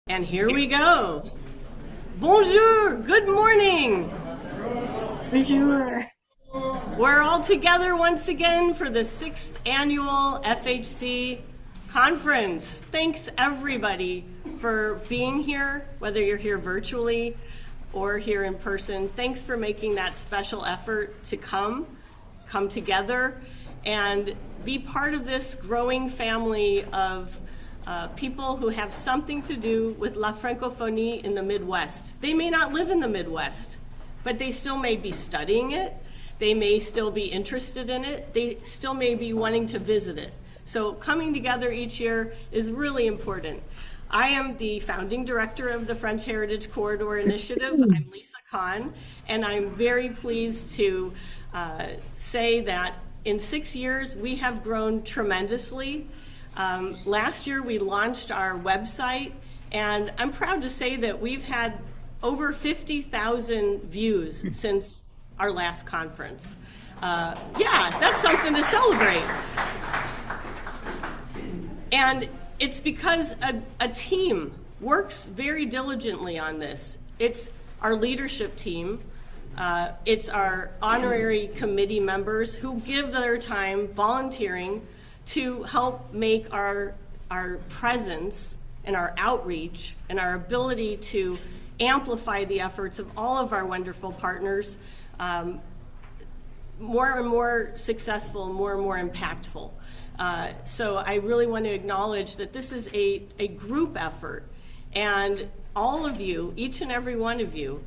And here we go. Bonjour, good morning. Bonjour. We're all together once again for the 6th annual FHC conference. Thanks everybody for being here, whether you're here virtually or here in person. Thanks for making that special effort to come together and be part of this growing family of people who have something to do with La Francophonie in the Midwest. They may not live in the Midwest, but they still may be studying it. They may still be interested in it. They still may be wanting to visit it. So coming together each year is really important. I am the founding director of the French Heritage Corridor Initiative. I'm Lisa Kahn, and I'm very pleased to say that in 6 years we have grown tremendously. Last year we launched our website, and I'm proud to say that we've had over 50,000 views since our last conference. Yeah, that's something to celebrate. And it's because a team works very diligently on this. It's our leadership team. It's our honorary committee members who give their time volunteering to help make our presence and our outreach and our ability to amplify the efforts of all of our wonderful partners more and more successful, more and more impactful. So I really want to acknowledge that this is a group effort, and all of you, each and every one of you,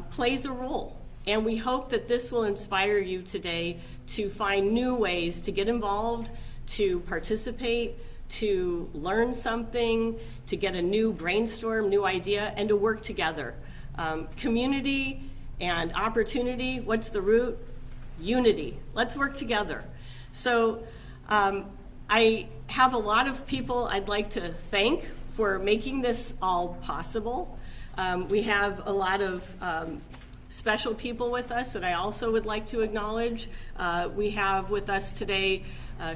plays a role. And we hope that this will inspire you today to find new ways to get involved, to participate, to learn something, to get a new brainstorm, new idea, and to work together. Community and opportunity, what's the root? Unity. Let's work together. So I have a lot of people I'd like to thank for making this all possible. We have a lot of special people with us that I also would like to acknowledge. We have with us today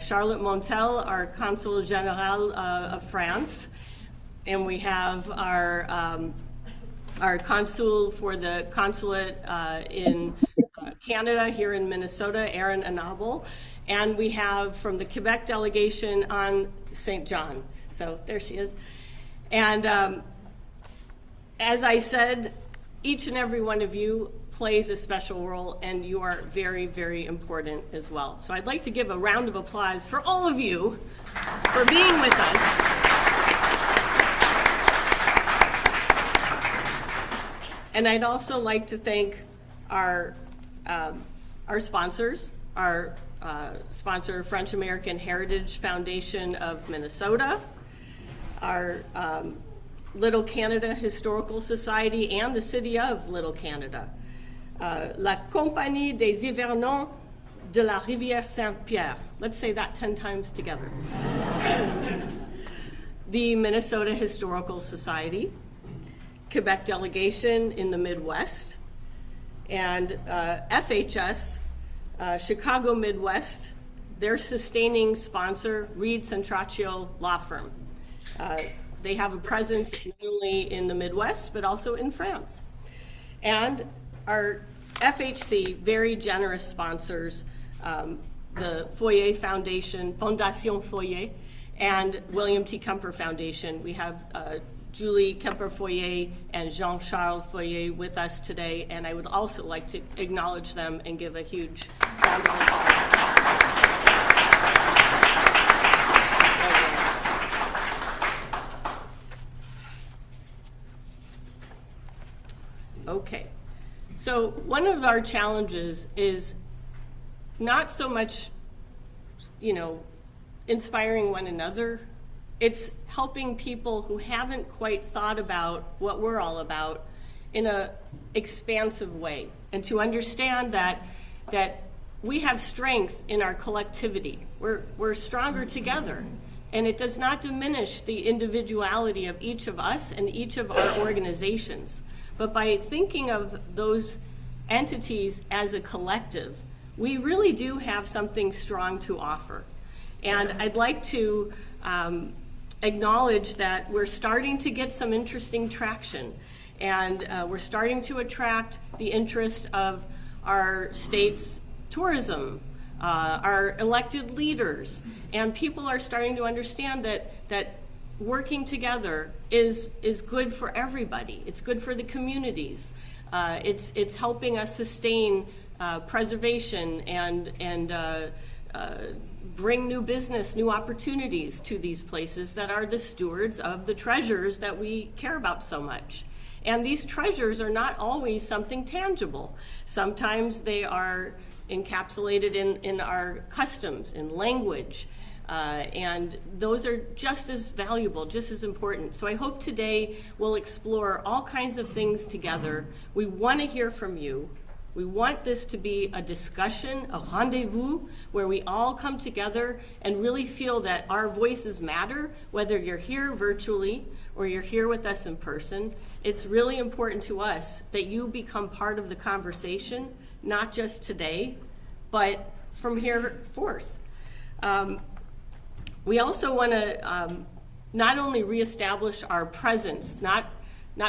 Charlotte Montel, our Consul General of France, and we have our consul for the consulate in Canada here in Minnesota, Erin Anabel, and we have from the Quebec delegation on St. John. So there she is. And as I said, each and every one of you plays a special role, and you are very, very important as well. So I'd like to give a round of applause for all of you for being with us. And I'd also like to thank our sponsors, our sponsor, French American Heritage Foundation of Minnesota, our Little Canada Historical Society, and the City of Little Canada. La Compagnie des Hivernants de la Rivière Saint-Pierre. Let's say that 10 times together. The Minnesota Historical Society, Quebec delegation in the Midwest, and FHS Chicago-Midwest, their sustaining sponsor, Reed Centraccio Law Firm. They have a presence not only in the Midwest, but also in France. And our FHC, very generous sponsors, the Foyer Foundation, Fondation Foyer, and William T. Kemper Foundation. We have Julie Kemper Foyer and Jean-Charles Foyer with us today, and I would also like to acknowledge them and give a huge round of applause. Okay, so one of our challenges is not so much, inspiring one another. It's helping people who haven't quite thought about what we're all about in an expansive way, and to understand that we have strength in our collectivity. We're stronger together, and it does not diminish the individuality of each of us and each of our organizations. But by thinking of those entities as a collective, we really do have something strong to offer. And I'd like to acknowledge that we're starting to get some interesting traction, and we're starting to attract the interest of our state's tourism, our elected leaders, and people are starting to understand that working together is good for everybody. It's good for the communities. It's helping us sustain preservation and bring new business, new opportunities to these places that are the stewards of the treasures that we care about so much. And these treasures are not always something tangible. Sometimes they are encapsulated in our customs, in language, and those are just as valuable, just as important. So I hope today we'll explore all kinds of things together. We want to hear from you. We want this to be a discussion, a rendezvous, where we all come together and really feel that our voices matter, whether you're here virtually or you're here with us in person. It's really important to us that you become part of the conversation, not just today, but from here forth. We also want to not only reestablish our presence, not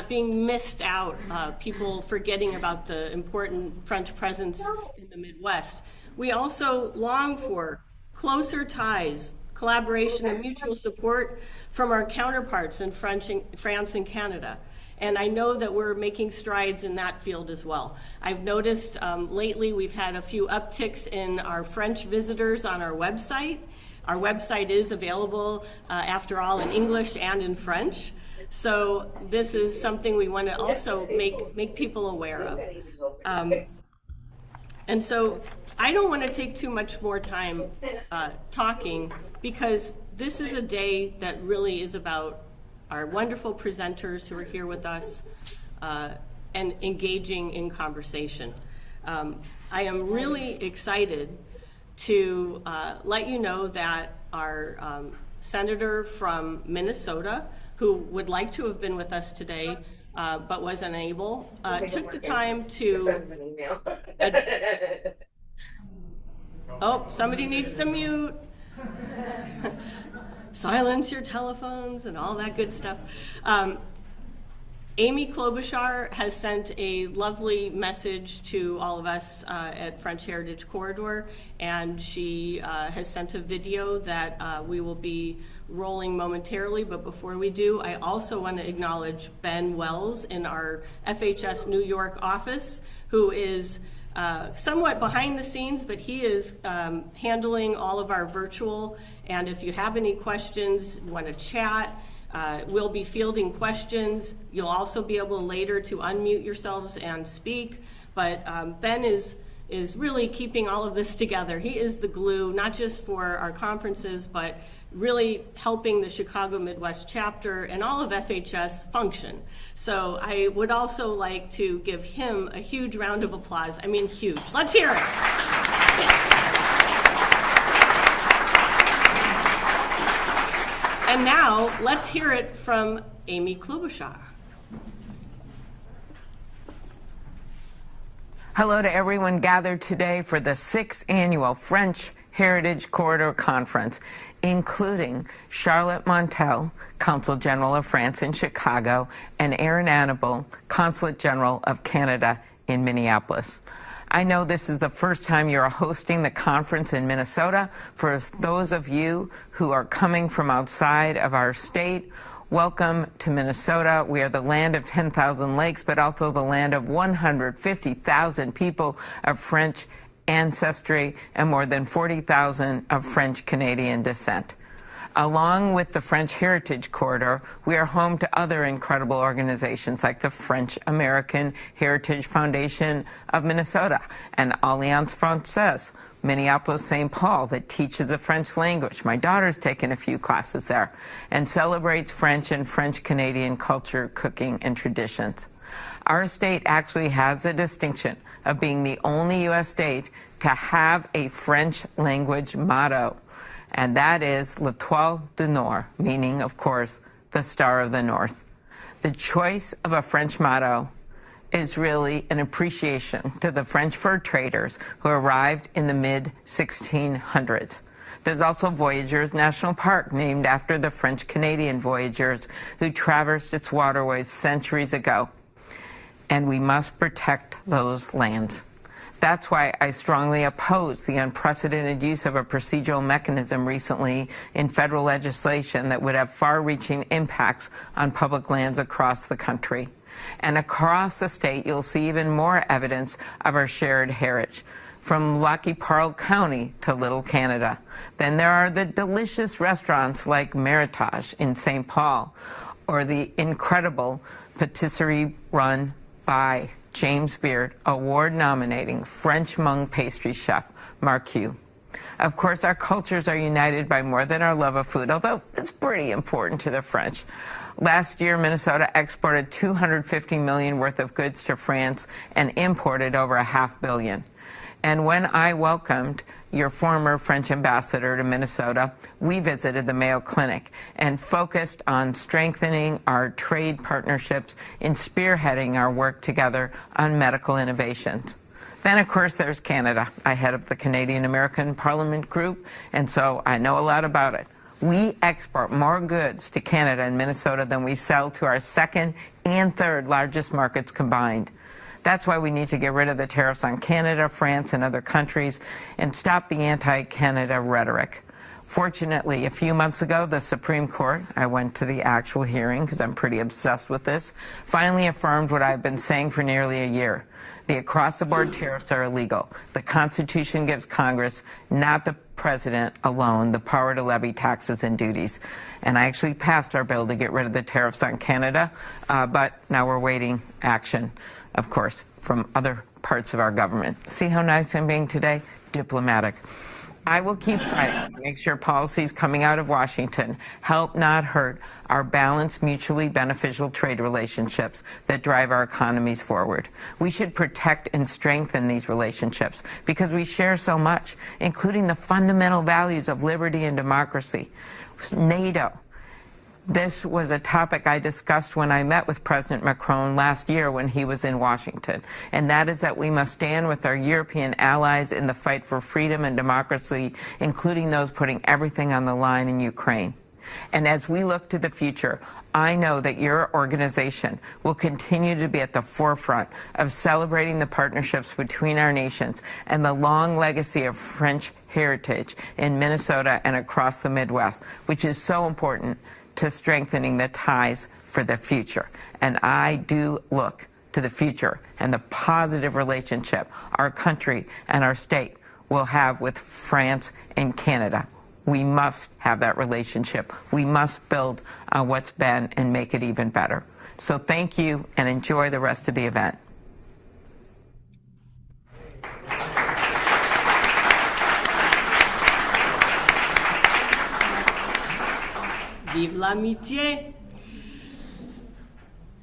being missed out, people forgetting about the important French presence in the Midwest. We also long for closer ties, collaboration, and mutual support from our counterparts in France and Canada. And I know that we're making strides in that field as well. I've noticed lately we've had a few upticks in our French visitors on our website. Our website is available, after all, in English and in French. So this is something we want to also make people aware of. And so I don't want to take too much more time talking, because this is a day that really is about our wonderful presenters who are here with us and engaging in conversation. I am really excited to let you know that our senator from Minnesota, who would like to have been with us today but was unable, took the time to... Oh, somebody needs to mute. Silence your telephones and all that good stuff. Amy Klobuchar has sent a lovely message to all of us at French Heritage Corridor, and she has sent a video that we will be rolling momentarily. But before we do, I also want to acknowledge Ben Wells in our FHS New York office, who is somewhat behind the scenes, but he is handling all of our virtual. And if you have any questions, want to chat, we'll be fielding questions. You'll also be able later to unmute yourselves and speak. But Ben is really keeping all of this together. He is the glue, not just for our conferences, but really helping the Chicago-Midwest Chapter and all of FHS function. So I would also like to give him a huge round of applause. I mean, huge. Let's hear it. And now, let's hear it from Amy Klobuchar. Hello to everyone gathered today for the 6th Annual French Heritage Corridor Conference, including Charlotte Montel, Consul General of France in Chicago, and Aaron Annable, Consulate General of Canada in Minneapolis. I know this is the first time you're hosting the conference in Minnesota. For those of you who are coming from outside of our state, welcome to Minnesota. We are the land of 10,000 lakes, but also the land of 150,000 people of French ancestry and more than 40,000 of French Canadian descent. Along with the French Heritage Corridor, we are home to other incredible organizations like the French American Heritage Foundation of Minnesota and Alliance Française Minneapolis-St. Paul that teaches the French language. My daughter's taken a few classes there and celebrates French and French Canadian culture, cooking, and traditions. Our state actually has the distinction of being the only U.S. state to have a French language motto, and that is L'Étoile du Nord, meaning, of course, the Star of the North. The choice of a French motto is really an appreciation to the French fur traders who arrived in the mid-1600s. There's also Voyageurs National Park, named after the French-Canadian voyageurs who traversed its waterways centuries ago. And we must protect those lands. That's why I strongly oppose the unprecedented use of a procedural mechanism recently in federal legislation that would have far-reaching impacts on public lands across the country. And across the state, you'll see even more evidence of our shared heritage, from Lac Parle County to Little Canada. Then there are the delicious restaurants like Meritage in St. Paul, or the incredible patisserie run by James Beard, award-nominating French Hmong pastry chef Marcu. Of course, our cultures are united by more than our love of food, although it's pretty important to the French. Last year, Minnesota exported $250 million worth of goods to France and imported over $500 million. And when I welcomed your former French ambassador to Minnesota, we visited the Mayo Clinic and focused on strengthening our trade partnerships and spearheading our work together on medical innovations. Then, of course, there's Canada. I head up the Canadian American Parliament Group, and so I know a lot about it. We export more goods to Canada and Minnesota than we sell to our second and third largest markets combined. That's why we need to get rid of the tariffs on Canada, France, and other countries and stop the anti-Canada rhetoric. Fortunately, a few months ago, the Supreme Court, I went to the actual hearing because I'm pretty obsessed with this, finally affirmed what I've been saying for nearly a year. The across-the-board tariffs are illegal. The Constitution gives Congress, not the President alone, the power to levy taxes and duties. And I actually passed our bill to get rid of the tariffs on Canada, but now we're waiting action, of course, from other parts of our government. See how nice I'm being today? Diplomatic. I will keep fighting to make sure policies coming out of Washington help, not hurt, our balanced, mutually beneficial trade relationships that drive our economies forward. We should protect and strengthen these relationships because we share so much, including the fundamental values of liberty and democracy. NATO. This was a topic I discussed when I met with President Macron last year when he was in Washington, and that is that we must stand with our European allies in the fight for freedom and democracy, including those putting everything on the line in Ukraine. And as we look to the future, I know that your organization will continue to be at the forefront of celebrating the partnerships between our nations and the long legacy of French heritage in Minnesota and across the Midwest, which is so important to strengthening the ties for the future. And I do look to the future and the positive relationship our country and our state will have with France and Canada. We must have that relationship. We must build on what's been and make it even better. So thank you and enjoy the rest of the event. Vive l'amitié.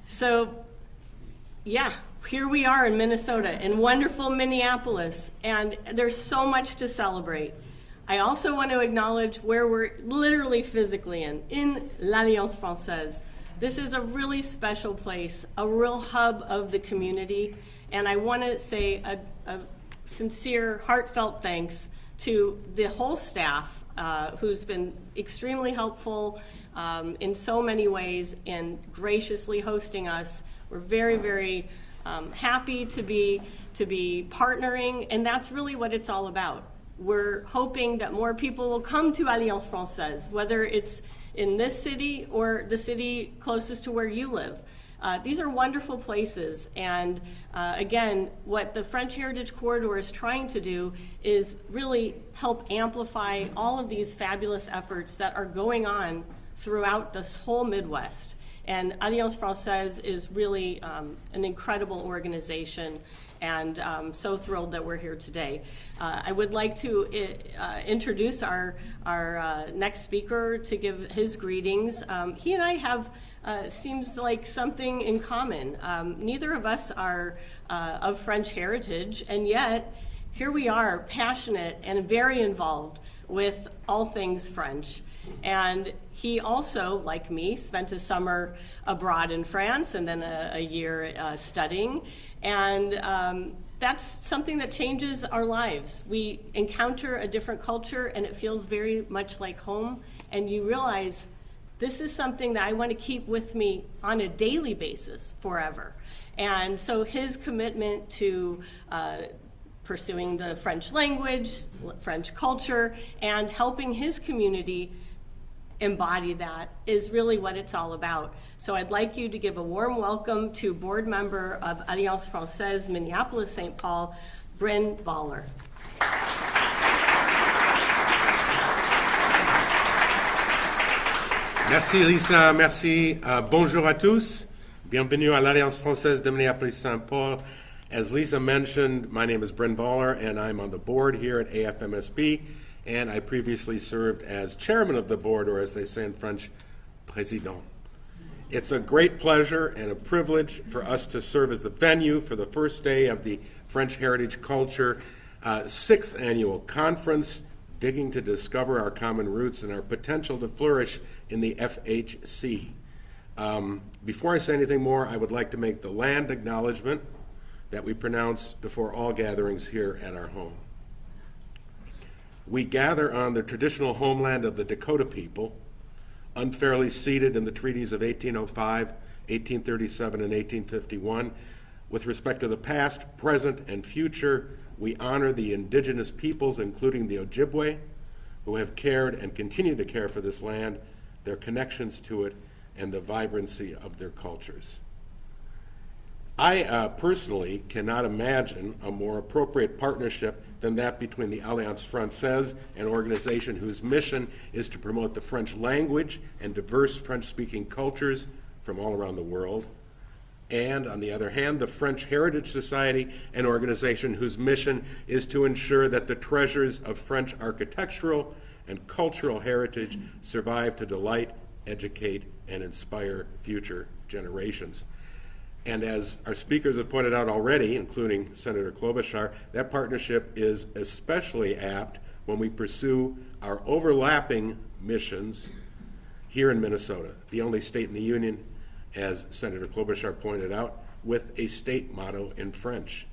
So, yeah, here we are in Minnesota, in wonderful Minneapolis, and there's so much to celebrate. I also want to acknowledge where we're literally physically in l'Alliance Française. This is a really special place, a real hub of the community, and I want to say a sincere, heartfelt thanks to the whole staff who's been extremely helpful in so many ways and graciously hosting us. We're very, very happy to be partnering, and that's really what it's all about. We're hoping that more people will come to Alliance Française, whether it's in this city or the city closest to where you live. These are wonderful places, and again, what the French Heritage Corridor is trying to do is really help amplify all of these fabulous efforts that are going on throughout this whole Midwest. And Alliance Française is really an incredible organization, and so thrilled that we're here today. I would like to introduce our next speaker to give his greetings. He and I have seems like something in common. Neither of us are of French heritage, and yet here we are, passionate and very involved with all things French. And he also, like me, spent a summer abroad in France and then a year studying. And that's something that changes our lives. We encounter a different culture and it feels very much like home, and you realize this is something that I want to keep with me on a daily basis forever. And so his commitment to pursuing the French language, French culture, and helping his community embody that is really what it's all about. So I'd like you to give a warm welcome to board member of Alliance Française-Minneapolis St. Paul, Bryn Voller. Merci Lisa, merci. Bonjour à tous. Bienvenue à l'Alliance Française de Minneapolis St. Paul. As Lisa mentioned, my name is Bryn Voller, and I'm on the board here at AFMSB, and I previously served as chairman of the board, or as they say in French, président. It's a great pleasure and a privilege for us to serve as the venue for the first day of the French Heritage Culture 6th Annual Conference, Digging to Discover Our Common Roots and Our Potential to Flourish in the FHC. Before I say anything more, I would like to make the land acknowledgement that we pronounce before all gatherings here at our home. We gather on the traditional homeland of the Dakota people, unfairly ceded in the treaties of 1805, 1837, and 1851. With respect to the past, present, and future, we honor the indigenous peoples, including the Ojibwe, who have cared and continue to care for this land, their connections to it, and the vibrancy of their cultures. I personally cannot imagine a more appropriate partnership than that between the Alliance Française, an organization whose mission is to promote the French language and diverse French-speaking cultures from all around the world, and, on the other hand, the French Heritage Society, an organization whose mission is to ensure that the treasures of French architectural and cultural heritage survive to delight, educate, and inspire future generations. And as our speakers have pointed out already, including Senator Klobuchar, that partnership is especially apt when we pursue our overlapping missions here in Minnesota, the only state in the Union, as Senator Klobuchar pointed out, with a state motto in French.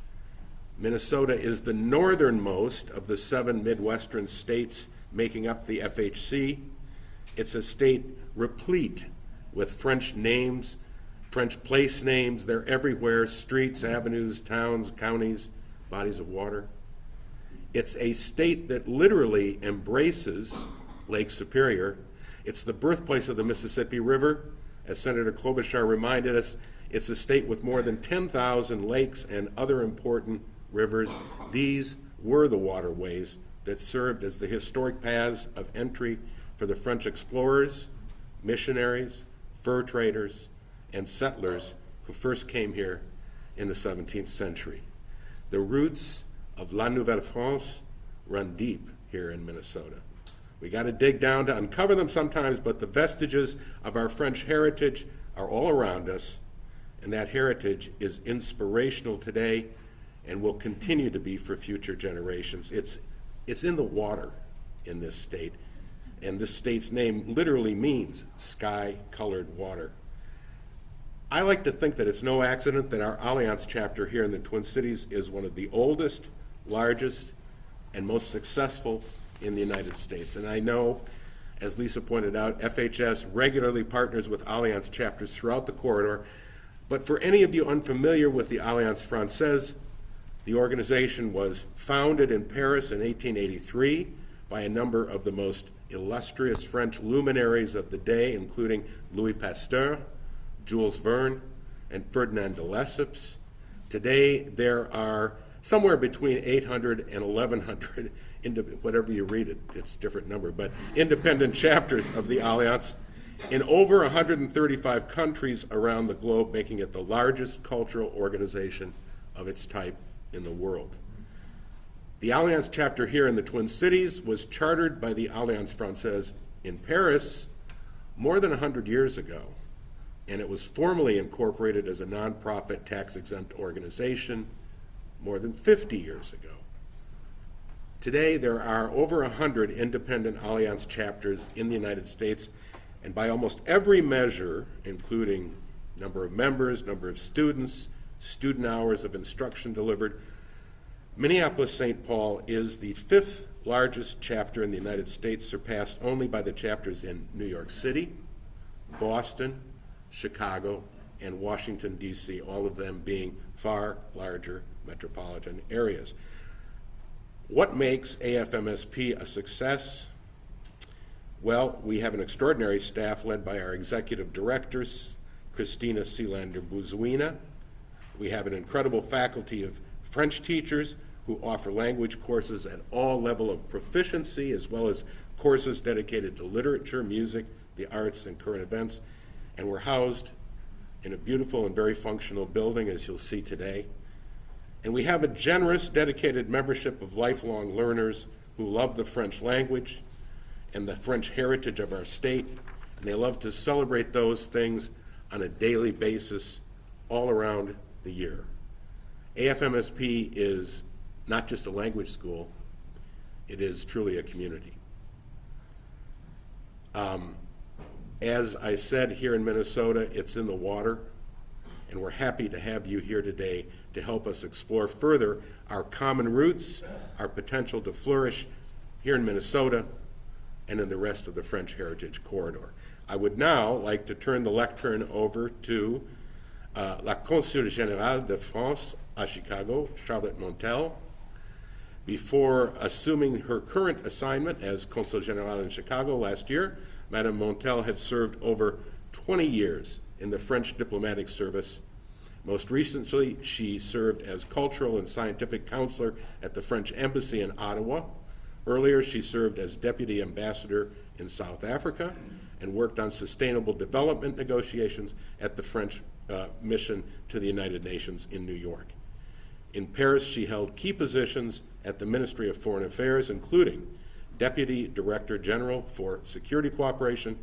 Minnesota is the northernmost of the 7 Midwestern states making up the FHC. It's a state replete with French names, French place names. They're everywhere: streets, avenues, towns, counties, bodies of water. It's a state that literally embraces Lake Superior. It's the birthplace of the Mississippi River. As Senator Klobuchar reminded us, it's a state with more than 10,000 lakes and other important rivers. These were the waterways that served as the historic paths of entry for the French explorers, missionaries, fur traders, and settlers who first came here in the 17th century. The roots of La Nouvelle France run deep here in Minnesota. We got to dig down to uncover them sometimes, but the vestiges of our French heritage are all around us, and that heritage is inspirational today and will continue to be for future generations. It's in the water in this state, and this state's name literally means sky-colored water. I like to think that it's no accident that our Alliance chapter here in the Twin Cities is one of the oldest, largest, and most successful in the United States. And I know, as Lisa pointed out, FHS regularly partners with Alliance chapters throughout the corridor. But for any of you unfamiliar with the Alliance Française, the organization was founded in Paris in 1883 by a number of the most illustrious French luminaries of the day, including Louis Pasteur, Jules Verne, and Ferdinand de Lesseps. Today, there are somewhere between 800 and 1,100, whatever you read it, it's a different number, but independent chapters of the Alliance in over 135 countries around the globe, making it the largest cultural organization of its type in the world. The Alliance chapter here in the Twin Cities was chartered by the Alliance Française in Paris more than 100 years ago, and it was formally incorporated as a nonprofit tax-exempt organization more than 50 years ago. Today, there are over 100 independent Alliance chapters in the United States, and by almost every measure, including number of members, number of students, student hours of instruction delivered, Minneapolis-St. Paul is the 5th largest chapter in the United States, surpassed only by the chapters in New York City, Boston, Chicago, and Washington, D.C., all of them being far larger metropolitan areas. What makes AFMSP a success? Well, we have an extraordinary staff led by our executive directors, Christina Sealander-Buzuina. We have an incredible faculty of French teachers who offer language courses at all level of proficiency, as well as courses dedicated to literature, music, the arts, and current events. And we're housed in a beautiful and very functional building, as you'll see today. And we have a generous, dedicated membership of lifelong learners who love the French language and the French heritage of our state, and they love to celebrate those things on a daily basis all around the year. AFMSP is not just a language school, it is truly a community. As I said, here in Minnesota, it's in the water, and we're happy to have you here today to help us explore further our common roots, our potential to flourish here in Minnesota and in the rest of the French Heritage Corridor. I would now like to turn the lectern over to la Consul Générale de France à Chicago, Charlotte Montel. Before assuming her current assignment as Consul Générale in Chicago last year, Madame Montel had served over 20 years in the French diplomatic service. Most recently, she served as cultural and scientific counselor at the French Embassy in Ottawa. Earlier, she served as deputy ambassador in South Africa and worked on sustainable development negotiations at the French mission to the United Nations in New York. In Paris, she held key positions at the Ministry of Foreign Affairs, including Deputy Director General for Security Cooperation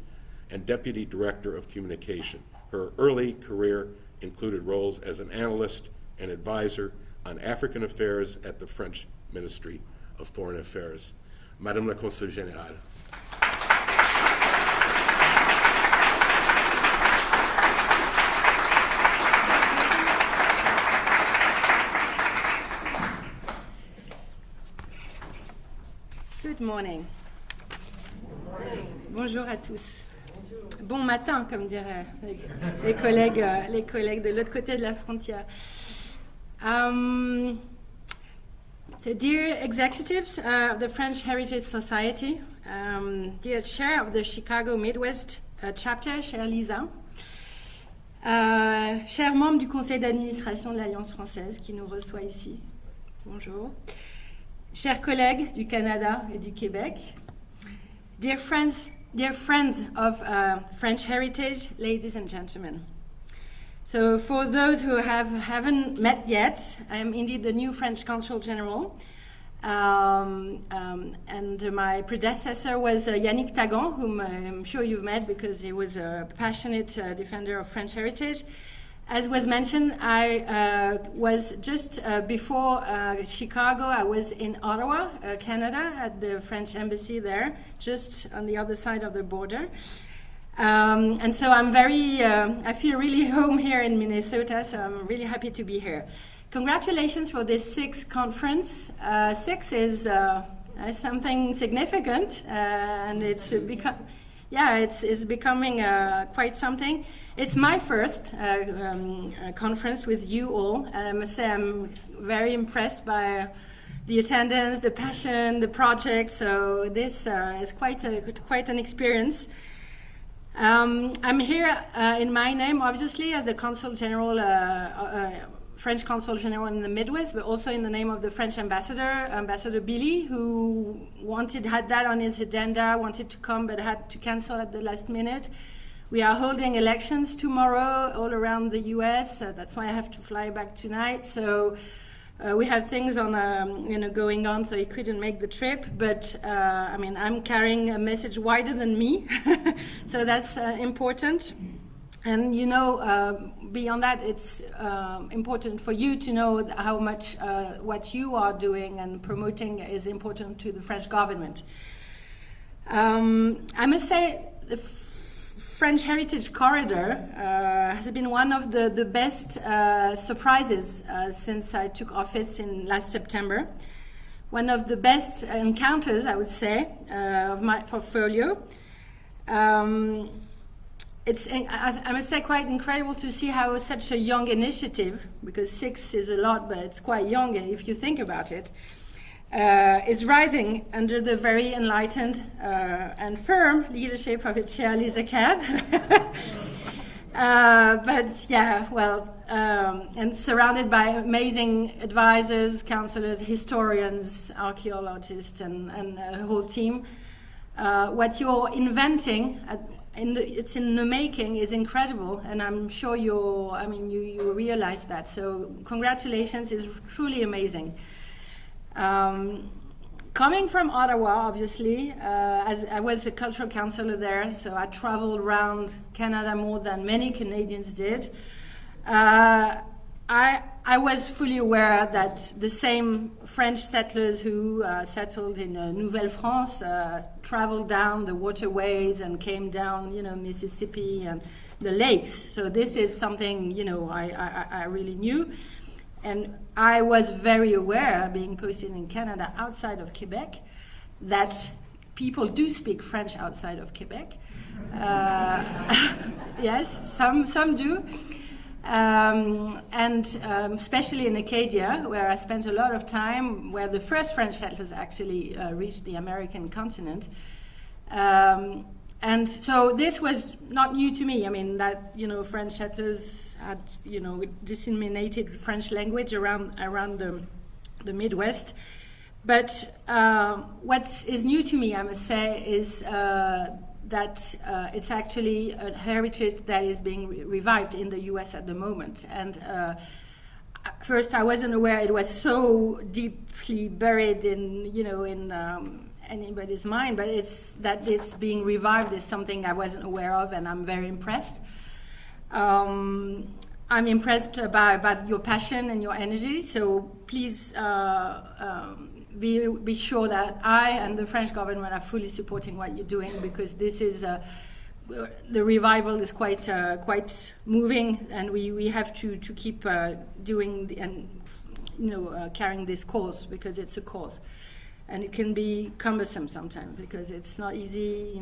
and Deputy Director of Communication. Her early career included roles as an analyst and advisor on African affairs at the French Ministry of Foreign Affairs. Madame la Consul Générale. Good morning. Bonjour à tous. Bon matin, comme diraient les collègues de l'autre côté de la frontière. So dear executives of the French Heritage Society, dear chair of the Chicago-Midwest Chapter, chère Lisa, chers membres du conseil d'administration de l'Alliance française qui nous reçoit ici, bonjour. Chers collègues du Canada et du Québec, dear friends of French heritage, ladies and gentlemen. So for those who haven't met yet, I am indeed the new French Consul General. And my predecessor was Yannick Tagan, whom I'm sure you've met because he was a passionate defender of French heritage. As was mentioned, I was just before Chicago, I was in Ottawa, Canada, at the French embassy there, just on the other side of the border. And so I feel really home here in Minnesota, so I'm really happy to be here. Congratulations for this 6th conference. 6 is something significant, and it's becoming quite something. It's my first conference with you all, and I must say I'm very impressed by the attendance, the passion, the project, so this is quite an experience. I'm here in my name, obviously, as the Consul General, French Consul General in the Midwest, but also in the name of the French ambassador, Ambassador Billy, who had that on his agenda, wanted to come, but had to cancel at the last minute. We are holding elections tomorrow all around the U.S. That's why I have to fly back tonight. So we have things on, going on, so he couldn't make the trip. But I'm carrying a message wider than me, so that's important. And beyond that, it's important for you to know how much what you are doing and promoting is important to the French government. I must say, the French Heritage Corridor has been one of the best surprises since I took office in last September. One of the best encounters, I would say, of my portfolio. It's, I must say, quite incredible to see how such a young initiative, because 6 is a lot, but it's quite young if you think about it, is rising under the very enlightened and firm leadership of its chair, Lisa Cad. But yeah, well, and surrounded by amazing advisors, counselors, historians, archaeologists, and a whole team. What you're inventing, it's in the making, is incredible, and I'm sure you realize that. So congratulations, is truly amazing. Coming from Ottawa, obviously, as I was a cultural counselor there, so I traveled around Canada more than many Canadians did. I was fully aware that the same French settlers who settled in Nouvelle-France traveled down the waterways and came down, Mississippi and the lakes. So this is something, I really knew. And I was very aware, being posted in Canada outside of Quebec, that people do speak French outside of Quebec. Yes, some do. And especially in Acadia, where I spent a lot of time, where the first French settlers actually reached the American continent. And so this was not new to me. I mean, that, French settlers had, disseminated French language around the Midwest. But what is new to me, I must say, is that it's actually a heritage that is being revived in the U.S. at the moment. And first, I wasn't aware it was so deeply buried in anybody's mind, but it's being revived is something I wasn't aware of, and I'm very impressed. I'm impressed by your passion and your energy, so please be sure that I and the French government are fully supporting what you're doing, because this is the revival is quite moving, and we have to keep doing and carrying this cause, because it's a cause, and it can be cumbersome sometimes because it's not easy.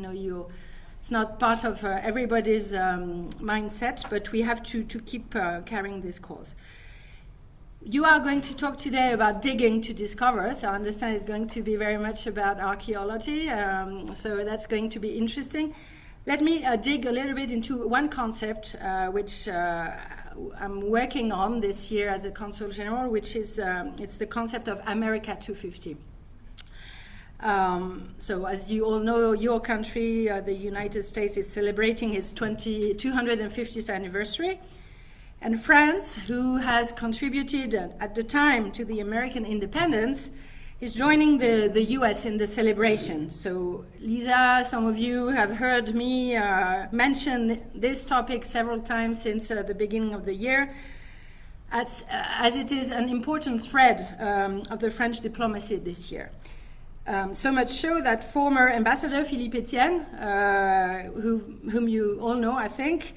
It's not part of everybody's mindset, but we have to keep carrying this cause. You are going to talk today about digging to discover, so I understand it's going to be very much about archaeology, so that's going to be interesting. Let me dig a little bit into one concept which I'm working on this year as a Consul General, which is it's the concept of America 250. So as you all know, your country, the United States, is celebrating its 250th anniversary. And France, who has contributed at the time to the American independence, is joining the US in the celebration. So Lisa, some of you have heard me mention this topic several times since the beginning of the year, as it is an important thread of the French diplomacy this year. So much so that former Ambassador Philippe Etienne, whom you all know, I think,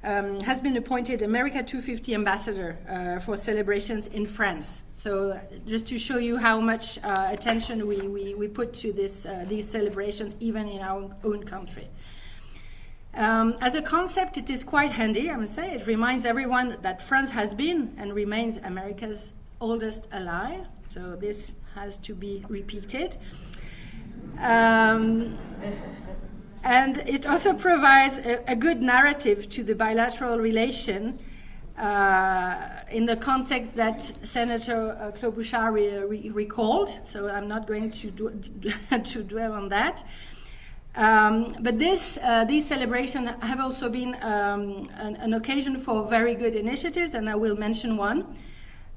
has been appointed America 250 ambassador for celebrations in France. So just to show you how much attention we put to these celebrations, even in our own country. As a concept, it is quite handy, I must say. It reminds everyone that France has been and remains America's oldest ally. So this has to be repeated. And it also provides a good narrative to the bilateral relation in the context that Senator Klobuchar recalled. So I'm not going to dwell on that. But these celebrations have also been an occasion for very good initiatives, and I will mention one.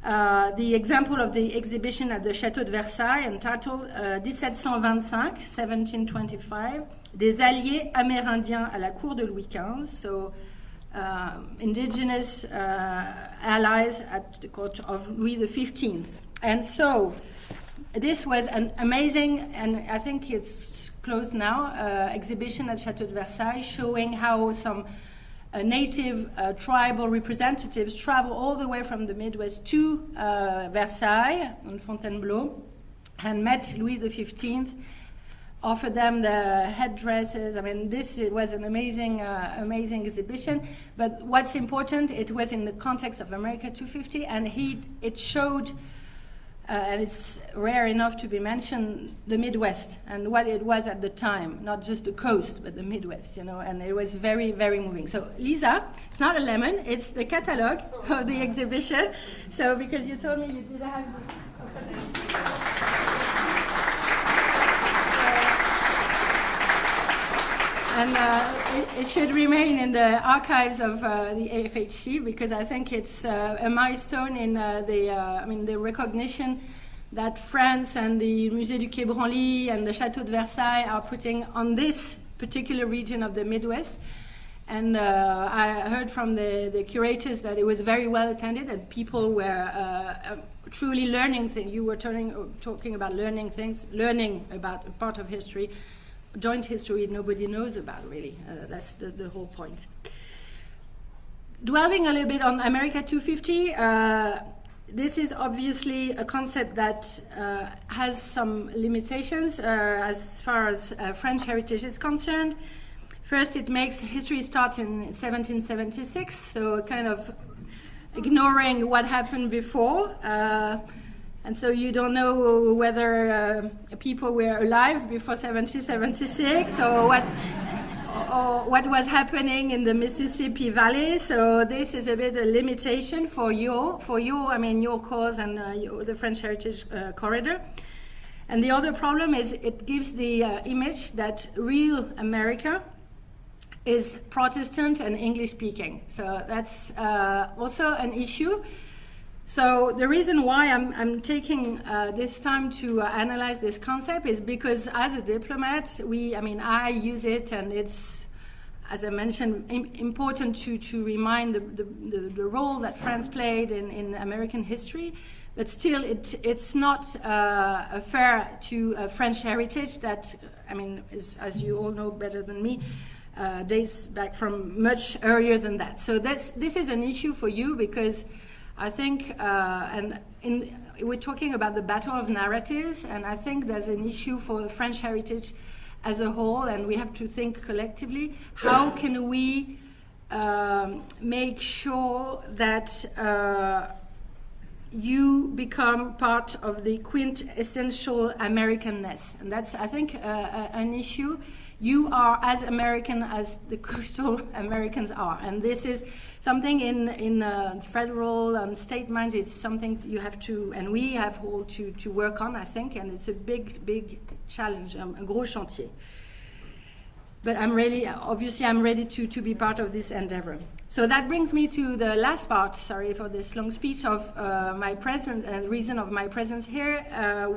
The example of the exhibition at the Château de Versailles, entitled 1725, Des alliés amérindiens à la cour de Louis XV, so indigenous allies at the court of Louis XV. And so this was an amazing, and I think it's closed now, exhibition at Château de Versailles showing how some native tribal representatives travel all the way from the Midwest to Versailles and Fontainebleau and met Louis XV, offered them the headdresses. I mean, this was an amazing exhibition. But what's important, it was in the context of America 250, and it showed, and it's rare enough to be mentioned, the Midwest and what it was at the time, not just the coast, but the Midwest, and it was very, very moving. So, Lisa, it's not a lemon, it's the catalogue of the exhibition. So, because you told me you did have and it should remain in the archives of the FHC, because I think it's a milestone in the recognition that France and the Musée du Quai Branly and the Château de Versailles are putting on this particular region of the Midwest. And I heard from the curators that it was very well attended, and people were truly learning things. You were talking about learning things, learning about a part of history, joint history nobody knows about, really. That's the whole point. Dwelling a little bit on America 250, this is obviously a concept that has some limitations as far as French heritage is concerned. First, it makes history start in 1776, so kind of ignoring what happened before. And so you don't know whether people were alive before 1776 or what was happening in the Mississippi Valley. So this is a bit a limitation for your cause and the French Heritage Corridor. And the other problem is it gives the image that real America is Protestant and English speaking. So that's also an issue. So the reason why I'm taking this time to analyze this concept is because as a diplomat, I use it, and it's, as I mentioned, important to remind the role that France played in American history. But still, it's not fair to French heritage that, is, as you all know better than me, dates back from much earlier than that. So this is an issue for you, because I think, we're talking about the battle of narratives, and I think there's an issue for French heritage as a whole, and we have to think collectively, how can we make sure that you become part of the quintessential Americanness? And that's, I think, an issue. You are as American as the coastal Americans are, and this is something in federal and state minds. It's something you have to, and we have all to work on, I think, and it's a big challenge, a gros chantier. But I'm ready to be part of this endeavor. So that brings me to the last part, sorry for this long speech, of my presence and reason of my presence here,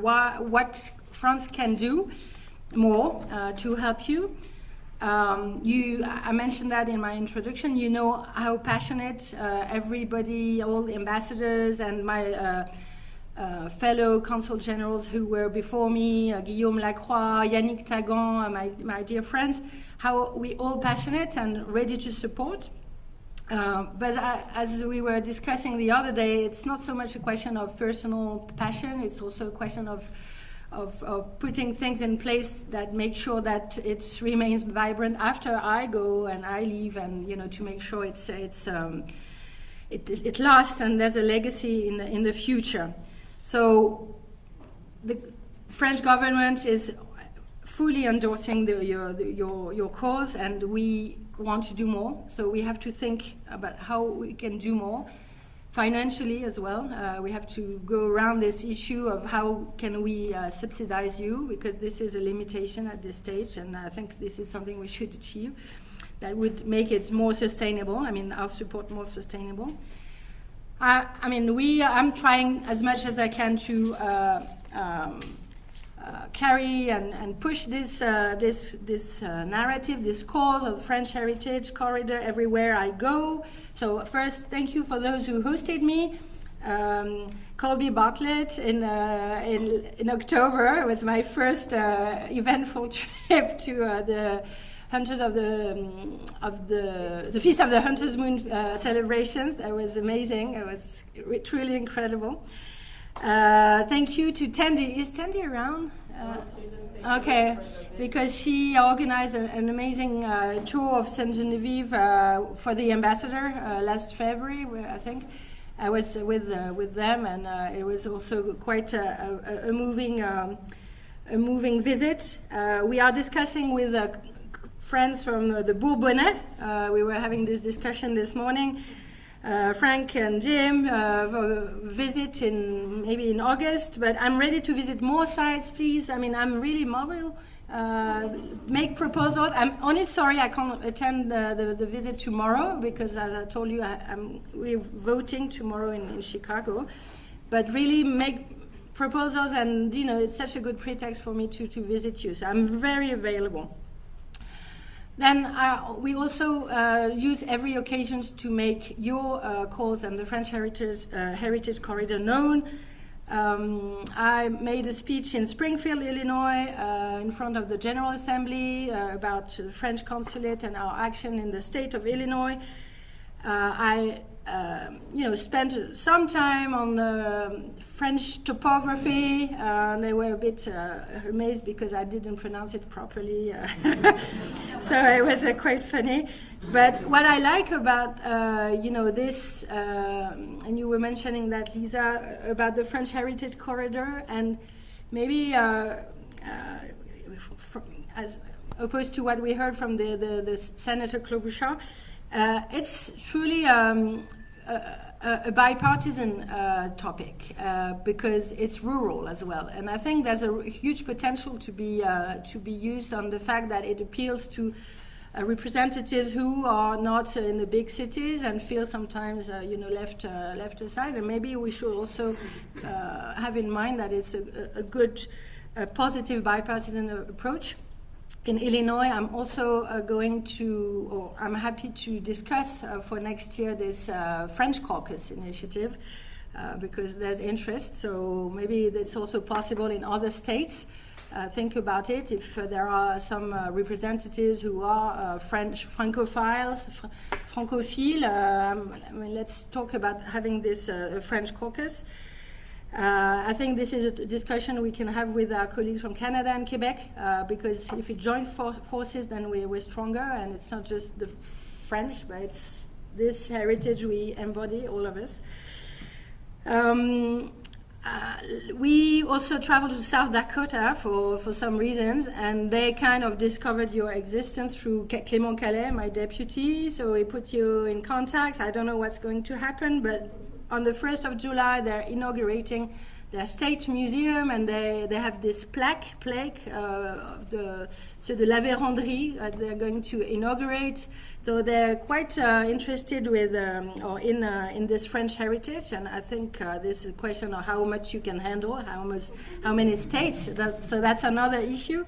what France can do more to help you. I mentioned that in my introduction. You know how passionate everybody, all the ambassadors and my fellow consul generals who were before me, Guillaume Lacroix, Yannick Tagan, my dear friends, how we all passionate and ready to support. But as we were discussing the other day, it's not so much a question of personal passion, it's also a question of putting things in place that make sure that it remains vibrant after I go and I leave, and to make sure it lasts and there's a legacy in the future. So the French government is fully endorsing your cause, and we want to do more. So we have to think about how we can do more. Financially as well, we have to go around this issue of how can we subsidize you, because this is a limitation at this stage, and I think this is something we should achieve that would make it more sustainable, our support more sustainable. I'm trying as much as I can to carry and push this narrative, this cause of French Heritage Corridor everywhere I go. So first, thank you for those who hosted me. Colby Bartlett in October. It was my first eventful trip to the Hunters of the Feast of the Hunter's Moon celebrations. That was amazing. It was truly incredible. Thank you to Tandy. Is Tandy around? Okay, because she organized an amazing tour of Saint Genevieve for the ambassador last February, I think. I was with them, and it was also quite a moving visit. We are discussing with friends from the Bourbonnais. We were having this discussion this morning. Frank and Jim visit maybe in August, but I'm ready to visit more sites, please. I mean, I'm really mobile. Make proposals. I'm only sorry I can't attend the visit tomorrow because, as I told you, we're voting tomorrow in Chicago. But really make proposals, and it's such a good pretext for me to visit you. So I'm very available. Then we also use every occasion to make your cause and the French Heritage Corridor known. I made a speech in Springfield, Illinois, in front of the General Assembly about the French consulate and our action in the state of Illinois. I spent some time on the French topography. They were a bit amazed because I didn't pronounce it properly. So it was quite funny. But what I like about, this, and you were mentioning that, Lisa, about the French Heritage Corridor, and maybe as opposed to what we heard from the Senator Klobuchar, it's truly a bipartisan topic because it's rural as well, and I think there's a huge potential to be used on the fact that it appeals to representatives who are not in the big cities and feel sometimes left aside, and maybe we should also have in mind that it's a good, positive bipartisan approach. In Illinois, I'm also I'm happy to discuss for next year this French Caucus initiative because there's interest. So maybe it's also possible in other states. Think about it. If there are some representatives who are French Francophiles, let's talk about having this French Caucus. I think this is a discussion we can have with our colleagues from Canada and Quebec because if we join forces, then we're stronger, and it's not just the French, but it's this heritage we embody, all of us. We also traveled to South Dakota for some reasons, and they kind of discovered your existence through Clément Calais, my deputy, so we put you in contact. I don't know what's going to happen, but on the 1st of July, they're inaugurating their state museum, and they have this plaque of the La Vérendrye they're going to inaugurate. So they're quite interested in this French heritage, and I think this is a question of how much you can handle, how many states. So that's another issue.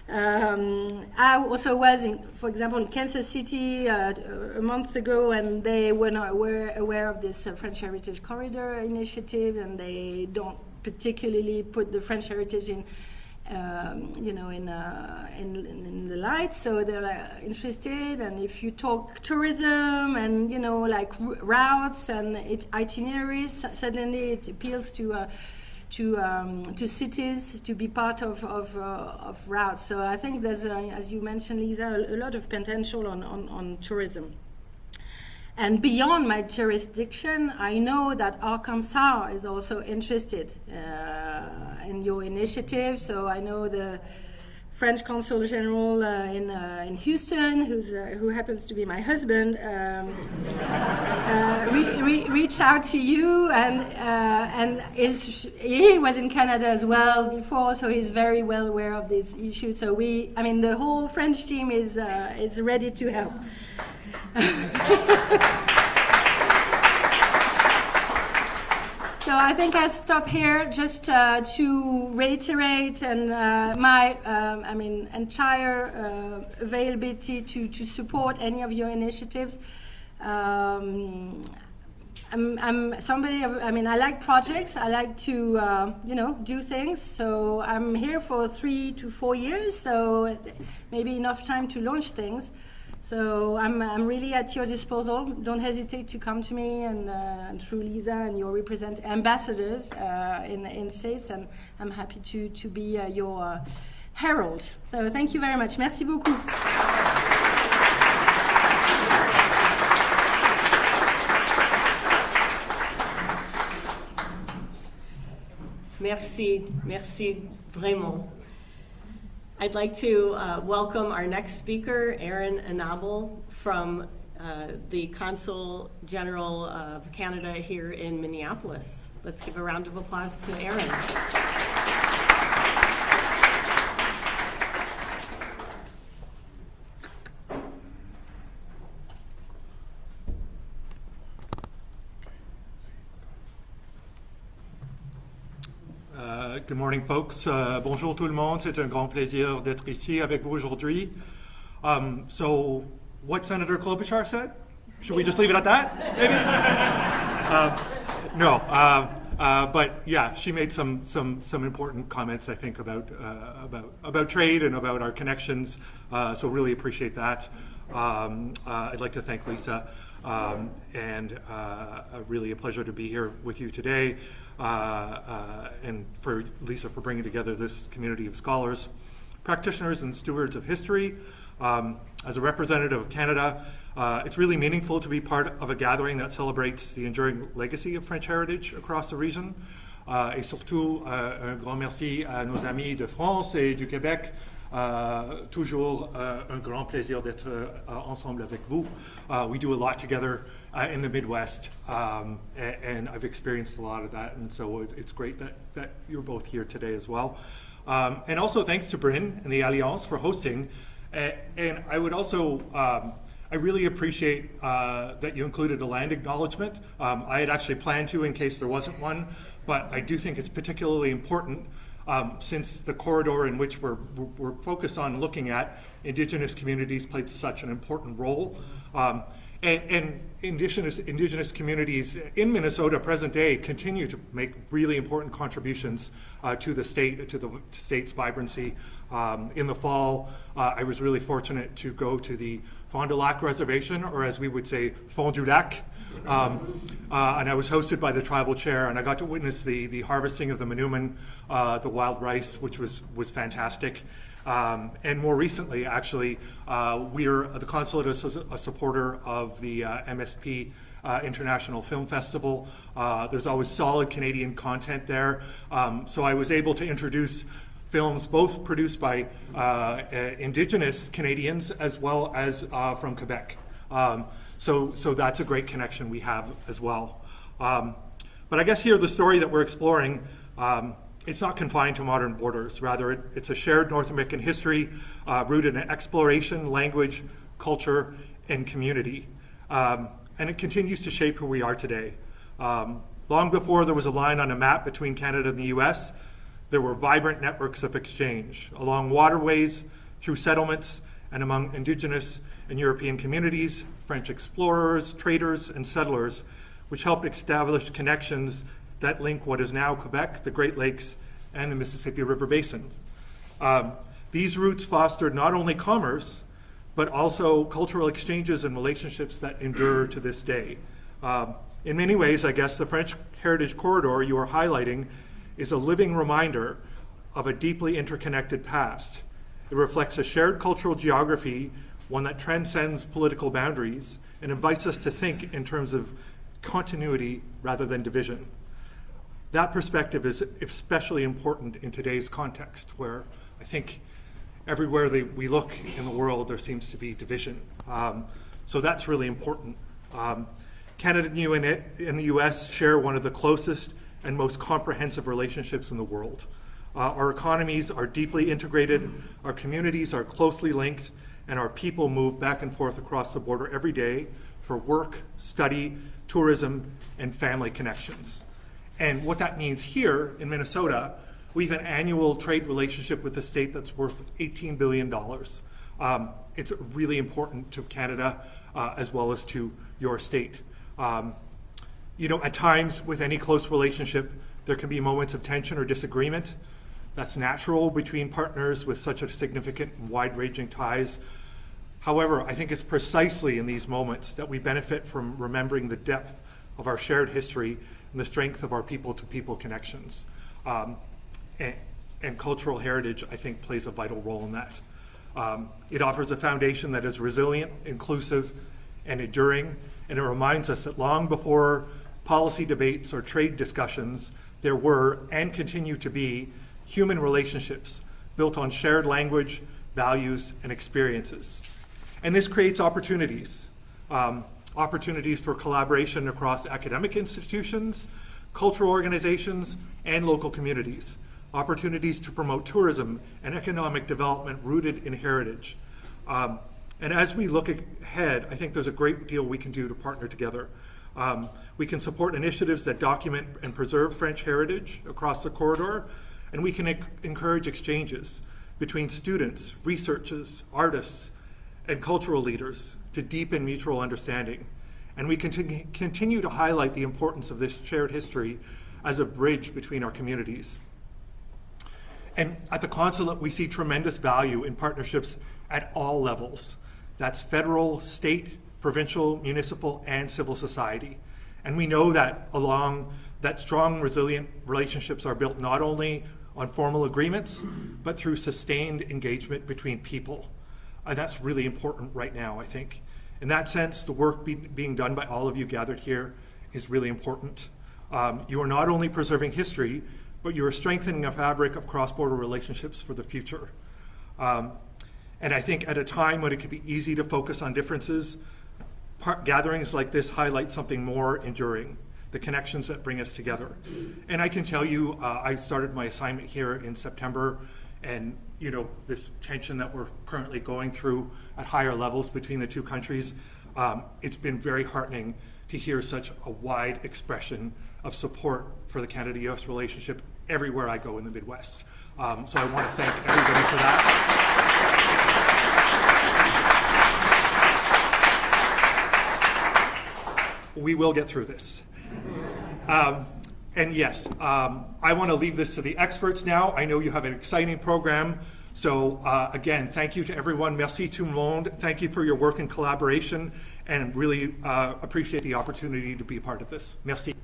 I also was, for example, in Kansas City a month ago, and they were not aware of this French Heritage Corridor initiative, and they don't particularly put the French heritage in the light. So they're interested, and if you talk tourism and like routes and itineraries, suddenly it appeals to cities to be part of routes. So I think there's, as you mentioned, Lisa, a lot of potential on tourism. And beyond my jurisdiction, I know that Arkansas is also interested in your initiative. So I know the French Consul General in Houston, who happens to be my husband, reached out to you, and he was in Canada as well before, so he's very well aware of these issues. So the whole French team is ready to help. So I think I'll stop here just to reiterate and my entire availability to support any of your initiatives. I'm somebody, I mean, I like projects. I like to, do things. So I'm here for 3 to 4 years, so maybe enough time to launch things. So I'm really at your disposal. Don't hesitate to come to me and through Lisa and your ambassadors in States, and I'm happy to be your herald. So thank you very much. Merci beaucoup. Merci vraiment. I'd like to welcome our next speaker, Aaron Anabel from the Consul General of Canada here in Minneapolis. Let's give a round of applause to Aaron. Good morning, folks. Bonjour tout le monde. C'est un grand plaisir d'être ici avec vous aujourd'hui. So, what Senator Klobuchar said? Should we just leave it at that? Maybe? No. But yeah, she made some important comments, I think, about trade and about our connections. So really appreciate that. I'd like to thank Lisa, and really a pleasure to be here with you today. And for Lisa for bringing together this community of scholars, practitioners, and stewards of history. As a representative of Canada, it's really meaningful to be part of a gathering that celebrates the enduring legacy of French heritage across the region. Et surtout, un grand merci à nos amis de France et du Québec. Toujours un grand plaisir d'être ensemble avec vous. We do a lot together in the Midwest, and I've experienced a lot of that, and so it's great that you're both here today as well. And also thanks to Bryn and the Alliance for hosting. And I would also, I really appreciate that you included a land acknowledgement. I had actually planned to in case there wasn't one, but I do think it's particularly important since the corridor in which we're focused on looking at, Indigenous communities played such an important role. And indigenous communities in Minnesota, present day, continue to make really important contributions to the state's vibrancy. In the fall, I was really fortunate to go to the Fond du Lac Reservation, or as we would say, Fond du Lac. And I was hosted by the tribal chair, and I got to witness the harvesting of the manoomin, the wild rice, which was fantastic. And more recently, actually, the consulate is a supporter of the MSP International Film Festival. There's always solid Canadian content there. So I was able to introduce films both produced by Indigenous Canadians as well as from Quebec. So that's a great connection we have as well. But I guess here the story that we're exploring, it's not confined to modern borders. Rather, it's a shared North American history rooted in exploration, language, culture, and community. And it continues to shape who we are today. Long before there was a line on a map between Canada and the US, there were vibrant networks of exchange along waterways, through settlements, and among Indigenous and European communities, French explorers, traders, and settlers, which helped establish connections that link what is now Quebec, the Great Lakes, and the Mississippi River Basin. These routes fostered not only commerce, but also cultural exchanges and relationships that endure to this day. In many ways, I guess, the French Heritage Corridor you are highlighting is a living reminder of a deeply interconnected past. It reflects a shared cultural geography, one that transcends political boundaries, and invites us to think in terms of continuity rather than division. That perspective is especially important in today's context, where I think everywhere we look in the world, there seems to be division. So that's really important. Canada and the US share one of the closest and most comprehensive relationships in the world. Our economies are deeply integrated, our communities are closely linked, and our people move back and forth across the border every day for work, study, tourism, and family connections. And what that means here in Minnesota, we have an annual trade relationship with the state that's worth $18 billion. It's really important to Canada as well as to your state. You know, at times with any close relationship, there can be moments of tension or disagreement. That's natural between partners with such a significant and wide-ranging ties. However, I think it's precisely in these moments that we benefit from remembering the depth of our shared history and the strength of our people-to-people connections. And cultural heritage, I think, plays a vital role in that. It offers a foundation that is resilient, inclusive, and enduring, and it reminds us that long before policy debates or trade discussions, there were and continue to be human relationships built on shared language, values, and experiences. And this creates opportunities. Opportunities for collaboration across academic institutions, cultural organizations, and local communities. Opportunities to promote tourism and economic development rooted in heritage. And as we look ahead, I think there's a great deal we can do to partner together. We can support initiatives that document and preserve French heritage across the corridor, and we can encourage exchanges between students, researchers, artists, and cultural leaders to deepen mutual understanding. And we continue to highlight the importance of this shared history as a bridge between our communities. And at the consulate, we see tremendous value in partnerships at all levels. That's federal, state, provincial, municipal, and civil society. And we know that strong, resilient relationships are built not only on formal agreements, but through sustained engagement between people. And that's really important right now, I think. In that sense, the work being done by all of you gathered here is really important. You are not only preserving history, but you are strengthening a fabric of cross-border relationships for the future. And I think at a time when it can be easy to focus on differences, gatherings like this highlight something more enduring, the connections that bring us together. And I can tell you, I started my assignment here in September, and you know, this tension that we're currently going through at higher levels between the two countries, it's been very heartening to hear such a wide expression of support for the Canada-US relationship everywhere I go in the Midwest. So I want to thank everybody for that. We will get through this. And yes, I want to leave this to the experts now. I know you have an exciting program. So again, thank you to everyone. Merci tout le monde. Thank you for your work and collaboration, and really appreciate the opportunity to be a part of this. Merci.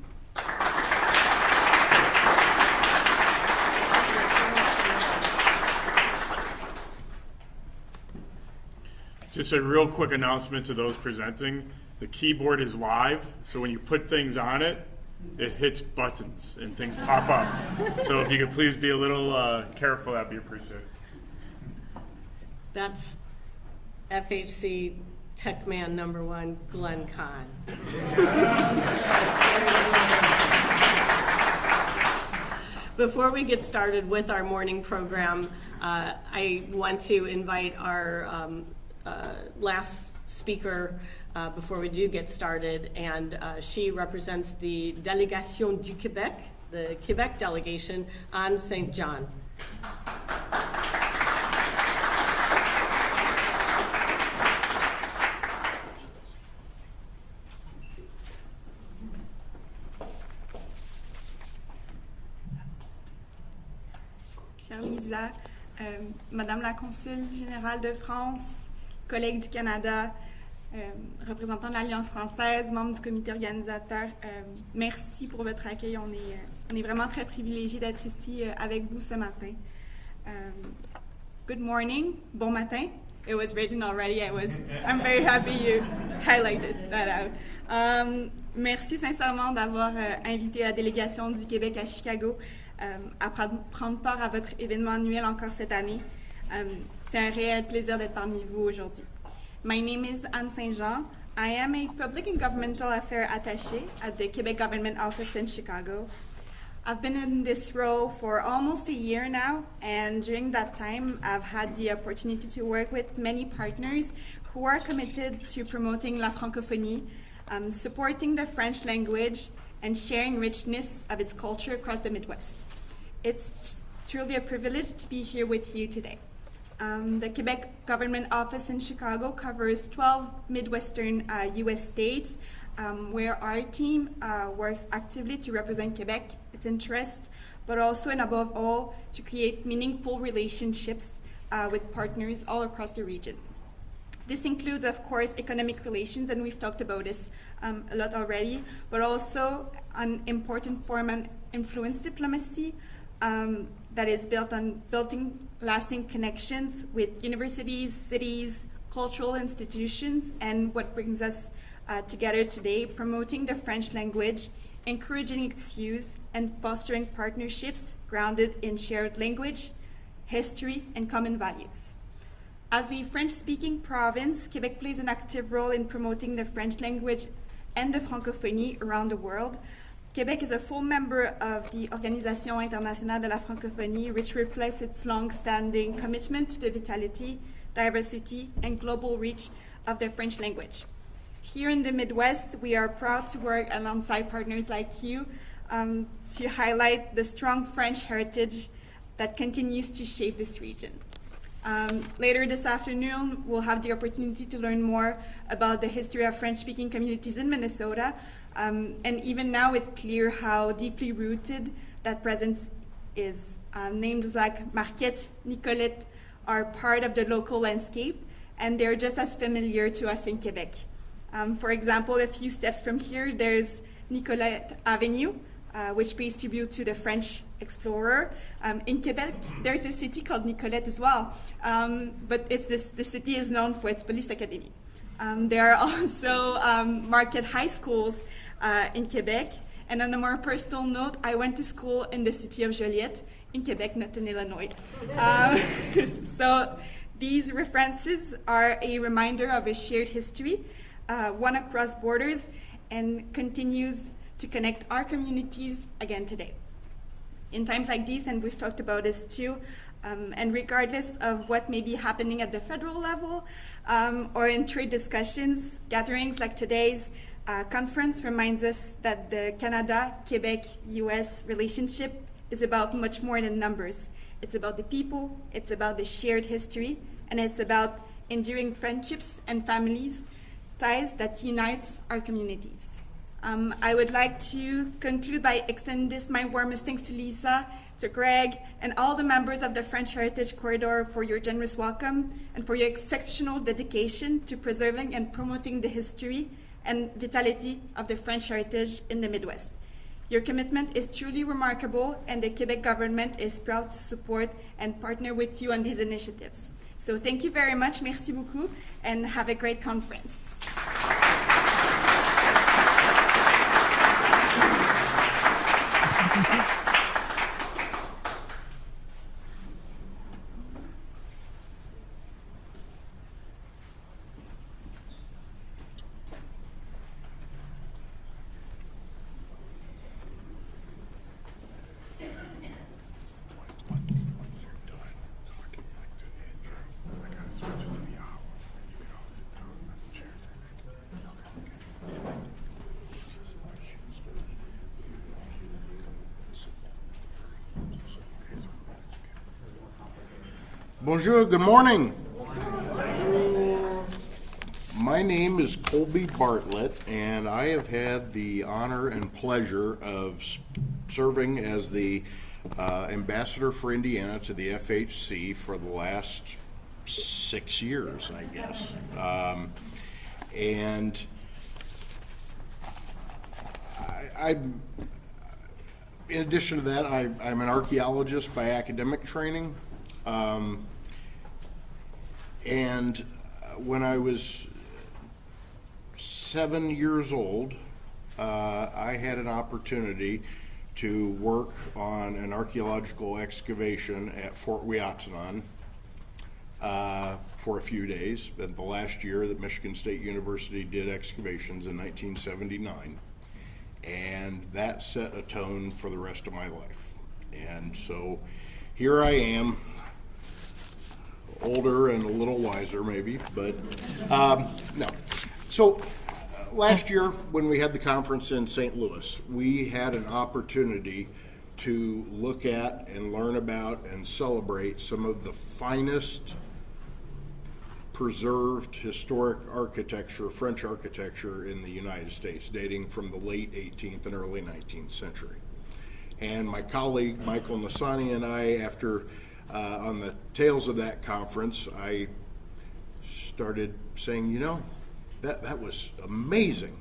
Just a real quick announcement to those presenting. The keyboard is live, so when you put things on it, it hits buttons and things pop up. So if you could please be a little careful, that'd be appreciated. That's FHC Tech Man #1, Glenn Kahn. Before we get started with our morning program, I want to invite our last speaker before we do get started, and she represents the Délégation du Québec, the Quebec delegation, Anne St. John. Chère Lisa, Madame la Consul générale de France, collègues du Canada, représentants de l'Alliance française, membres du comité organisateur, merci pour votre accueil. On est vraiment très privilégiés d'être ici avec vous ce matin. Good morning, bon matin. It was written already. I'm very happy you highlighted that out. Merci sincèrement d'avoir invité la délégation du Québec à Chicago à prendre part à votre événement annuel encore cette année. C'est un réel plaisir d'être parmi vous aujourd'hui. My name is Anne St. Jean. I am a Public and Governmental Affairs Attaché at the Quebec Government Office in Chicago. I've been in this role for almost a year now, and during that time, I've had the opportunity to work with many partners who are committed to promoting la francophonie, supporting the French language, and sharing richness of its culture across the Midwest. It's truly a privilege to be here with you today. The Quebec Government Office in Chicago covers 12 Midwestern U.S. states, where our team works actively to represent Quebec, its interests, but also and above all to create meaningful relationships with partners all across the region. This includes, of course, economic relations, and we've talked about this a lot already, but also an important form of influence diplomacy that is built on building lasting connections with universities, cities, cultural institutions, and what brings us together today, promoting the French language, encouraging its use, and fostering partnerships grounded in shared language, history, and common values. As a French-speaking province, Quebec plays an active role in promoting the French language and the francophonie around the world. Quebec is a full member of the Organisation Internationale de la Francophonie, which reflects its long-standing commitment to the vitality, diversity, and global reach of the French language. Here in the Midwest, we are proud to work alongside partners like you to highlight the strong French heritage that continues to shape this region. Later this afternoon, we'll have the opportunity to learn more about the history of French-speaking communities in Minnesota, and even now it's clear how deeply rooted that presence is. Names like Marquette, Nicolette are part of the local landscape, and they're just as familiar to us in Quebec. For example, a few steps from here, there's Nicolette Avenue, which pays tribute to the French explorer. In Quebec, there's a city called Nicolette as well, but the city is known for its police academy. There are also Marquette high schools in Quebec, and on a more personal note, I went to school in the city of Joliette in Quebec, not in Illinois. So these references are a reminder of a shared history, one across borders, and continues to connect our communities again today. In times like these, and we've talked about this too, and regardless of what may be happening at the federal level or in trade discussions, gatherings like today's conference reminds us that the Canada-Quebec-US relationship is about much more than numbers. It's about the people, it's about the shared history, and it's about enduring friendships and families, ties that unites our communities. I would like to conclude by extending my warmest thanks to Lisa, to Greg, and all the members of the French Heritage Corridor for your generous welcome and for your exceptional dedication to preserving and promoting the history and vitality of the French heritage in the Midwest. Your commitment is truly remarkable, and the Quebec government is proud to support and partner with you on these initiatives. So thank you very much, merci beaucoup, and have a great conference. Bonjour, good morning. My name is Colby Bartlett, and I have had the honor and pleasure of serving as the ambassador for Indiana to the FHC for the last 6 years, I guess. And in addition to that, I'm an archaeologist by academic training. And when I was 7 years old, I had an opportunity to work on an archaeological excavation at Fort Wyattsanon for a few days. And the last year that Michigan State University did excavations in 1979. And that set a tone for the rest of my life. And so here I am, older and a little wiser maybe, but no. So last year when we had the conference in St. Louis, we had an opportunity to look at and learn about and celebrate some of the finest preserved historic architecture, French architecture in the United States, dating from the late 18th and early 19th century. And my colleague Michael Nassani and I, after on the tails of that conference, I started saying, that was amazing.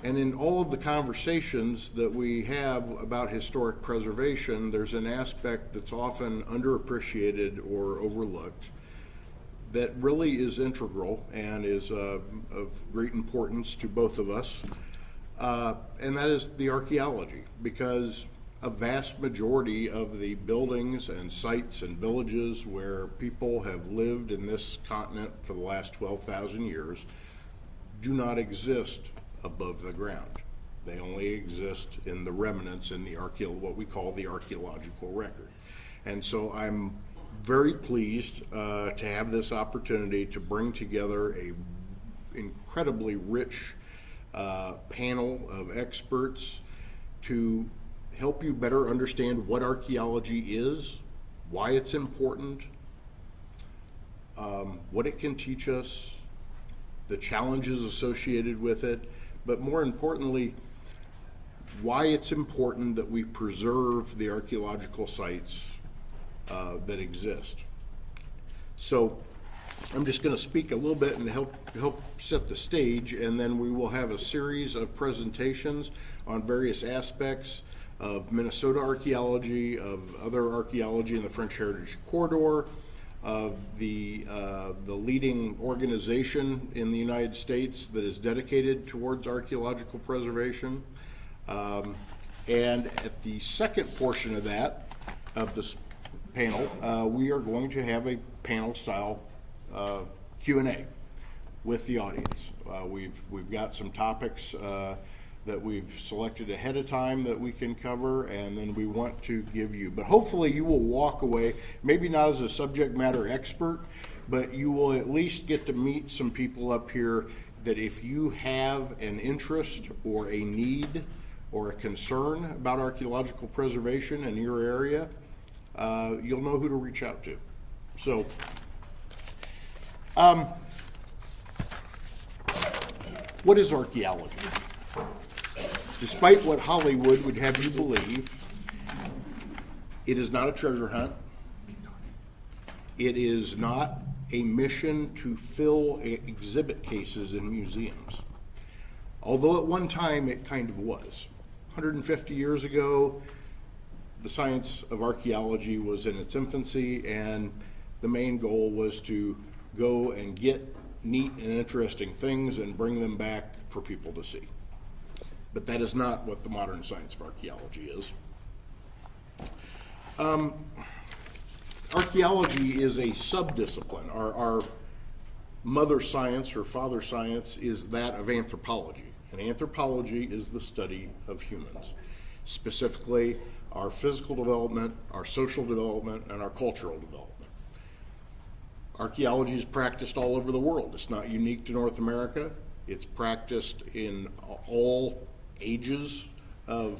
And in all of the conversations that we have about historic preservation, there's an aspect that's often underappreciated or overlooked that really is integral and is of great importance to both of us, and that is the archaeology, because a vast majority of the buildings and sites and villages where people have lived in this continent for the last 12,000 years do not exist above the ground. They only exist in the remnants in the what we call the archaeological record. And so I'm very pleased to have this opportunity to bring together a incredibly rich panel of experts to help you better understand what archaeology is, why it's important, what it can teach us, the challenges associated with it, but more importantly, why it's important that we preserve the archaeological sites that exist. So I'm just going to speak a little bit and help set the stage, and then we will have a series of presentations on various aspects of Minnesota archaeology, of other archaeology in the French Heritage Corridor, of the leading organization in the United States that is dedicated towards archaeological preservation. And at the second portion of this panel, we are going to have a panel-style Q&A with the audience. We've got some topics that we've selected ahead of time that we can cover, and then we want to give you. But hopefully you will walk away, maybe not as a subject matter expert, but you will at least get to meet some people up here that if you have an interest or a need or a concern about archaeological preservation in your area, you'll know who to reach out to. So, what is archaeology? Despite what Hollywood would have you believe, it is not a treasure hunt. It is not a mission to fill exhibit cases in museums. Although at one time it kind of was. 150 years ago, the science of archaeology was in its infancy, and the main goal was to go and get neat and interesting things and bring them back for people to see. But that is not what the modern science of archaeology is. Archaeology is a subdiscipline. Our mother science or father science is that of anthropology. And anthropology is the study of humans, specifically our physical development, our social development, and our cultural development. Archaeology is practiced all over the world. It's not unique to North America. It's practiced in all ages in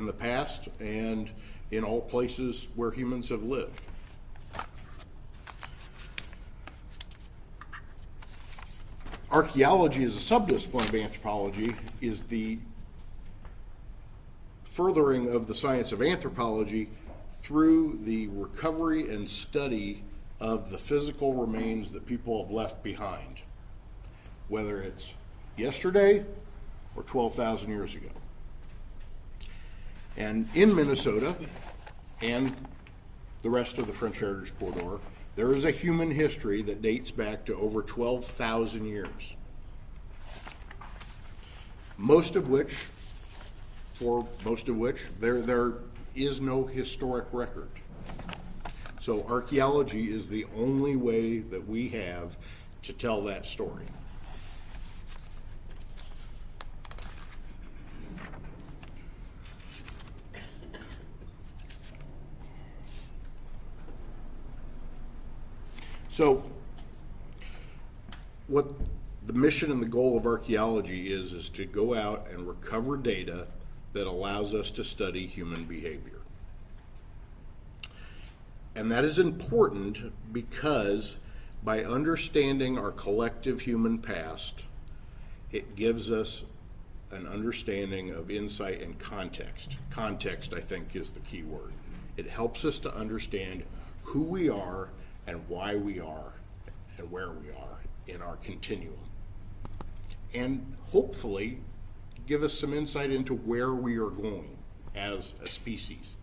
the past and in all places where humans have lived. Archaeology as a subdiscipline of anthropology is the furthering of the science of anthropology through the recovery and study of the physical remains that people have left behind, whether it's yesterday or 12,000 years ago. And in Minnesota and the rest of the French Heritage Corridor, there is a human history that dates back to over 12,000 years. Most of which, there is no historic record. So archaeology is the only way that we have to tell that story. So what the mission and the goal of archaeology is to go out and recover data that allows us to study human behavior. And that is important because by understanding our collective human past, it gives us an understanding of insight and context. Context, I think, is the key word. It helps us to understand who we are and why we are and where we are in our continuum. And hopefully give us some insight into where we are going as a species.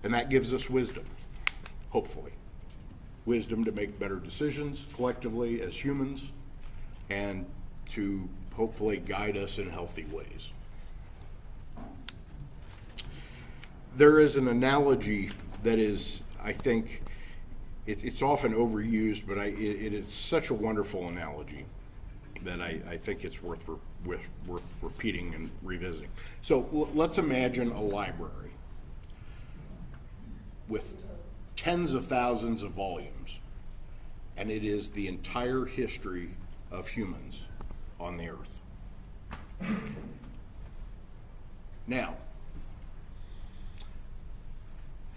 And that gives us wisdom, hopefully. Wisdom to make better decisions collectively as humans and to hopefully guide us in healthy ways. There is an analogy that is, I think, it's often overused, but it is such a wonderful analogy that I think it's worth repeating and revisiting. So let's imagine a library with tens of thousands of volumes, and it is the entire history of humans on the earth. Now,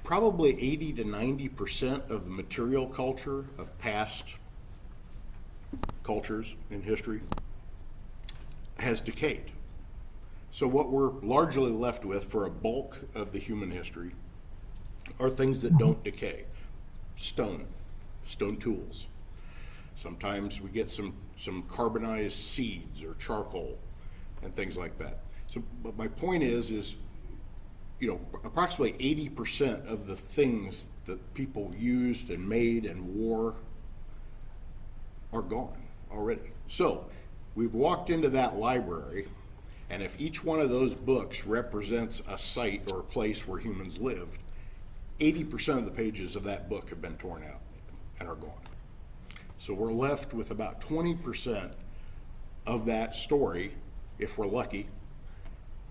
probably 80 to 90% of the material culture of past cultures in history has decayed. So what we're largely left with for a bulk of the human history are things that don't decay. Stone tools. Sometimes we get some carbonized seeds or charcoal and things like that. So, but my point is, you know, approximately 80% of the things that people used and made and wore are gone already. So we've walked into that library, and if each one of those books represents a site or a place where humans lived, 80% of the pages of that book have been torn out and are gone. So we're left with about 20% of that story, if we're lucky,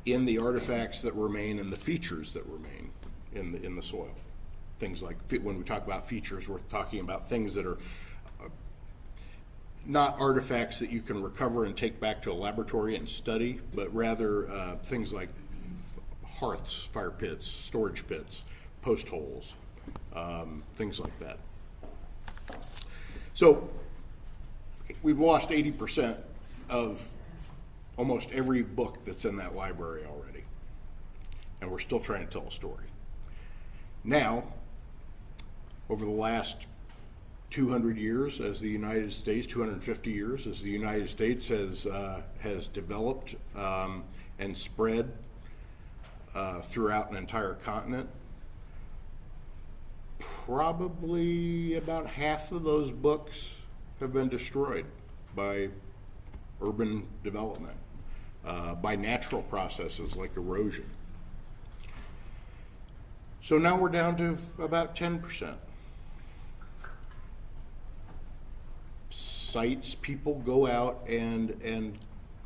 in the artifacts that remain and the features that remain in the soil. Things like, when we talk about features, we're talking about things that are not artifacts that you can recover and take back to a laboratory and study, but rather things like hearths, fire pits, storage pits, post holes, things like that. So we've lost 80% of almost every book that's in that library already, and we're still trying to tell a story. Now, over the last 200 years as the United States, 250 years as the United States has developed and spread throughout an entire continent, probably about half of those books have been destroyed by urban development, by natural processes like erosion. So now we're down to about 10%. Sites, people go out and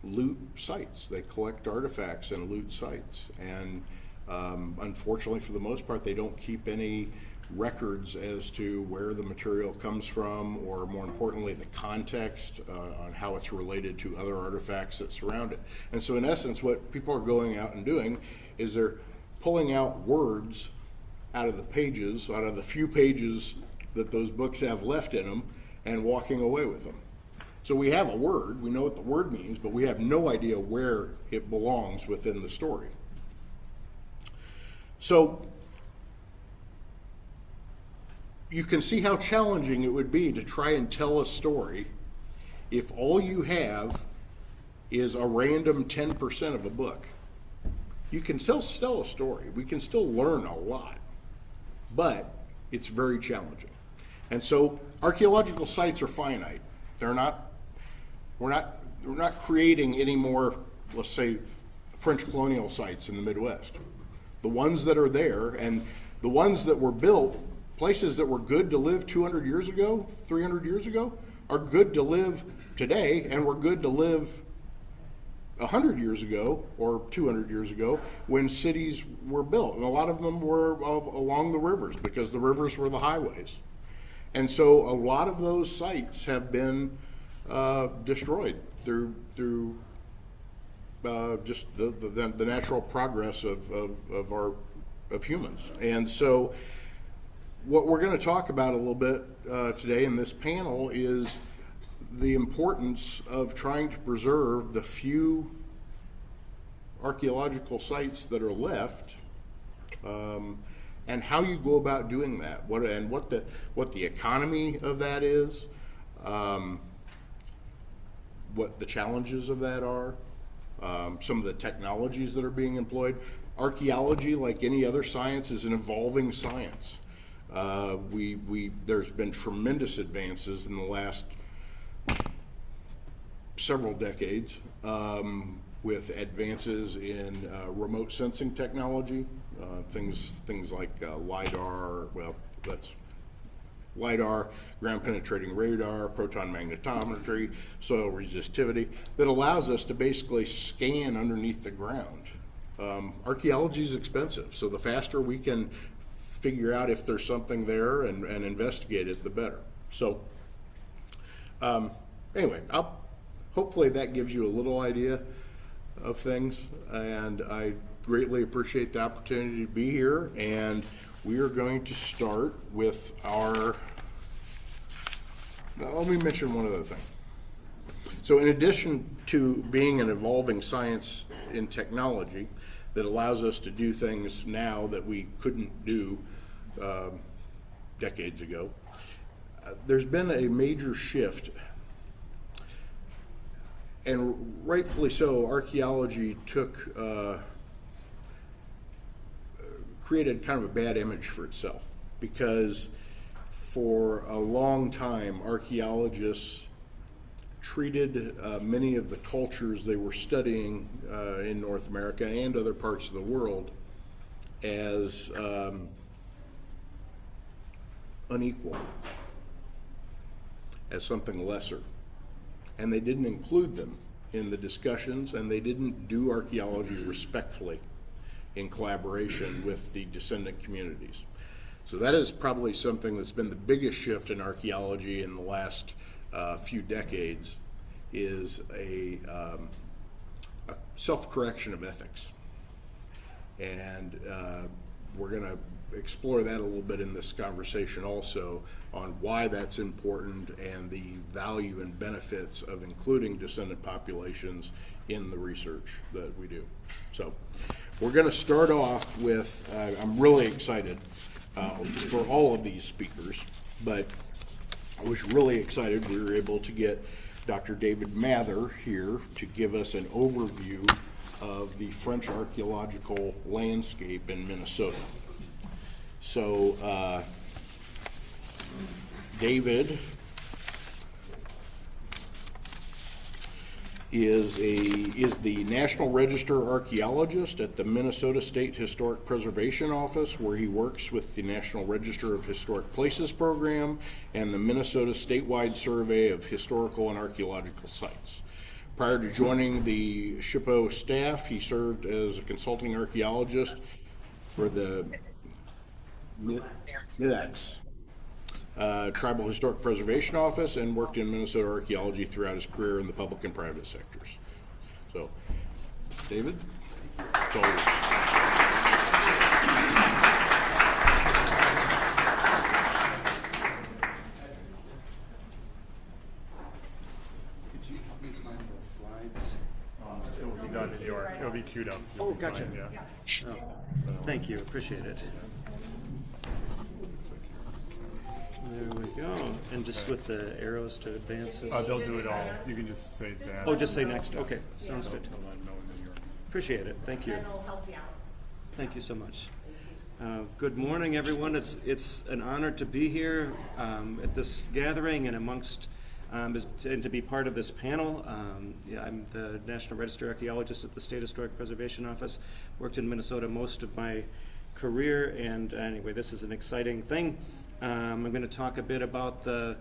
loot sites. They collect artifacts and loot sites. And unfortunately, for the most part, they don't keep any records as to where the material comes from, or more importantly, the context on how it's related to other artifacts that surround it. And so in essence, what people are going out and doing is they're pulling out words out of the pages, out of the few pages that those books have left in them, and walking away with them. So we have a word, we know what the word means, but we have no idea where it belongs within the story. So you can see how challenging it would be to try and tell a story if all you have is a random 10% of a book. You can still tell a story. We can still learn a lot, but it's very challenging. And so archaeological sites are finite. We're not creating any more, let's say, French colonial sites in the Midwest. The ones that are there and the ones that were built, places that were good to live 200 years ago, 300 years ago, are good to live today, and were good to live 100 years ago or 200 years ago when cities were built. And a lot of them were along the rivers because the rivers were the highways. And so a lot of those sites have been destroyed through just the natural progress of our humans. And so what we're going to talk about a little bit today in this panel is the importance of trying to preserve the few archaeological sites that are left, and how you go about doing that, what the economy of that is, what the challenges of that are, some of the technologies that are being employed. Archaeology, like any other science, is an evolving science. There's been tremendous advances in the last several decades with advances in remote sensing technology, things like LIDAR. Well, that's LIDAR, ground penetrating radar, proton magnetometry, soil resistivity, that allows us to basically scan underneath the ground. Archaeology is expensive, so the faster we can figure out if there's something there and investigate it, the better. So anyway, hopefully that gives you a little idea of things, and I greatly appreciate the opportunity to be here. And we are going to start with let me mention one other thing. So in addition to being an evolving science in technology that allows us to do things now that we couldn't do decades ago, there's been a major shift, and rightfully so. Archaeology created kind of a bad image for itself, because for a long time archaeologists treated many of the cultures they were studying in North America and other parts of the world as unequal, as something lesser. And they didn't include them in the discussions, and they didn't do archaeology respectfully in collaboration with the descendant communities. So that is probably something that's been the biggest shift in archaeology in the last few decades, is a self-correction of ethics. And we're going to explore that a little bit in this conversation also, on why that's important and the value and benefits of including descendant populations in the research that we do. So we're going to start off with, I'm really excited for all of these speakers, but I was really excited we were able to get Dr. David Mather here to give us an overview of the French archaeological landscape in Minnesota. So David is the National Register archaeologist at the Minnesota State Historic Preservation Office, where he works with the National Register of Historic Places program and the Minnesota Statewide Survey of Historical and Archaeological Sites. Prior to joining the SHPO staff, he served as a consulting archaeologist for the MIDAX Tribal Historic Preservation Office, and worked in Minnesota archaeology throughout his career in the public and private sectors. So, David, it's all yours. Could you help me find the slides? It will be done in your, it'll be queued up. Oh, gotcha. Fine, yeah. Oh, thank you, appreciate it. There we go. And just with the arrows to advance this. They'll do it all. You can just say that. Oh, just say next. Okay, sounds good. Appreciate it. Thank you. And it'll help you out. Thank you so much. Good morning, everyone. It's an honor to be here at this gathering and amongst and to be part of this panel. I'm the National Register archaeologist at the State Historic Preservation Office. Worked in Minnesota most of my career, and anyway, this is an exciting thing. I'm going to talk a bit about the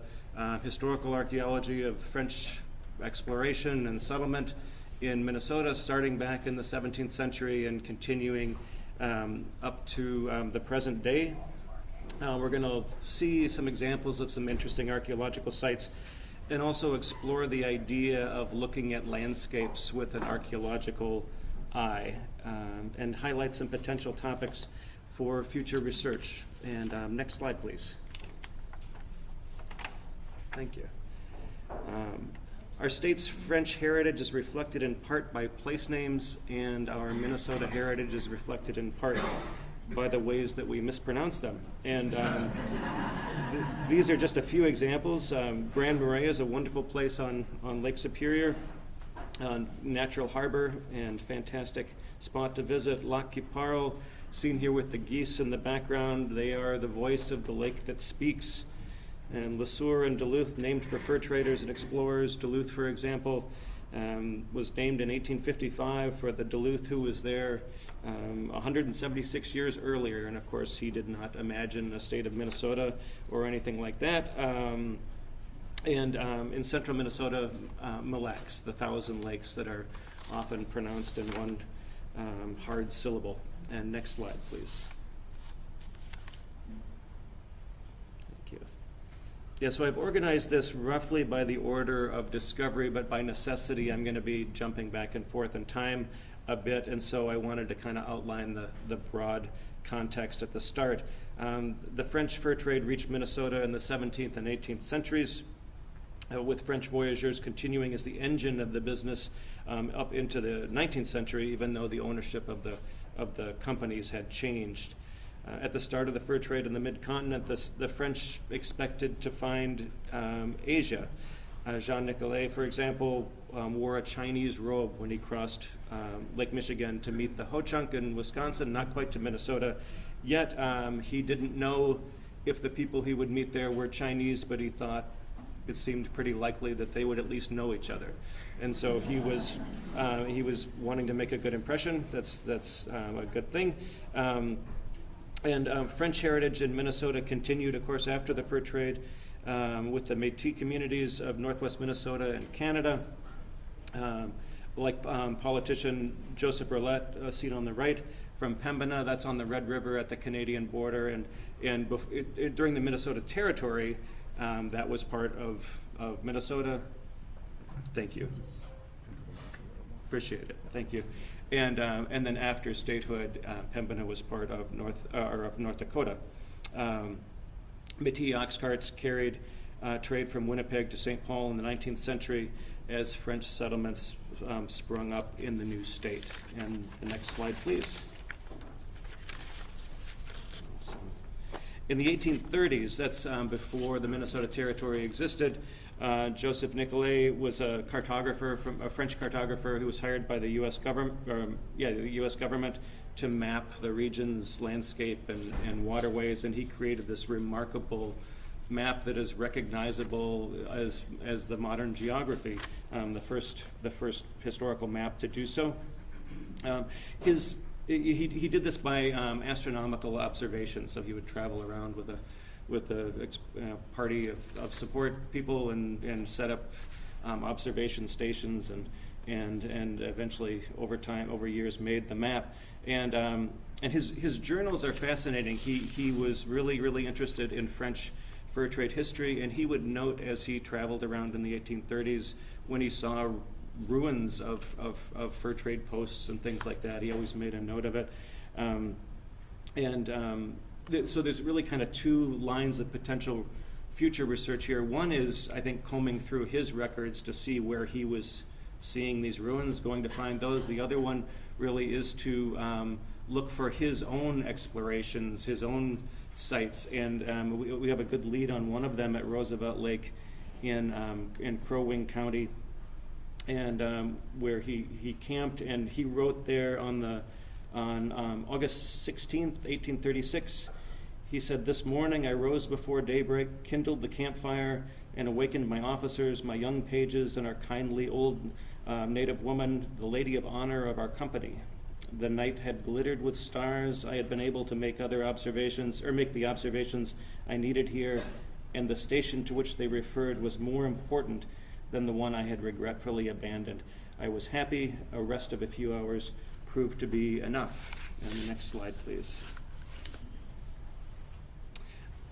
historical archaeology of French exploration and settlement in Minnesota, starting back in the 17th century and continuing up to the present day. We're going to see some examples of some interesting archaeological sites, and also explore the idea of looking at landscapes with an archaeological eye, and highlight some potential topics for future research. And next slide, please. Thank you. Our state's French heritage is reflected in part by place names, and our Minnesota heritage is reflected in part by the ways that we mispronounce them. And these are just a few examples. Grand Marais is a wonderful place on Lake Superior, natural harbor and fantastic spot to visit. Lac qui Parle, seen here with the geese in the background, they are the voice of the lake that speaks. And Le Sueur and Duluth, named for fur traders and explorers. Duluth, for example, was named in 1855 for the Duluth who was there 176 years earlier. And of course, he did not imagine a state of Minnesota or anything like that. And in central Minnesota, Mille Lacs, the 1,000 lakes that are often pronounced in one hard syllable. And next slide, please. Yeah, so I've organized this roughly by the order of discovery, but by necessity I'm going to be jumping back and forth in time a bit, and so I wanted to kind of outline the broad context at the start. The French fur trade reached Minnesota in the 17th and 18th centuries, with French voyageurs continuing as the engine of the business up into the 19th century, even though the ownership of the companies had changed. At the start of the fur trade in the mid-continent, the French expected to find Asia. Jean Nicolet, for example, wore a Chinese robe when he crossed Lake Michigan to meet the Ho-Chunk in Wisconsin, not quite to Minnesota. Yet he didn't know if the people he would meet there were Chinese, but he thought it seemed pretty likely that they would at least know each other. And so he was wanting to make a good impression. That's a good thing. And French heritage in Minnesota continued, of course, after the fur trade with the Métis communities of northwest Minnesota and Canada. Like politician Joseph Rolette, seen on the right, from Pembina, that's on the Red River at the Canadian border. And during the Minnesota Territory, that was part of Minnesota. Thank you. Appreciate it. Thank you. And then after statehood, Pembina was part of North Dakota. Métis ox carts carried trade from Winnipeg to St. Paul in the 19th century as French settlements sprung up in the new state. And the next slide, please. In the 1830s, that's before the Minnesota Territory existed, Joseph Nicolet was a French cartographer who was hired by the U.S. government to map the region's landscape and waterways, and he created this remarkable map that is recognizable as the modern geography, the first historical map to do so. He did this by astronomical observation, so he would travel around with a party of support people and set up observation stations and eventually over years made the map. And his journals are fascinating. He was really interested in French fur trade history, and he would note as he traveled around in the 1830s when he saw ruins of fur trade posts and things like that. He always made a note of it. So there's really kind of two lines of potential future research here. One is, I think, combing through his records to see where he was seeing these ruins, going to find those. The other one really is to look for his own explorations, his own sites. And we have a good lead on one of them at Roosevelt Lake in Crow Wing County, and where he camped, and he wrote there on August 16th, 1836. He said, "This morning I rose before daybreak, kindled the campfire, and awakened my officers, my young pages, and our kindly old native woman, the lady of honor of our company. The night had glittered with stars. I had been able to make the observations I needed here, and the station to which they referred was more important than the one I had regretfully abandoned. I was happy. A rest of a few hours proved to be enough." And the next slide, please.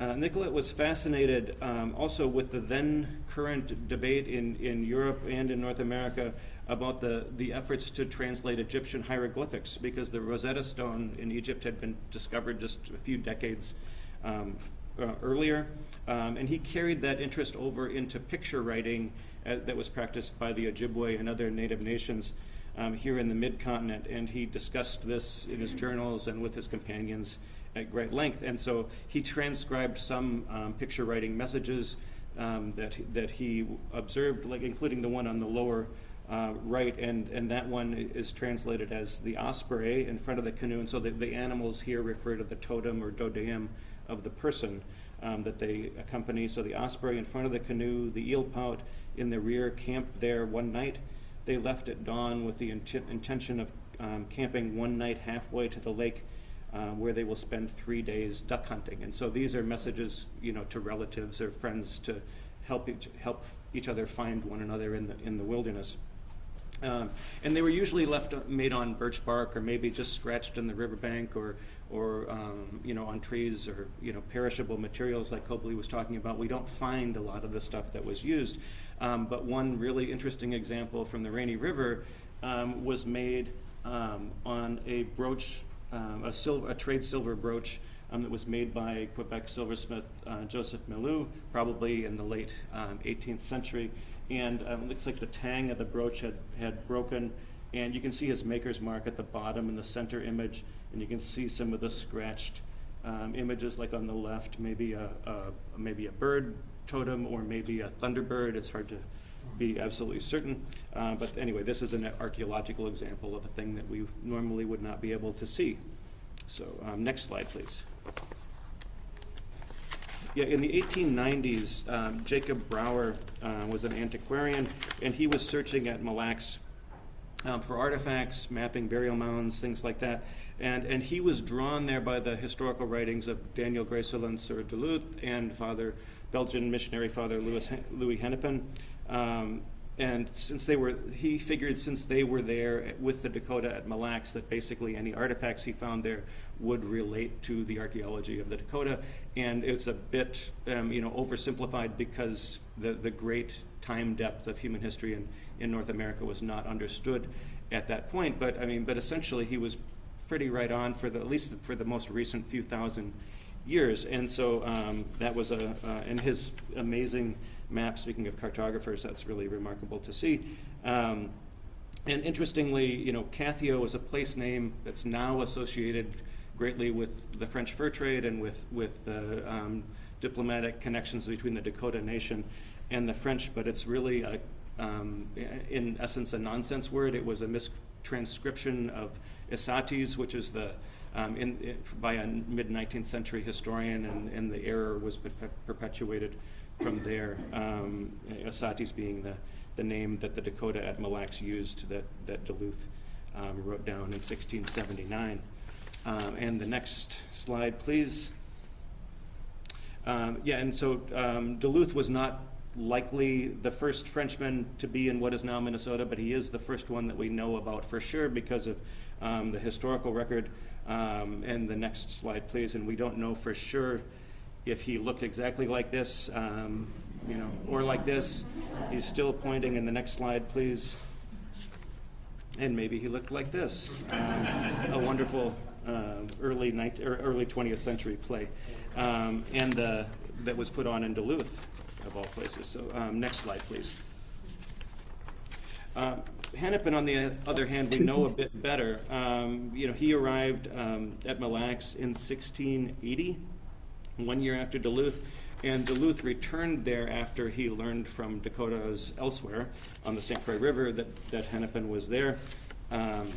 Nicolet was fascinated also with the then current debate in Europe and in North America about the efforts to translate Egyptian hieroglyphics, because the Rosetta Stone in Egypt had been discovered just a few decades earlier, and he carried that interest over into picture writing that was practiced by the Ojibwe and other native nations here in the mid-continent, and he discussed this in his journals and with his companions at great length. And so he transcribed some picture writing messages that he observed, like including the one on the lower right, and that one is translated as the osprey in front of the canoe, and so the animals here refer to the totem or dodeum of the person that they accompany. So the osprey in front of the canoe, the eel pout in the rear, camped there one night. They left at dawn with the intention of camping one night halfway to the lake, where they will spend 3 days duck hunting. And so these are messages, to relatives or friends to help each other find one another in the wilderness. And they were usually made on birch bark, or maybe just scratched in the riverbank, or on trees, or perishable materials like Cobley was talking about. We don't find a lot of the stuff that was used, but one really interesting example from the Rainy River was made on a brooch, a trade silver brooch that was made by Quebec silversmith Joseph Melou, probably in the late 18th century. And it looks like the tang of the brooch had broken, and you can see his maker's mark at the bottom in the center image, and you can see some of the scratched images, like on the left, maybe a bird totem or maybe a thunderbird. It's hard to be absolutely certain, but anyway, this is an archaeological example of a thing that we normally would not be able to see. So next slide, please. Yeah, in the 1890s, Jacob Brower was an antiquarian, and he was searching at Mille Lacs for artifacts, mapping burial mounds, things like that. And he was drawn there by the historical writings of Daniel Greysolon sur Duluth and Belgian missionary Father Louis Hennepin. And he figured since they were there with the Dakota at Mille Lacs, that basically any artifacts he found there would relate to the archaeology of the Dakota. And it's a bit, oversimplified, because the great time depth of human history in North America was not understood at that point. But essentially he was pretty right on at least for the most recent few thousand years. And so that was and his amazing map, speaking of cartographers, that's really remarkable to see. And interestingly, Cathio is a place name that's now associated greatly with the French fur trade and with the diplomatic connections between the Dakota Nation and the French, but it's really, in essence, a nonsense word. It was a mistranscription of Isates, which is by a mid-19th century historian, and the error was perpetuated from there, Isates being the name that the Dakota at Mille Lacs used, that Duluth wrote down in 1679. And the next slide, please. And so Duluth was not likely the first Frenchman to be in what is now Minnesota, but he is the first one that we know about for sure because of the historical record. And the next slide, please. And we don't know for sure if he looked exactly like this, or like this. He's still pointing. In the next slide, please. And maybe he looked like this. A wonderful early 20th century play, and that was put on in Duluth, of all places. So next slide, please. Hennepin, on the other hand, we know a bit better. He arrived at Mille Lacs in 1680, 1 year after Duluth, and Duluth returned there after he learned from Dakotas elsewhere on the St. Croix River that Hennepin was there. And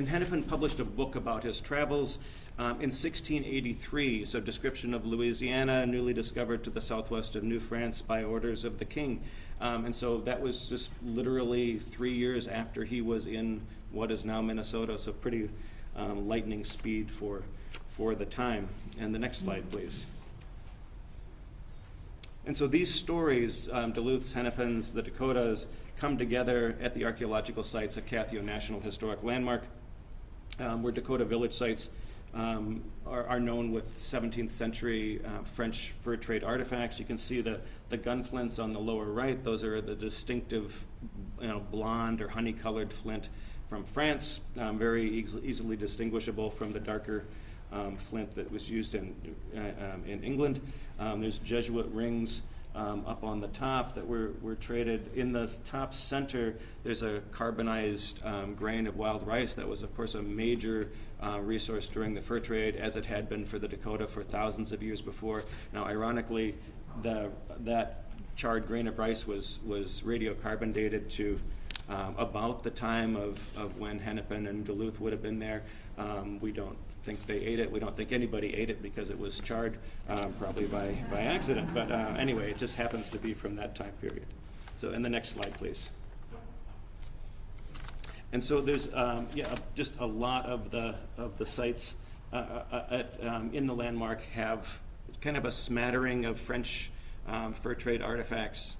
Hennepin published a book about his travels in 1683, so description of Louisiana, newly discovered to the southwest of New France by orders of the king. And so that was just literally 3 years after he was in what is now Minnesota, so pretty lightning speed for the time. And the next slide, please. And so these stories, Duluth's, Hennepin's, the Dakotas, come together at the archaeological sites at Cathio National Historic Landmark, where Dakota village sites are known with 17th century French fur trade artifacts. You can see the gun flints on the lower right. Those are the distinctive blonde or honey-colored flint from France, very easily distinguishable from the darker flint that was used in England. There's Jesuit rings up on the top that were traded. In the top center, there's a carbonized grain of wild rice that was, of course, a major resource during the fur trade, as it had been for the Dakota for thousands of years before. Now, ironically, that charred grain of rice was radiocarbon dated to about the time of when Hennepin and Duluth would have been there. We don't think they ate it. We don't think anybody ate it because it was charred, probably by accident. But anyway, it just happens to be from that time period. So, in the next slide, please. And so there's just a lot of the sites in the landmark have kind of a smattering of French fur trade artifacts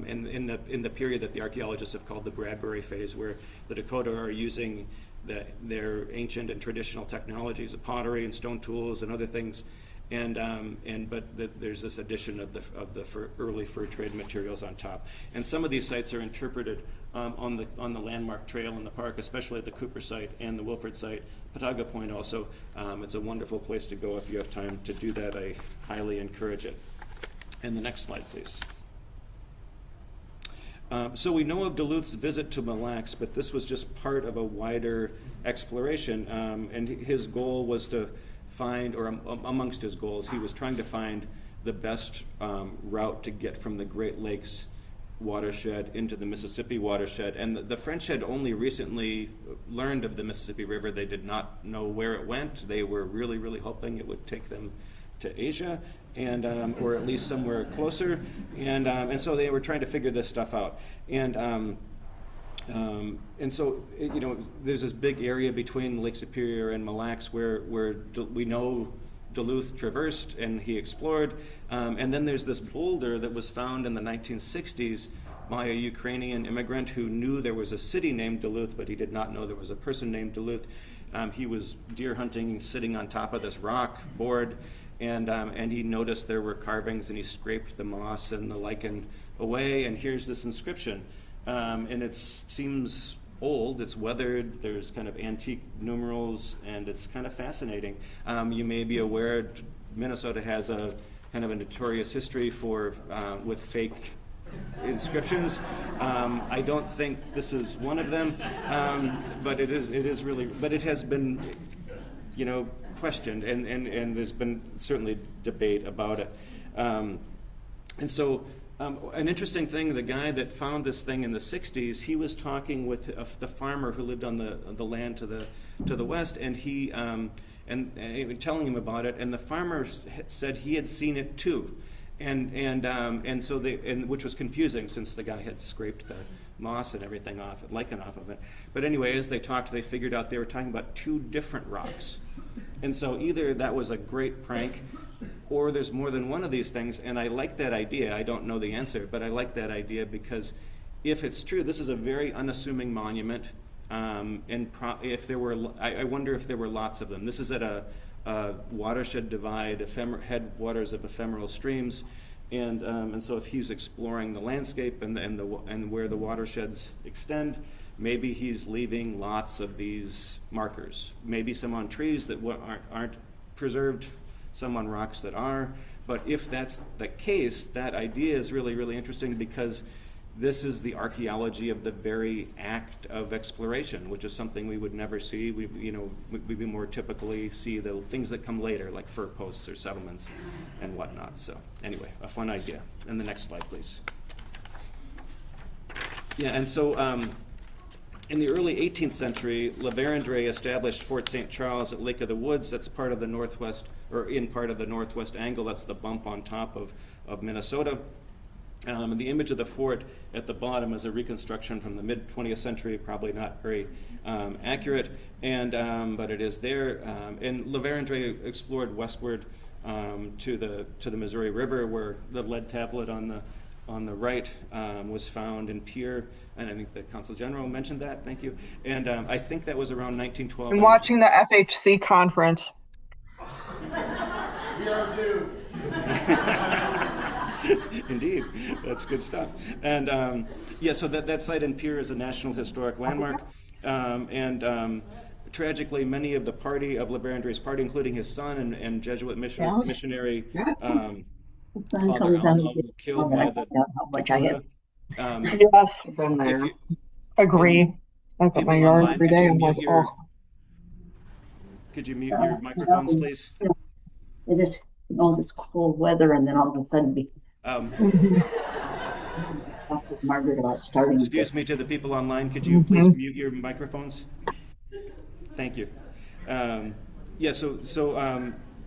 in the period that the archaeologists have called the Bradbury phase, where the Dakota are using their ancient and traditional technologies of pottery and stone tools and other things, but there's this addition of the early fur trade materials on top. And some of these sites are interpreted on the landmark trail in the park, especially at the Cooper site and the Wilford site. Pataga Point also. It's a wonderful place to go if you have time to do that. I highly encourage it. And the next slide, please. So we know of Duluth's visit to Mille Lacs, but this was just part of a wider exploration. And his goal was to find, or amongst his goals, he was trying to find the best route to get from the Great Lakes watershed into the Mississippi watershed. And the French had only recently learned of the Mississippi River. They did not know where it went. They were really, really hoping it would take them to Asia, and or at least somewhere closer, and so they were trying to figure this stuff out, and so there's this big area between Lake Superior and Mille Lacs where we know Duluth traversed and he explored, and then there's this boulder that was found in the 1960s by a Ukrainian immigrant who knew there was a city named Duluth, but he did not know there was a person named Duluth. He was deer hunting, sitting on top of this rock board, and he noticed there were carvings, and he scraped the moss and the lichen away, and here's this inscription. And it seems old, it's weathered, there's kind of antique numerals, and it's kind of fascinating. You may be aware Minnesota has a kind of a notorious history with fake inscriptions. I don't think this is one of them, but it is really, but it has been, questioned, and there's been certainly debate about it. And so an interesting thing, the guy that found this thing in the 60s, he was talking with the farmer who lived on the land to the west, and he and telling him about it, and the farmer said he had seen it too. And so which was confusing since the guy had scraped the moss and everything off, lichen off of it. But anyway, as they talked, they figured out they were talking about two different rocks. And so either that was a great prank, or there's more than one of these things. And I like that idea. I don't know the answer, but I like that idea because if it's true, this is a very unassuming monument. If there were, I wonder if there were lots of them. This is at a watershed divide, headwaters of ephemeral streams, and so if he's exploring the landscape and where the watersheds extend, maybe he's leaving lots of these markers. Maybe some on trees that aren't preserved, some on rocks that are. But if that's the case, that idea is really, really interesting because this is the archaeology of the very act of exploration, which is something we would never see. We more typically see the things that come later, like fur posts or settlements and whatnot. So anyway, a fun idea. And the next slide, please. Yeah, and so in the early 18th century, La Vérendrye established Fort St. Charles at Lake of the Woods. That's part of the northwest, or in part of the northwest angle. That's the bump on top of Minnesota. The image of the fort at the bottom is a reconstruction from the mid-20th century, probably not very accurate, but it is there. And La Vérendrye explored westward to the Missouri River, where the lead tablet on the right was found in Pierre, and I think the Consul General mentioned that. Thank you. And I think that was around 1912. I'm watching the FHC conference. We are too. Indeed, that's good stuff. And so that site and pier is a National Historic Landmark. Tragically, many of the party of LeVar André's party, including his son and Jesuit missionary Father Alma, was killed by the Dakota. Yes, been there. Agree. I got my yard every day. I'm like, oh. Could you mute your microphones, please? It is knows it's cold weather, and then all of a sudden, Margaret about starting. Excuse me to the people online. Could you please mute your microphones? Thank you. LeVar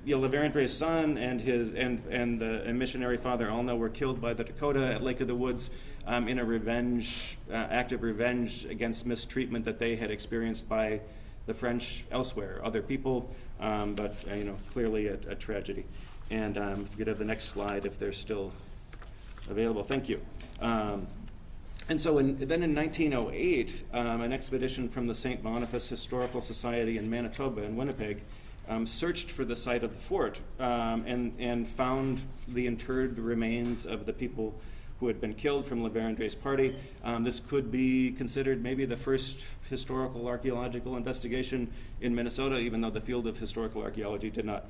André's son and his and the missionary Father Alma were killed by the Dakota at Lake of the Woods in a act of revenge against mistreatment that they had experienced by the French elsewhere, other people, but clearly a tragedy. And if you could have the next slide, if they're still available. Thank you. And so then in 1908, an expedition from the St. Boniface Historical Society in Manitoba and Winnipeg searched for the site of the fort and found the interred remains of the people who had been killed from LeVar André's party. This could be considered maybe the first historical archaeological investigation in Minnesota, even though the field of historical archaeology did not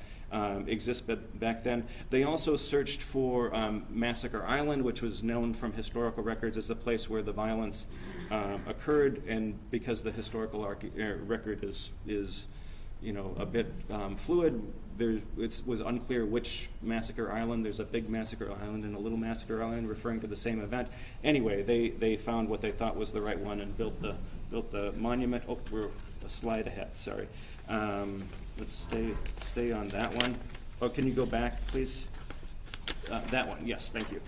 exist back then. They also searched for Massacre Island, which was known from historical records as the place where the violence occurred, and because the historical record is a bit fluid, it was unclear which Massacre Island. There's a big Massacre Island and a little Massacre Island referring to the same event. Anyway, they found what they thought was the right one and built the monument. Oh, we're a slide ahead, sorry. Let's stay on that one. Oh, can you go back, please? That one, yes, thank you.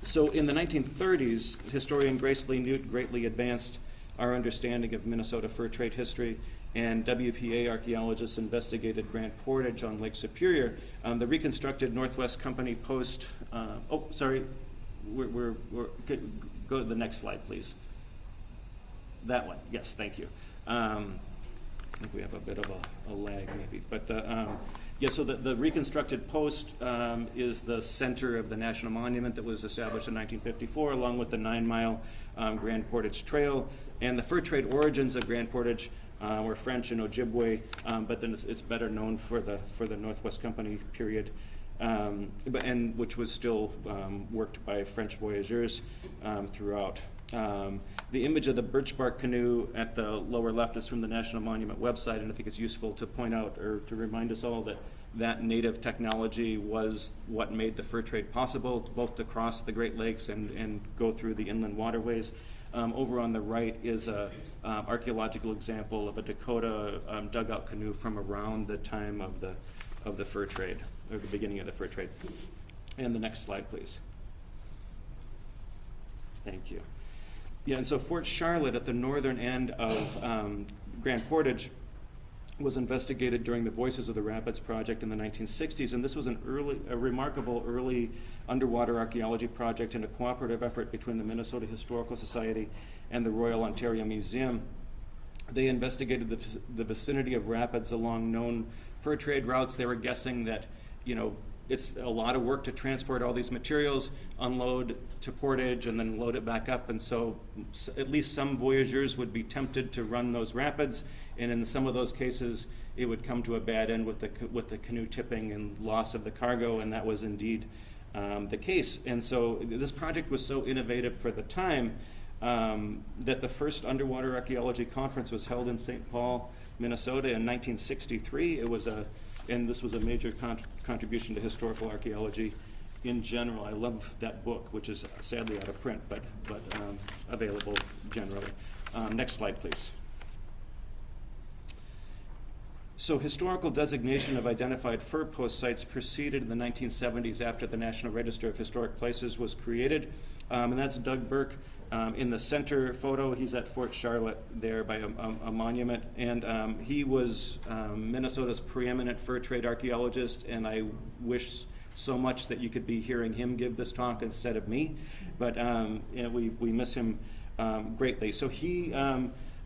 So in the 1930s, historian Grace Lee Newt greatly advanced our understanding of Minnesota fur trade history, and WPA archaeologists investigated Grand Portage on Lake Superior. The reconstructed Northwest Company post, we're go to the next slide, please. That one, yes, thank you. I think we have a bit of a lag maybe, but so the reconstructed post is the center of the National Monument that was established in 1954, along with the 9-mile Grand Portage Trail. And the fur trade origins of Grand Portage were French and Ojibwe, but then it's better known for the Northwest Company period, and which was still worked by French voyageurs throughout. The image of the birch bark canoe at the lower left is from the National Monument website, and I think it's useful to point out or to remind us all that native technology was what made the fur trade possible, both to cross the Great Lakes and go through the inland waterways. Over on the right is an archaeological example of a Dakota dugout canoe from around the time of the fur trade, or the beginning of the fur trade. And the next slide, please. Thank you. Yeah, and so Fort Charlotte at the northern end of Grand Portage was investigated during the Voices of the Rapids project in the 1960s, and this was a remarkable early underwater archaeology project and a cooperative effort between the Minnesota Historical Society and the Royal Ontario Museum. They investigated the vicinity of rapids along known fur trade routes. They were guessing that, it's a lot of work to transport all these materials, unload to Portage, and then load it back up. And so at least some voyageurs would be tempted to run those rapids. And in some of those cases, it would come to a bad end with the canoe tipping and loss of the cargo. And that was indeed the case. And so this project was so innovative for the time that the first underwater archaeology conference was held in St. Paul, Minnesota in 1963. And this was a major contribution to historical archaeology in general. I love that book, which is sadly out of print, but available generally. Next slide, please. So historical designation of identified fur post sites proceeded in the 1970s after the National Register of Historic Places was created. And that's Doug Burke. In the center photo, he's at Fort Charlotte there by a monument. And he was Minnesota's preeminent fur trade archaeologist, and I wish so much that you could be hearing him give this talk instead of me. But we miss him greatly. So he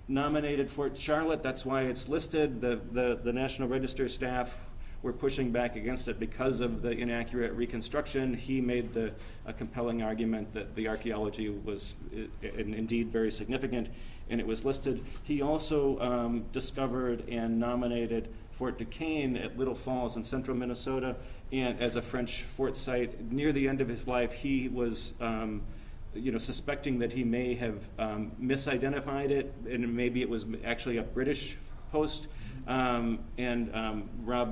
nominated Fort Charlotte. That's why it's listed. The National Register staff were pushing back against it because of the inaccurate reconstruction. He made a compelling argument that the archaeology was indeed very significant, and it was listed. He also discovered and nominated Fort Duquesne at Little Falls in central Minnesota, and as a French fort site. Near the end of his life, he was suspecting that he may have misidentified it, and maybe it was actually a British post. Rob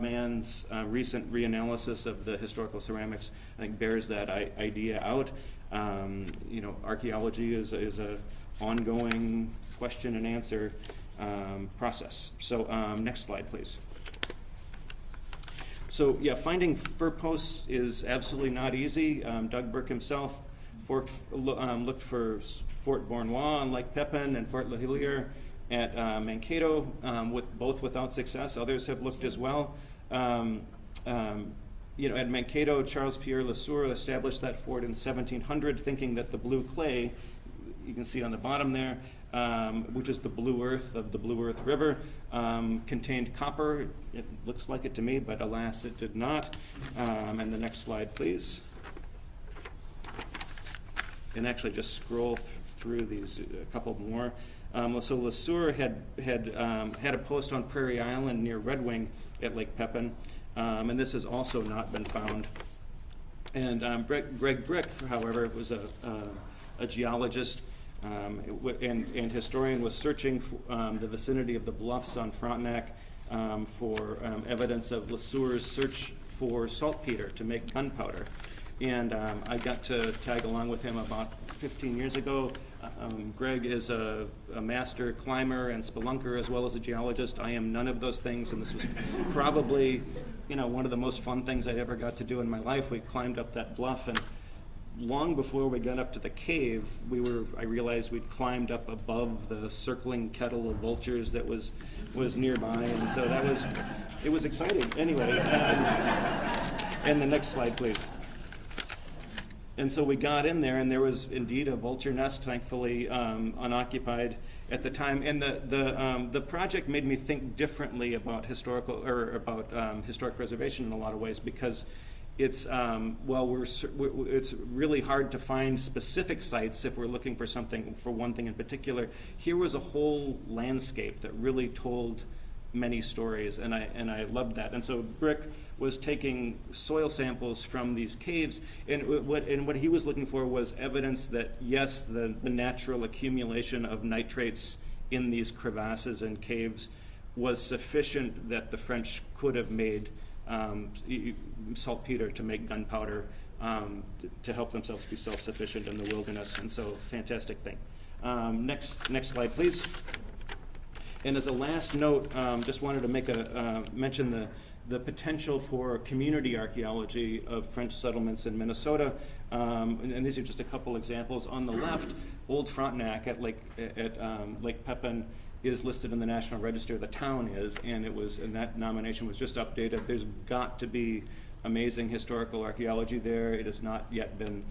Mann's recent reanalysis of the historical ceramics, I think, bears that idea out. Archaeology is a ongoing question and answer process. So next slide, please. So yeah, finding fur posts is absolutely not easy. Doug Burke himself looked for Fort Bournois on Lake Pepin and Fort La Hilier at Mankato, both without success. Others have looked as well. At Mankato, Charles Pierre Lesueur established that fort in 1700, thinking that the blue clay, you can see on the bottom there, which is the blue earth of the Blue Earth River, contained copper. It looks like it to me, but alas, it did not. And the next slide, please. And actually just scroll through these, a couple more. So Lesueur had a post on Prairie Island near Red Wing at Lake Pepin, and this has also not been found. And Greg Brick, however, was a geologist and historian, was searching for, the vicinity of the bluffs on Frontenac for evidence of Lesueur's search for saltpeter to make gunpowder. And I got to tag along with him about 15 years ago. Greg is a master climber and spelunker as well as a geologist. I am none of those things, and this was probably, one of the most fun things I'd ever got to do in my life. We climbed up that bluff, and long before we got up to the cave, I realized we'd climbed up above the circling kettle of vultures that was nearby, and so it was exciting. Anyway, and the next slide, please. And so we got in there, and there was indeed a vulture nest, thankfully unoccupied at the time. And the project made me think differently about historic preservation in a lot of ways, because it's it's really hard to find specific sites if we're looking for something, for one thing in particular. Here was a whole landscape that really told many stories, and I loved that. And so Brick was taking soil samples from these caves, and what he was looking for was evidence that, yes, the natural accumulation of nitrates in these crevasses and caves was sufficient that the French could have made saltpeter to make gunpowder to help themselves be self-sufficient in the wilderness. And so, fantastic thing. Next slide, please. And as a last note, just wanted to mention the potential for community archaeology of French settlements in Minnesota. And these are just a couple examples. On the left, Old Frontenac at Lake Pepin is listed in the National Register. The town is, and that nomination was just updated. There's got to be amazing historical archaeology there. It has not yet been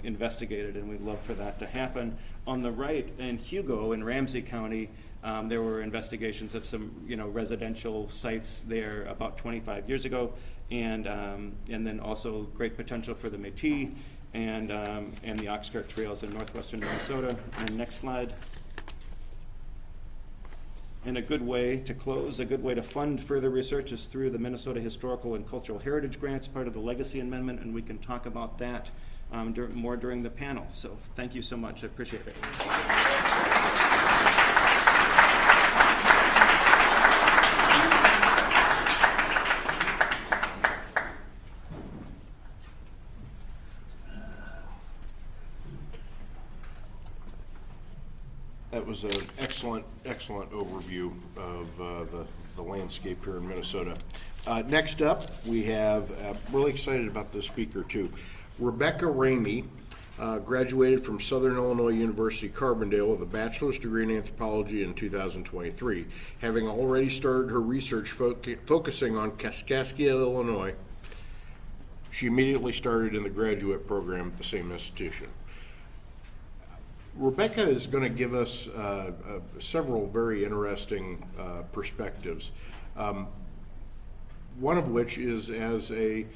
investigated, and we'd love for that to happen. On the right, in Hugo in Ramsey County, there were investigations of some residential sites there about 25 years ago, and then also great potential for the Métis and the Oxcart trails in northwestern Minnesota. And next slide. And a good way to close, a good way to fund further research is through the Minnesota Historical and Cultural Heritage Grants, part of the Legacy Amendment, and we can talk about that more during the panel. So thank you so much. I appreciate it. That was an excellent overview of the landscape here in Minnesota. Next up, we have, really excited about this speaker too, Rebecca Ramey, graduated from Southern Illinois University Carbondale with a bachelor's degree in anthropology in 2023. Having already started her research focusing on Kaskaskia, Illinois, she immediately started in the graduate program at the same institution. Rebecca is going to give us several very interesting perspectives. One of which is as a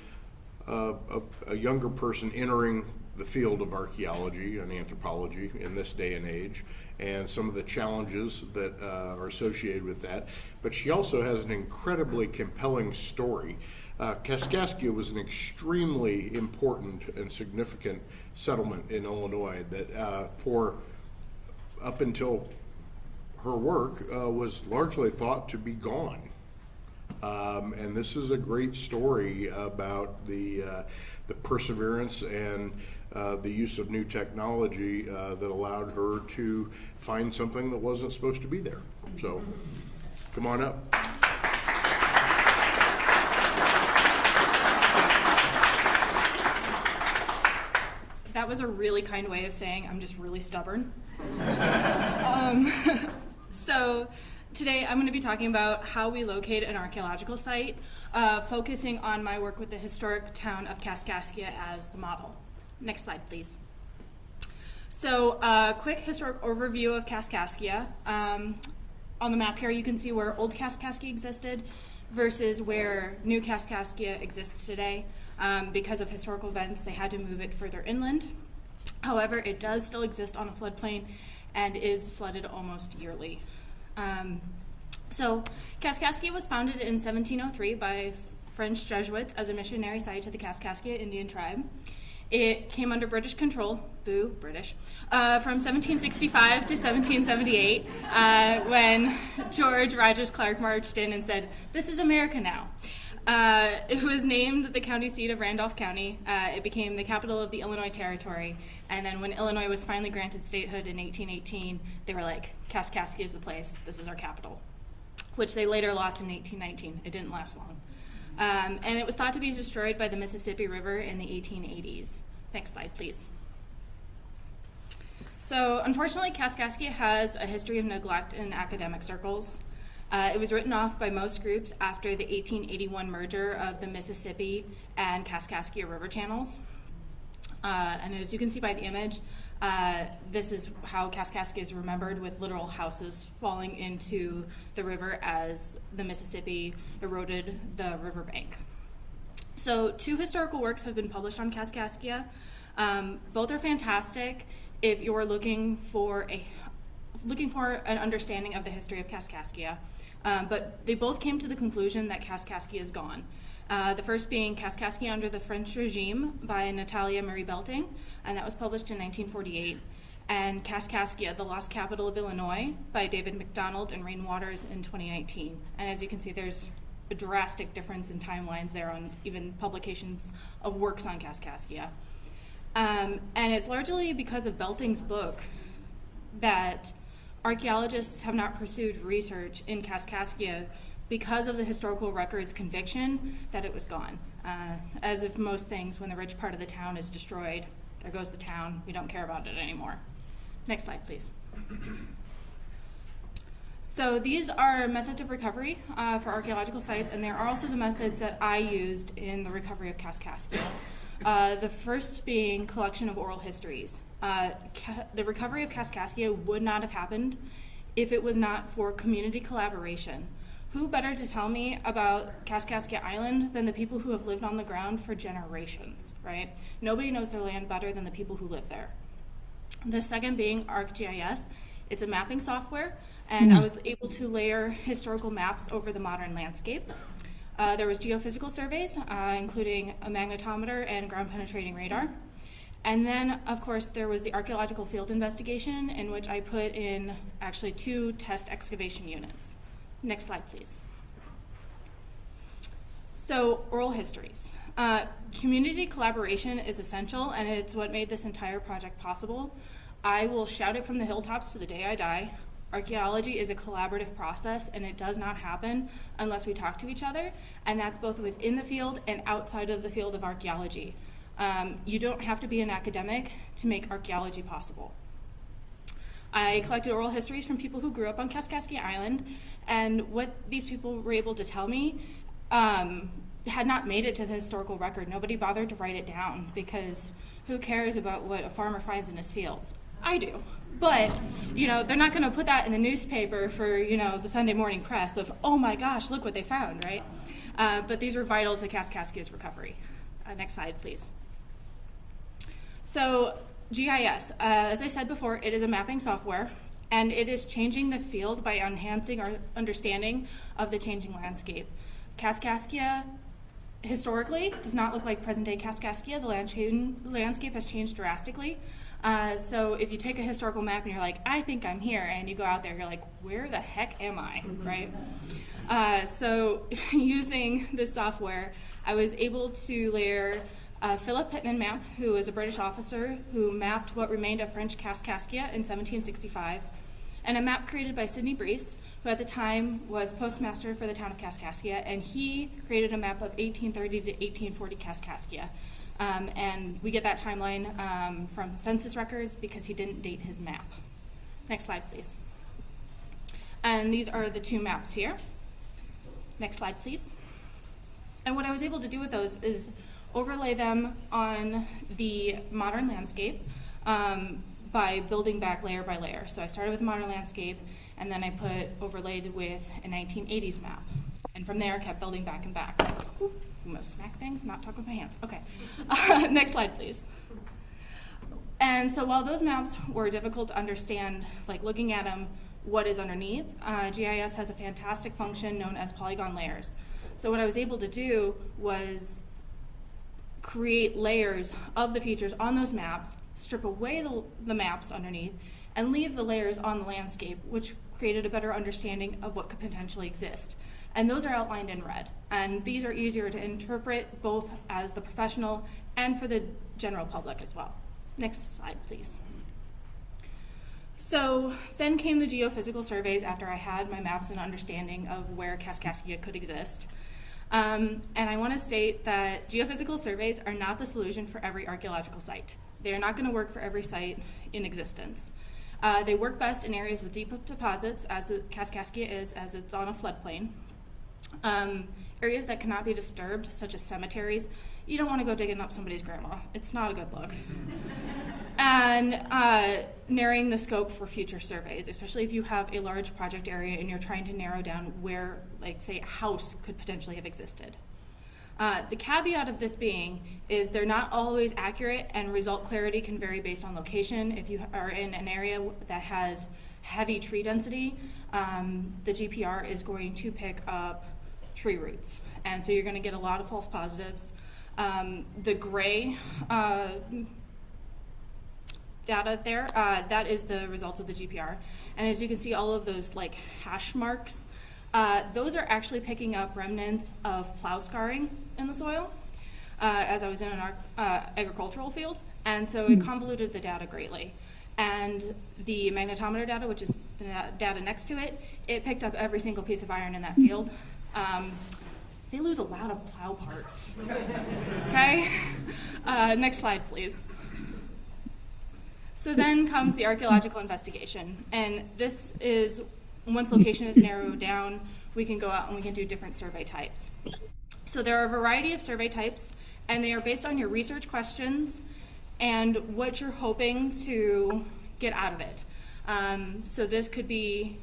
younger person entering the field of archaeology and anthropology in this day and age, and some of the challenges that are associated with that. But she also has an incredibly compelling story. Kaskaskia was an extremely important and significant settlement in Illinois that for up until her work was largely thought to be gone. And this is a great story about the perseverance and the use of new technology that allowed her to find something that wasn't supposed to be there. So, come on up. That was a really kind way of saying I'm just really stubborn. So today I'm going to be talking about how we locate an archaeological site, focusing on my work with the historic town of Kaskaskia as the model. Next slide, please. So quick historic overview of Kaskaskia. On the map here you can see where old Kaskaskia existed versus where new Kaskaskia exists today. Because of historical events, they had to move it further inland. However, it does still exist on a floodplain and is flooded almost yearly. So Kaskaskia was founded in 1703 by French Jesuits as a missionary site to the Kaskaskia Indian tribe. It came under British control, boo, British, from 1765 to 1778 when George Rogers Clark marched in and said, "This is America now." It was named the county seat of Randolph County. It became the capital of the Illinois Territory. And then when Illinois was finally granted statehood in 1818, they were like, Kaskaskia is the place. This is our capital, which they later lost in 1819. It didn't last long. And it was thought to be destroyed by the Mississippi River in the 1880s. Next slide, please. So unfortunately, Kaskaskia has a history of neglect in academic circles. It was written off by most groups after the 1881 merger of the Mississippi and Kaskaskia River channels. And as you can see by the image, this is how Kaskaskia is remembered, with literal houses falling into the river as the Mississippi eroded the riverbank. So 2 historical works have been published on Kaskaskia. Both are fantastic if you're looking for an understanding of the history of Kaskaskia. But they both came to the conclusion that Kaskaskia is gone. The first being Kaskaskia Under the French Regime by Natalia Marie Belting, and that was published in 1948. And Kaskaskia, The Lost Capital of Illinois by David McDonald and Rain Waters in 2019. And as you can see, there's a drastic difference in timelines there on even publications of works on Kaskaskia. And it's largely because of Belting's book that archaeologists have not pursued research in Kaskaskia because of the historical record's conviction that it was gone. As if most things, when the rich part of the town is destroyed, there goes the town, we don't care about it anymore. Next slide, please. So these are methods of recovery for archaeological sites, and they are also the methods that I used in the recovery of Kaskaskia. The first being collection of oral histories. The recovery of Kaskaskia would not have happened if it was not for community collaboration. Who better to tell me about Kaskaskia Island than the people who have lived on the ground for generations, right? Nobody knows their land better than the people who live there. The second being ArcGIS. It's a mapping software, and I was able to layer historical maps over the modern landscape. There was geophysical surveys, including a magnetometer and ground-penetrating radar. And then, of course, there was the archaeological field investigation, in which I put in actually 2 test excavation units. Next slide, please. So, oral histories. Community collaboration is essential, and it's what made this entire project possible. I will shout it from the hilltops to the day I die. Archaeology is a collaborative process, and it does not happen unless we talk to each other, and that's both within the field and outside of the field of archaeology. You don't have to be an academic to make archaeology possible. I collected oral histories from people who grew up on Kaskaskia Island, and what these people were able to tell me had not made it to the historical record. Nobody bothered to write it down, because who cares about what a farmer finds in his fields? I do. But, you know, they're not going to put that in the newspaper for, you know, the Sunday morning press of, oh my gosh, look what they found, right? But these were vital to Kaskaskia's recovery. Next slide, please. So GIS, as I said before, it is a mapping software, and it is changing the field by enhancing our understanding of the changing landscape. Kaskaskia historically does not look like present-day Kaskaskia. The landscape has changed drastically. So if you take a historical map and you're like, I think I'm here, and you go out there, you're like, where the heck am I, right? So using this software, I was able to layer a Philip Pittman map, who was a British officer who mapped what remained of French Kaskaskia in 1765, and a map created by Sidney Breese, who at the time was postmaster for the town of Kaskaskia, and he created a map of 1830 to 1840 Kaskaskia. And we get that timeline from census records because he didn't date his map. Next slide, please. And these are the two maps here. Next slide, please. And what I was able to do with those is overlay them on the modern landscape by building back layer by layer. So I started with modern landscape, and then I overlaid with a 1980s map. And from there, I kept building back and back. Ooh, I'm gonna smack things, not talk with my hands. Okay, next slide, please. And so while those maps were difficult to understand, like looking at them, what is underneath, GIS has a fantastic function known as polygon layers. So what I was able to do was create layers of the features on those maps, strip away the maps underneath, and leave the layers on the landscape, which created a better understanding of what could potentially exist. And those are outlined in red. And these are easier to interpret both as the professional and for the general public as well. Next slide, please. So then came the geophysical surveys after I had my maps and understanding of where Kaskaskia could exist. And I want to state that geophysical surveys are not the solution for every archaeological site. They are not going to work for every site in existence. They work best in areas with deep deposits, as Kaskaskia is, as it's on a floodplain. Areas that cannot be disturbed, such as cemeteries, you don't want to go digging up somebody's grandma. It's not a good look. And narrowing the scope for future surveys, especially if you have a large project area and you're trying to narrow down where, like, say, a house could potentially have existed. The caveat of this being is they're not always accurate, and result clarity can vary based on location. If you are in an area that has heavy tree density, the GPR is going to pick up tree roots, and so you're going to get a lot of false positives. The gray data there, that is the results of the GPR, and as you can see, all of those like hash marks, those are actually picking up remnants of plow scarring in the soil, as I was in an agricultural field, and so it convoluted the data greatly. And the magnetometer data, which is the data next to it, it picked up every single piece of iron in that field. They lose a lot of plow parts. Okay? Next slide, please. So then comes the archaeological investigation. And this is, once location is narrowed down, we can go out and we can do different survey types. So there are a variety of survey types, and they are based on your research questions and what you're hoping to get out of it. So this could be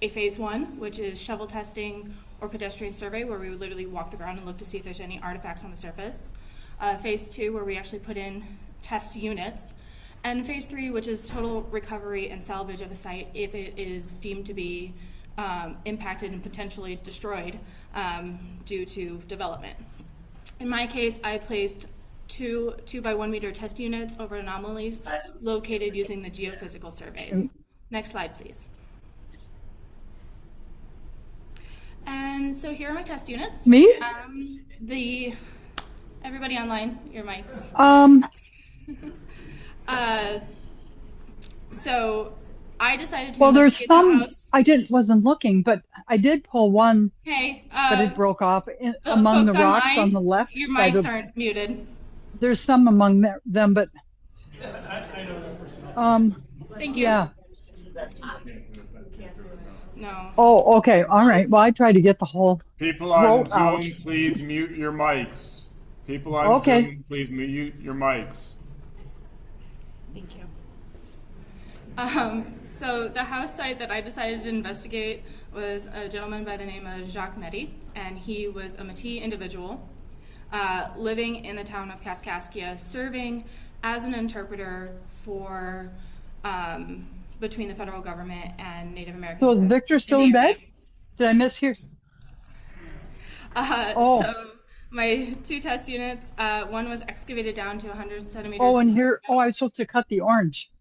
a phase 1, which is shovel testing or pedestrian survey, where we would literally walk the ground and look to see if there's any artifacts on the surface. Phase 2, where we actually put in test units. And phase 3, which is total recovery and salvage of the site if it is deemed to be impacted and potentially destroyed due to development. In my case, I placed two by 1 meter test units over anomalies located using the geophysical surveys. Next slide, please. And so here are my test units. Me? Everybody online, your mics. So I decided to. Well, there's some. The house. Wasn't looking, but I did pull one. Hey, but it broke off among the rocks online, on the left. Your mics aren't muted. There's some among them, but. Thank you. Yeah. No. Oh, okay. All right. Well, I tried to get the whole. People on Zoom, out. please mute your mics. People on Zoom, please mute your mics. Thank you. So the house site that I decided to investigate was a gentleman by the name of Jacques Medi, and he was a Métis individual living in the town of Kaskaskia, serving as an interpreter for between the federal government and Native American So is tribes Victor in still the in bed? area. Did I miss here? So my 2 test units, one was excavated down to 100 centimeters. Oh, and here, I was supposed to cut the orange.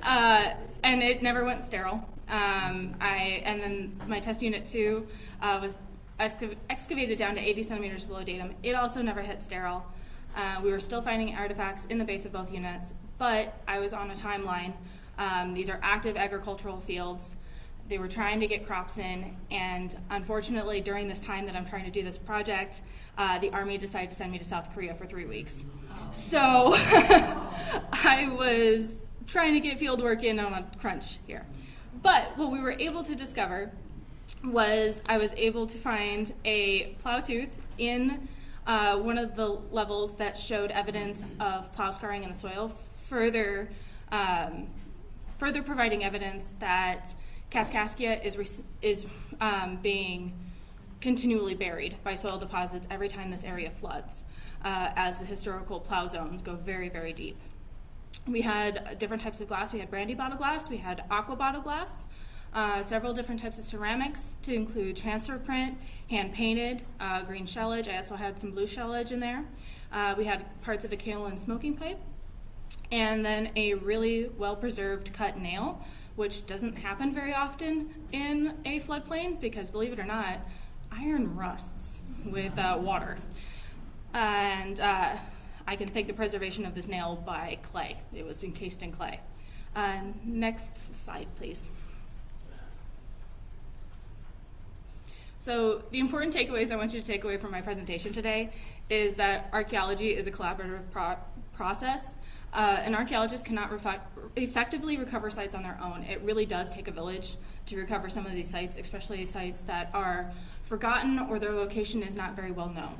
And it never went sterile. And then my test unit 2 was excavated down to 80 centimeters below datum. It also never hit sterile. We were still finding artifacts in the base of both units, but I was on a timeline. These are active agricultural fields. They were trying to get crops in, and unfortunately, during this time that I'm trying to do this project, the Army decided to send me to South Korea for 3 weeks. So I was trying to get field work in on a crunch here. But what we were able to discover was I was able to find a plow tooth in one of the levels that showed evidence of plow scarring in the soil, further providing evidence that Kaskaskia is being continually buried by soil deposits every time this area floods, as the historical plow zones go very, very deep. We had different types of glass. We had brandy bottle glass, we had aqua bottle glass, several different types of ceramics to include transfer print, hand-painted, green shellage. I also had some blue shellage in there. We had parts of a kaolin smoking pipe, and then a really well-preserved cut nail, which doesn't happen very often in a floodplain because, believe it or not, iron rusts with water. And I can thank the preservation of this nail by clay. It was encased in clay. Next slide, please. So the important takeaways I want you to take away from my presentation today is that archaeology is a collaborative process. An archaeologist cannot effectively recover sites on their own. It really does take a village to recover some of these sites, especially sites that are forgotten or their location is not very well known.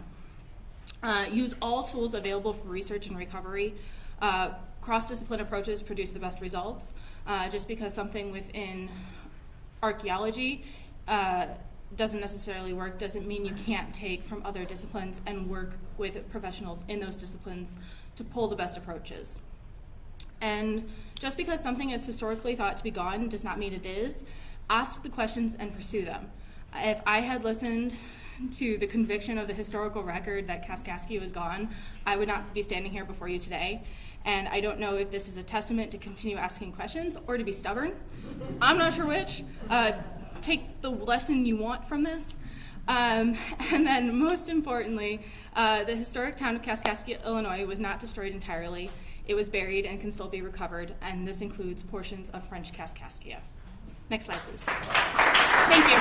Use all tools available for research and recovery. Cross-discipline approaches produce the best results. Just because something within archaeology doesn't necessarily work doesn't mean you can't take from other disciplines and work with professionals in those disciplines to pull the best approaches. And just because something is historically thought to be gone does not mean it is. Ask the questions and pursue them. If I had listened to the conviction of the historical record that Kaskaskia was gone, I would not be standing here before you today. And I don't know if this is a testament to continue asking questions or to be stubborn. I'm not sure which. Take the lesson you want from this. And then most importantly, the historic town of Kaskaskia, Illinois was not destroyed entirely. It was buried and can still be recovered, and this includes portions of French Kaskaskia. Next slide, please. Thank you.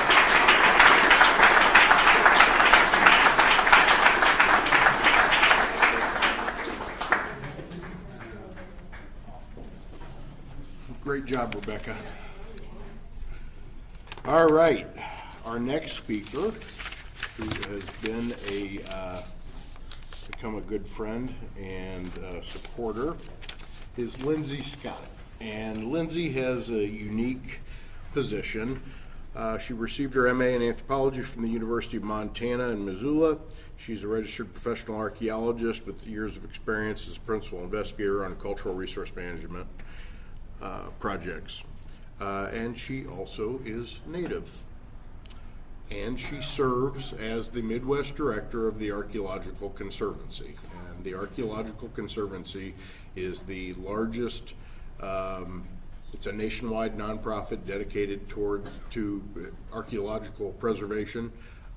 Great job, Rebecca. All right, our next speaker, who has been become a good friend and supporter, is Lindsay Scott. And Lindsay has a unique position. She received her MA in anthropology from the University of Montana in Missoula. She's a registered professional archaeologist with years of experience as a principal investigator on cultural resource management projects. And she also is Native. And she serves as the Midwest Director of the Archaeological Conservancy. And the Archaeological Conservancy is the largest, it's a nationwide nonprofit dedicated to archaeological preservation,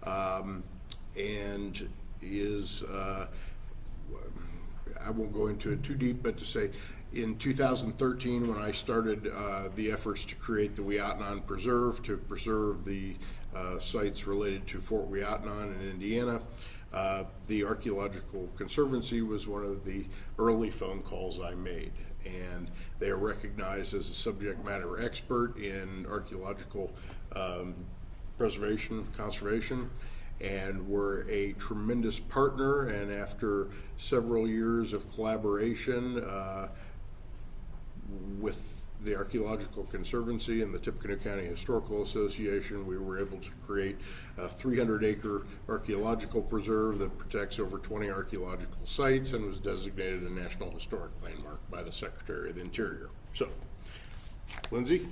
and is, I won't go into it too deep, but to say, in 2013, when I started the efforts to create the Weatnan Preserve, to preserve the sites related to Fort Weatnan in Indiana, the Archaeological Conservancy was one of the early phone calls I made. And they are recognized as a subject matter expert in archaeological preservation, conservation, and were a tremendous partner. And after several years of collaboration, with the Archaeological Conservancy and the Tippecanoe County Historical Association, we were able to create a 300-acre archaeological preserve that protects over 20 archaeological sites and was designated a National Historic Landmark by the Secretary of the Interior. So, Lindsay,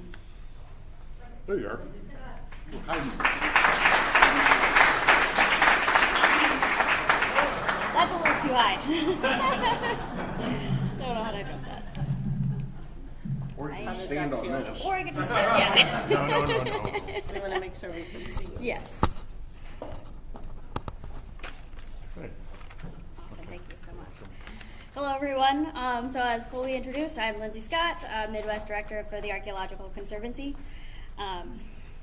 there you are. That's a little too high. Don't know how to adjust that. Or you can stand on this. Or I could just stand, yeah. No. I want to make sure we can see you. Yes. Awesome, thank you so much. Hello, everyone. So as Colby introduced, I'm Lindsay Scott, Midwest Director for the Archaeological Conservancy.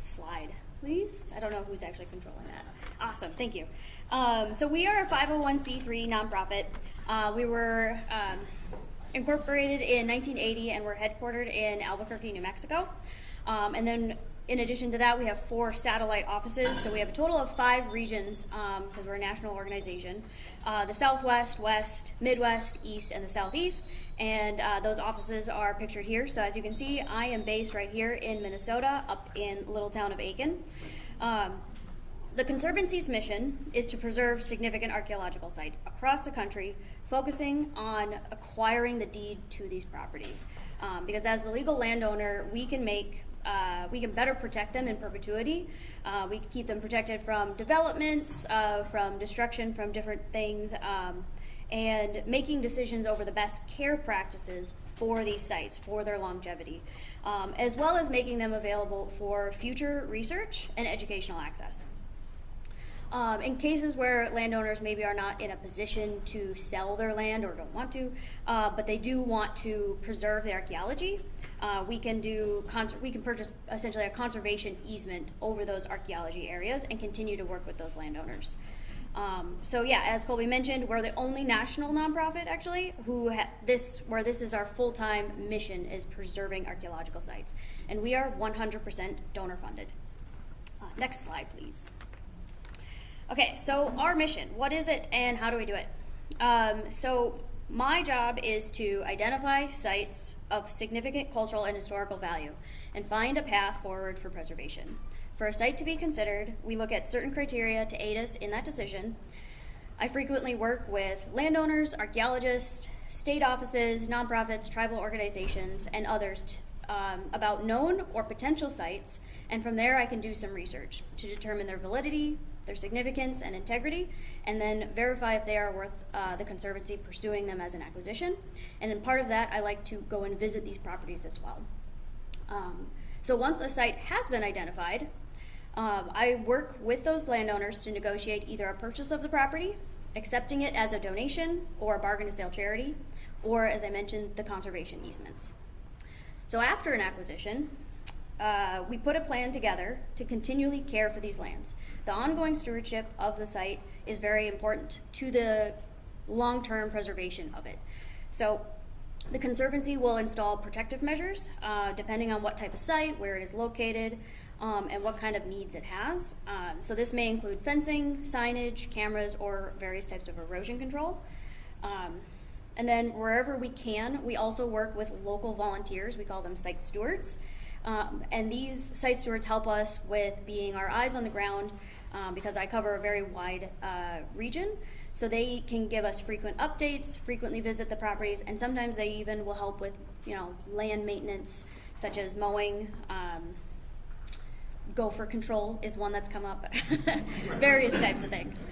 Slide, please. I don't know who's actually controlling that. Awesome, thank you. So we are a 501c3 nonprofit. We were incorporated in 1980 and we're headquartered in Albuquerque, New Mexico. And then in addition to that, we have 4 satellite offices. So we have a total of 5 regions because we're a national organization. The Southwest, West, Midwest, East, and the Southeast. And those offices are pictured here. So as you can see, I am based right here in Minnesota, up in the little town of Aiken. The Conservancy's mission is to preserve significant archaeological sites across the country, focusing on acquiring the deed to these properties. Because as the legal landowner, we can better protect them in perpetuity. We can keep them protected from developments, from destruction, from different things, and making decisions over the best care practices for these sites, for their longevity, as well as making them available for future research and educational access. In cases where landowners maybe are not in a position to sell their land or don't want to, but they do want to preserve the archaeology, we can purchase essentially a conservation easement over those archaeology areas and continue to work with those landowners. So yeah, as Colby mentioned, we're the only national nonprofit actually where this is our full-time mission, is preserving archaeological sites, and we are 100% donor funded. Next slide, please. Okay, so our mission, what is it and how do we do it? So my job is to identify sites of significant cultural and historical value and find a path forward for preservation. For a site to be considered, we look at certain criteria to aid us in that decision. I frequently work with landowners, archaeologists, state offices, nonprofits, tribal organizations, and others about known or potential sites, and from there I can do some research to determine their validity, their significance and integrity, and then verify if they are worth the Conservancy pursuing them as an acquisition. And in part of that, I like to go and visit these properties as well. So once a site has been identified, I work with those landowners to negotiate either a purchase of the property, accepting it as a donation or a bargain to sale charity, or as I mentioned, the conservation easements. So after an acquisition, we put a plan together to continually care for these lands. The ongoing stewardship of the site is very important to the long-term preservation of it. So the Conservancy will install protective measures depending on what type of site, where it is located, and what kind of needs it has. So this may include fencing, signage, cameras, or various types of erosion control. And then wherever we can, we also work with local volunteers. We call them site stewards. And these site stewards help us with being our eyes on the ground because I cover a very wide region. So they can give us frequent updates, frequently visit the properties, and sometimes they even will help with, land maintenance, such as mowing. Gopher control is one that's come up. Various types of things.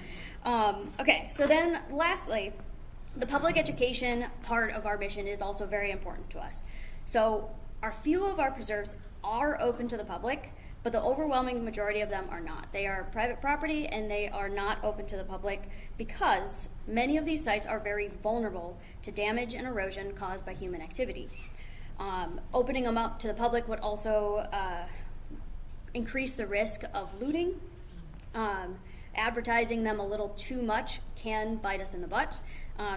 Okay, so then lastly, the public education part of our mission is also very important to us. So a few of our preserves are open to the public, but the overwhelming majority of them are not. They are private property and they are not open to the public because many of these sites are very vulnerable to damage and erosion caused by human activity. Opening them up to the public would also increase the risk of looting. Advertising them a little too much can bite us in the butt,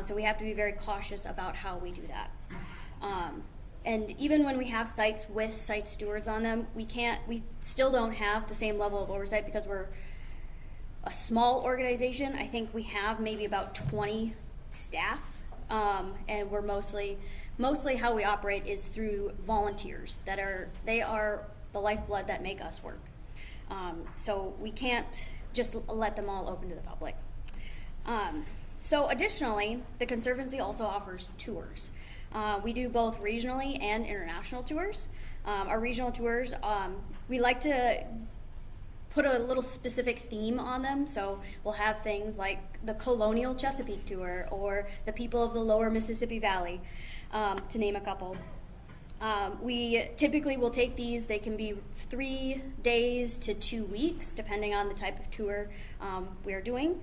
so we have to be very cautious about how we do that. And even when we have sites with site stewards on them, we still don't have the same level of oversight because we're a small organization. I think we have maybe about 20 staff, and we're mostly mostly how we operate is through volunteers they are the lifeblood that make us work. So we can't just let them all open to the public. So additionally, the Conservancy also offers tours. We do both regionally and international tours. Our regional tours, we like to put a little specific theme on them. So we'll have things like the Colonial Chesapeake Tour or the People of the Lower Mississippi Valley, to name a couple. We typically will take these, they can be 3 days to 2 weeks, depending on the type of tour we're doing.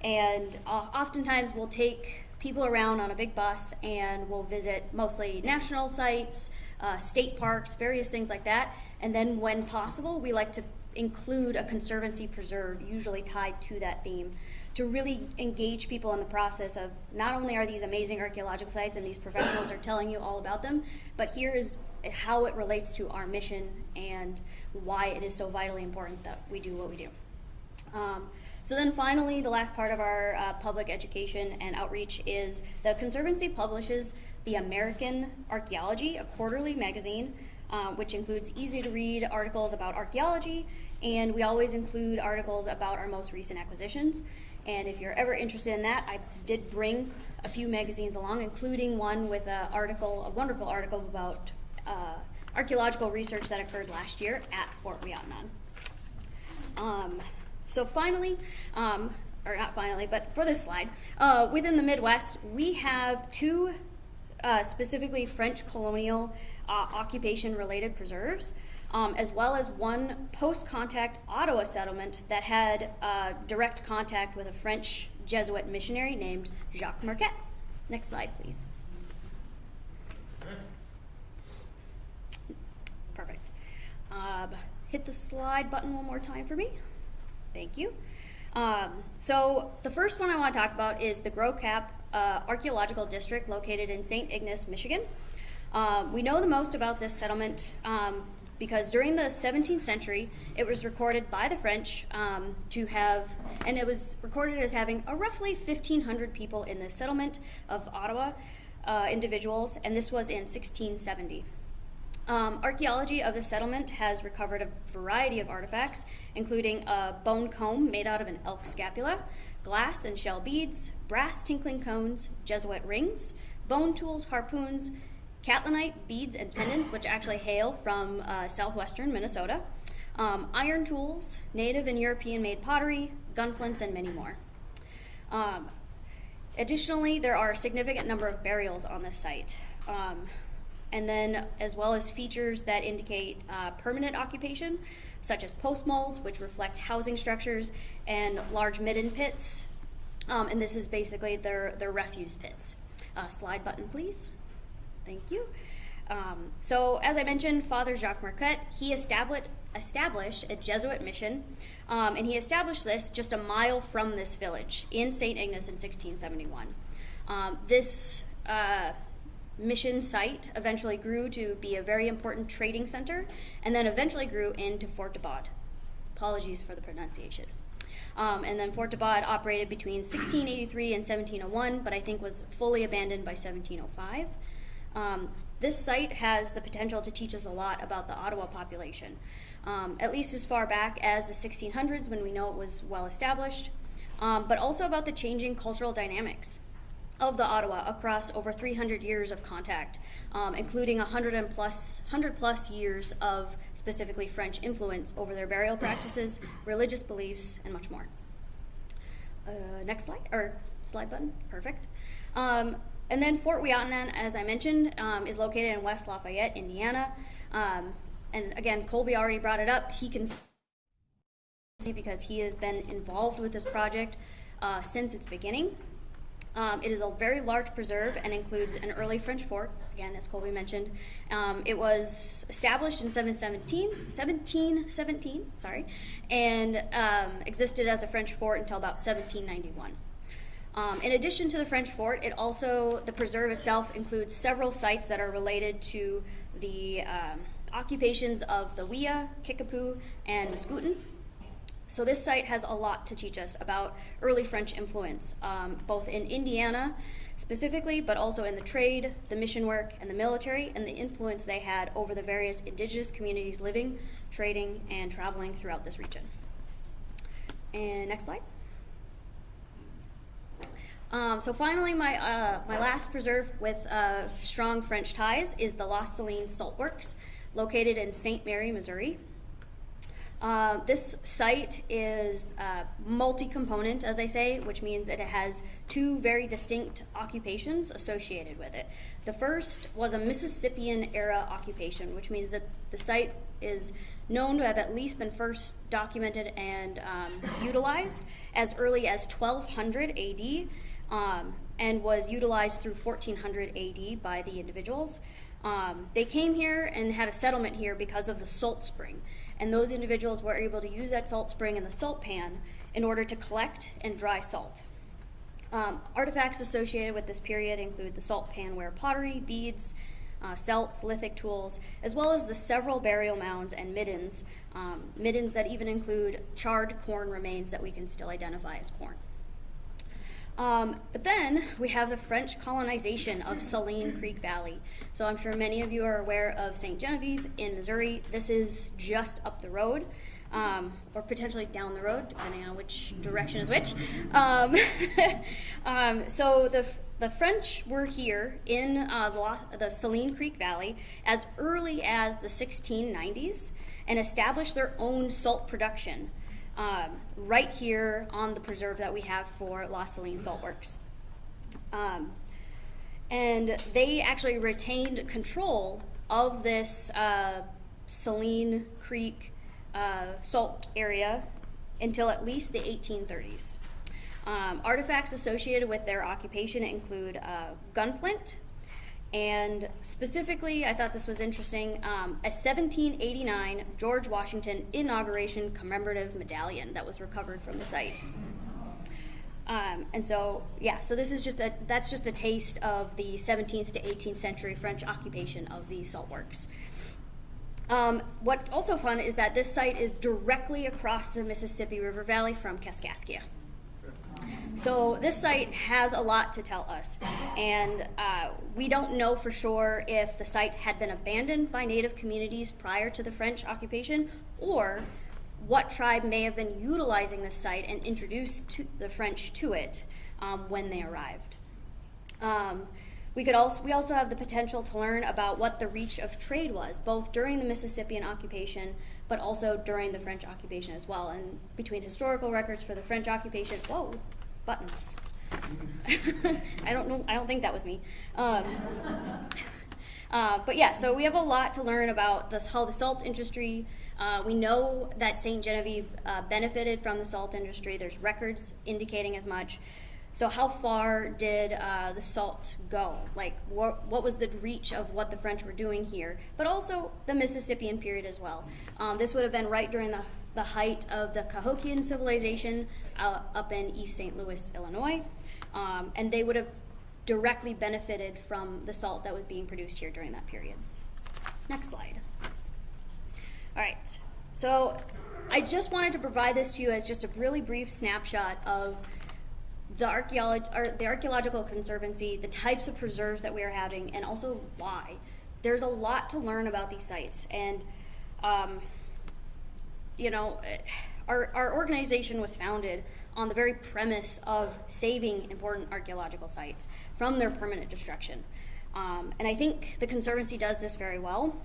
And oftentimes we'll take people around on a big bus and we'll visit mostly national sites, state parks, various things like that. And then when possible, we like to include a Conservancy preserve, usually tied to that theme, to really engage people in the process of not only are these amazing archaeological sites and these professionals are telling you all about them, but here is how it relates to our mission and why it is so vitally important that we do what we do. So then finally, the last part of our public education and outreach is the Conservancy publishes the American Archaeology, a quarterly magazine, which includes easy-to-read articles about archaeology, and we always include articles about our most recent acquisitions. And if you're ever interested in that, I did bring a few magazines along, including one with a wonderful article about archaeological research that occurred last year at Fort Weatnan. So finally, or not finally, but for this slide, within the Midwest, we have 2 specifically French colonial occupation-related preserves, as well as 1 post-contact Ottawa settlement that had direct contact with a French Jesuit missionary named Jacques Marquette. Next slide, please. Perfect. Hit the slide button one more time for me. Thank you. So the first one I want to talk about is the Gros Cap Archaeological District located in St. Ignace, Michigan. We know the most about this settlement because during the 17th century, it was recorded by the French and it was recorded as having roughly 1,500 people in this settlement of Ottawa individuals, and this was in 1670. Archaeology of the settlement has recovered a variety of artifacts, including a bone comb made out of an elk scapula, glass and shell beads, brass tinkling cones, Jesuit rings, bone tools, harpoons, catlinite beads and pendants, which actually hail from southwestern Minnesota, iron tools, native and European-made pottery, gunflints, and many more. Additionally, there are a significant number of burials on this site. And then as well as features that indicate permanent occupation, such as post molds, which reflect housing structures, and large midden pits. And this is basically their refuse pits. Slide button, please. Thank you. So as I mentioned, Father Jacques Marquette, he established a Jesuit mission, and he established this just a mile from this village in St. Ignace in 1671. This mission site eventually grew to be a very important trading center, and then eventually grew into Fort de Bod. Apologies for the pronunciation. And then Fort de Bod operated between 1683 and 1701, but I think was fully abandoned by 1705. This site has the potential to teach us a lot about the Ottawa population, at least as far back as the 1600s when we know it was well established, but also about the changing cultural dynamics of the Ottawa across over 300 years of contact, including 100 plus years of specifically French influence over their burial practices, religious beliefs, and much more. Next slide, or slide button, perfect. And then Fort Weatnan, as I mentioned, is located in West Lafayette, Indiana. And again, Colby already brought it up. He can because he has been involved with this project since its beginning. It is a very large preserve and includes an early French fort, again, as Colby mentioned. It was established in 1717, and existed as a French fort until about 1791. In addition to the French fort, the preserve itself includes several sites that are related to the occupations of the Wea, Kickapoo, and Mascoutin. So this site has a lot to teach us about early French influence, both in Indiana specifically, but also in the trade, the mission work, and the military, and the influence they had over the various indigenous communities living, trading, and traveling throughout this region. And next slide. So finally, my last preserve with strong French ties is the La Saline Salt Works, located in St. Mary, Missouri. This site is multi-component, as I say, which means it has two very distinct occupations associated with it. The first was a Mississippian-era occupation, which means that the site is known to have at least been first documented and utilized as early as 1200 AD, and was utilized through 1400 AD by the individuals. They came here and had a settlement here because of the salt spring, and those individuals were able to use that salt spring and the salt pan in order to collect and dry salt. Artifacts associated with this period include the salt panware pottery, beads, celts, lithic tools, as well as the several burial mounds and middens, middens that even include charred corn remains that we can still identify as corn. But then we have the French colonization of Saline Creek Valley. So I'm sure many of you are aware of St. Genevieve in Missouri. This is just up the road, or potentially down the road, depending on which direction is which. So the French were here in the Saline Creek Valley as early as the 1690s and established their own salt production. Right here on the preserve that we have for La Saline Salt Works. And they actually retained control of this Saline Creek salt area until at least the 1830s. Artifacts associated with their occupation include gunflint, and specifically, I thought this was interesting, a 1789 George Washington inauguration commemorative medallion that was recovered from the site. And so, yeah, so this is that's just a taste of the 17th to 18th century French occupation of these salt works. What's also fun is that this site is directly across the Mississippi River Valley from Kaskaskia. So this site has a lot to tell us, and we don't know for sure if the site had been abandoned by native communities prior to the French occupation, or what tribe may have been utilizing this site and introduced the French to it when they arrived. We also have the potential to learn about what the reach of trade was, both during the Mississippian occupation, but also during the French occupation as well. And between historical records for the French occupation, whoa, buttons. I don't think that was me. But yeah, so we have a lot to learn about how the salt industry, we know that St. Genevieve benefited from the salt industry. There's records indicating as much. So how far did the salt go? Like, what was the reach of what the French were doing here? But also the Mississippian period as well. This would have been right during the height of the Cahokian civilization up in East St. Louis, Illinois. And they would have directly benefited from the salt that was being produced here during that period. Next slide. All right, so I just wanted to provide this to you as just a really brief snapshot of the Archaeological Conservancy, the types of preserves that we are having, and also why. There's a lot to learn about these sites, and you know, our organization was founded on the very premise of saving important archaeological sites from their permanent destruction. And I think the Conservancy does this very well,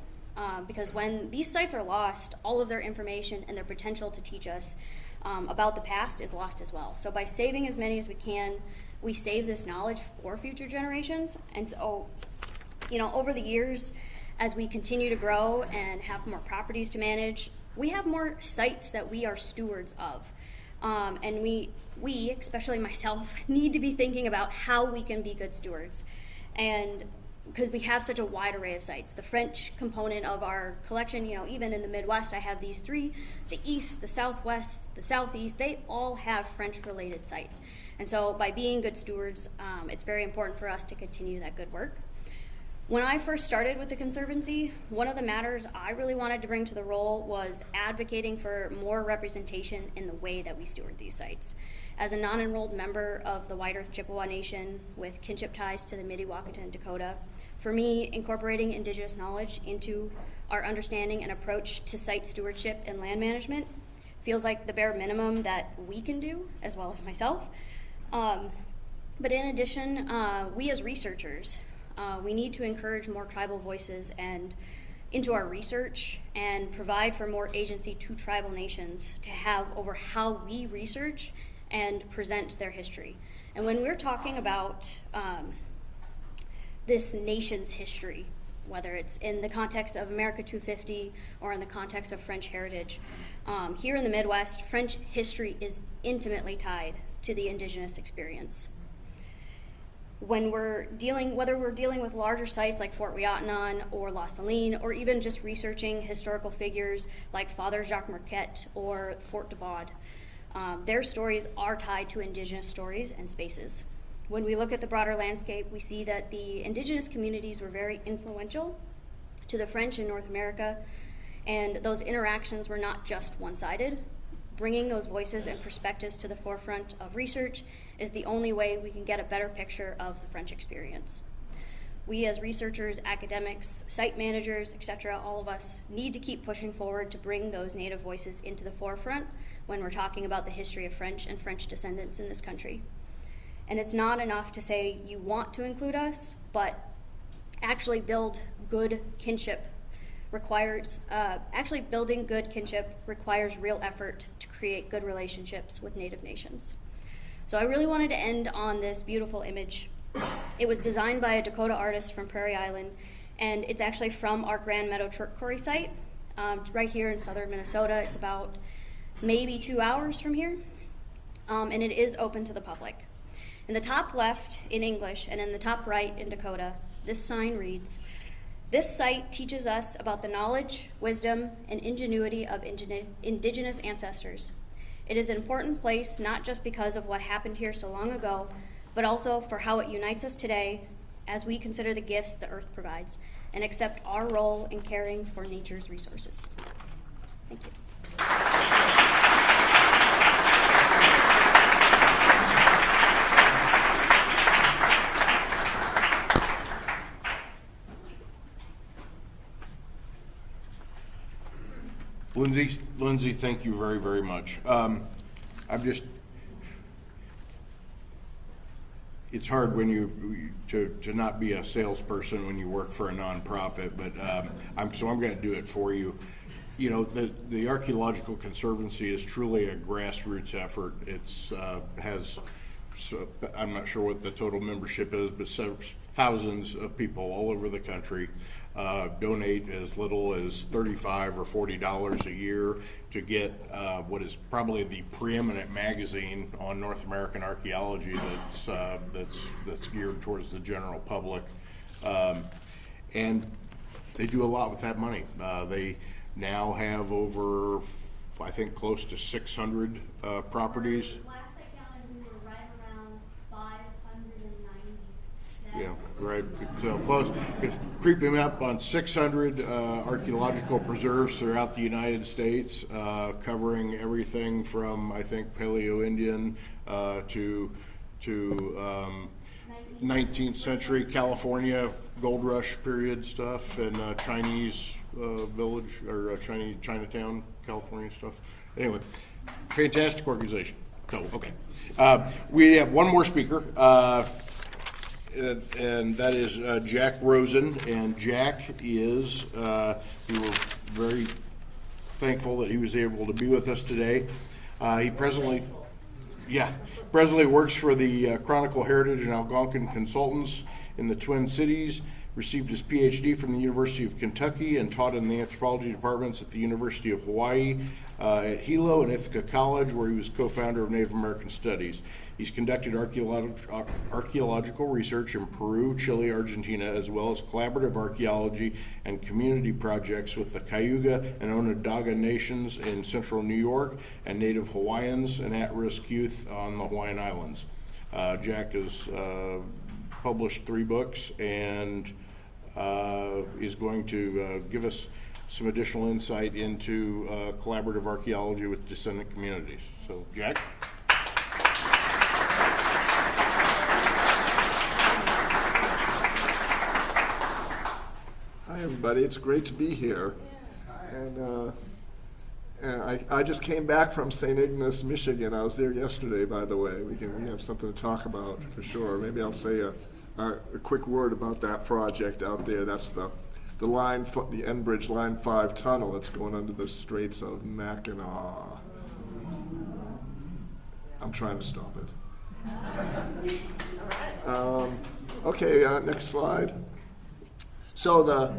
because when these sites are lost, all of their information and their potential to teach us about the past is lost as well. So by saving as many as we can, we save this knowledge for future generations. And so, you know, over the years, as we continue to grow and have more properties to manage, we have more sites that we are stewards of. And we, especially myself, need to be thinking about how we can be good stewards. And because we have such a wide array of sites. The French component of our collection, you know, even in the Midwest, I have these three: the East, the Southwest, the Southeast. They all have French-related sites. And so by being good stewards, it's very important for us to continue that good work. When I first started with the Conservancy, one of the matters I really wanted to bring to the role was advocating for more representation in the way that we steward these sites. As a non-enrolled member of the White Earth Chippewa Nation with kinship ties to the Midi-Wahkiton Dakota, for me, incorporating Indigenous knowledge into our understanding and approach to site stewardship and land management feels like the bare minimum that we can do, as well as myself. But in addition, we as researchers, we need to encourage more tribal voices and into our research and provide for more agency to tribal nations to have over how we research and present their history. And when we're talking about this nation's history, whether it's in the context of America 250 or in the context of French heritage, here in the Midwest, French history is intimately tied to the Indigenous experience. When whether we're dealing with larger sites like Fort Ouiatenon or La Saline, or even just researching historical figures like Father Jacques Marquette or Fort de Baude, their stories are tied to Indigenous stories and spaces. When we look at the broader landscape, we see that the Indigenous communities were very influential to the French in North America, and those interactions were not just one-sided. Bringing those voices and perspectives to the forefront of research is the only way we can get a better picture of the French experience. We as researchers, academics, site managers, etc., all of us need to keep pushing forward to bring those Native voices into the forefront when we're talking about the history of French and French descendants in this country. And it's not enough to say you want to include us, but actually build good kinship building good kinship requires real effort to create good relationships with Native nations. So I really wanted to end on this beautiful image. It was designed by a Dakota artist from Prairie Island, and it's actually from our Grand Meadow Turk Quarry site, right here in southern Minnesota. It's about maybe 2 hours from here, and it is open to the public. In the top left in English and in the top right in Dakota, this sign reads, "This site teaches us about the knowledge, wisdom, and ingenuity of Indigenous ancestors. It is an important place not just because of what happened here so long ago, but also for how it unites us today as we consider the gifts the earth provides and accept our role in caring for nature's resources." Thank you. Lindsay, thank you very, very much. It's hard when to not be a salesperson when you work for a nonprofit, but I'm going to do it for you. You know, the Archaeological Conservancy is truly a grassroots effort. I'm not sure what the total membership is, but thousands of people all over the country donate as little as $35 or $40 a year to get what is probably the preeminent magazine on North American archaeology that's geared towards the general public, and they do a lot with that money. They now have over, I think, close to 600 properties. Last I counted, we were right around 597. Yeah, right. So close, creeping up on 600 archaeological preserves throughout the United States, covering everything from, I think, Paleo-Indian to 19th century California gold rush period stuff, and Chinese village or Chinatown, California stuff. Anyway, fantastic organization. So, okay. We have one more speaker. And that is Jack Rosen, and Jack is, we were very thankful that he was able to be with us today. He presently works for the Chronicle Heritage and Algonquin Consultants in the Twin Cities, received his PhD from the University of Kentucky, and taught in the anthropology departments at the University of Hawaii, at Hilo and Ithaca College, where he was co-founder of Native American Studies. He's conducted archaeological research in Peru, Chile, Argentina, as well as collaborative archaeology and community projects with the Cayuga and Onondaga nations in central New York and Native Hawaiians and at-risk youth on the Hawaiian Islands. Jack has published 3 books and is going to give us some additional insight into collaborative archaeology with descendant communities. So, Jack? Hi, everybody. It's great to be here. And I just came back from St. Ignace, Michigan. I was there yesterday, by the way. We have something to talk about for sure. Maybe I'll say a quick word about that project out there. That's the Enbridge Line 5 tunnel that's going under the Straits of Mackinac. I'm trying to stop it. Okay, next slide. So the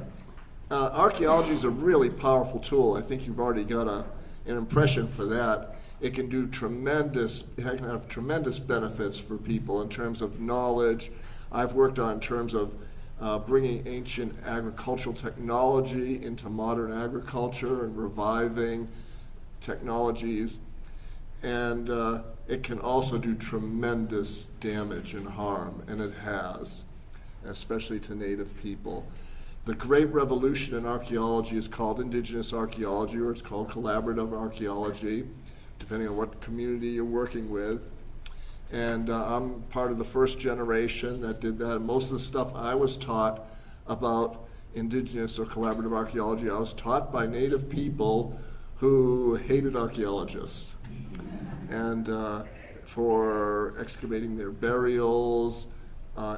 archaeology is a really powerful tool. I think you've already got an impression for that. It can do it can have tremendous benefits for people in terms of knowledge. I've worked on terms of bringing ancient agricultural technology into modern agriculture and reviving technologies. And it can also do tremendous damage and harm, and it has, especially to Native people. The great revolution in archaeology is called indigenous archaeology, or it's called collaborative archaeology, depending on what community you're working with. And I'm part of the first generation that did that. Most of the stuff I was taught about indigenous or collaborative archaeology, I was taught by Native people who hated archaeologists. And for excavating their burials,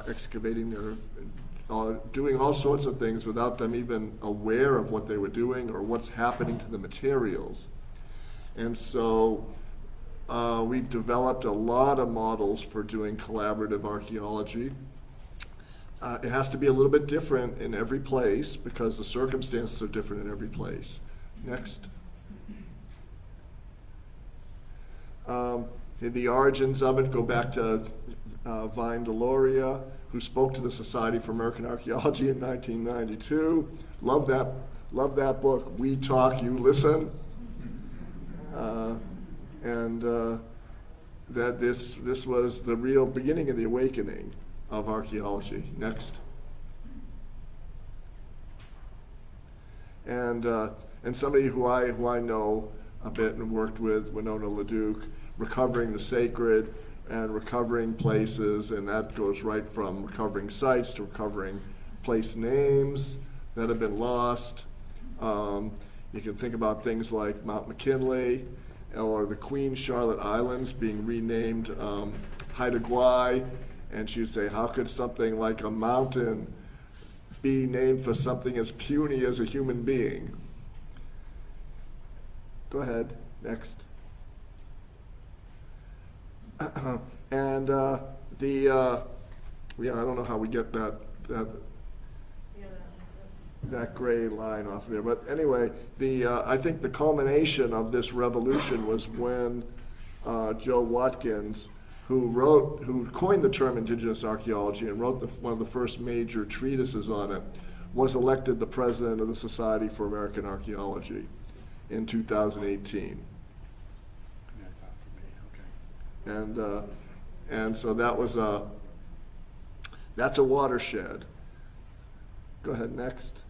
excavating their doing all sorts of things without them even aware of what they were doing or what's happening to the materials. And so we've developed a lot of models for doing collaborative archaeology. It has to be a little bit different in every place because the circumstances are different in every place. Next. The origins of it go back to Vine Deloria, who spoke to the Society for American Archaeology in 1992. Love that book. We talk, you listen. That this was the real beginning of the awakening of archaeology. Next. And somebody who I know a bit and worked with, Winona LaDuke, recovering the sacred and recovering places, and that goes right from recovering sites to recovering place names that have been lost. You can think about things like Mount McKinley or the Queen Charlotte Islands being renamed Haida Gwaii, and she would say, how could something like a mountain be named for something as puny as a human being? Go ahead, next. And I don't know how we get that gray line off there, but anyway, I think the culmination of this revolution was when Joe Watkins, who coined the term indigenous archaeology and wrote one of the first major treatises on it, was elected the president of the Society for American Archaeology in 2018. And so that's a watershed. Go ahead, next.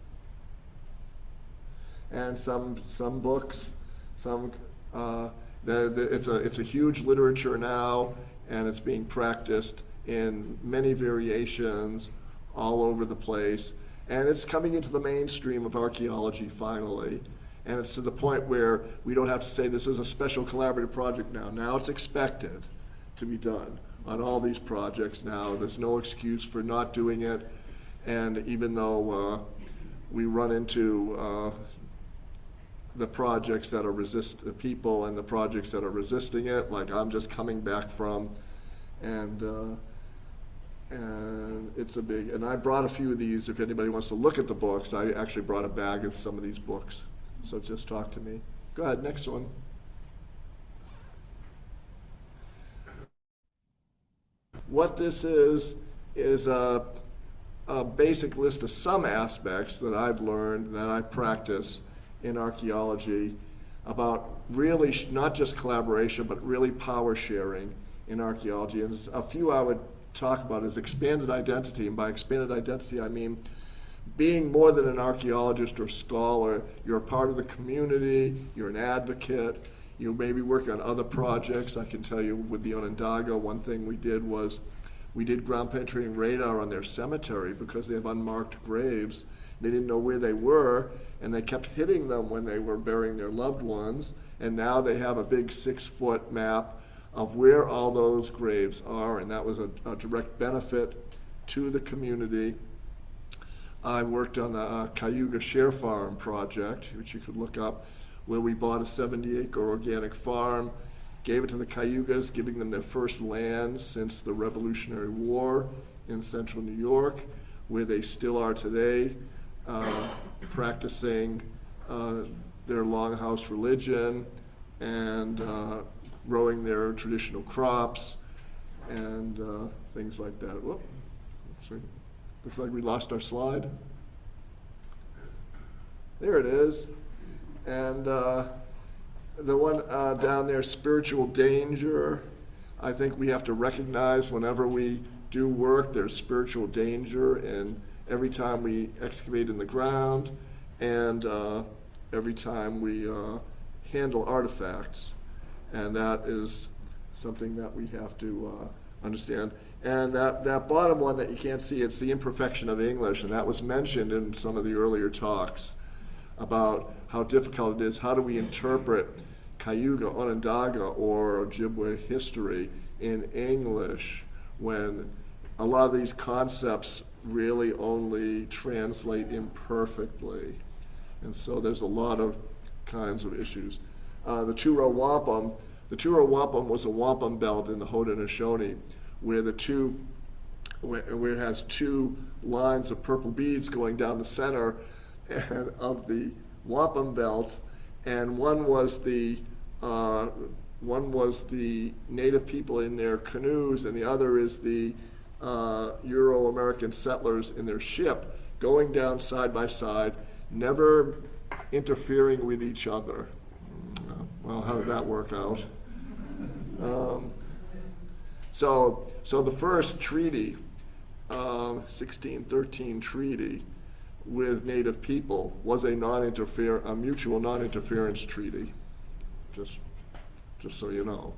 And some books, it's a huge literature now, and it's being practiced in many variations all over the place. And it's coming into the mainstream of archaeology finally. And it's to the point where we don't have to say this is a special collaborative project now. Now it's expected to be done on all these projects now. There's no excuse for not doing it. And even though we run into the projects that are people and the projects that are resisting it, like I'm just coming back from, and it's a big, and I brought a few of these. If anybody wants to look at the books, I actually brought a bag of some of these books. So just talk to me. Go ahead, next one. What this is a basic list of some aspects that I've learned, that I practice in archaeology, about really not just collaboration, but really power sharing in archaeology. And a few I would talk about is expanded identity. And by expanded identity, I mean being more than an archaeologist or scholar, you're a part of the community, you're an advocate, you may be working on other projects. I can tell you with the Onondaga, one thing we did was we did ground penetrating radar on their cemetery because they have unmarked graves. They didn't know where they were, and they kept hitting them when they were burying their loved ones, and now they have a big 6-foot map of where all those graves are, and that was a direct benefit to the community. I worked on the Cayuga Share Farm project, which you could look up, where we bought a 70-acre organic farm, gave it to the Cayugas, giving them their first land since the Revolutionary War in central New York, where they still are today, practicing their longhouse religion and growing their traditional crops and things like that. Whoop. Looks like we lost our slide. There it is. And the one down there, spiritual danger, I think we have to recognize whenever we do work, there's spiritual danger, and every time we excavate in the ground and every time we handle artifacts. And that is something that we have to understand. And that bottom one that you can't see, it's the imperfection of English, and that was mentioned in some of the earlier talks about how difficult it is. How do we interpret Cayuga, Onondaga, or Ojibwe history in English when a lot of these concepts really only translate imperfectly? And so there's a lot of kinds of issues. The two-row wampum was a wampum belt in the Haudenosaunee, where it has two lines of purple beads going down the center of the wampum belt, and one was the native people in their canoes, and the other is the Euro-American settlers in their ship, going down side by side, never interfering with each other. Well, how did that work out? So the first treaty, 1613 treaty with Native people was a mutual non-interference treaty. Just so you know.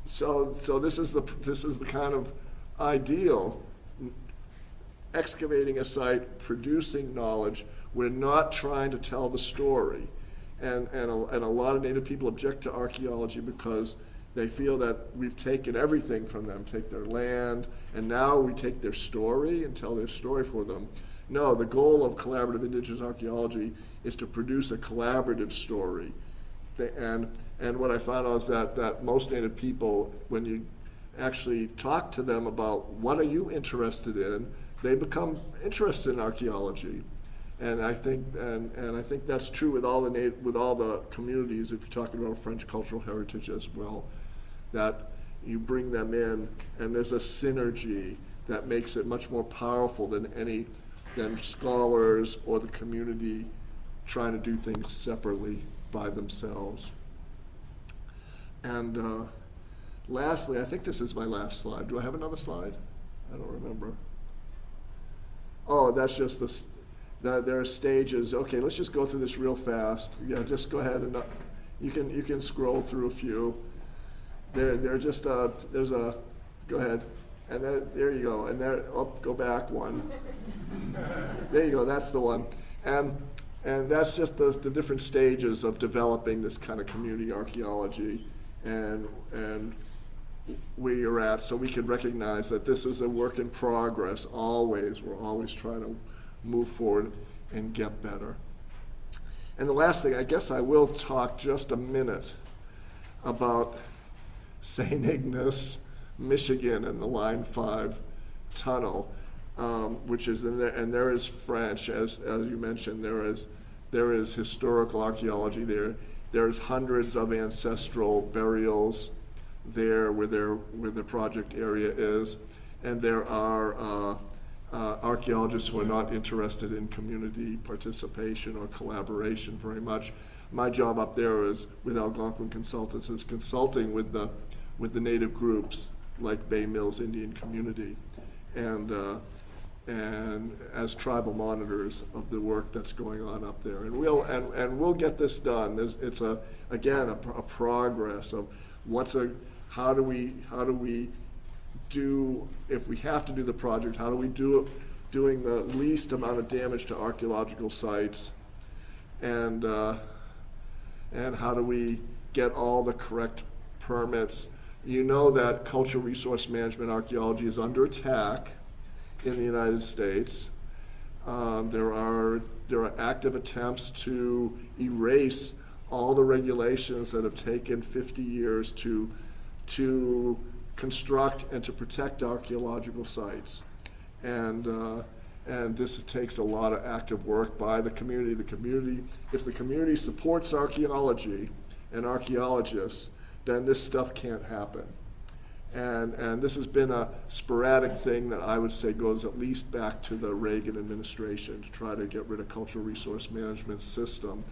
So this is the kind of ideal: excavating a site, producing knowledge. We're not trying to tell the story. And a lot of Native people object to archaeology because they feel that we've taken everything from them, take their land, and now we take their story and tell their story for them. No, the goal of collaborative indigenous archaeology is to produce a collaborative story. And what I found out is that most Native people, when you actually talk to them about what are you interested in, they become interested in archaeology. And I think that's true with all the communities. If you're talking about French cultural heritage as well, that you bring them in, and there's a synergy that makes it much more powerful than scholars or the community trying to do things separately by themselves. And lastly, I think this is my last slide. Do I have another slide? I don't remember. Oh, that's just there are stages. Okay, let's just go through this real fast. Yeah, just go ahead and you can scroll through a few. They're just there's a go ahead, and then there you go, and there go back one. There you go. That's the one, and that's just the different stages of developing this kind of community archaeology, and where you're at, so we can recognize that this is a work in progress. We're always trying to move forward and get better. And the last thing, I guess I will talk just a minute about St. Ignace, Michigan, and the Line 5 tunnel, which is in there, and there is French, as you mentioned, there is historical archaeology there. There's hundreds of ancestral burials there where the project area is, and there are archaeologists who are not interested in community participation or collaboration very much. My job up there is with Algonquin Consultants is consulting with the native groups like Bay Mills Indian Community, and as tribal monitors of the work that's going on up there. And we'll get this done. It's a progress of how do we do, if we have to do the project, how do we do it doing the least amount of damage to archaeological sites, and how do we get all the correct permits. You know that cultural resource management archaeology is under attack in the United States. There are active attempts to erase all the regulations that have taken 50 years to construct and to protect archaeological sites. And this takes a lot of active work by the community. If the community supports archaeology and archaeologists, then this stuff can't happen. And this has been a sporadic thing that I would say goes at least back to the Reagan administration to try to get rid of cultural resource management system,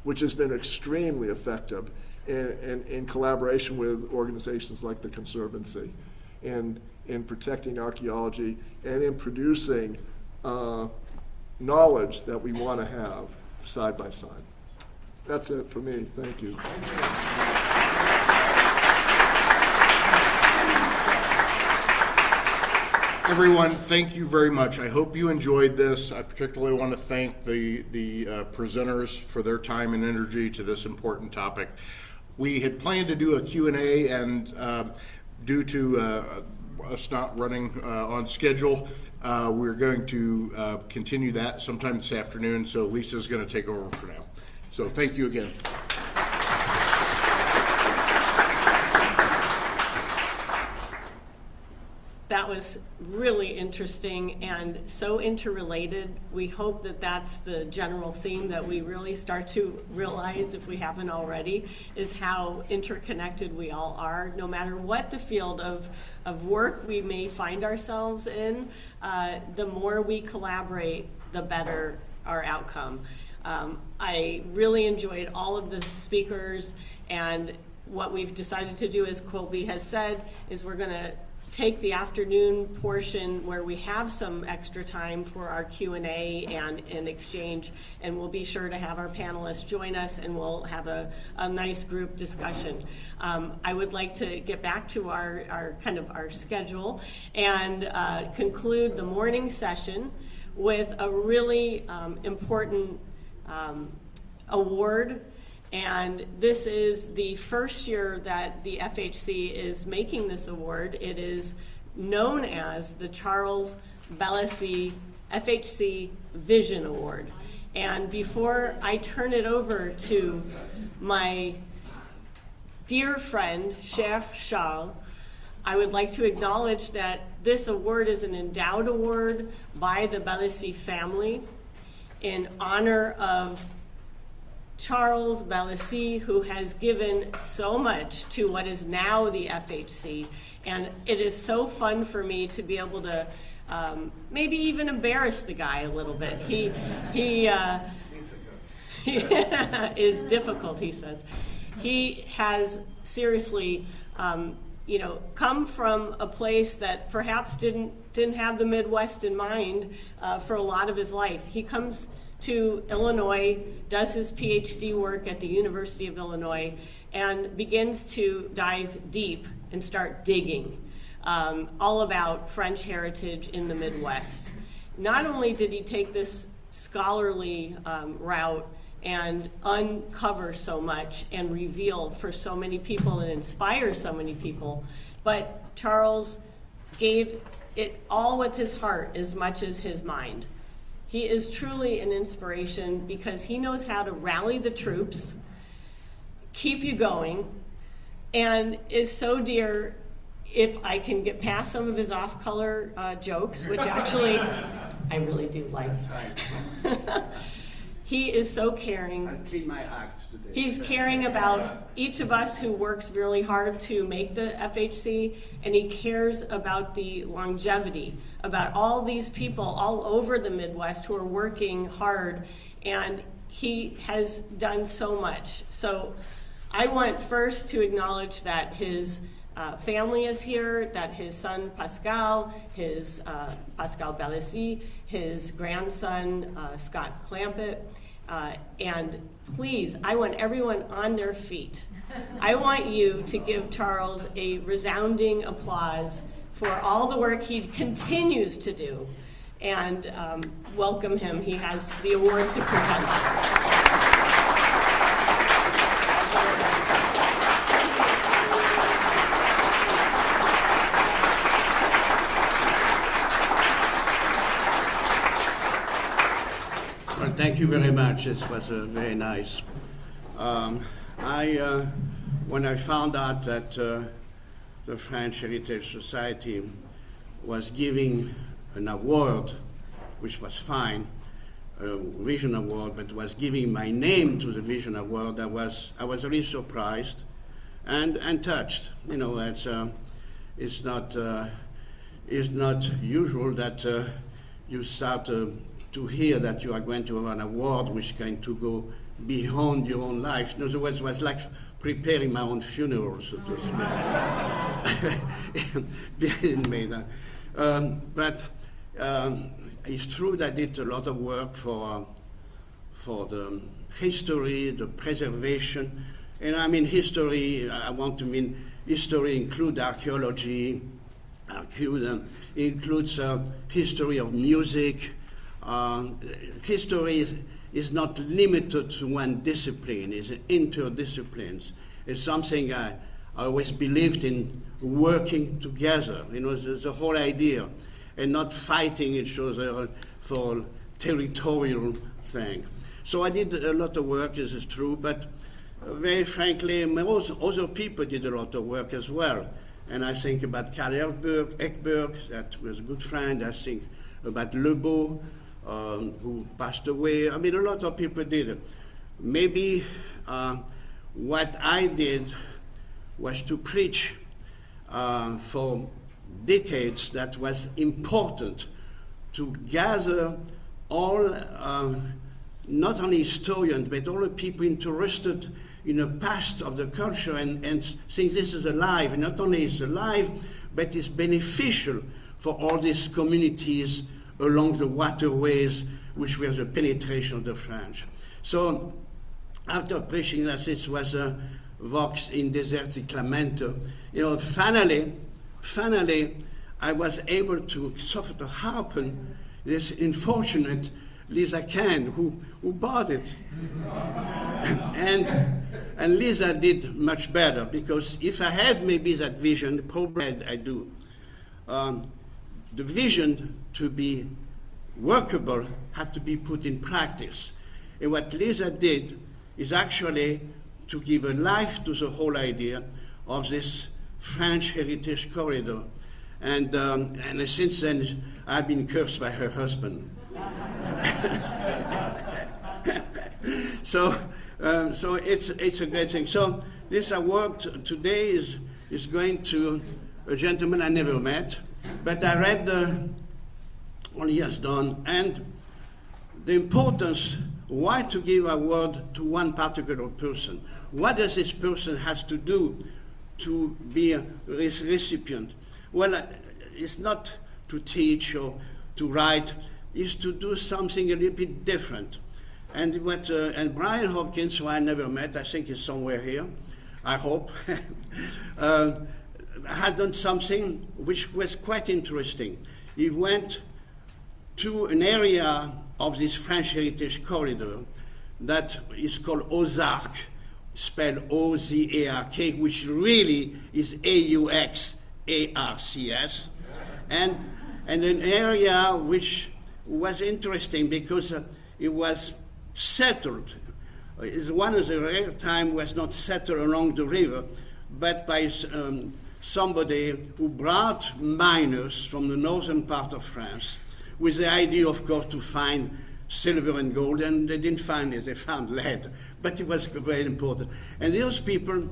which has been extremely effective in collaboration with organizations like the Conservancy in protecting archaeology and in producing knowledge that we want to have side by side. That's it for me. Thank you. Everyone, thank you very much. I hope you enjoyed this. I particularly want to thank the presenters for their time and energy to this important topic. We had planned to do a Q&A, and due to us not running on schedule, we're going to continue that sometime this afternoon, so Lisa's going to take over for now. So thank you again. That was really interesting and so interrelated. We hope that that's the general theme that we really start to realize, if we haven't already, is how interconnected we all are. No matter what the field of work we may find ourselves in, the more we collaborate, the better our outcome. I really enjoyed all of the speakers, and what we've decided to do, as Colby has said, is we're going to take the afternoon portion where we have some extra time for our Q&A and an exchange, and we'll be sure to have our panelists join us, and we'll have a nice group discussion. I would like to get back to our schedule and conclude the morning session with a really important award. And this is the first year that the FHC is making this award. It is known as the Charles Balassi FHC Vision Award. And before I turn it over to my dear friend, Cher Charles, I would like to acknowledge that this award is an endowed award by the Balassi family in honor of Charles Balassi, who has given so much to what is now the FHC. And it is so fun for me to be able to maybe even embarrass the guy a little bit. He is difficult, he says. He has seriously come from a place that perhaps didn't have the Midwest in mind for a lot of his life. He comes to Illinois, does his PhD work at the University of Illinois, and begins to dive deep and start digging all about French heritage in the Midwest. Not only did he take this scholarly route and uncover so much and reveal for so many people and inspire so many people, but Charles gave it all with his heart as much as his mind. He is truly an inspiration because he knows how to rally the troops, keep you going, and is so dear. If I can get past some of his off-color jokes, which actually I really do like. He is so caring. I clean my act today. He's caring about each of us who works really hard to make the FHC, and he cares about the longevity, about all these people all over the Midwest who are working hard, and he has done so much. So I want first to acknowledge that his family is here, that his son Pascal, Pascal Bellesi, his grandson Scott Clampett, and please, I want everyone on their feet. I want you to give Charles a resounding applause for all the work he continues to do, and welcome him. He has the award to present. Well, thank you very much. This was very nice. When I found out that the French Heritage Society was giving an award, which was fine, a Vision Award, but was giving my name to the Vision Award, I was really surprised and touched. You know, it's not usual that you start to hear that you are going to have an award which is going to go beyond your own life. In other words, it was like preparing my own funeral, so to speak. But it's true that I did a lot of work for the history, the preservation. And I mean history, I want to mean history includes archaeology, includes history of music. History is not limited to one discipline, it's interdisciplines. It's something I always believed in, working together, you know, the whole idea, and not fighting each other for territorial thing. So I did a lot of work, this is true, but very frankly, other people did a lot of work as well. And I think about Karl Ekberg, that was a good friend. I think about Lebeau, who passed away. I mean, a lot of people did it. Maybe what I did was to preach for decades that was important to gather all, not only historians, but all the people interested in the past of the culture and think this is alive. And not only is alive, but it's beneficial for all these communities along the waterways, which were the penetration of the French. So after preaching that this was a vox in deserti clamento, you know, finally, I was able to sort of harpen this unfortunate Lisa Kahn, who bought it. And Lisa did much better, because if I had maybe that vision, probably I do. The vision to be workable had to be put in practice. And what Lisa did is actually to give a life to the whole idea of this French heritage corridor. And since then, I've been cursed by her husband. So it's a great thing. So this award today is going to a gentleman I never met, but I read what he has done, and the importance, why to give award to one particular person. What does this person has to do to be a recipient? Well, it's not to teach or to write, it's to do something a little bit different. And and Brian Hopkins, who I never met, I think he's somewhere here, I hope, had done something which was quite interesting. He went to an area of this French heritage corridor that is called Ozark, spelled O-Z-A-R-K, which really is A-U-X-A-R-C-S, and an area which was interesting because it was settled. It's one of the rare times was not settled along the river, but by somebody who brought miners from the northern part of France with the idea, of course, to find silver and gold, and they didn't find it, they found lead, but it was very important. And those people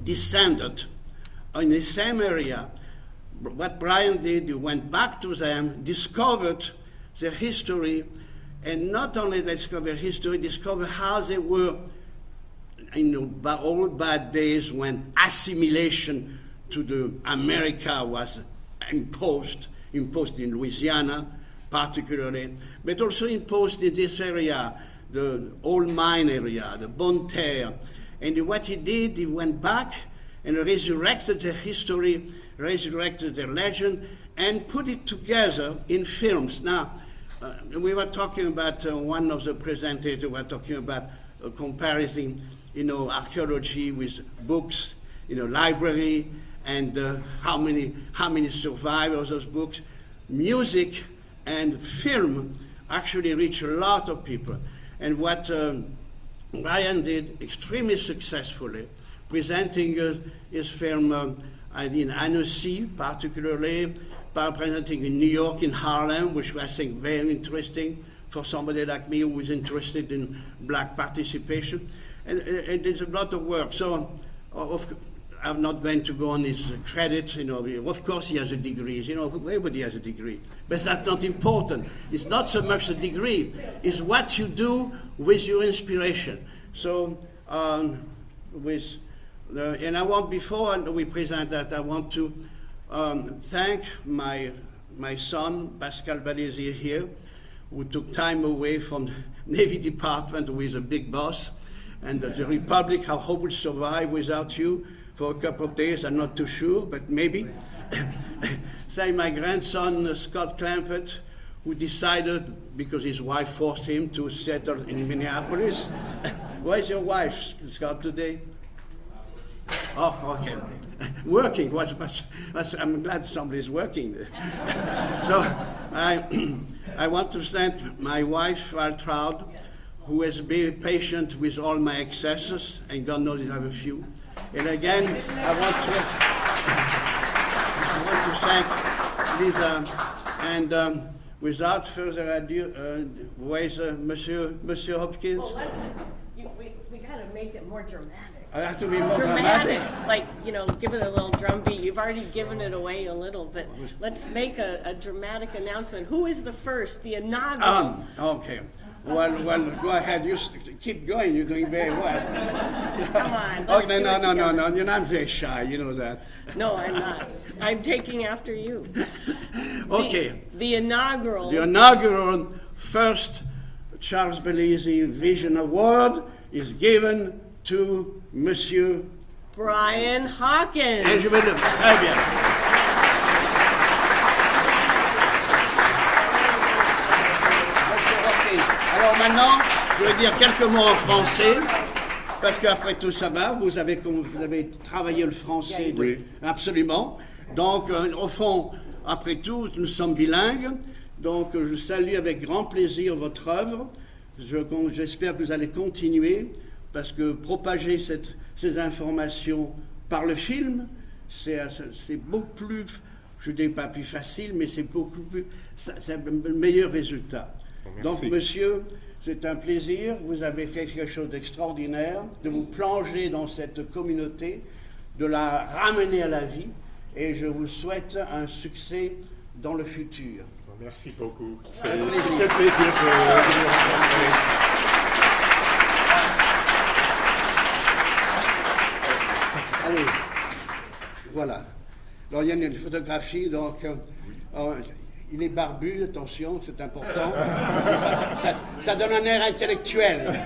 descended in the same area. What Brian did, he went back to them, discovered their history, and not only discover history, discover how they were in the old bad days when assimilation to the America was imposed in Louisiana particularly, but also imposed in this area, the old mine area, the Bonne Terre. And what he did, he went back and resurrected their history, resurrected their legend, and put it together in films. Now, we were talking about, one of the presenters were talking about comparing, archaeology with books, library, and how many survive of those books. Music and film actually reach a lot of people. And what Brian did extremely successfully, presenting his film in Annecy, particularly, presenting in New York, in Harlem, which was, I think, very interesting for somebody like me who was interested in black participation. And there's a lot of work. So, I'm not going to go on his credit. Of course he has a degree. Everybody has a degree. But that's not important. It's not so much the degree. It's what you do with your inspiration. So, and I want, before we present that, I want to thank my son, Pascal Balésier here, who took time away from the Navy Department, who is a big boss, and the Republic, I hope will survive without you for a couple of days. I'm not too sure, but maybe. Thank my grandson, Scott Clampett, who decided, because his wife forced him to settle in Minneapolis. Where's your wife, Scott, today? Oh, okay. Working. I'm glad somebody's working. So I want to thank my wife, Valtraud, who has been patient with all my excesses, and God knows I have a few. And again, I want to thank Lisa. And without further ado, where's Monsieur Hopkins? Well, we got to make it more dramatic. I have to be more dramatic. Like, give it a little drum beat. You've already given it away a little, but let's make a dramatic announcement. Who is the first, the inaugural? Okay. Well, go ahead. You keep going. You're doing very well. Come on. Okay, no. You're not very shy. You know that. No, I'm not. I'm taking after you. Okay. The inaugural first Charles Balésier Vision Award is given to Monsieur Brian Hawkins. Et je vais très bien. Alors maintenant, je vais dire quelques mots en français, parce qu'après tout ça va, vous avez travaillé le français. Oui. Absolument. Donc, au fond, après tout, nous sommes bilingues. Donc, je salue avec grand plaisir votre œuvre. J'espère que vous allez continuer, parce que propager ces informations par le film, c'est beaucoup plus, je ne dis pas plus facile, mais c'est beaucoup plus, c'est le meilleur résultat. Merci. Donc, monsieur, c'est un plaisir. Vous avez fait quelque chose d'extraordinaire, de vous plonger dans cette communauté, de la ramener à la vie, et je vous souhaite un succès dans le futur. Merci beaucoup. C'est un un plaisir plaisir Allez, voilà. Alors, il y a une photographie, donc il est barbu, attention, c'est important. Ça donne un air intellectuel.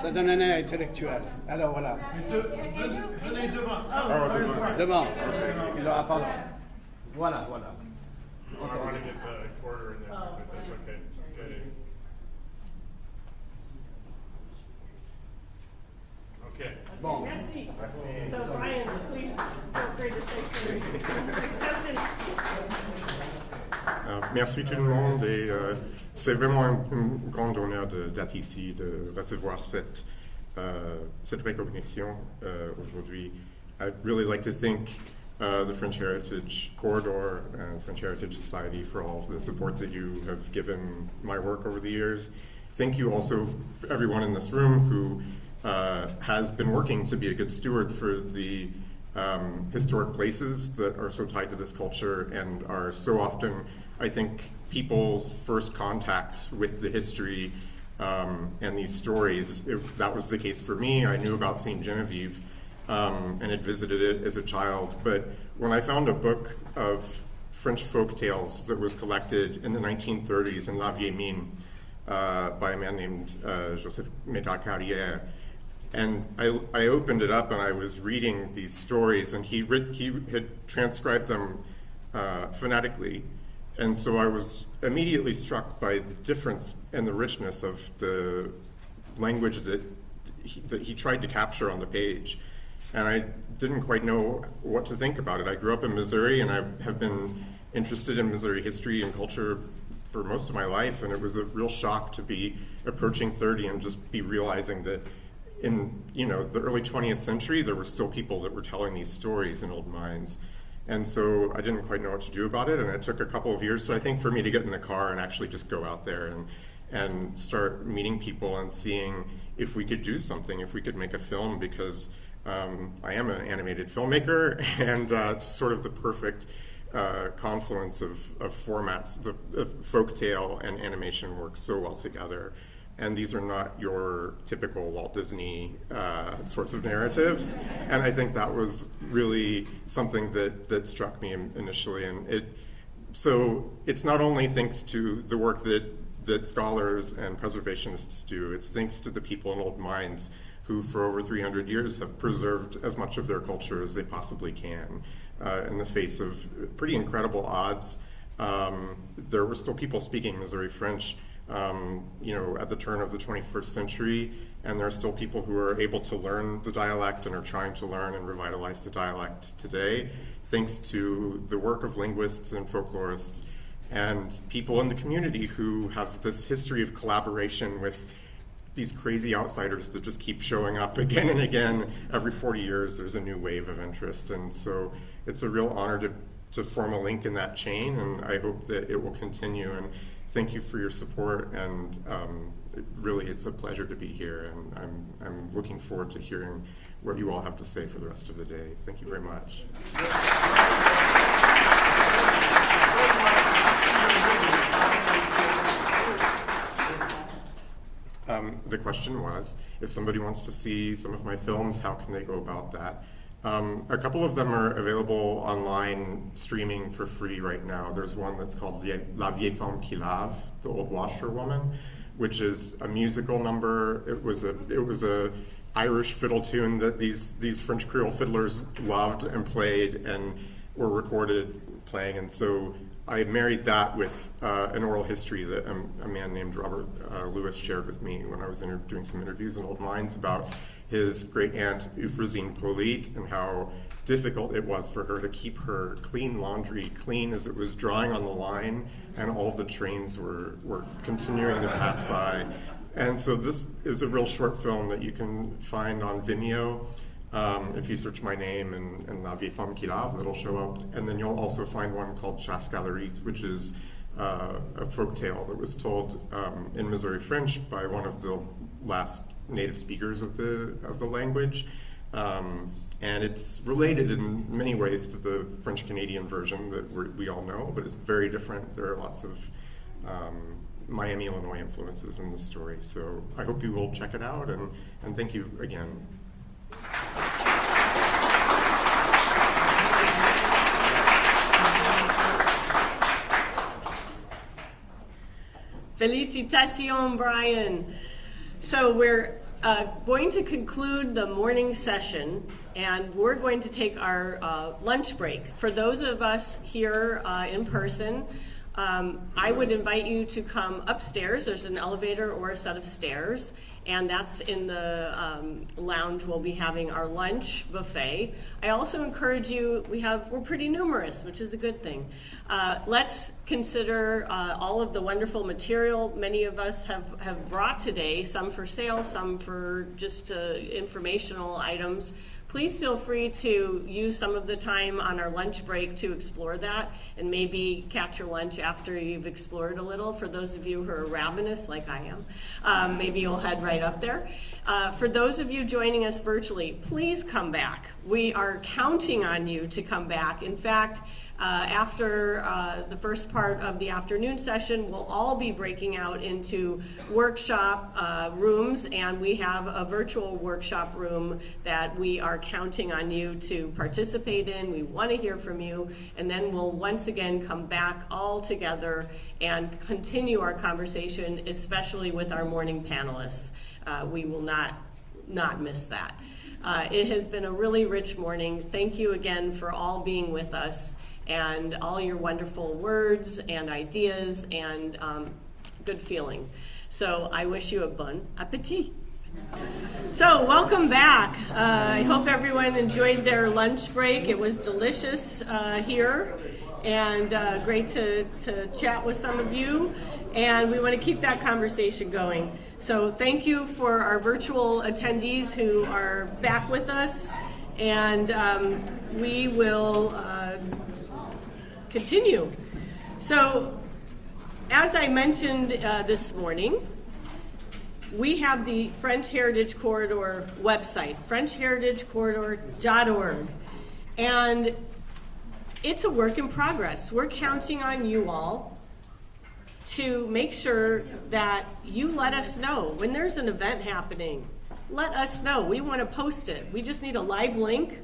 Ça donne un air intellectuel. Alors, voilà. Venez devant. Devant. Ah, pardon. Voilà. I want to get the quarter in there, but that's okay. Okay. Bon. Merci. So, Brian, please feel free to say something. Acceptance. Merci tout le monde et c'est vraiment un grand honneur d'être ici, de recevoir cette recognition aujourd'hui. I'd really like to thank the French Heritage Corridor and French Heritage Society for all of the support that you have given my work over the years. Thank you also for everyone in this room who has been working to be a good steward for the historic places that are so tied to this culture and are so often, I think, people's first contact with the history and these stories. That was the case for me. I knew about St. Genevieve and had visited it as a child, but when I found a book of French folk tales that was collected in the 1930s in La Vieille Mine by a man named Joseph Médard-Carrière. And I opened it up and I was reading these stories, and he had transcribed them phonetically. And so I was immediately struck by the difference and the richness of the language that he tried to capture on the page. And I didn't quite know what to think about it. I grew up in Missouri, and I have been interested in Missouri history and culture for most of my life, and it was a real shock to be approaching 30 and just be realizing that in the early 20th century, there were still people that were telling these stories in old mines. And so I didn't quite know what to do about it, and it took a couple of years, so I think, for me to get in the car and actually just go out there and start meeting people and seeing if we could do something, if we could make a film, because I am an animated filmmaker, and it's sort of the perfect confluence of formats. The folktale and animation work so well together. And these are not your typical Walt Disney sorts of narratives. And I think that was really something that struck me initially. And so it's not only thanks to the work that scholars and preservationists do, it's thanks to the people in old mines who for over 300 years have preserved as much of their culture as they possibly can in the face of pretty incredible odds. There were still people speaking Missouri French at the turn of the 21st century, and there are still people who are able to learn the dialect and are trying to learn and revitalize the dialect today, thanks to the work of linguists and folklorists and people in the community who have this history of collaboration with these crazy outsiders that just keep showing up again and again. Every 40 years there's a new wave of interest, and so it's a real honor to form a link in that chain, and I hope that it will continue. And thank you for your support, and it's a pleasure to be here, and I'm looking forward to hearing what you all have to say for the rest of the day. Thank you very much. The question was, if somebody wants to see some of my films, how can they go about that? A couple of them are available online streaming for free right now. There's one that's called La Vieille Femme qui Lave, The Old Washerwoman, which is a musical number. It was a Irish fiddle tune that these French Creole fiddlers loved and played and were recorded playing. And so I married that with an oral history that a man named Robert Lewis shared with me when I was doing some interviews in old mines about his great-aunt Euphrosyne Polite and how difficult it was for her to keep her clean laundry clean as it was drying on the line and all the trains were continuing to pass by. And so this is a real short film that you can find on Vimeo. If you search my name and La Vieille Femme qui Lave, it'll show up. And then you'll also find one called Chasse Galerite, which is a folk tale that was told in Missouri French by one of the last native speakers of the language. And it's related in many ways to the French-Canadian version that we all know, but it's very different. There are lots of Miami, Illinois influences in this story. So I hope you will check it out, and thank you again. Félicitations, Brian. So we're going to conclude the morning session, and we're going to take our lunch break. For those of us here in person, I would invite you to come upstairs. There's an elevator or a set of stairs, and that's in the lounge. We'll be having our lunch buffet. I also encourage you, we're pretty numerous, which is a good thing. Let's consider all of the wonderful material many of us have brought today, some for sale, some for just informational items. Please feel free to use some of the time on our lunch break to explore that and maybe catch your lunch after you've explored a little. For those of you who are ravenous like I am, maybe you'll head right up there. For those of you joining us virtually, please come back. We are counting on you to come back. In fact, After the first part of the afternoon session, we'll all be breaking out into workshop rooms, and we have a virtual workshop room that we are counting on you to participate in. We want to hear from you, and then we'll once again come back all together and continue our conversation, especially with our morning panelists. We will not miss that. It has been a really rich morning. Thank you again for all being with us and all your wonderful words and ideas and good feeling. So I wish you a bon appetit. So welcome back. I hope everyone enjoyed their lunch break. It was delicious here and great to chat with some of you. And we want to keep that conversation going. So thank you for our virtual attendees who are back with us. And we will continue. So as I mentioned this morning, we have the French Heritage Corridor website, FrenchHeritageCorridor.org. And it's a work in progress. We're counting on you all to make sure that you let us know when there's an event happening. Let us know. We want to post it. We just need a live link,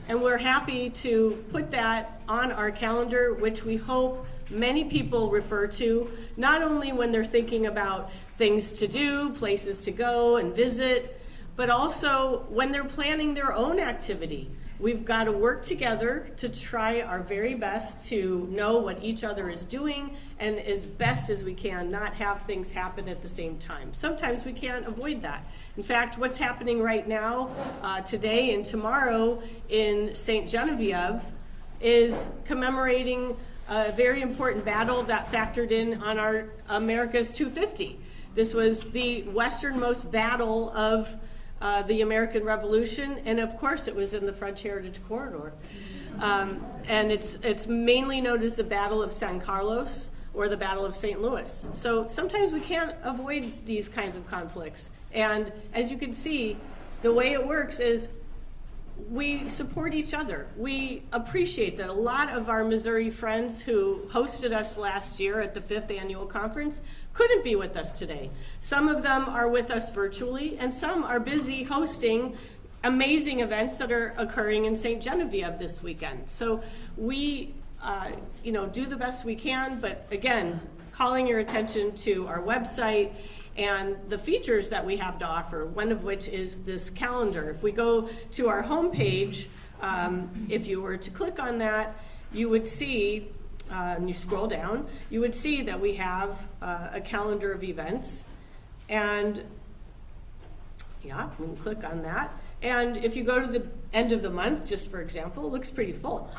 and we're happy to put that on our calendar, which we hope many people refer to, not only when they're thinking about things to do, places to go and visit, but also when they're planning their own activity. We've got to work together to try our very best to know what each other is doing and as best as we can not have things happen at the same time. Sometimes we can't avoid that. In fact, what's happening right now, today and tomorrow in St. Genevieve is commemorating a very important battle that factored in on our America's 250. This was the westernmost battle of the American Revolution, and of course it was in the French Heritage Corridor. And it's mainly known as the Battle of San Carlos or the Battle of St. Louis. So sometimes we can't avoid these kinds of conflicts. And as you can see, the way it works is we support each other. We appreciate that a lot of our Missouri friends who hosted us last year at the 5th annual conference couldn't be with us today. Some of them are with us virtually, and some are busy hosting amazing events that are occurring in St. Genevieve this weekend. So we do the best we can, but again, calling your attention to our website and the features that we have to offer, one of which is this calendar. If we go to our homepage, if you were to click on that, you would see, and you scroll down, you would see that we have a calendar of events. And yeah, we can click on that. And if you go to the end of the month, just for example, it looks pretty full.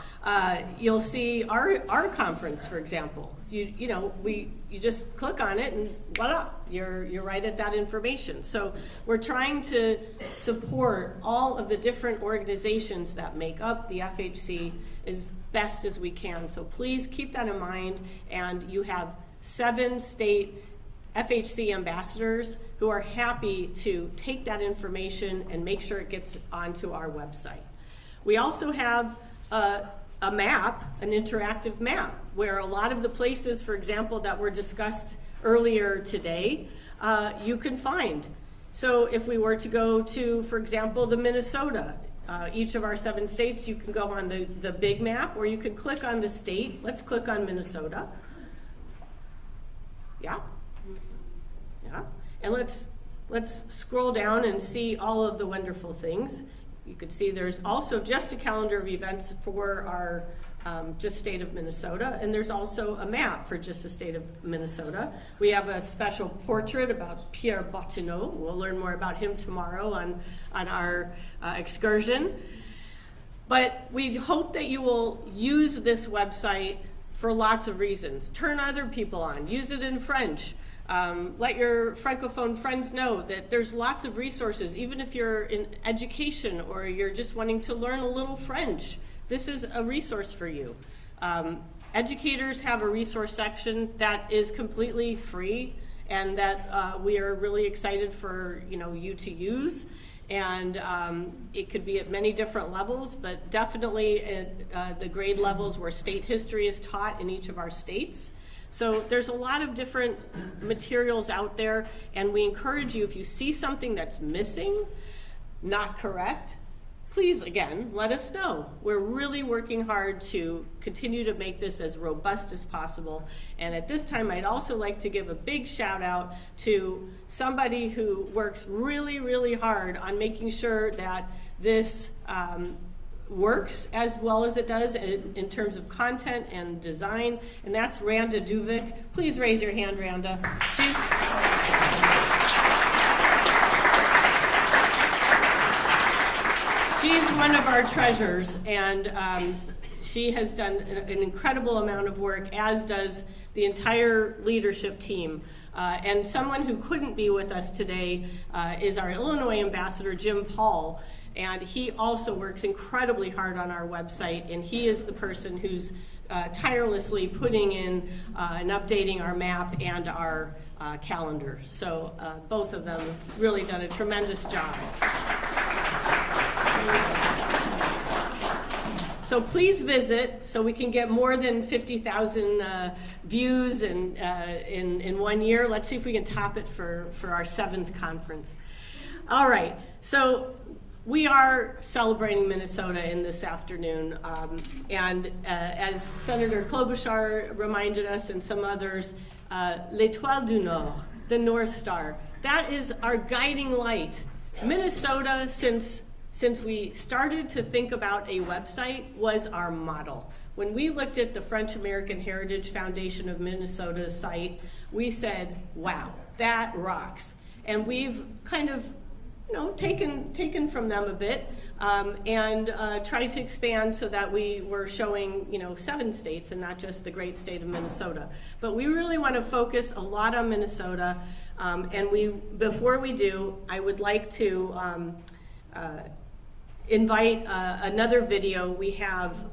You'll see our conference, for example. You just click on it and voila, you're right at that information. So we're trying to support all of the different organizations that make up the FHC as best as we can. So please keep that in mind. And you have 7 state FHC ambassadors who are happy to take that information and make sure it gets onto our website. We also have a map, an interactive map, where a lot of the places, for example, that were discussed earlier today, you can find. So if we were to go to, for example, the Minnesota, each of our 7 states, you can go on the big map, or you can click on the state. Let's click on Minnesota. Yeah. Yeah. And let's scroll down and see all of the wonderful things. You can see there's also just a calendar of events for our just state of Minnesota, and there's also a map for just the state of Minnesota. We have a special portrait about Pierre Bottineau. We'll learn more about him tomorrow on our excursion. But we hope that you will use this website for lots of reasons. Turn other people on. Use it in French. Let your Francophone friends know that there's lots of resources, even if you're in education or you're just wanting to learn a little French. This is a resource for you. Educators have a resource section that is completely free and that we are really excited for you to use. And it could be at many different levels, but definitely at the grade levels where state history is taught in each of our states. So there's a lot of different materials out there, and we encourage you, if you see something that's missing, not correct, please, again, let us know. We're really working hard to continue to make this as robust as possible. And at this time, I'd also like to give a big shout out to somebody who works really, really hard on making sure that this works as well as it does in terms of content and design, and that's Randa Duvik. Please raise your hand, Randa. She's one of our treasures, and she has done an incredible amount of work, as does the entire leadership team. And someone who couldn't be with us today is our Illinois ambassador, Jim Paul. And he also works incredibly hard on our website, and he is the person who's tirelessly putting in and updating our map and our calendar. So both of them have really done a tremendous job. So please visit so we can get more than 50,000 views in 1 year. Let's see if we can top it for our 7th conference. All right, so we are celebrating Minnesota in this afternoon, and as Senator Klobuchar reminded us and some others, l'Étoile du Nord, the North Star, that is our guiding light. Minnesota, since we started to think about a website, was our model. When we looked at the French American Heritage Foundation of Minnesota's site, we said, wow, that rocks. And we've kind of taken from them a bit and tried to expand so that we were showing 7 states and not just the great state of Minnesota. But we really want to focus a lot on Minnesota, and before we do, I would like to invite another video we have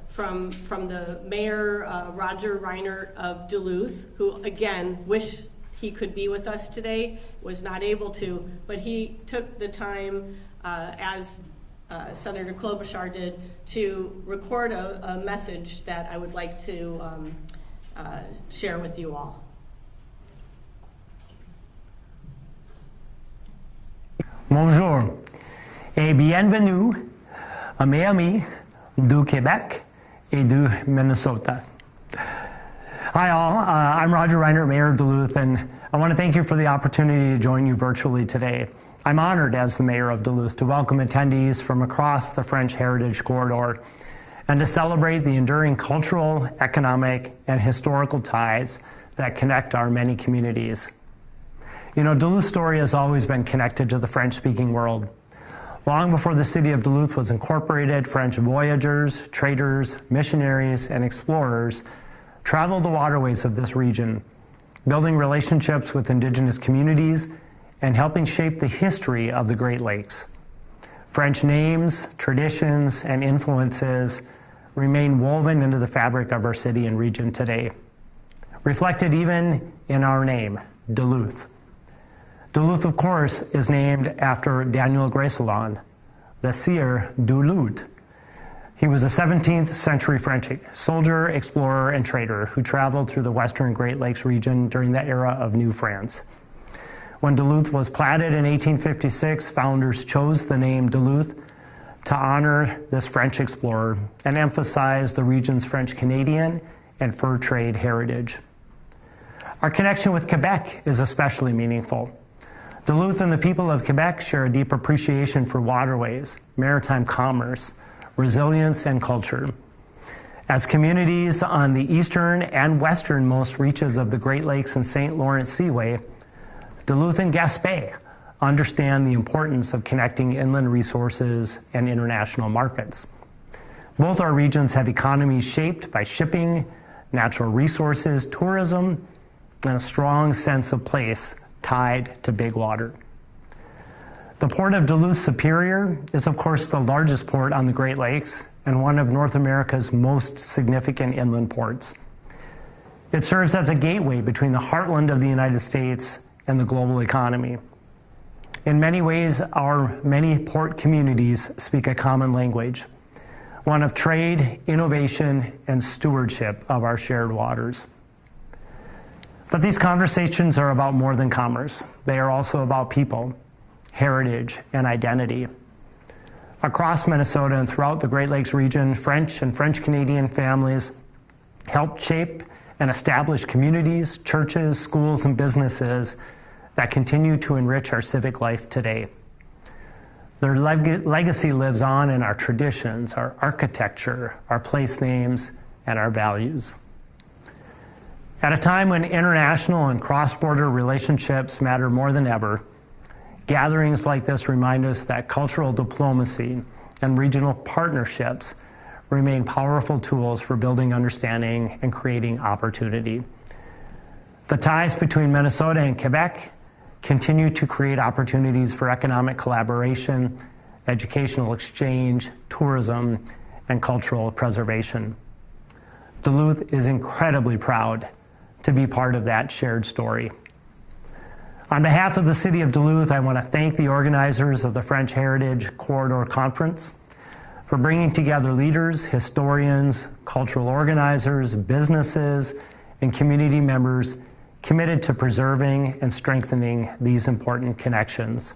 from the Mayor Roger Reinert of Duluth, who again wish he could be with us today, was not able to, but he took the time, as Senator Klobuchar did, to record a message that I would like to share with you all. Bonjour et bienvenue à mes amis du Québec et du Minnesota. Hi all, I'm Roger Reinert, Mayor of Duluth, and I want to thank you for the opportunity to join you virtually today. I'm honored as the Mayor of Duluth to welcome attendees from across the French Heritage Corridor and to celebrate the enduring cultural, economic, and historical ties that connect our many communities. Duluth's story has always been connected to the French-speaking world. Long before the city of Duluth was incorporated, French voyagers, traders, missionaries, and explorers traveled the waterways of this region, building relationships with indigenous communities and helping shape the history of the Great Lakes. French names, traditions, and influences remain woven into the fabric of our city and region today, reflected even in our name, Duluth. Duluth, of course, is named after Daniel Greysolon, the Sieur du Loup. He was a 17th century French soldier, explorer, and trader who traveled through the western Great Lakes region during the era of New France. When Duluth was platted in 1856, founders chose the name Duluth to honor this French explorer and emphasize the region's French-Canadian and fur trade heritage. Our connection with Quebec is especially meaningful. Duluth and the people of Quebec share a deep appreciation for waterways, maritime commerce, resilience, and culture. As communities on the eastern and westernmost reaches of the Great Lakes and St. Lawrence Seaway, Duluth and Gaspé understand the importance of connecting inland resources and international markets. Both our regions have economies shaped by shipping, natural resources, tourism, and a strong sense of place tied to big water. The Port of Duluth Superior is, of course, the largest port on the Great Lakes and one of North America's most significant inland ports. It serves as a gateway between the heartland of the United States and the global economy. In many ways, our many port communities speak a common language, one of trade, innovation, and stewardship of our shared waters. But these conversations are about more than commerce. They are also about people, heritage, and identity. Across Minnesota and throughout the Great Lakes region, French and French-Canadian families helped shape and establish communities, churches, schools, and businesses that continue to enrich our civic life today. Their legacy lives on in our traditions, our architecture, our place names, and our values. At a time when international and cross-border relationships matter more than ever, gatherings like this remind us that cultural diplomacy and regional partnerships remain powerful tools for building understanding and creating opportunity. The ties between Minnesota and Quebec continue to create opportunities for economic collaboration, educational exchange, tourism, and cultural preservation. Duluth is incredibly proud to be part of that shared story. On behalf of the City of Duluth, I want to thank the organizers of the French Heritage Corridor Conference for bringing together leaders, historians, cultural organizers, businesses, and community members committed to preserving and strengthening these important connections.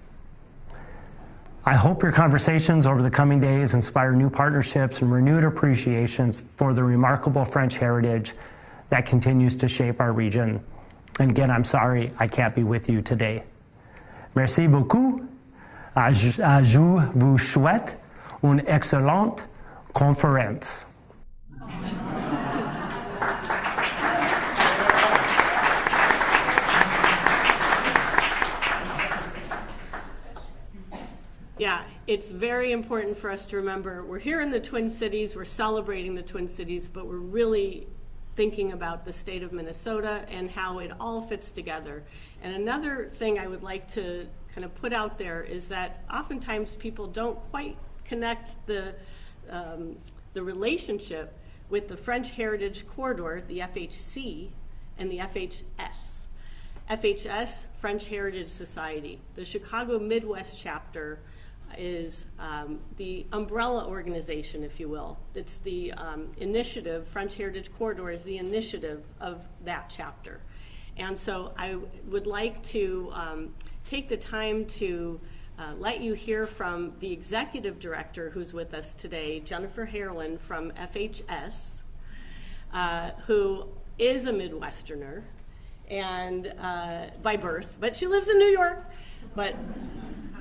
I hope your conversations over the coming days inspire new partnerships and renewed appreciation for the remarkable French heritage that continues to shape our region. And again, I'm sorry I can't be with you today. Merci beaucoup. Je vous souhaite une excellente conférence. Yeah, it's very important for us to remember we're here in the Twin Cities, we're celebrating the Twin Cities, but we're really thinking about the state of Minnesota and how it all fits together. And another thing I would like to kind of put out there is that oftentimes people don't quite connect the relationship with the French Heritage Corridor, the FHC, and the FHS. FHS, French Heritage Society. The Chicago-Midwest Chapter is the umbrella organization, if you will. It's the initiative, French Heritage Corridor is the initiative of that chapter. And so I would like to take the time to let you hear from the executive director who's with us today, Jennifer Harlan from FHS, who is a Midwesterner and by birth, but she lives in New York. But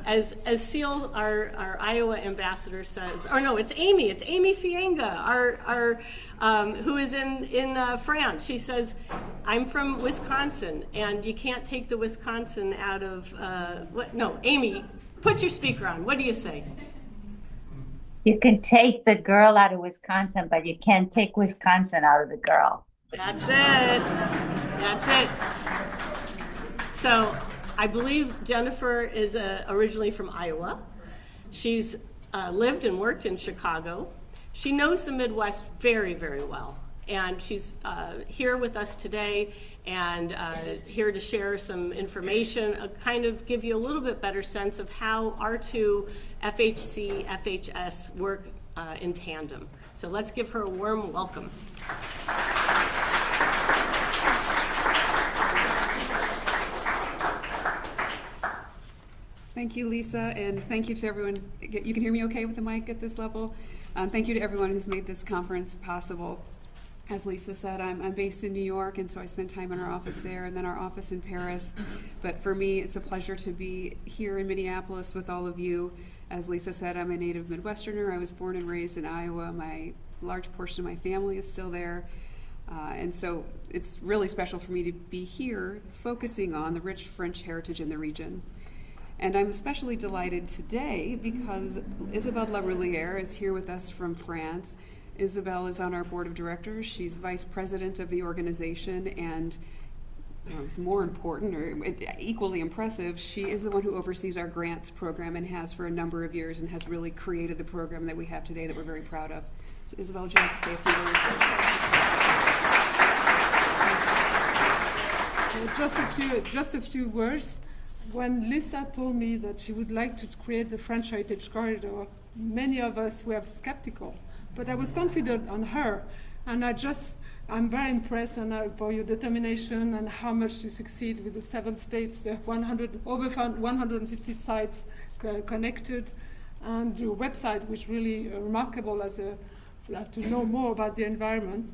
as Seal, our Iowa ambassador says, or no, it's Amy Fienga, who is in France. She says, I'm from Wisconsin, and you can't take the Wisconsin out of, Amy, put your speaker on. What do you say? You can take the girl out of Wisconsin, but you can't take Wisconsin out of the girl. That's it. So I believe Jennifer is originally from Iowa. She's lived and worked in Chicago. She knows the Midwest very, very well. And she's here with us today and here to share some information, kind of give you a little bit better sense of how our two FHC, FHS work in tandem. So let's give her a warm welcome. Thank you, Lisa, and thank you to everyone. You can hear me okay with the mic at this level? Thank you to everyone who's made this conference possible. As Lisa said, I'm based in New York, and so I spend time in our office there and then our office in Paris. But for me, it's a pleasure to be here in Minneapolis with all of you. As Lisa said, I'm a native Midwesterner. I was born and raised in Iowa. My large portion of my family is still there. And so it's really special for me to be here focusing on the rich French heritage in the region. And I'm especially delighted today because Isabelle Laroulière is here with us from France. Isabelle is on our board of directors. She's vice president of the organization, and it's more important or equally impressive, she is the one who oversees our grants program and has for a number of years and has really created the program that we have today that we're very proud of. So Isabelle, would you like to say a few words? Just a few words. when Lisa told me that she would like to create the French Heritage Corridor, many of us were skeptical, but I was confident on her, and I'm very impressed for your determination and how much you succeed with the 7 states, the over 150 sites connected, and your website, which is really remarkable to know more about the environment.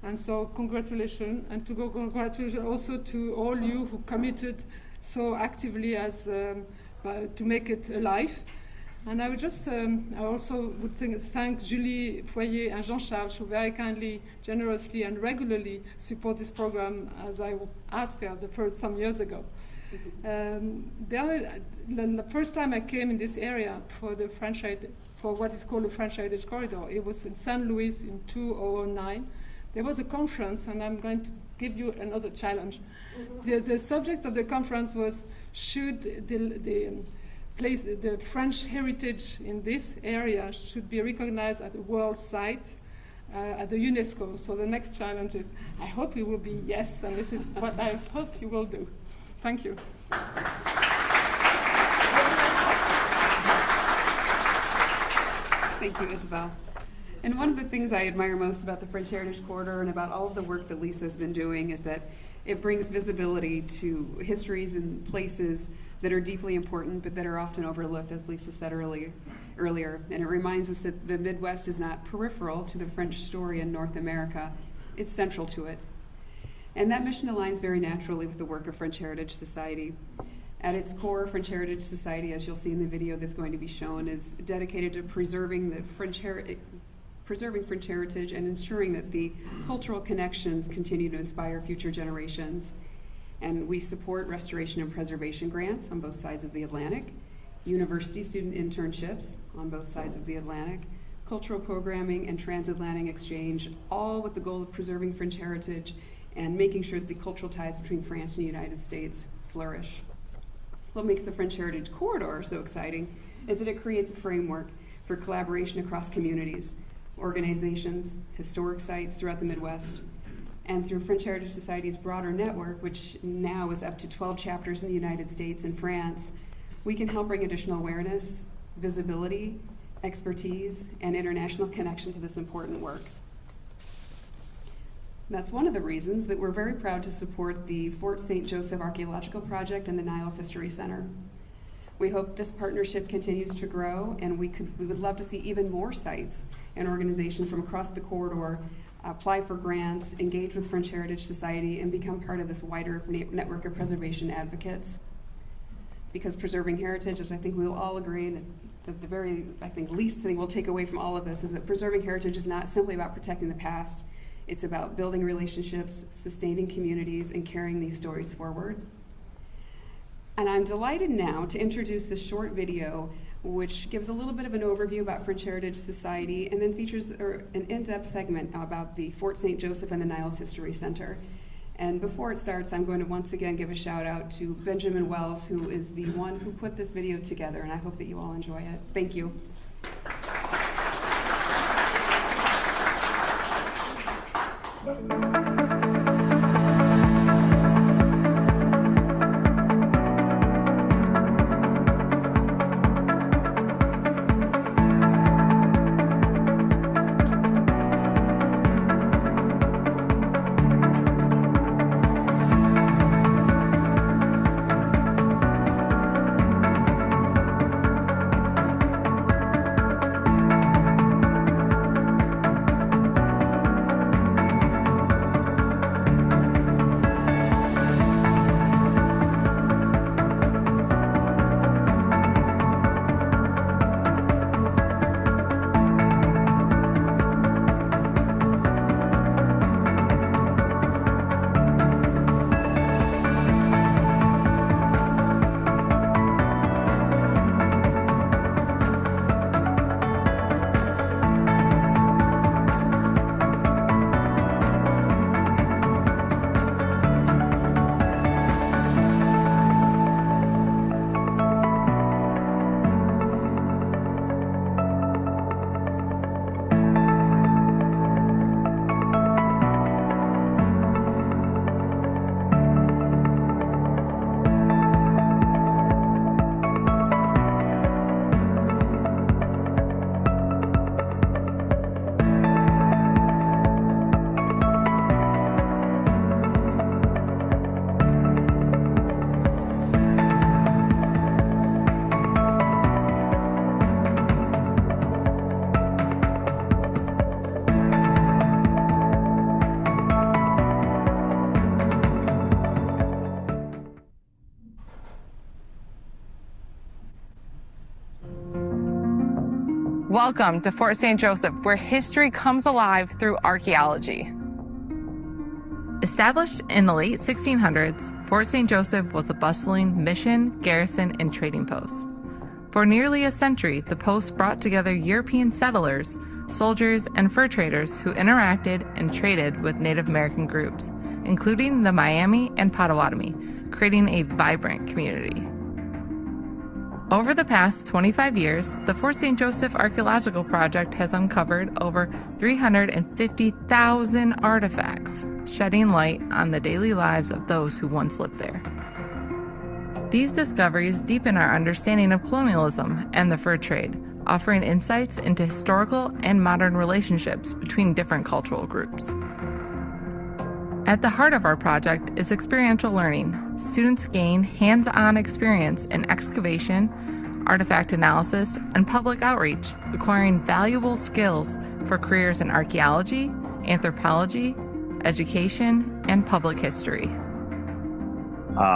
And so congratulations, and congratulations also to all you who committed so actively as to make it alive. And I would I also would thank Julie Foyer and Jean-Charles, who very kindly, generously, and regularly support this program, as I asked her some years ago. The first time I came in this area for what is called the French Heritage Corridor, it was in St. Louis in 2009. There was a conference, and I'm going to give you another challenge. The subject of the conference was, should the French heritage in this area should be recognized as a world site at the UNESCO. So the next challenge is, I hope it will be yes, and this is what I hope you will do. Thank you. Thank you, Isabel. And one of the things I admire most about the French Heritage Corridor and about all of the work that Lisa's been doing is that it brings visibility to histories and places that are deeply important but that are often overlooked, as Lisa said earlier. And it reminds us that the Midwest is not peripheral to the French story in North America. It's central to it. And that mission aligns very naturally with the work of French Heritage Society. At its core, French Heritage Society, as you'll see in the video that's going to be shown, is dedicated to preserving French heritage and ensuring that the cultural connections continue to inspire future generations. And we support restoration and preservation grants on both sides of the Atlantic, university student internships on both sides of the Atlantic, cultural programming and transatlantic exchange, all with the goal of preserving French heritage and making sure that the cultural ties between France and the United States flourish. What makes the French Heritage Corridor so exciting is that it creates a framework for collaboration across communities, organizations, historic sites throughout the Midwest, and through French Heritage Society's broader network, which now is up to 12 chapters in the United States and France, we can help bring additional awareness, visibility, expertise, and international connection to this important work. That's one of the reasons that we're very proud to support the Fort St. Joseph Archaeological Project and the Niles History Center. We hope this partnership continues to grow, and we would love to see even more sites and organizations from across the corridor apply for grants, engage with French Heritage Society, and become part of this wider network of preservation advocates. Because preserving heritage, as I think we will all agree, and the very, least thing we'll take away from all of this is that preserving heritage is not simply about protecting the past. It's about building relationships, sustaining communities, and carrying these stories forward. And I'm delighted now to introduce this short video, which gives a little bit of an overview about French Heritage Society and then features an in-depth segment about the Fort St. Joseph and the Niles History Center. And before it starts, I'm going to once again give a shout out to Benjamin Wells, who is the one who put this video together, and I hope that you all enjoy it. Thank you. Welcome to Fort St. Joseph, where history comes alive through archaeology. Established in the late 1600s, Fort St. Joseph was a bustling mission, garrison, and trading post. For nearly a century, the post brought together European settlers, soldiers, and fur traders who interacted and traded with Native American groups, including the Miami and Potawatomi, creating a vibrant community. Over the past 25 years, the Fort St. Joseph Archaeological Project has uncovered over 350,000 artifacts, shedding light on the daily lives of those who once lived there. These discoveries deepen our understanding of colonialism and the fur trade, offering insights into historical and modern relationships between different cultural groups. At the heart of our project is experiential learning. Students gain hands-on experience in excavation, artifact analysis, and public outreach, acquiring valuable skills for careers in archaeology, anthropology, education, and public history.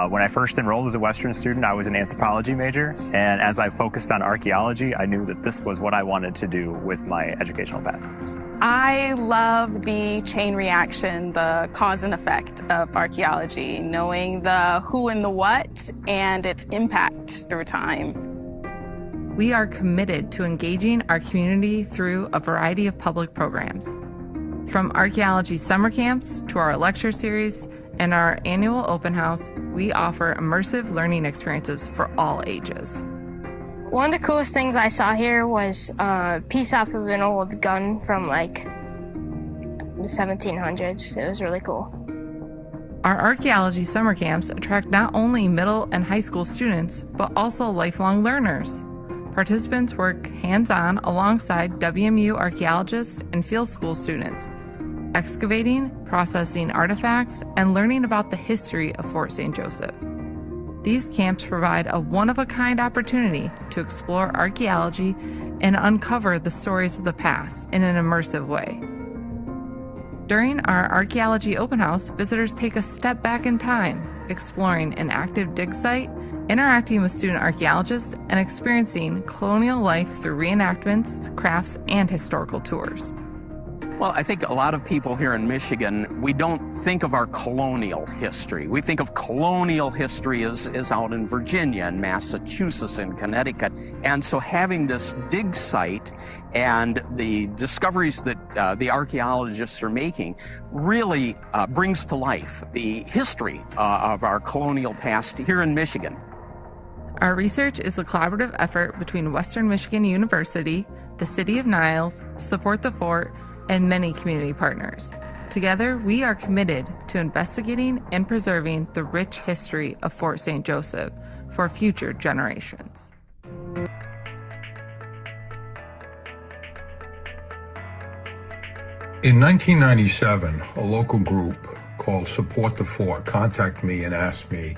When I first enrolled as a Western student, I was an anthropology major, and as I focused on archaeology, I knew that this was what I wanted to do with my educational path. I love the chain reaction, the cause and effect of archaeology, knowing the who and the what and its impact through time. We are committed to engaging our community through a variety of public programs. From archaeology summer camps to our lecture series and our annual open house, we offer immersive learning experiences for all ages. One of the coolest things I saw here was a piece off of an old gun from like the 1700s. It was really cool. Our archaeology summer camps attract not only middle and high school students, but also lifelong learners. Participants work hands-on alongside WMU archaeologists and field school students, excavating, processing artifacts, and learning about the history of Fort St. Joseph. These camps provide a one-of-a-kind opportunity to explore archaeology and uncover the stories of the past in an immersive way. During our archaeology open house, visitors take a step back in time, exploring an active dig site, interacting with student archaeologists, and experiencing colonial life through reenactments, crafts, and historical tours. Well, I think a lot of people here in Michigan, we don't think of our colonial history. We think of colonial history as out in Virginia and Massachusetts and Connecticut. And so having this dig site and the discoveries that the archaeologists are making really brings to life the history of our colonial past here in Michigan. Our research is a collaborative effort between Western Michigan University, the City of Niles, Support the Fort, and many community partners. Together, we are committed to investigating and preserving the rich history of Fort St. Joseph for future generations. In 1997, a local group called Support the Fort contacted me and asked me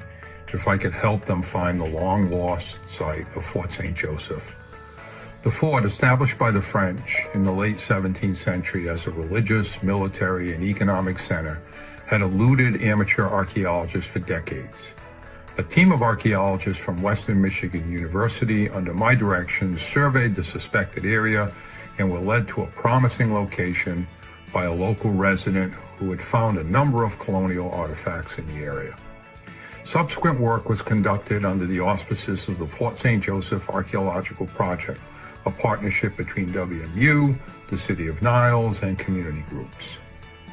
if I could help them find the long-lost site of Fort St. Joseph. The fort, established by the French in the late 17th century as a religious, military, and economic center, had eluded amateur archaeologists for decades. A team of archaeologists from Western Michigan University, under my direction, surveyed the suspected area and were led to a promising location by a local resident who had found a number of colonial artifacts in the area. Subsequent work was conducted under the auspices of the Fort St. Joseph Archaeological Project, a partnership between WMU, the City of Niles, and community groups.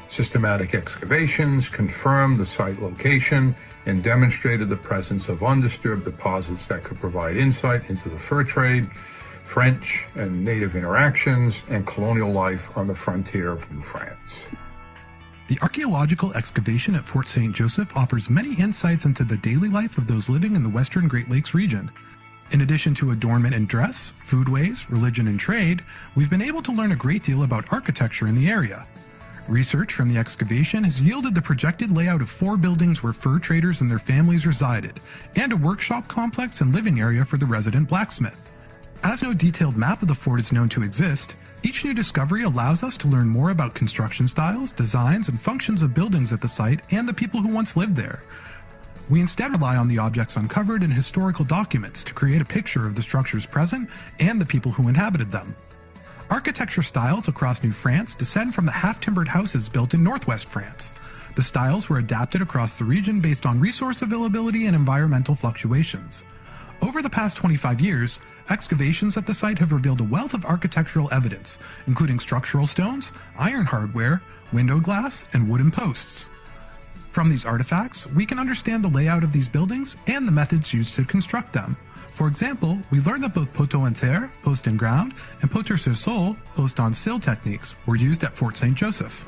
Systematic excavations confirmed the site location and demonstrated the presence of undisturbed deposits that could provide insight into the fur trade, French and native interactions, and colonial life on the frontier of New France. The archaeological excavation at Fort St. Joseph offers many insights into the daily life of those living in the Western Great Lakes region. In addition to adornment and dress, foodways, religion, and trade, we've been able to learn a great deal about architecture in the area. Research from the excavation has yielded the projected layout of 4 buildings where fur traders and their families resided, and a workshop complex and living area for the resident blacksmith. As no detailed map of the fort is known to exist, each new discovery allows us to learn more about construction styles, designs, and functions of buildings at the site and the people who once lived there. We instead rely on the objects uncovered in historical documents to create a picture of the structures present and the people who inhabited them. Architecture styles across New France descend from the half-timbered houses built in northwest France. The styles were adapted across the region based on resource availability and environmental fluctuations. Over the past 25 years, excavations at the site have revealed a wealth of architectural evidence, including structural stones, iron hardware, window glass, and wooden posts. From these artifacts, we can understand the layout of these buildings and the methods used to construct them. For example, we learned that both poteau en terre, post in ground, and poteau sur sol, post on sill techniques, were used at Fort St. Joseph.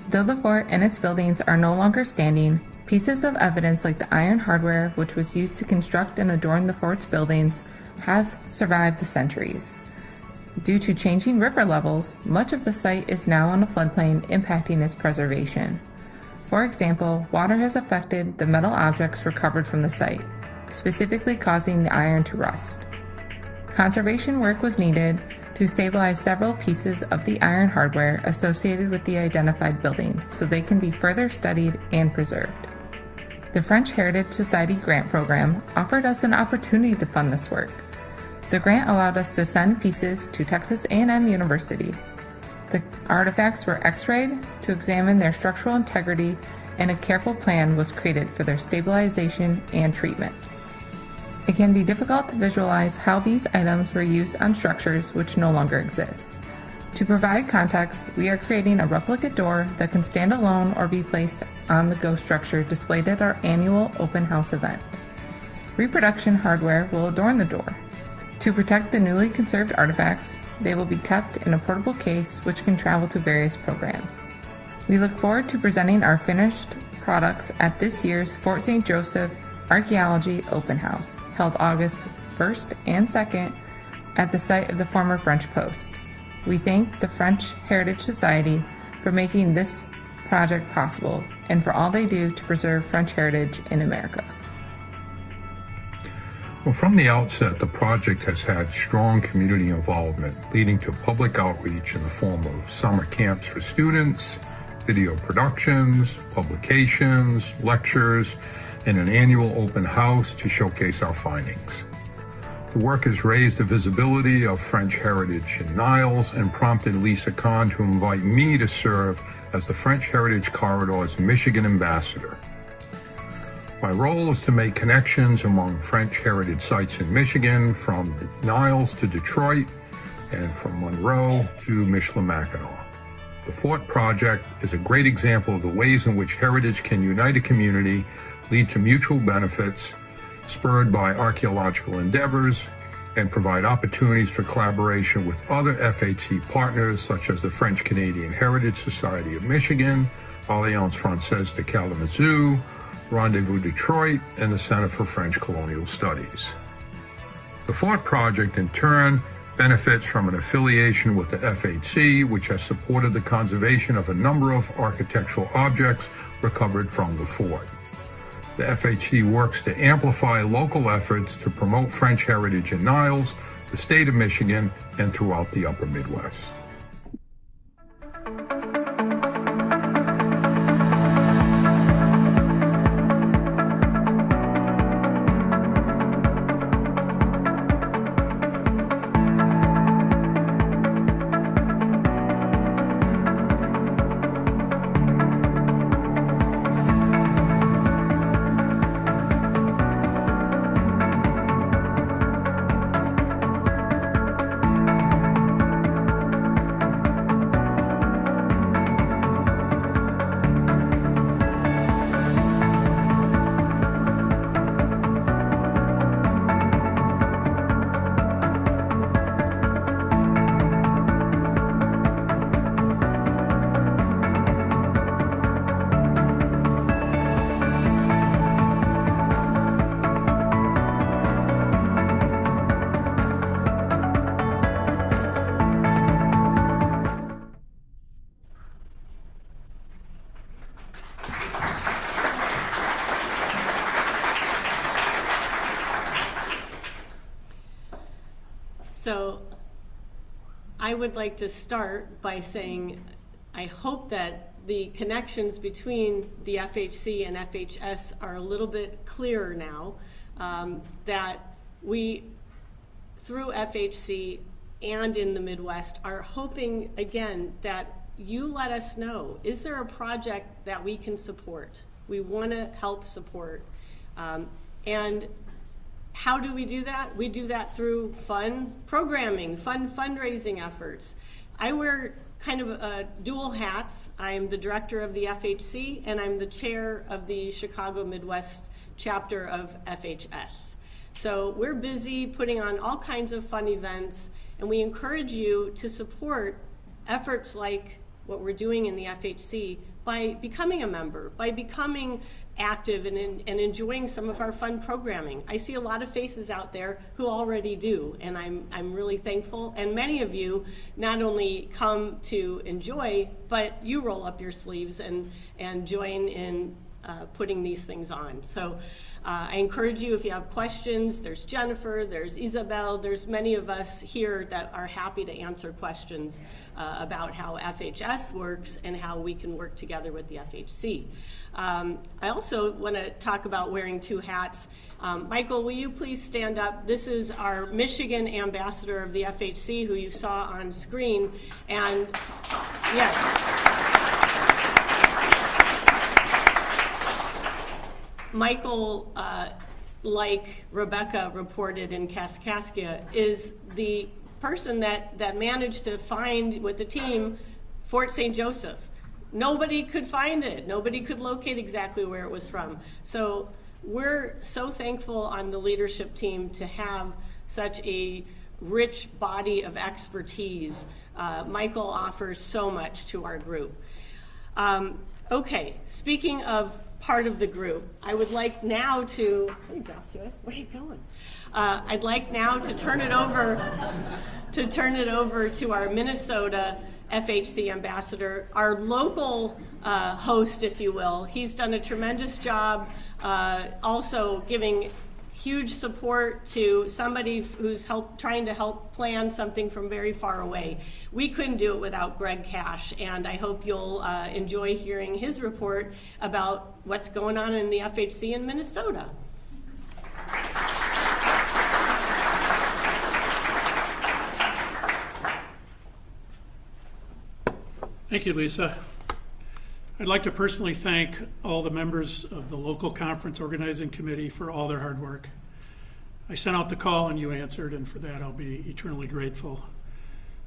Though the fort and its buildings are no longer standing, pieces of evidence like the iron hardware which was used to construct and adorn the fort's buildings have survived the centuries. Due to changing river levels, much of the site is now on a floodplain, impacting its preservation. For example, water has affected the metal objects recovered from the site, specifically causing the iron to rust. Conservation work was needed to stabilize several pieces of the iron hardware associated with the identified buildings so they can be further studied and preserved. The French Heritage Society grant program offered us an opportunity to fund this work. The grant allowed us to send pieces to Texas A&M University. The artifacts were x-rayed to examine their structural integrity, and a careful plan was created for their stabilization and treatment. It can be difficult to visualize how these items were used on structures which no longer exist. To provide context, we are creating a replica door that can stand alone or be placed on the ghost structure displayed at our annual open house event. Reproduction hardware will adorn the door. To protect the newly conserved artifacts, they will be kept in a portable case which can travel to various programs. We look forward to presenting our finished products at this year's Fort St. Joseph Archaeology Open House, held August 1st and 2nd at the site of the former French post. We thank the French Heritage Society for making this project possible and for all they do to preserve French heritage in America. Well, from the outset, the project has had strong community involvement, leading to public outreach in the form of summer camps for students, video productions, publications, lectures, and an annual open house to showcase our findings. The work has raised the visibility of French heritage in Niles and prompted Lisa Kahn to invite me to serve as the French Heritage Corridor's Michigan ambassador. My role is to make connections among French heritage sites in Michigan, from Niles to Detroit, and from Monroe to Michilimackinac. The Fort Project is a great example of the ways in which heritage can unite a community, lead to mutual benefits, spurred by archaeological endeavors, and provide opportunities for collaboration with other FHC partners such as the French-Canadian Heritage Society of Michigan, Alliance Française-Minneapolis, Rendezvous Detroit, and the Center for French Colonial Studies. The Fort Project, in turn, benefits from an affiliation with the FHC, which has supported the conservation of a number of architectural objects recovered from the fort. The FHC works to amplify local efforts to promote French heritage in Niles, the state of Michigan, and throughout the upper Midwest. So I would like to start by saying I hope that the connections between the FHC and FHS are a little bit clearer now, that we, through FHC, and in the Midwest are hoping, again, that you let us know, is there a project that we can support? We want to help support. And how do we do that? We do that through fun programming, fun fundraising efforts. I wear kind of dual hats. I'm the director of the FHC, and I'm the chair of the Chicago-Midwest Chapter of FHS. So we're busy putting on all kinds of fun events, and we encourage you to support efforts like what we're doing in the FHC by becoming a member, by becoming active and enjoying some of our fun programming. I see a lot of faces out there who already do, and I'm really thankful. And many of you not only come to enjoy, but you roll up your sleeves and join in putting these things on. So I encourage you, if you have questions, there's Jennifer, there's Isabel, there's many of us here that are happy to answer questions about how FHS works and how we can work together with the FHC. I also want to talk about wearing two hats. Michael, will you please stand up? This is our Michigan ambassador of the FHC, who you saw on screen. And yes. Michael, like Rebecca reported in Kaskaskia, is the person that managed to find with the team Fort St. Joseph. Nobody could find it. Nobody could locate exactly where it was from. So we're so thankful on the leadership team to have such a rich body of expertise. Michael offers so much to our group. Okay, speaking of part of the group, I would like now to, hey Joshua, where are you going? I'd like now to turn it over to our Minnesota FHC ambassador, our local host, if you will. He's done a tremendous job also giving huge support to somebody who's trying to help plan something from very far away. We couldn't do it without Greg Cash, and I hope you'll enjoy hearing his report about what's going on in the FHC in Minnesota. Thank you, Lisa. I'd like to personally thank all the members of the local conference organizing committee for all their hard work. I sent out the call and you answered, and for that I'll be eternally grateful.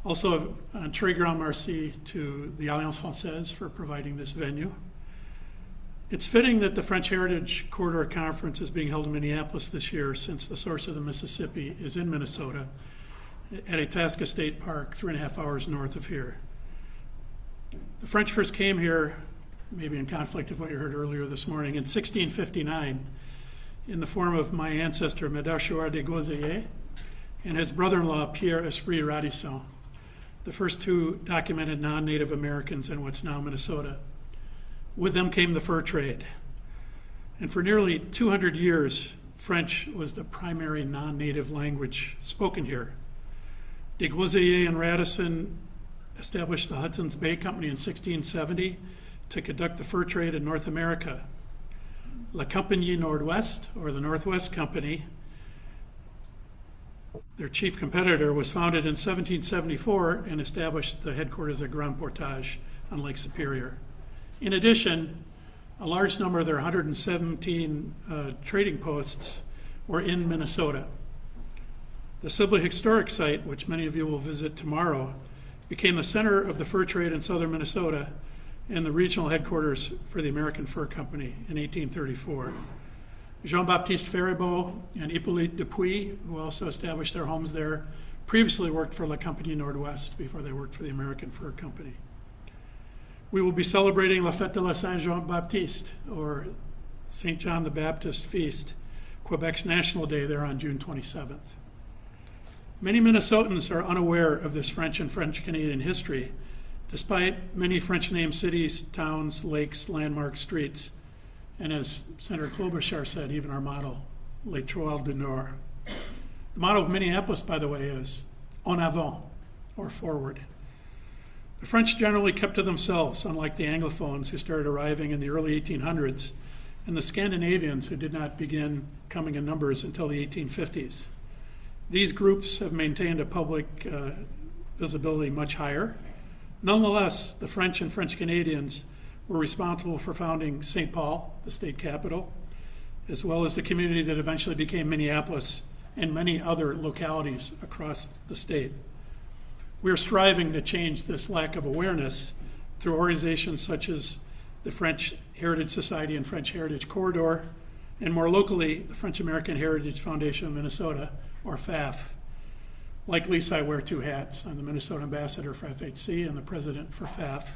Also, un très grand merci to the Alliance Française for providing this venue. It's fitting that the French Heritage Corridor Conference is being held in Minneapolis this year, since the source of the Mississippi is in Minnesota at Itasca State Park, 3.5 hours north of here. The French first came here, maybe in conflict with what you heard earlier this morning, in 1659 in the form of my ancestor Médard de Gauzier and his brother-in-law Pierre Esprit Radisson, the first two documented non-Native Americans in what's now Minnesota. With them came the fur trade. And for nearly 200 years, French was the primary non-Native language spoken here. De Gauzier and Radisson established the Hudson's Bay Company in 1670 to conduct the fur trade in North America. La Compagnie Nord-Ouest, or the Northwest Company, their chief competitor, was founded in 1774 and established the headquarters at Grand Portage on Lake Superior. In addition, a large number of their 117 trading posts were in Minnesota. The Sibley Historic Site, which many of you will visit tomorrow, became the center of the fur trade in southern Minnesota and the regional headquarters for the American Fur Company in 1834. Jean-Baptiste Faribault and Hippolyte Dupuis, who also established their homes there, previously worked for La Compagnie Nord-Ouest before they worked for the American Fur Company. We will be celebrating La Fête de la Saint-Jean-Baptiste, or St. John the Baptist Feast, Quebec's National Day, there on June 27th. Many Minnesotans are unaware of this French and French-Canadian history, despite many French-named cities, towns, lakes, landmarks, streets, and as Senator Klobuchar said, even our motto, L'Étoile du Nord. The motto of Minneapolis, by the way, is En avant, or forward. The French generally kept to themselves, unlike the Anglophones who started arriving in the early 1800s, and the Scandinavians who did not begin coming in numbers until the 1850s. These groups have maintained a public visibility much higher. Nonetheless, the French and French Canadians were responsible for founding St. Paul, the state capital, as well as the community that eventually became Minneapolis and many other localities across the state. We're striving to change this lack of awareness through organizations such as the French Heritage Society and French Heritage Corridor, and more locally, the French American Heritage Foundation of Minnesota, or FAF. Like Lisa, I wear two hats. I'm the Minnesota ambassador for FHC and the president for FAF.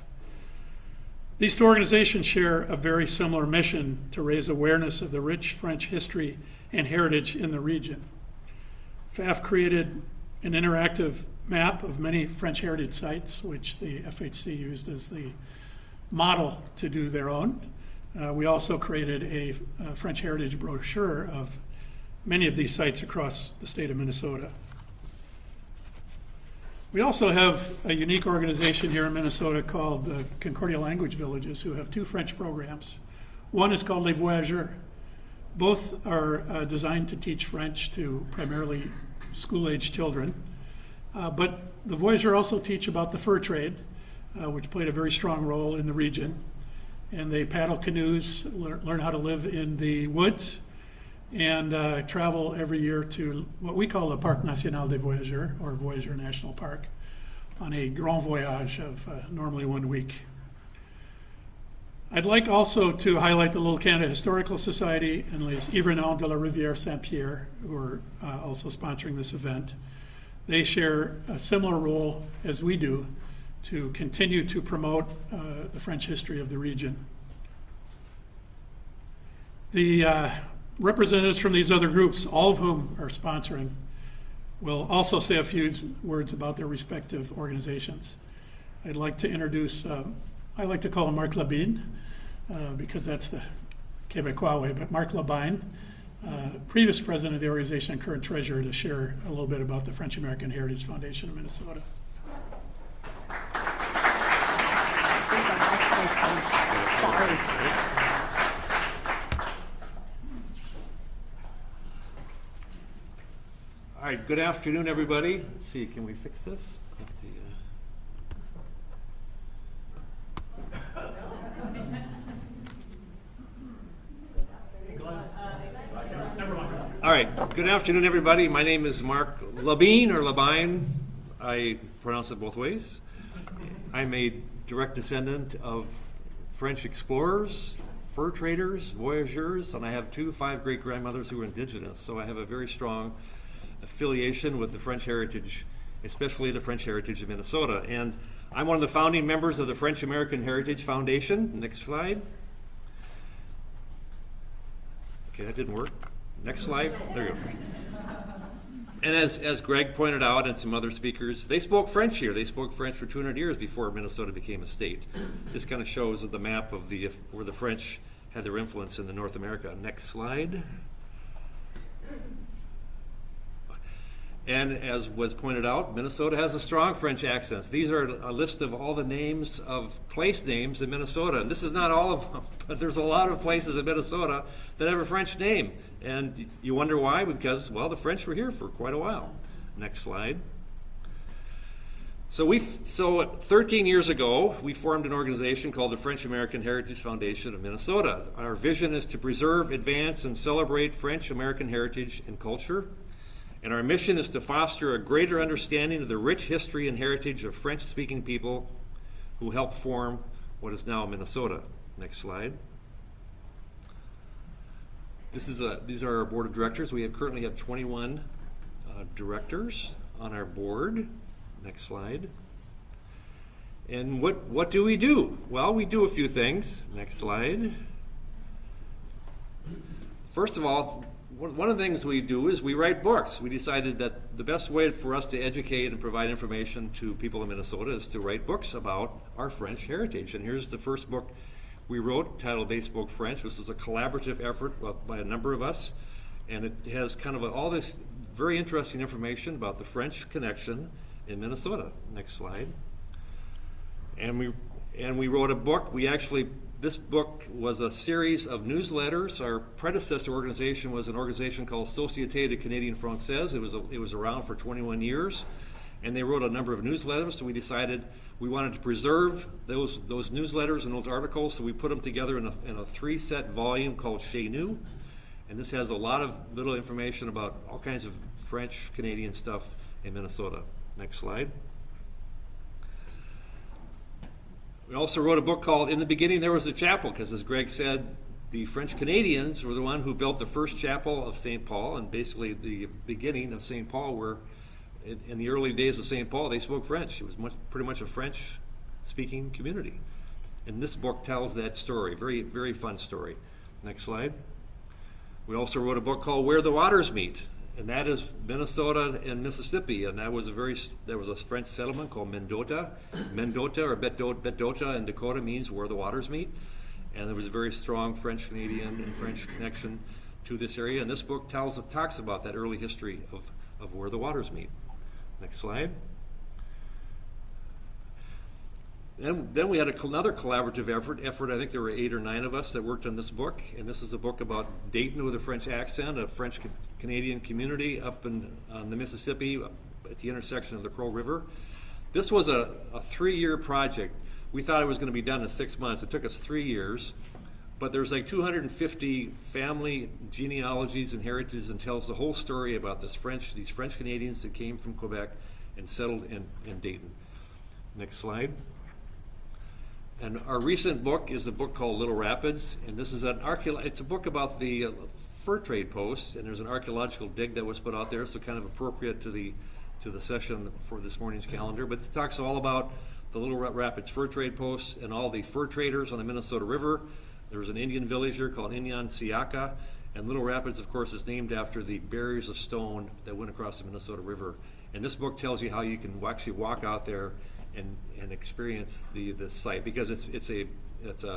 These two organizations share a very similar mission to raise awareness of the rich French history and heritage in the region. FAF created an interactive map of many French heritage sites, which the FHC used as the model to do their own. We also created a French heritage brochure of many of these sites across the state of Minnesota. We also have a unique organization here in Minnesota called the Concordia Language Villages, who have two French programs. One is called Les Voyageurs. Both are designed to teach French to primarily school-age children. But the Voyageurs also teach about the fur trade, which played a very strong role in the region. And they paddle canoes, learn how to live in the woods, and travel every year to what we call the Parc National des Voyageurs, or Voyageurs National Park, on a grand voyage of normally 1 week. I'd like also to highlight the Little Canada Historical Society and Les Hivernants de la Rivière Saint-Pierre, who are also sponsoring this event. They share a similar role as we do to continue to promote the French history of the region. The representatives from these other groups, all of whom are sponsoring, will also say a few words about their respective organizations. I'd like to introduce, I like to call him Marc Labine, because that's the Quebecois way, but Marc Labine, previous president of the organization and current treasurer, to share a little bit about the French American Heritage Foundation of Minnesota. All right, good afternoon, everybody. Let's see, can we fix this? All right, good afternoon, everybody. My name is Marc Labine, or Labine. I pronounce it both ways. I'm a direct descendant of French explorers, fur traders, voyageurs, and I have 5 great-grandmothers who were indigenous, so I have a very strong affiliation with the French heritage, especially the French heritage of Minnesota. And I'm one of the founding members of the French American Heritage Foundation. Next slide. Okay, that didn't work. Next slide. There you go. And as Greg pointed out and some other speakers, they spoke French here. They spoke French for 200 years before Minnesota became a state. This kind of shows the map of where the French had their influence in North America. Next slide. And as was pointed out, Minnesota has a strong French accent. These are a list of all the names of place names in Minnesota. And this is not all of them, but there's a lot of places in Minnesota that have a French name. And you wonder why? Because, well, the French were here for quite a while. Next slide. So 13 years ago, we formed an organization called the French American Heritage Foundation of Minnesota. Our vision is to preserve, advance, and celebrate French American heritage and culture. And our mission is to foster a greater understanding of the rich history and heritage of French-speaking people who helped form what is now Minnesota. Next slide. These are our board of directors. We currently have 21 directors on our board. Next slide. And what do we do? Well, we do a few things. Next slide. First of all, one of the things we do is we write books. We decided that the best way for us to educate and provide information to people in Minnesota is to write books about our French heritage. And here's the first book we wrote, titled They Spoke French. This is a collaborative effort by a number of us. And it has kind of all this very interesting information about the French connection in Minnesota. Next slide. And we wrote a book. We actually this book was a series of newsletters. Our predecessor organization was an organization called Société Canadienne Française. It was around for 21 years, and they wrote a number of newsletters. So we decided we wanted to preserve those newsletters and those articles. So we put them together in a 3-set volume called Chez Nous, and this has a lot of little information about all kinds of French Canadian stuff in Minnesota. Next slide. We also wrote a book called In the Beginning There Was a Chapel, because as Greg said, the French Canadians were the one who built the first chapel of St. Paul, and basically the beginning of St. Paul, where in the early days of St. Paul, they spoke French. It was pretty much a French-speaking community. And this book tells that story, very, very fun story. Next slide. We also wrote a book called Where the Waters Meet, and that is Minnesota and Mississippi, and that was a French settlement called Mendota. Mendota or Betdota in Dakota means where the waters meet, and there was a very strong French Canadian and French connection to this area. And this book talks about that early history of where the waters meet. Next slide. Then we had another collaborative effort. I think there were 8 or 9 of us that worked on this book, and this is a book about Dayton with a French accent, a French Canadian community up on the Mississippi at the intersection of the Crow River. This was a 3-year project. We thought it was going to be done in 6 months. It took us 3 years, but there's like 250 family genealogies and heritages, and tells the whole story about these French Canadians that came from Quebec and settled in Dayton. Next slide. And our recent book is a book called Little Rapids, and this is it's a book about the fur trade post, and there's an archaeological dig that was put out there, so kind of appropriate to the session for this morning's calendar. But it talks all about the Little Rapids fur trade post and all the fur traders on the Minnesota River. There was an Indian village here called Inyan Siaka, and Little Rapids, of course, is named after the barriers of stone that went across the Minnesota River. And this book tells you how you can actually walk out there and experience the site, because it's a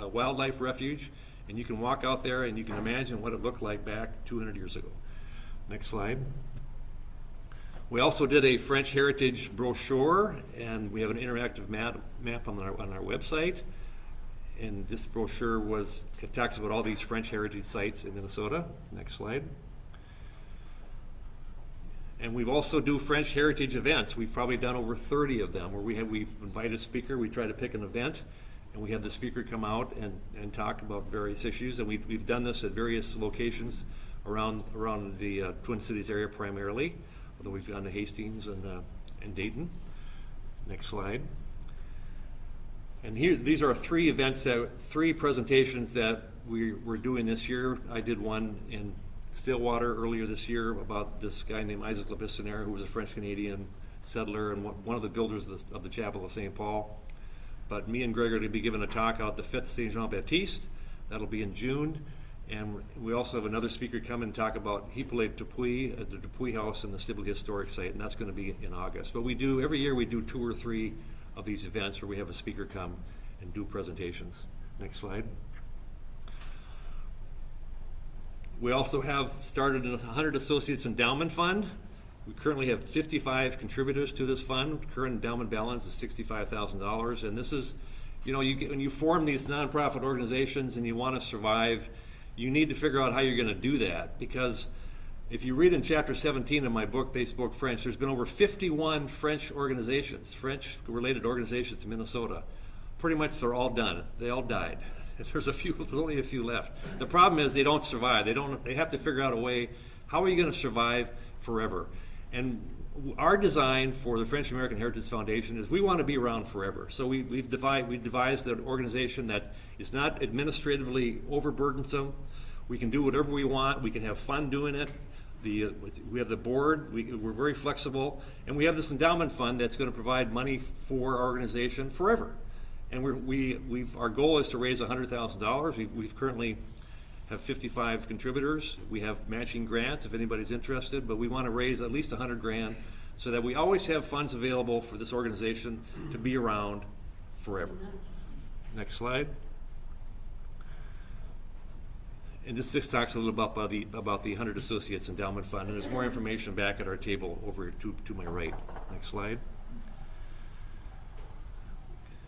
wildlife refuge, and you can walk out there and you can imagine what it looked like back 200 years ago. Next slide. We also did a French heritage brochure, and we have an interactive map on our website. And this brochure talks about all these French heritage sites in Minnesota. Next slide. And we've also do French heritage events. We've probably done over 30 of them, where we've invited a speaker. We try to pick an event, and we have the speaker come out and talk about various issues. And we've done this at various locations around the Twin Cities area primarily, although we've gone to Hastings and Dayton. Next slide. And here, these are 3 presentations that we're doing this year. I did one in Stillwater earlier this year about this guy named Isaac Le Bissonnière, who was a French-Canadian settler and one of the builders of the Chapel of St. Paul. But me and Greg are going to be giving a talk out at the Fête Saint-Jean-Baptiste. That'll be in June. And we also have another speaker come and talk about Hippolyte Dupuy at the Dupuy House and the Sibley Historic Site, and that's going to be in August. But every year we do 2 or 3 of these events where we have a speaker come and do presentations. Next slide. We also have started a 100 Associates Endowment Fund. We currently have 55 contributors to this fund. Current endowment balance is $65,000. And this is, when you form these nonprofit organizations and you want to survive, you need to figure out how you're going to do that. Because if you read in chapter 17 of my book, They Spoke French, there's been over 51 French organizations, French-related organizations in Minnesota. Pretty much they're all done. They all died. There's only a few left. The problem is they don't survive. They have to figure out a way, how are you going to survive forever? And our design for the French American Heritage Foundation is we want to be around forever. So we devised an organization that is not administratively overburdensome. We can do whatever we want. We can have fun doing it. We have the board. We're very flexible. And we have this endowment fund that's going to provide money for our organization forever. And our goal is to raise $100,000. We've currently have 55 contributors. We have matching grants if anybody's interested, but we want to raise at least $100,000 so that we always have funds available for this organization to be around forever. Next slide. And this just talks a little about the 100 Associates Endowment Fund, and there's more information back at our table over to my right. Next slide.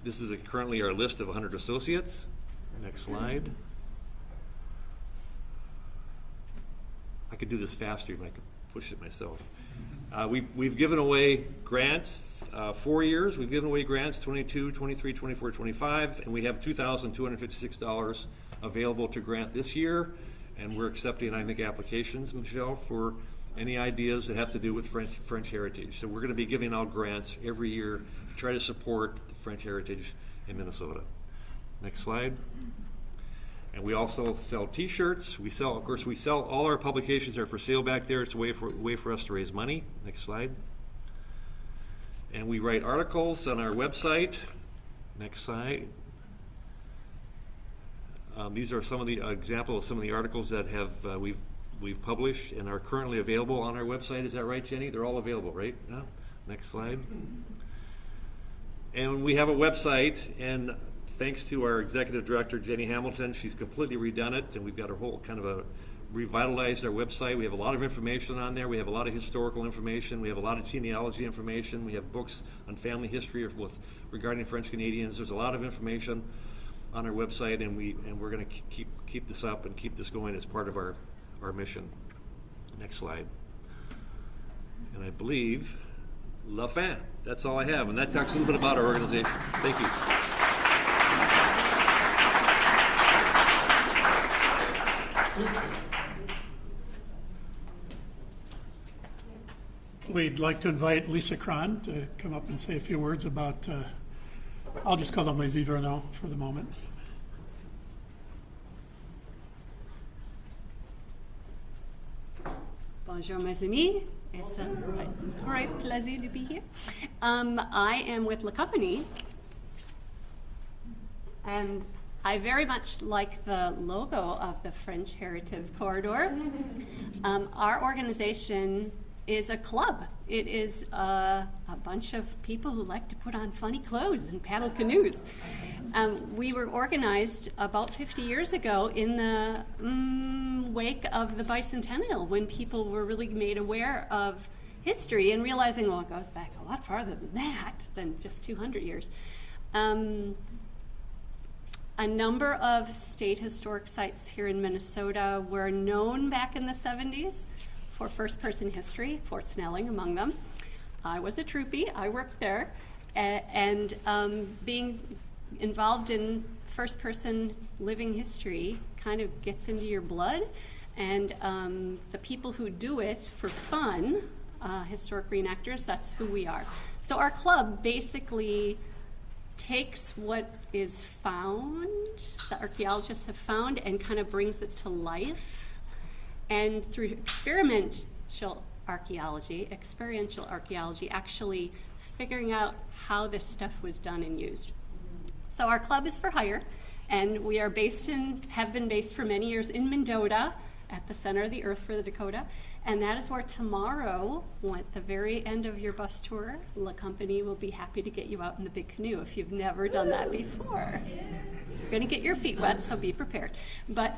This is currently our list of 100 associates. Next slide. I could do this faster if I could push it myself. We've given away grants 4 years. We've given away grants 22, 23, 24, 25, and we have $2,256 available to grant this year. And we're accepting, I think, applications, Michelle, for any ideas that have to do with French heritage. So we're going to be giving out grants every year to try to support the French heritage in Minnesota. Next slide. And we also sell T-shirts. We sell all our publications are for sale back there. It's a way for us to raise money. Next slide. And we write articles on our website. Next slide. These are some of the examples of some of the articles that have we've published and are currently available on our website. Is that right, Jenny? They're all available, right? No? Next slide. And we have a website, and thanks to our executive director, Jenny Hamilton, she's completely redone it, and we've got a whole kind of a revitalized our website. We have a lot of information on there. We have a lot of historical information. We have a lot of genealogy information. We have books on family history regarding French Canadians. There's a lot of information on our website, and we're going to keep this up and keep this going as part of our mission. Next slide. And I believe la fin. That's all I have, and that talks a little bit about our organization. Thank you. We'd like to invite Lisa Cron to come up and say a few words about, I'll just call them les hivernaux for the moment. Bonjour, mes amis. It's a great pleasure to be here. I am with La Compagnie, and I very much like the logo of the French Heritage Corridor. Our organization is a club. It is a bunch of people who like to put on funny clothes and paddle canoes. We were organized about 50 years ago in the wake of the bicentennial, when people were really made aware of history and realizing, well, it goes back a lot farther than that, than just 200 years. A number of state historic sites here in Minnesota were known back in the 70s for first-person history, Fort Snelling among them. I was a troopie, I worked there, and being involved in first-person living history kind of gets into your blood, and the people who do it for fun, historic reenactors, that's who we are. So our club basically takes what is found, the archaeologists have found, and kind of brings it to life. And through experiential archaeology, actually figuring out how this stuff was done and used. So our club is for hire, and we are have been based for many years in Mendota, at the center of the earth for the Dakota. And that is where tomorrow, at the very end of your bus tour, La Compagnie will be happy to get you out in the big canoe if you've never done that before. You're going to get your feet wet, so be prepared. But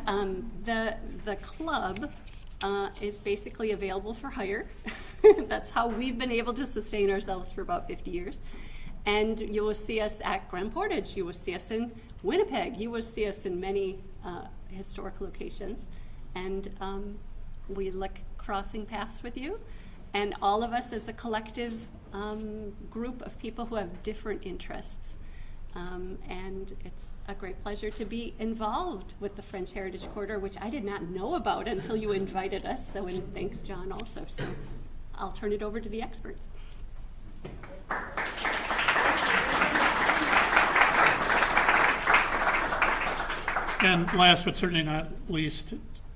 the club is basically available for hire. That's how we've been able to sustain ourselves for about 50 years. And you will see us at Grand Portage. You will see us in Winnipeg. You will see us in many historic locations. And we like crossing paths with you. And all of us as a collective group of people who have different interests. And it's a great pleasure to be involved with the French Heritage Corridor, which I did not know about until you invited us. So, and thanks, John, also. So I'll turn it over to the experts. And last but certainly not least,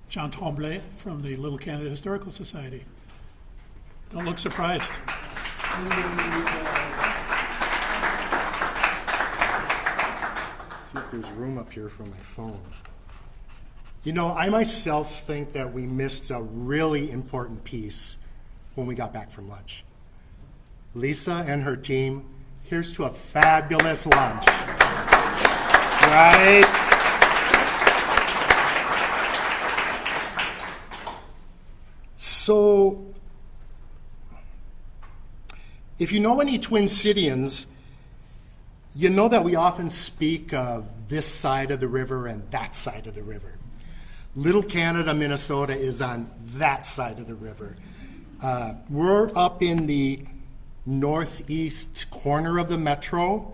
John Tremblay from the Little Canada Historical Society. Don't look surprised. See if there's room up here for my phone. You know, I myself think that we missed a really important piece when we got back from lunch. Lisa and her team, here's to a fabulous lunch. Right? So, if you know any Twin Cityans, You know that we often speak of this side of the river and that side of the river. Little Canada, Minnesota is on that side of the river. We're up in the northeast corner of the metro.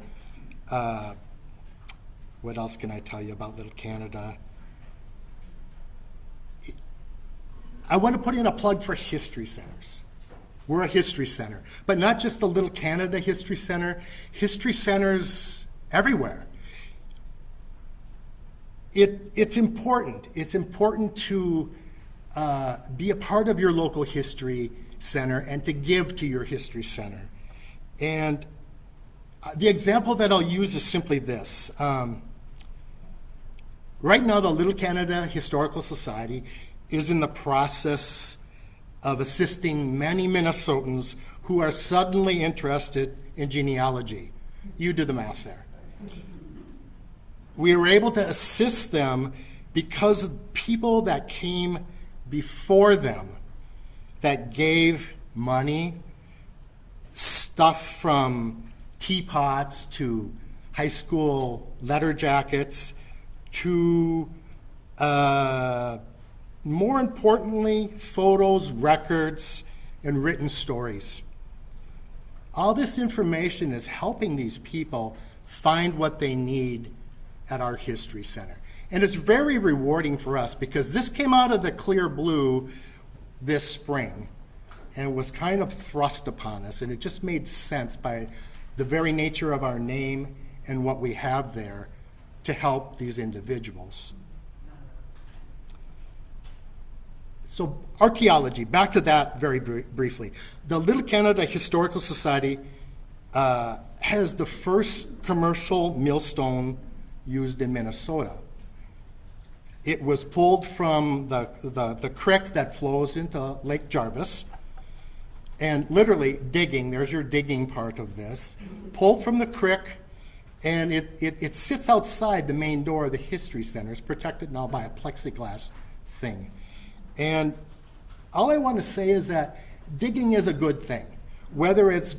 What else can I tell you about Little Canada? I want to put in a plug for history centers. We're a history center, but not just the Little Canada History Center, history centers everywhere. It's important. It's important to be a part of your local history center and to give to your history center. And the example that I'll use is simply this. Right now, the Little Canada Historical Society is in the process of assisting many Minnesotans who are suddenly interested in genealogy. You do the math there. We were able to assist them because of people that came before them that gave money, stuff from teapots to high school letter jackets to, more importantly, photos, records, and written stories. All this information is helping these people find what they need at our History Center. And it's very rewarding for us because this came out of the clear blue this spring and was kind of thrust upon us, and it just made sense by the very nature of our name and what we have there to help these individuals. So archaeology, back to that very briefly. The Little Canada Historical Society has the first commercial millstone used in Minnesota. It was pulled from the creek that flows into Lake Jarvis, and literally digging, there's your digging part of this, pulled from the creek, and it sits outside the main door of the History Center. It's protected now by a plexiglass thing. And all I want to say is that digging is a good thing, whether it's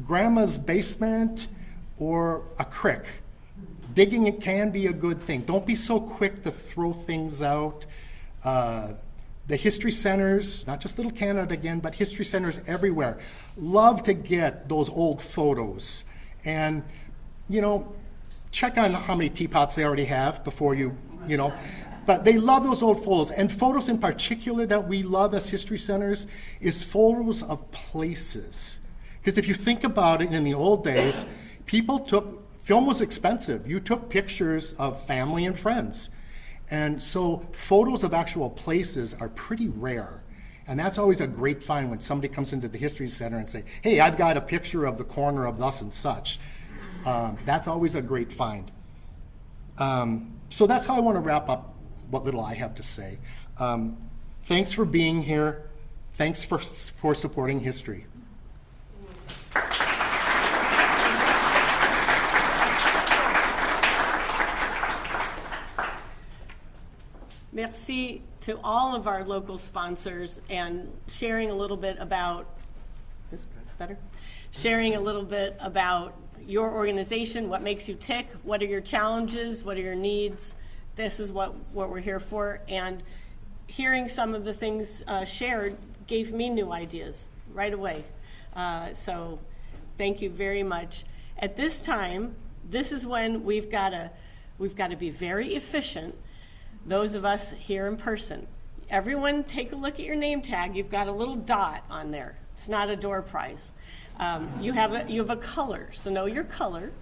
grandma's basement or a creek. Digging, it can be a good thing. Don't be so quick to throw things out. The history centers, not just Little Canada again, but history centers everywhere, love to get those old photos. And, you know, check on how many teapots they already have before you know. But they love those old photos. And photos in particular that we love as history centers is photos of places. Because if you think about it, in the old days, film was expensive. You took pictures of family and friends. And so photos of actual places are pretty rare. And that's always a great find when somebody comes into the History Center and say, hey, I've got a picture of the corner of thus and such. That's always a great find. So that's how I want to wrap up what little I have to say. Thanks for being here. Thanks for supporting history. Merci to all of our local sponsors and sharing a little bit about, sharing a little bit about your organization, what makes you tick, what are your challenges, what are your needs. This is what we're here for. And hearing some of the things shared gave me new ideas right away. So thank you very much. At this time, this is when we've got to be very efficient. Those of us here in person, everyone take a look at your name tag. You've got a little dot on there. It's not a door prize. You have a color, so know your color.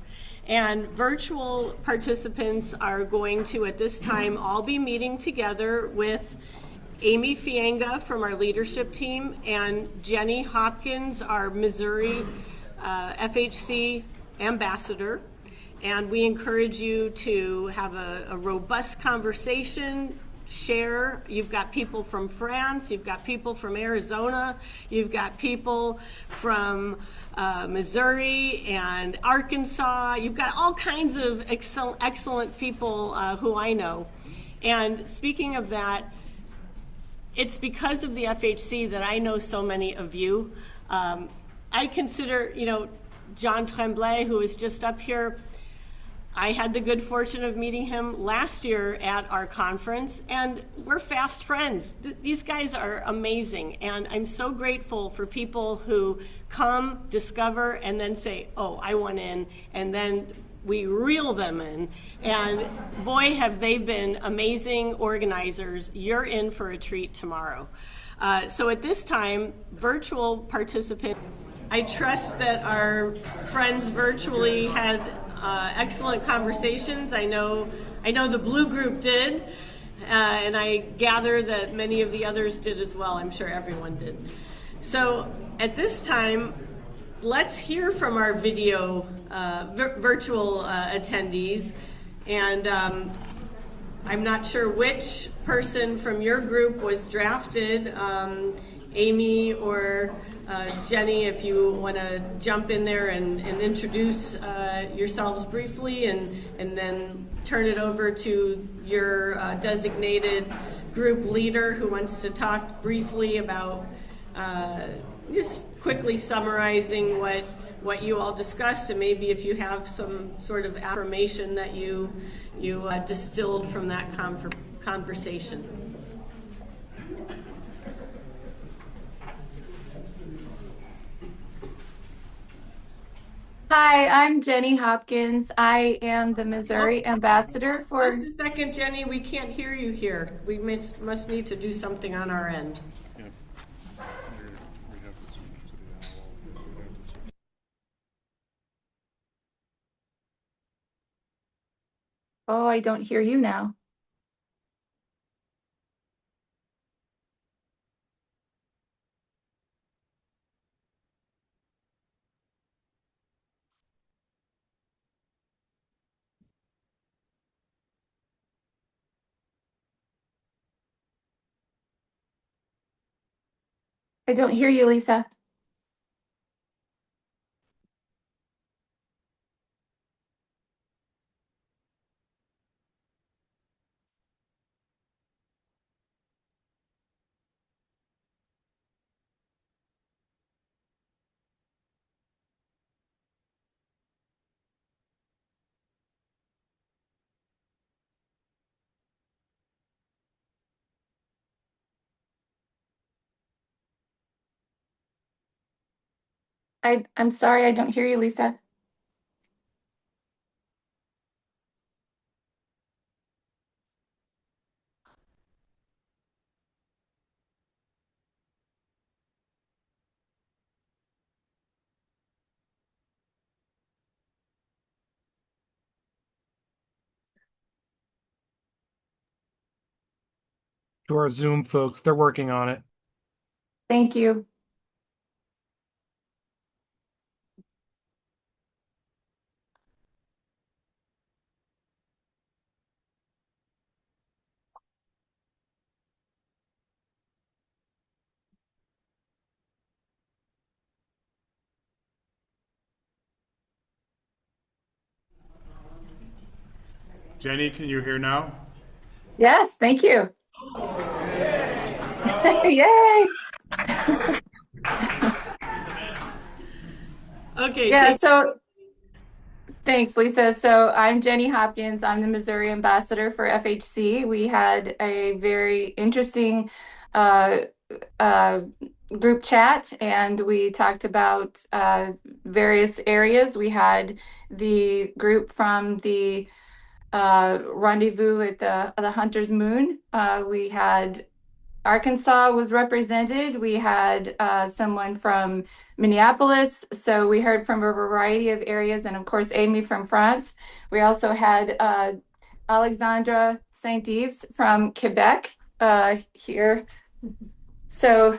And virtual participants are going to, at this time, all be meeting together with Amy Fienga from our leadership team and Jenny Hopkins, our Missouri FHC ambassador. And we encourage you to have a robust conversation, share. You've got people from France, you've got people from Arizona, you've got people from Missouri and Arkansas. You've got all kinds of excellent people who I know. And speaking of that, it's because of the FHC that I know so many of you. I consider, John Tremblay, who is just up here, I had the good fortune of meeting him last year at our conference, and we're fast friends. These guys are amazing, and I'm so grateful for people who come, discover, and then say, oh, I want in, and then we reel them in. And boy, have they been amazing organizers. You're in for a treat tomorrow. So at this time, virtual participants, I trust that our friends virtually had excellent conversations. I know the Blue Group did, and I gather that many of the others did as well. I'm sure everyone did. So at this time, let's hear from our video virtual attendees. And I'm not sure which person from your group was drafted, Amy or Jenny, if you want to jump in there and introduce yourselves briefly, and then turn it over to your designated group leader who wants to talk briefly about just quickly summarizing what you all discussed, and maybe if you have some sort of affirmation that you distilled from that conversation. Hi, I'm Jenny Hopkins. I am the Missouri ambassador for... Just a second, Jenny, we can't hear you here. We must need to do something on our end. Oh, I don't hear you now. I don't hear you, Lisa. I'm sorry, I don't hear you, Lisa. To our Zoom folks, they're working on it. Thank you. Jenny, can you hear now? Yes, thank you. Yay! Okay. Yeah, so thanks, Lisa. So I'm Jenny Hopkins. I'm the Missouri ambassador for FHC. We had a very interesting group chat, and we talked about various areas. We had the group from the rendezvous at the Hunter's Moon. We had Arkansas was represented. We had someone from Minneapolis. So we heard from a variety of areas, and of course, Amy from France. We also had Alexandra Saint-Yves from Quebec here. So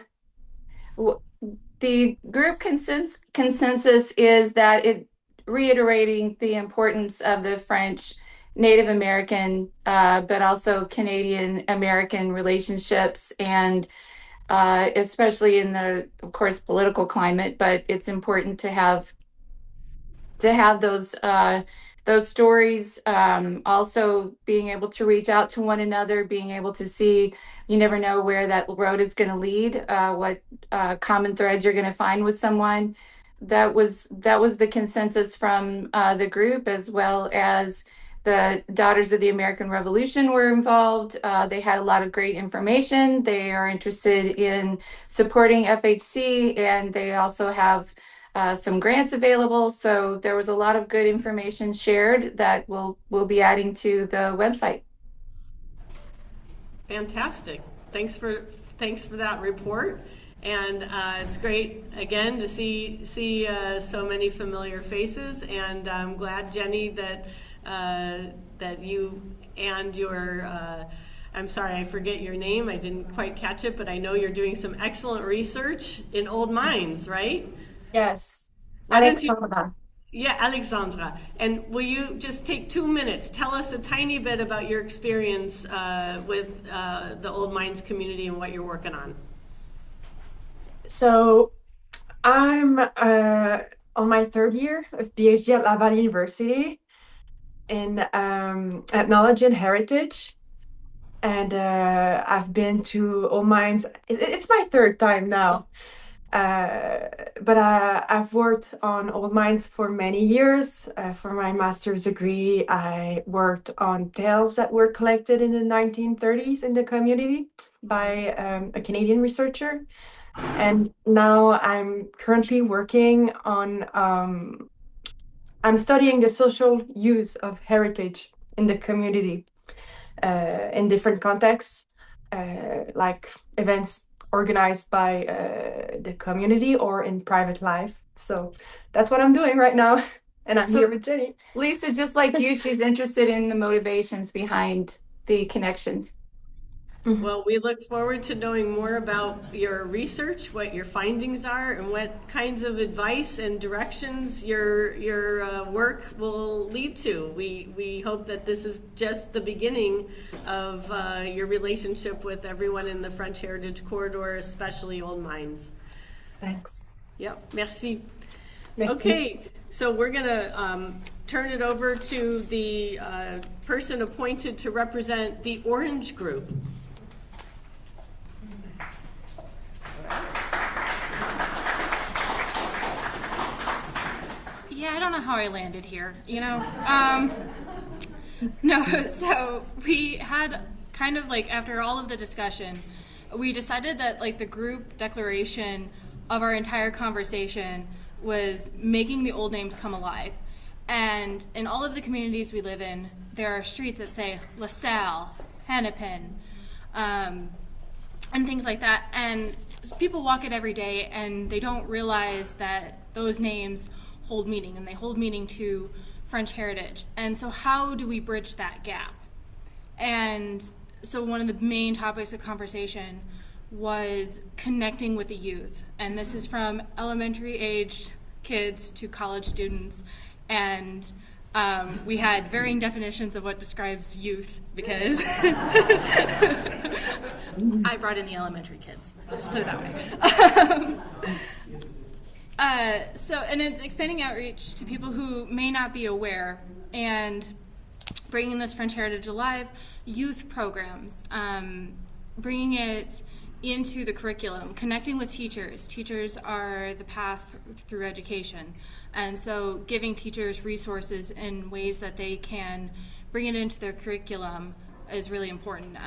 the group consensus is that it reiterating the importance of the French Native American, but also Canadian American relationships, and especially in the, of course, political climate. But it's important to have those stories. Also, being able to reach out to one another, being able to see, you never know where that road is going to lead, what common threads you're going to find with someone. that was the consensus from the group, as well as the Daughters of the American Revolution were involved. They had a lot of great information. They are interested in supporting FHC, and they also have some grants available. So there was a lot of good information shared that we'll be adding to the website. Fantastic. Thanks for that report. And it's great, again, to see so many familiar faces. And I'm glad, Jenny, that you and your, I'm sorry, I forget your name. I didn't quite catch it, but I know you're doing some excellent research in old mines, right? Yes. Alexandra. Yeah, Alexandra. And will you just take 2 minutes, tell us a tiny bit about your experience with the old mines community and what you're working on? So I'm on my third year of PhD at Laval University in at Knowledge and Heritage, and I've been to old mines. It's my third time now, but I've worked on old mines for many years. For my master's degree, I worked on tales that were collected in the 1930s in the community by a Canadian researcher. And now I'm currently working on, I'm studying the social use of heritage in the community in different contexts, like events organized by the community or in private life. So that's what I'm doing right now. And I'm here with Jenny. Lisa, just like you, she's interested in the motivations behind the connections. Well, we look forward to knowing more about your research, what your findings are, and what kinds of advice and directions your work will lead to. We hope that this is just the beginning of your relationship with everyone in the French Heritage Corridor, especially old mines. Thanks. Yep, merci. Merci. Okay, so we're going to turn it over to the person appointed to represent the Orange Group. Yeah, I don't know how I landed here, you know? No, so we had kind of like, after all of the discussion, we decided that like the group declaration of our entire conversation was making the old names come alive. And in all of the communities we live in, there are streets that say LaSalle, Hennepin, and things like that. And people walk it every day and they don't realize that those names hold meaning, and they hold meaning to French heritage. And so how do we bridge that gap? And so one of the main topics of conversation was connecting with the youth. And this is from elementary aged kids to college students. And we had varying definitions of what describes youth, because I brought in the elementary kids. Let's just put it that way. And it's expanding outreach to people who may not be aware, and bringing this French heritage alive, youth programs, bringing it into the curriculum, connecting with teachers. Teachers are the path through education, and so giving teachers resources in ways that they can bring it into their curriculum is really important.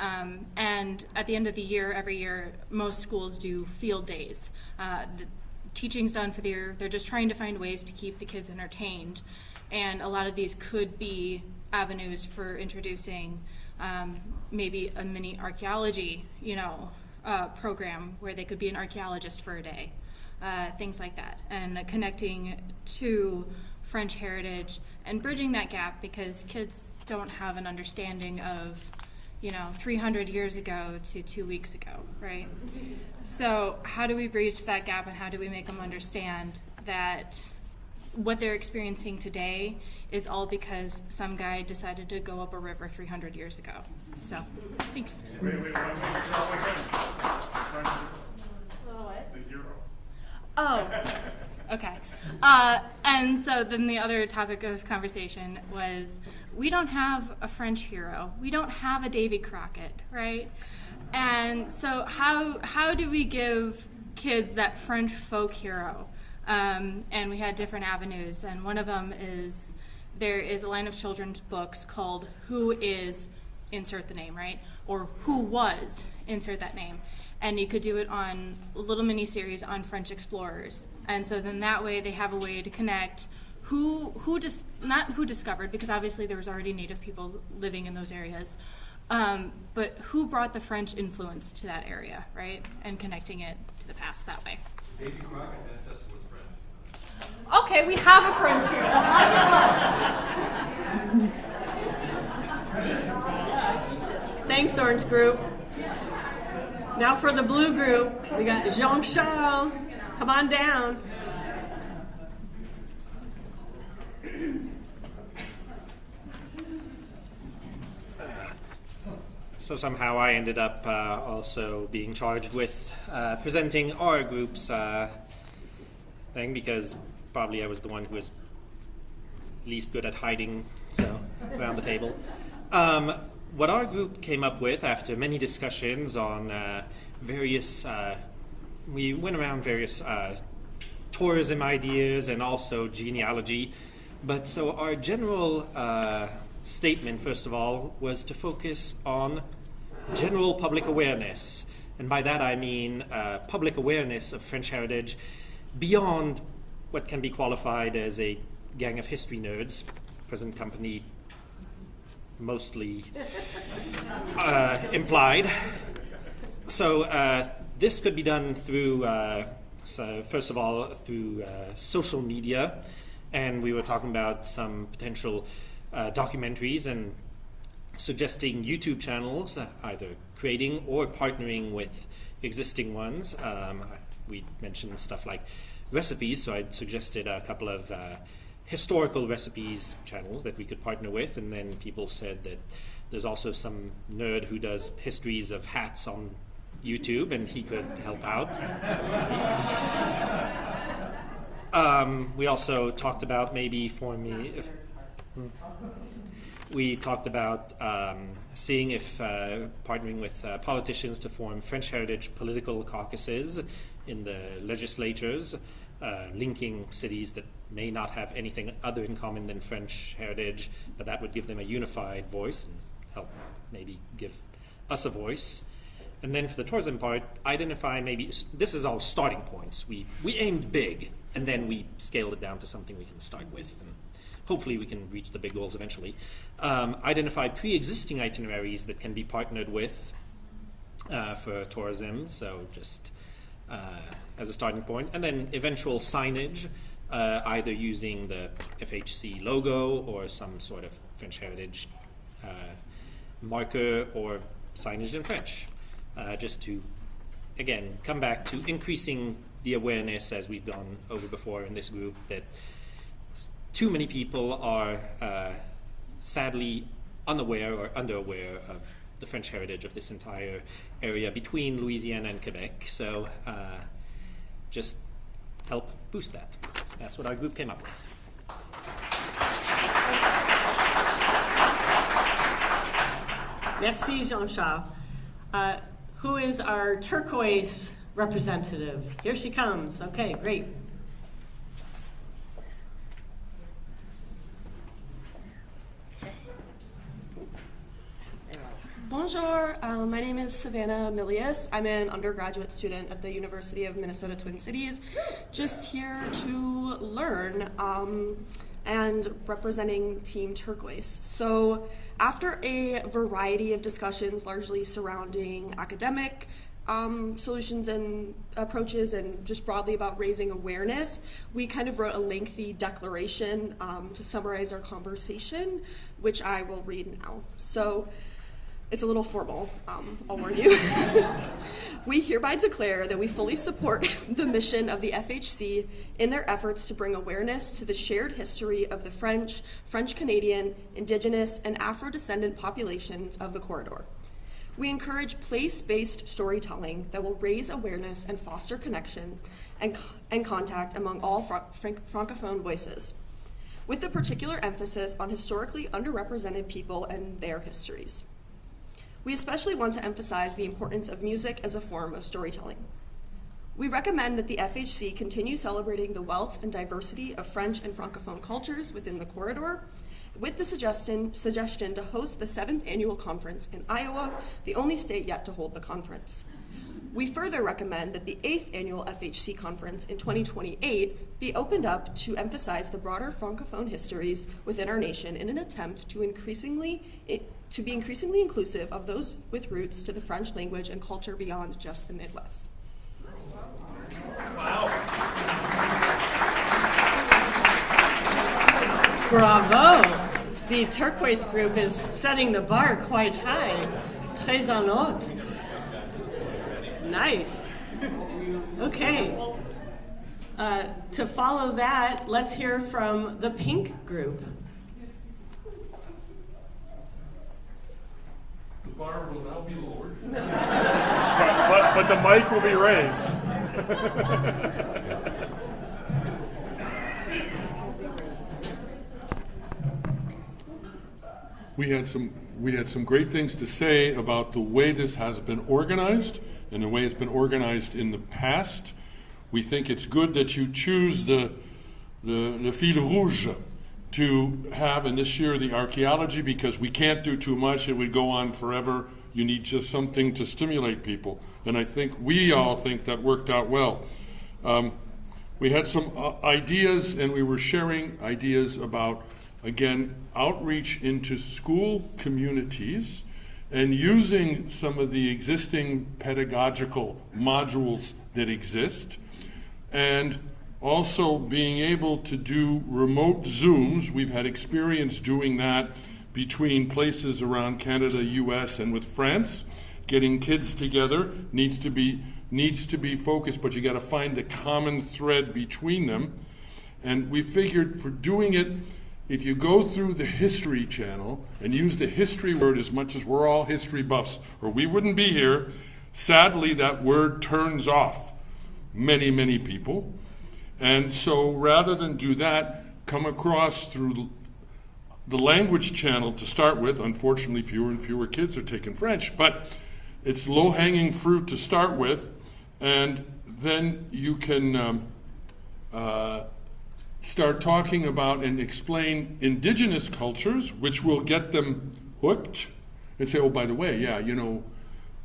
And at the end of the year, every year, most schools do field days. The teaching's done for the year. They're just trying to find ways to keep the kids entertained. And a lot of these could be avenues for introducing maybe a mini archaeology, program where they could be an archaeologist for a day, things like that. And connecting to French heritage and bridging that gap, because kids don't have an understanding of 300 years ago to 2 weeks ago, right? So how do we bridge that gap, and how do we make them understand that what they're experiencing today is all because some guy decided to go up a river 300 years ago? So, thanks. Oh, okay. And so then the other topic of conversation was, we don't have a French hero. We don't have a Davy Crockett, right? And so how do we give kids that French folk hero? And we had different avenues, and one of them is there is a line of children's books called Who Is, insert the name, right? Or Who Was, insert that name. And you could do it on a little mini-series on French explorers. And so then that way they have a way to connect not who discovered, because obviously there was already native people living in those areas, but who brought the French influence to that area, right? And connecting it to the past that way. Baby Crockett's ancestor was French. Okay, we have a French here. Thanks, Orange Group. Now for the blue group, we got Jean-Charles. Come on down. So somehow I ended up also being charged with presenting our group's thing, because probably I was the one who was least good at hiding around the table. What our group came up with after many discussions on we went around various tourism ideas and also genealogy. But so our general statement, first of all, was to focus on general public awareness. And by that I mean public awareness of French heritage beyond what can be qualified as a gang of history nerds, present company mostly implied. So this could be done through, first of all, through social media. And we were talking about some potential documentaries and suggesting YouTube channels, either creating or partnering with existing ones. We mentioned stuff like recipes, so I'd suggested a couple of historical recipes channels that we could partner with, and then people said that there's also some nerd who does histories of hats on YouTube, and he could help out. We also talked about we talked about seeing if partnering with politicians to form French heritage political caucuses in the legislatures, linking cities that may not have anything other in common than French heritage, but that would give them a unified voice and help maybe give us a voice. And then for the tourism part, identify this is all starting points. We aimed big, and then we scaled it down to something we can start with. And hopefully we can reach the big goals eventually. Identify pre-existing itineraries that can be partnered with for tourism, so just as a starting point. And then eventual signage, either using the FHC logo or some sort of French heritage marker or signage in French. Just to, again, come back to increasing the awareness, as we've gone over before in this group, that too many people are sadly unaware or underaware of the French heritage of this entire area between Louisiana and Quebec. So just help boost that. That's what our group came up with. Merci, Jean-Charles. Who is our turquoise representative? Here she comes. Okay, great. Bonjour, my name is Savannah Milius. I'm an undergraduate student at the University of Minnesota Twin Cities, just here to learn and representing Team Turquoise. So after a variety of discussions largely surrounding academic solutions and approaches and just broadly about raising awareness, we kind of wrote a lengthy declaration to summarize our conversation, which I will read now. So it's a little formal, I'll warn you. We hereby declare that we fully support the mission of the FHC in their efforts to bring awareness to the shared history of the French, French-Canadian, Indigenous, and Afro-descendant populations of the corridor. We encourage place-based storytelling that will raise awareness and foster connection and contact among all Francophone voices, with a particular emphasis on historically underrepresented people and their histories. We especially want to emphasize the importance of music as a form of storytelling. We recommend that the FHC continue celebrating the wealth and diversity of French and Francophone cultures within the corridor, with the suggestion to host the 7th annual conference in Iowa, the only state yet to hold the conference. We further recommend that the 8th annual FHC conference in 2028 be opened up to emphasize the broader Francophone histories within our nation in an attempt to be increasingly inclusive of those with roots to the French language and culture beyond just the Midwest. Wow. Bravo! The turquoise group is setting the bar quite high. Très en haute. Nice. Okay. To follow that, let's hear from the pink group. The bar will now be lowered. but the mic will be raised. We had some great things to say about the way this has been organized and the way it's been organized in the past. We think it's good that you choose the fil rouge to have in this year the archaeology, because we can't do too much. It would go on forever. You need just something to stimulate people. And I think we all think that worked out well. We had some ideas, and we were sharing ideas about, again, outreach into school communities and using some of the existing pedagogical modules that exist, and also being able to do remote Zooms. We've had experience doing that between places around Canada, US, and with France. Getting kids together needs to be focused, but you got to find the common thread between them. And we figured for doing it, if you go through the History channel and use the history word, as much as we're all history buffs, or we wouldn't be here, sadly that word turns off many, many people. And so rather than do that, come across through the language channel to start with. Unfortunately, fewer and fewer kids are taking French, but it's low-hanging fruit to start with, and then you can start talking about and explain indigenous cultures, which will get them hooked, and say, oh, by the way, yeah, you know,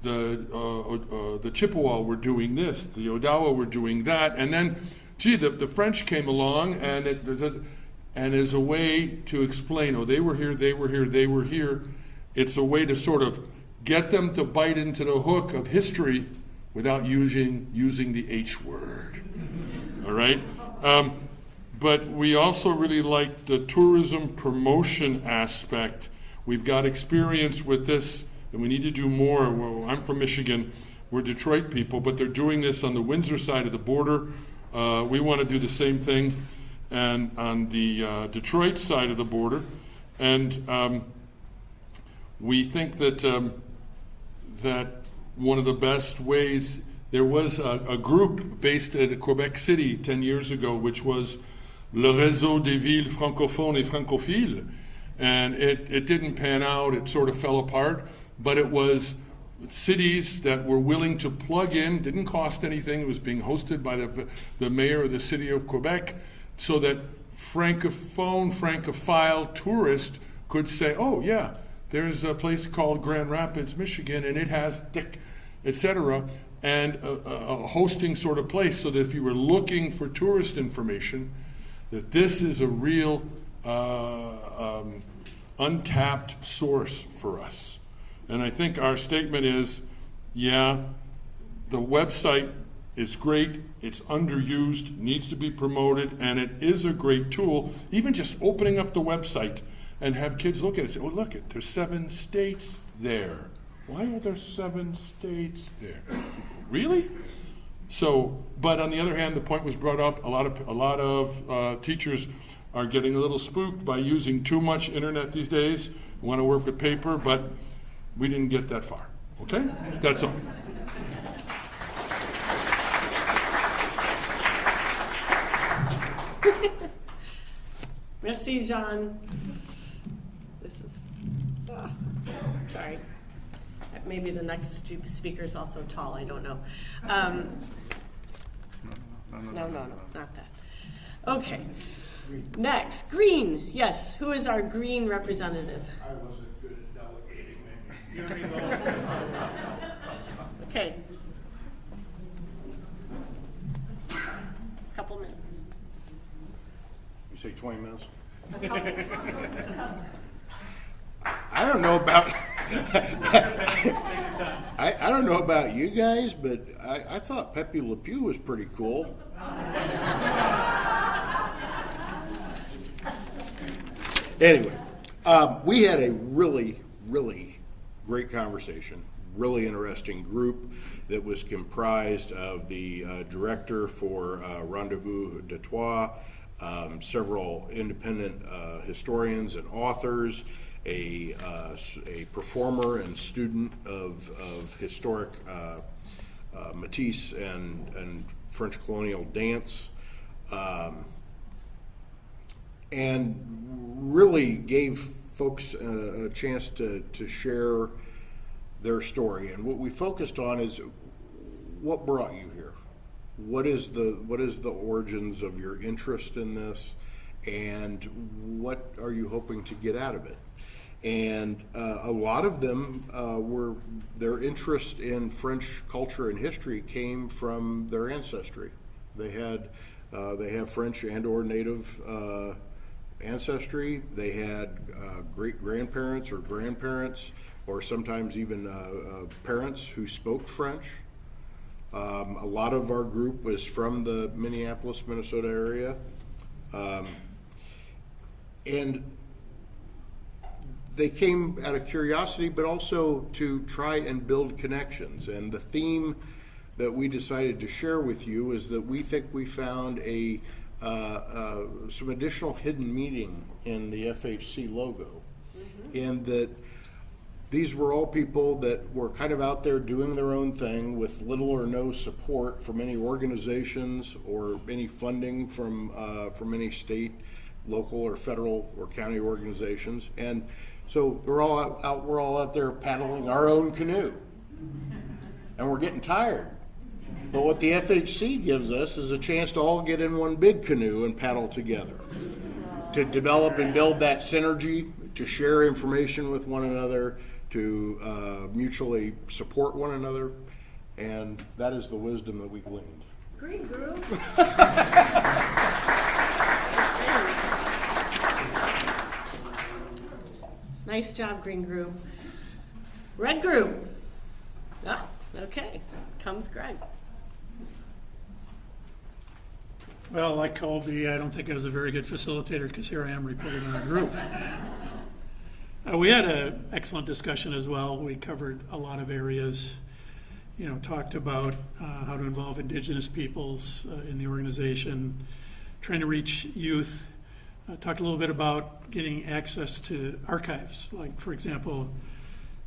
the Chippewa were doing this, the Odawa were doing that, and then, gee, the French came along, and as a way to explain, oh, they were here, they were here, they were here. It's a way to sort of get them to bite into the hook of history without using the H word. All right? But we also really like the tourism promotion aspect. We've got experience with this, and we need to do more. Well, I'm from Michigan. We're Detroit people, but they're doing this on the Windsor side of the border. We want to do the same thing and on the Detroit side of the border. And we think that that one of the best ways, there was a group based at Quebec City 10 years ago, which was Le Réseau des Villes Francophones et Francophiles. And it didn't pan out, it sort of fell apart, but it was cities that were willing to plug in, didn't cost anything. It was being hosted by the mayor of the city of Quebec, so that francophile tourists could say, oh yeah, there's a place called Grand Rapids, Michigan, and it has etc., and a hosting sort of place, so that if you were looking for tourist information, that this is a real untapped source for us. And I think our statement is, yeah, the website is great, it's underused, needs to be promoted, and it is a great tool. Even just opening up the website and have kids look at it and say, oh, look, there's 7 states there. Why are there 7 states there? Really? So, but on the other hand, the point was brought up, a lot of teachers are getting a little spooked by using too much internet these days, want to work with paper, but we didn't get that far, okay? That's all. Merci, Jean. This is, sorry. Maybe the next speaker is also tall, I don't know. No, not that. Okay. Next, green. Yes, who is our green representative? I wasn't good at delegating. Okay. Couple minutes. You say 20 minutes? I don't know about I don't know about you guys, but I thought Pepe Le Pew was pretty cool. Anyway, we had a really great conversation, really interesting group that was comprised of the director for Rendezvous de Trois, several independent historians and authors, a performer and student of historic Matisse and French colonial dance, and really gave folks a chance to share their story. And what we focused on is what brought you here. What is the origins of your interest in this, and what are you hoping to get out of it? And a lot of them were their interest in French culture and history came from their ancestry. They have French and or native ancestry. They had great grandparents or grandparents, or sometimes even parents who spoke French. A lot of our group was from the Minneapolis, Minnesota area, and they came out of curiosity, but also to try and build connections. And the theme that we decided to share with you is that we think we found some additional hidden meaning in the FHC logo, in that these were all people that were kind of out there doing their own thing with little or no support from any organizations or any funding from any state, local, or federal or county organizations. And so we're all out there paddling our own canoe, and we're getting tired. But what the FHC gives us is a chance to all get in one big canoe and paddle together, to develop and build that synergy, to share information with one another, to mutually support one another, and that is the wisdom that we gleaned. Green group. Nice job, green group. Red group. Ah, okay. Comes Greg. Well, like Colby, I don't think I was a very good facilitator because here I am reporting on a group. We had an excellent discussion as well. We covered a lot of areas, talked about how to involve Indigenous peoples in the organization, trying to reach youth, talked a little bit about getting access to archives. Like, for example,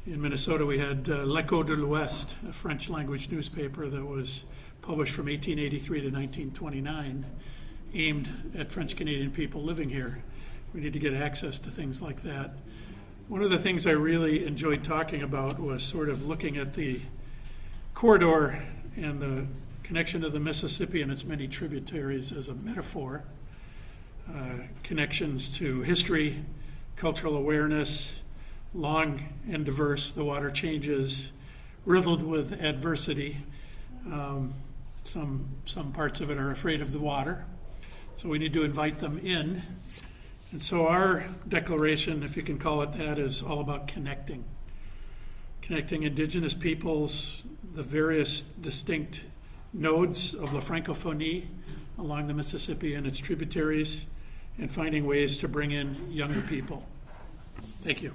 in Minnesota, we had L'Echo de l'Ouest, a French language newspaper that was published from 1883 to 1929, aimed at French Canadian people living here. We need to get access to things like that. One of the things I really enjoyed talking about was sort of looking at the corridor and the connection to the Mississippi and its many tributaries as a metaphor. Connections to history, cultural awareness, long and diverse. The water changes, riddled with adversity. Some parts of it are afraid of the water, so we need to invite them in. And so our declaration, if you can call it that, is all about connecting Indigenous peoples, the various distinct nodes of La Francophonie along the Mississippi and its tributaries, and finding ways to bring in younger people. Thank you.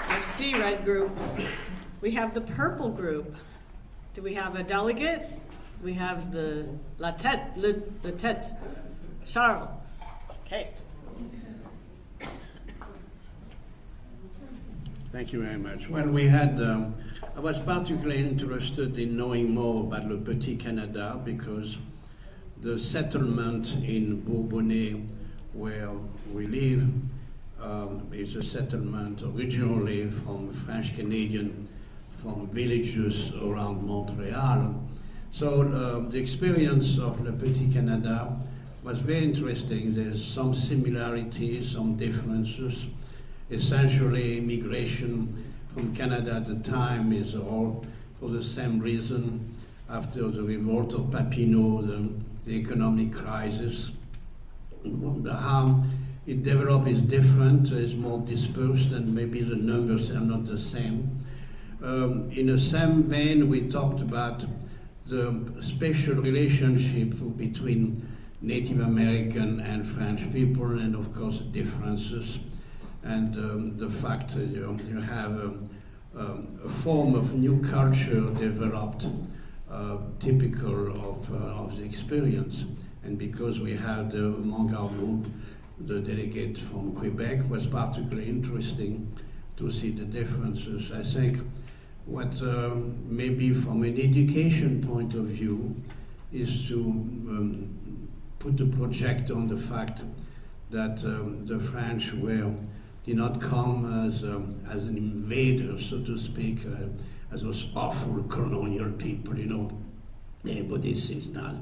Merci, red group. We have the purple group. Do we have a delegate? We have the La Tête, Charles. Okay. Thank you very much. Well, we had, I was particularly interested in knowing more about Le Petit Canada because the settlement in Bourbonnais, where we live, is a settlement originally from French Canadian from villages around Montreal. So the experience of Le Petit Canada was very interesting. There's some similarities, some differences. Essentially, immigration from Canada at the time is all for the same reason. After the revolt of Papineau, the economic crisis, how it developed is different, is more dispersed, and maybe the numbers are not the same. In the same vein, we talked about the special relationship between Native American and French people, and of course differences, and the fact that you have a form of new culture developed, typical of the experience. And because we had among our group the delegate from Quebec, was particularly interesting to see the differences. I think what maybe from an education point of view is to put the project on the fact that the French did not come as an invader, so to speak, as those awful colonial people, but this is not.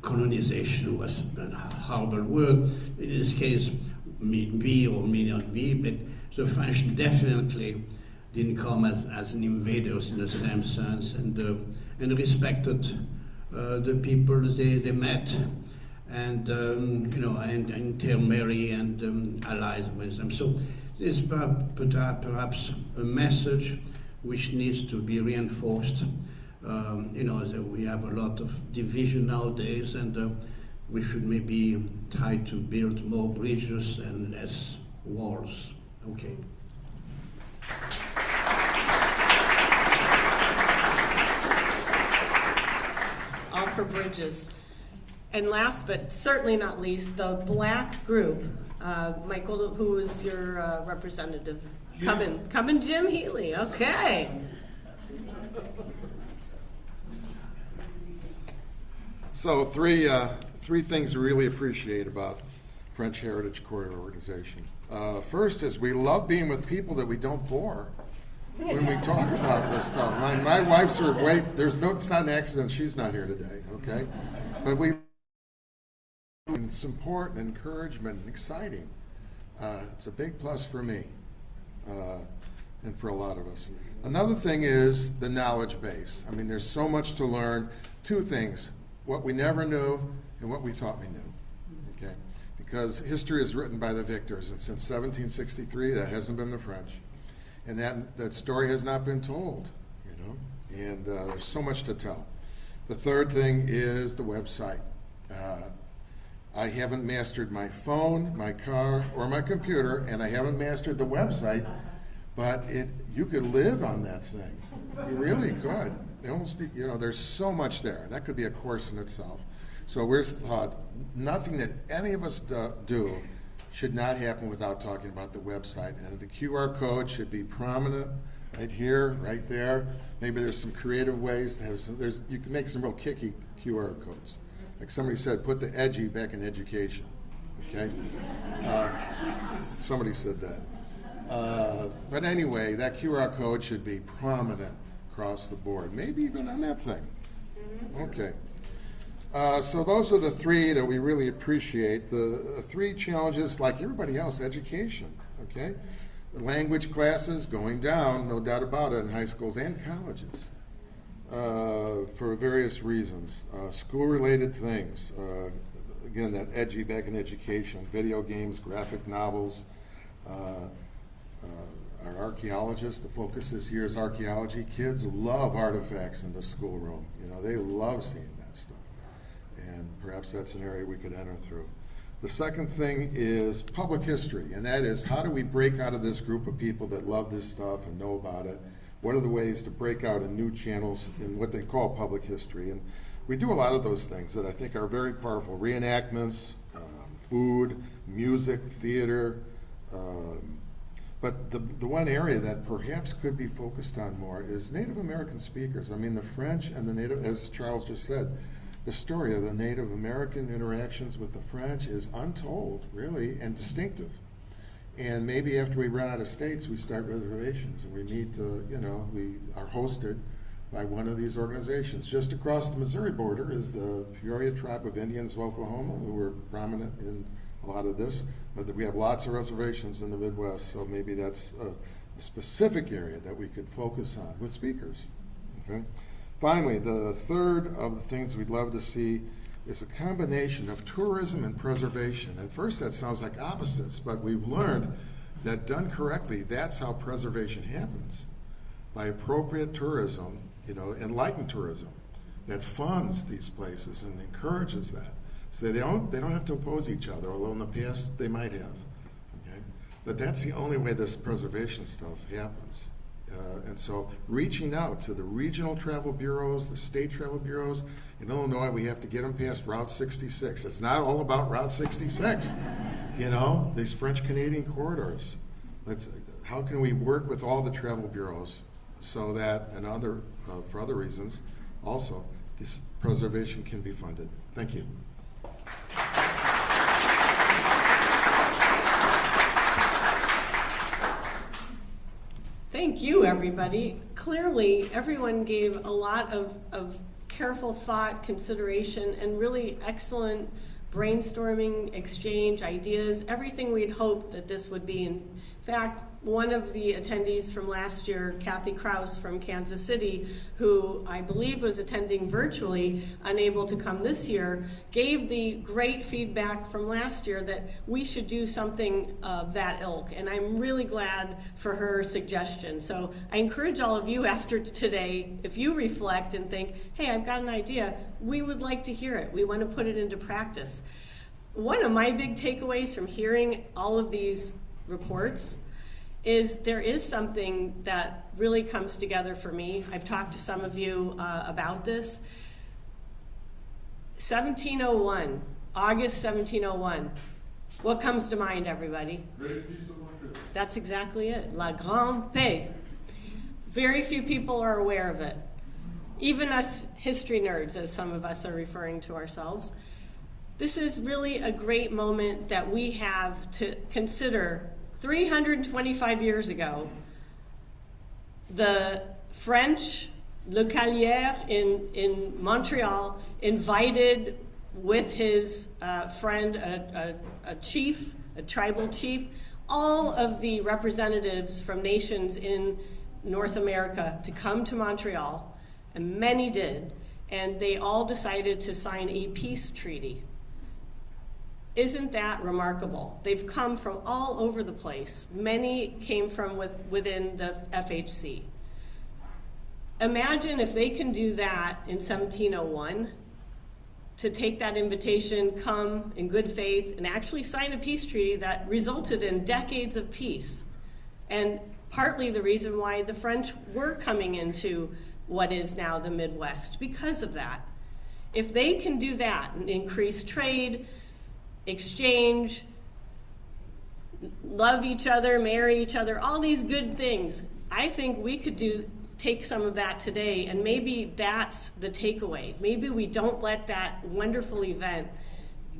Colonization was a horrible word. In this case, may be or may not be, but the French definitely didn't come as an invaders in the same sense, and respected the people they met, and and intermarry and allies with them. So this is perhaps a message which needs to be reinforced. That we have a lot of division nowadays, and we should maybe try to build more bridges and less walls. Okay. All for bridges. And last but certainly not least, the black group. Michael, who is your representative? Come in, Jim Healy. Okay. So three things we really appreciate about French Heritage Corridor Organization. First is we love being with people that we don't bore when we talk about this stuff. My wife's her way. It's not an accident she's not here today, okay? But it's important, encouragement, and exciting. It's a big plus for me and for a lot of us. Another thing is the knowledge base. I mean, there's so much to learn. Two things. What we never knew and what we thought we knew, okay? Because history is written by the victors, and since 1763, that hasn't been the French. And that story has not been told, and there's so much to tell. The third thing is the website. I haven't mastered my phone, my car, or my computer, and I haven't mastered the website, but you could live on that thing. You really could. There's so much there. That could be a course in itself. So we're thought nothing that any of us do should not happen without talking about the website. And the QR code should be prominent right here, right there. Maybe there's some creative ways to have you can make some real kicky QR codes. Like somebody said, put the edgy back in education. Okay? Somebody said that. But anyway, that QR code should be prominent across the board, maybe even on that thing. Okay. So those are the three that we really appreciate. The three challenges, like everybody else, education, okay? The language classes going down, no doubt about it, in high schools and colleges for various reasons. School-related things, again, that edgy back in education, video games, graphic novels, our archaeologists, the focus this year is archaeology. Kids love artifacts in the schoolroom. They love seeing that stuff. And perhaps that's an area we could enter through. The second thing is public history, and that is how do we break out of this group of people that love this stuff and know about it? What are the ways to break out in new channels in what they call public history? And we do a lot of those things that I think are very powerful. Reenactments, food, music, theater, but the one area that perhaps could be focused on more is Native American speakers. I mean, the French and the Native, as Charles just said, the story of the Native American interactions with the French is untold, really, and distinctive. And maybe after we run out of states, we start reservations, and we need to, we are hosted by one of these organizations. Just across the Missouri border is the Peoria Tribe of Indians of Oklahoma, who were prominent in a lot of this, but we have lots of reservations in the Midwest, so maybe that's a specific area that we could focus on with speakers. Okay? Finally, the third of the things we'd love to see is a combination of tourism and preservation. At first that sounds like opposites, but we've learned that done correctly, that's how preservation happens. By appropriate tourism, enlightened tourism that funds these places and encourages that. So they don't have to oppose each other, although in the past they might have. Okay? But that's the only way this preservation stuff happens. And so reaching out to the regional travel bureaus, the state travel bureaus, in Illinois we have to get them past Route 66. It's not all about Route 66, these French-Canadian corridors. How can we work with all the travel bureaus so that, and for other reasons, also, this preservation can be funded. Thank you. Thank you, everybody. Clearly, everyone gave a lot of careful thought, consideration, and really excellent brainstorming, exchange, ideas, everything we'd hoped that this would be. In fact, one of the attendees from last year, Kathy Krause from Kansas City, who I believe was attending virtually, unable to come this year, gave the great feedback from last year that we should do something of that ilk. And I'm really glad for her suggestion. So I encourage all of you after today, if you reflect and think, hey, I've got an idea, we would like to hear it. We want to put it into practice. One of my big takeaways from hearing all of these reports is there is something that really comes together for me. I've talked to some of you about this. 1701, August 1701. What comes to mind, everybody? Great piece of Montreal. That's exactly it. La Grande Paix. Very few people are aware of it. Even us history nerds, as some of us are referring to ourselves. This is really a great moment that we have to consider. 325 years ago, the French, Le Callière in Montreal, invited with his friend, a chief, a tribal chief, all of the representatives from nations in North America to come to Montreal, and many did, and they all decided to sign a peace treaty. Isn't that remarkable? They've come from all over the place. Many came from within the FHC. Imagine if they can do that in 1701, to take that invitation, come in good faith, and actually sign a peace treaty that resulted in decades of peace. And partly the reason why the French were coming into what is now the Midwest, because of that. If they can do that and increase trade, exchange, love each other, marry each other, all these good things, I think we could take some of that today, and maybe that's the takeaway. Maybe we don't let that wonderful event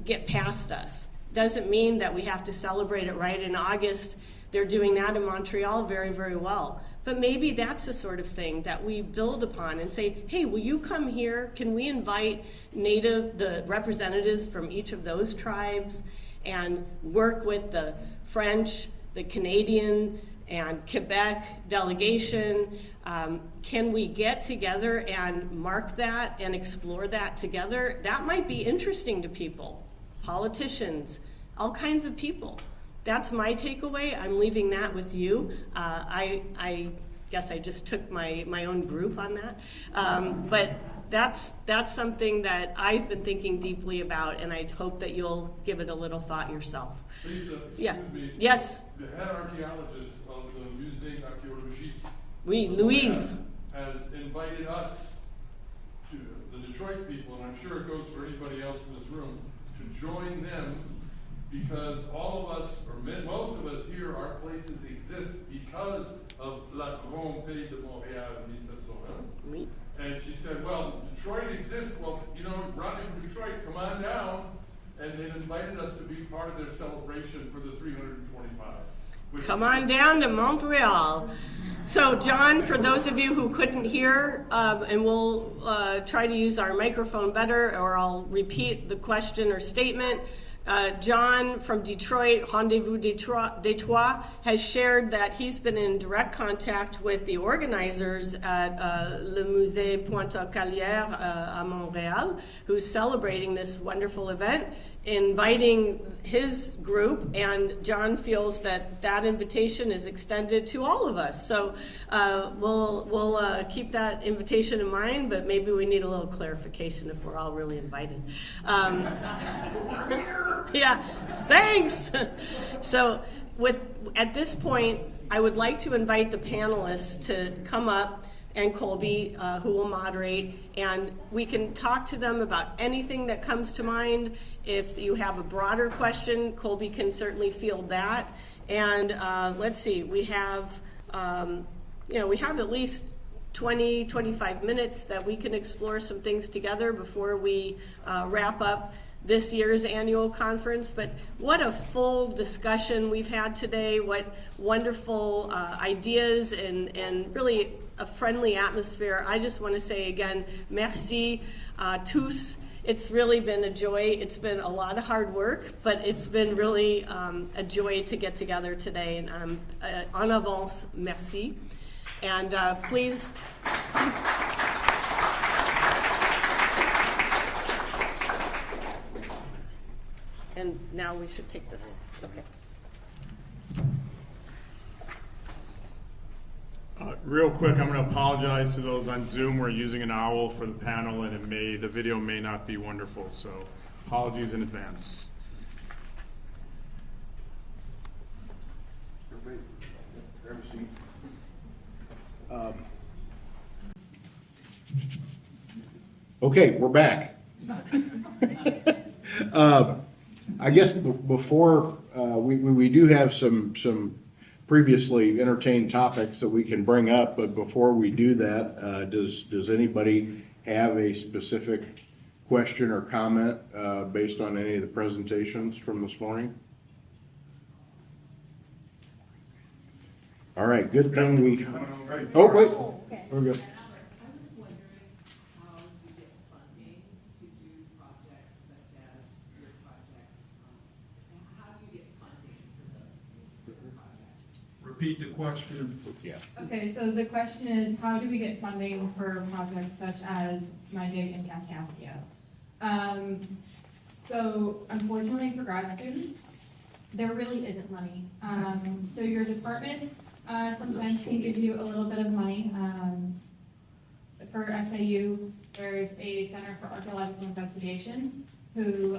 get past us. Doesn't mean that we have to celebrate it right in August. They're doing that in Montreal very, very well. But maybe that's the sort of thing that we build upon and say, hey, will you come here? Can we invite the representatives from each of those tribes and work with the French, the Canadian, and Quebec delegation? Can we get together and mark that and explore that together? That might be interesting to people, politicians, all kinds of people. That's my takeaway. I'm leaving that with you. I guess I just took my own group on that. But that's something that I've been thinking deeply about, and I hope that you'll give it a little thought yourself. Lisa, excuse me. Yes? The head archaeologist of the Musée d'Archéologie, oui, Louise, has invited us, to the Detroit people, and I'm sure it goes for anybody else in this room, to join them, because all of us, or most of us here, our places exist because of La Grande Paix de Montréal in 1701. Oui. And she said, well, Detroit exists, well, Roger from Detroit, come on down. And they invited us to be part of their celebration for the 325. Come on down to Montreal. So, John, for those of you who couldn't hear, and we'll try to use our microphone better, or I'll repeat the question or statement. John from Detroit, Rendezvous Detroit, has shared that he's been in direct contact with the organizers at Le Musée Pointe-aux-Calières à Montréal, who's celebrating this wonderful event, inviting his group, and John feels that that invitation is extended to all of us. So we'll keep that invitation in mind, but maybe we need a little clarification if we're all really invited. Yeah, thanks. So at this point, I would like to invite the panelists to come up, and Colby, who will moderate, and we can talk to them about anything that comes to mind. If you have a broader question, Colby can certainly field that. And let's see, we have at least 20, 25 minutes that we can explore some things together before we wrap up this year's annual conference. But what a full discussion we've had today, what wonderful ideas, and really a friendly atmosphere. I just want to say again, merci tous. It's really been a joy. It's been a lot of hard work, but it's been really a joy to get together today. And en avance, merci. And please. And now we should take this. Okay. Real quick, I'm going to apologize to those on Zoom. We're using an owl for the panel, and the video may not be wonderful, so apologies in advance. Everybody, grab a seat. Okay, we're back. I guess before we do have some previously entertained topics that we can bring up, but before we do that, does anybody have a specific question or comment based on any of the presentations from this morning? All right, good thing we. Oh wait, we're good. Repeat the question. Yeah. Okay, so the question is, how do we get funding for projects such as My Dig in Kaskaskia? So unfortunately for grad students, there really isn't money. So your department sometimes can give you a little bit of money. For SAU, there's a Center for Archaeological Investigation, who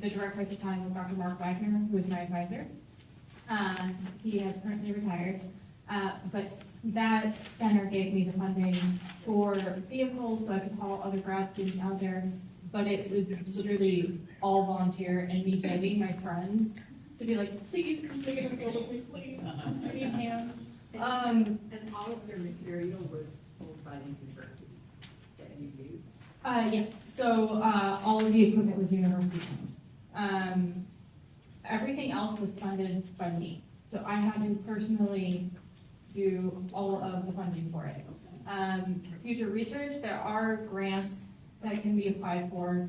the director at the time was Dr. Mark Wagner, who was my advisor. He has currently retired, but that center gave me the funding for vehicles so I could haul other grad students out there, but it was literally all volunteer and me begging my friends to be like, please come take a photo with me, please. I need hands. And all of their material was pulled by the university that you used? Yes, so all of the equipment was university owned. Everything else was funded by me, so I had to personally do all of the funding for it. Future research, there are grants that can be applied for.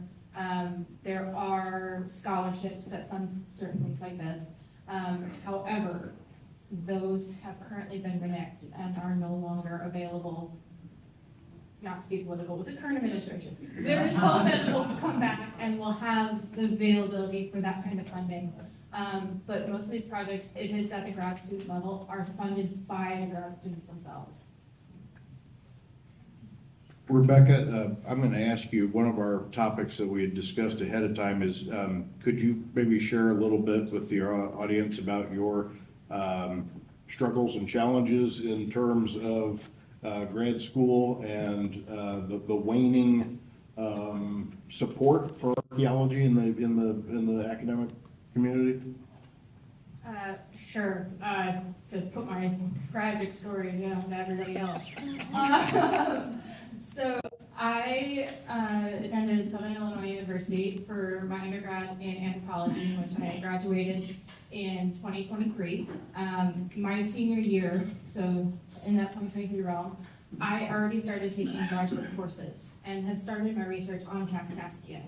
There are scholarships that fund certain things like this. However, those have currently been reneged and are no longer available. Not to be political with the current administration. There is hope that it will come back and we'll have the availability for that kind of funding. But most of these projects, if it's at the grad student level, are funded by the grad students themselves. Rebecca, I'm going to ask you, one of our topics that we had discussed ahead of time is, could you maybe share a little bit with the audience about your struggles and challenges in terms of grad school and the waning support for archaeology in the academic community? Sure. To put my tragic story down to everybody else. So I attended Southern Illinois University for my undergrad in anthropology, in which I graduated in 2023. My senior year, so in that 2023 realm, I already started taking graduate courses and had started my research on Kaskaskia.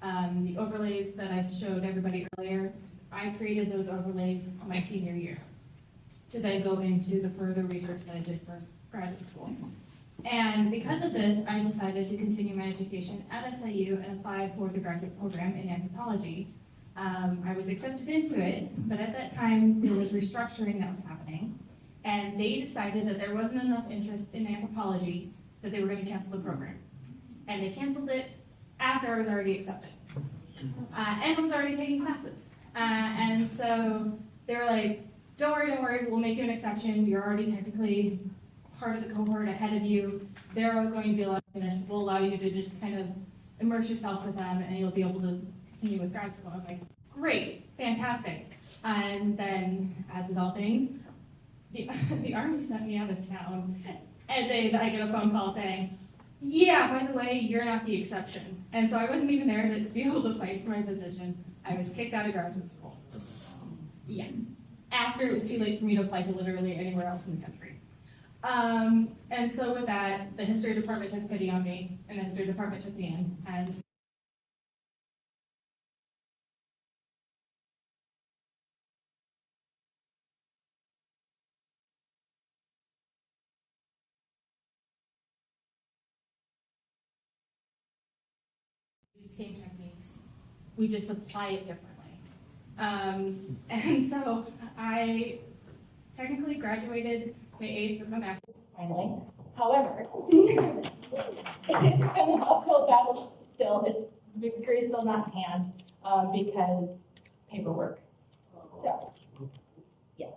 The overlays that I showed everybody earlier, I created those overlays my senior year to then go into the further research that I did for graduate school. And because of this, I decided to continue my education at SIU and apply for the graduate program in anthropology. I was accepted into it, but at that time there was restructuring that was happening, and they decided that there wasn't enough interest in anthropology that they were going to cancel the program. And they canceled it after I was already accepted. And I was already taking classes. And so they were like, don't worry, we'll make you an exception. You're already technically part of the cohort ahead of you. They're going to be allowed to finish. We'll allow you to just kind of immerse yourself with them, and you'll be able to continue with grad school. I was like, great, fantastic. And then, as with all things, the Army sent me out of town, and I get a phone call saying, yeah, by the way, you're not the exception. And so I wasn't even there to be able to fight for my position. I was kicked out of graduate school. Yeah. After it was too late for me to apply to literally anywhere else in the country. And so with that, the history department took pity on me, and the history department took me in. And use the same techniques. We just apply it differently. And so I technically graduated May 8th with my master's finally. However, it's an uphill battle still. It's the degree is still not in hand because paperwork. So, yeah.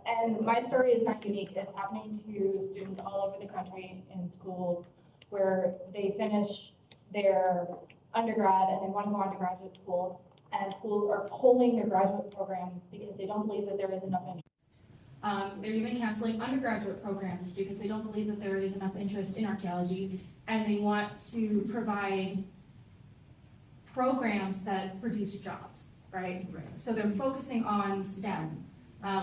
And my story is not unique. It's happening to students all over the country in schools where they finish their undergrad and they want to go on to graduate school, and schools are pulling their graduate programs because they don't believe that there is enough interest. They're even canceling undergraduate programs because they don't believe that there is enough interest in archaeology, and they want to provide programs that produce jobs, right? So they're focusing on STEM,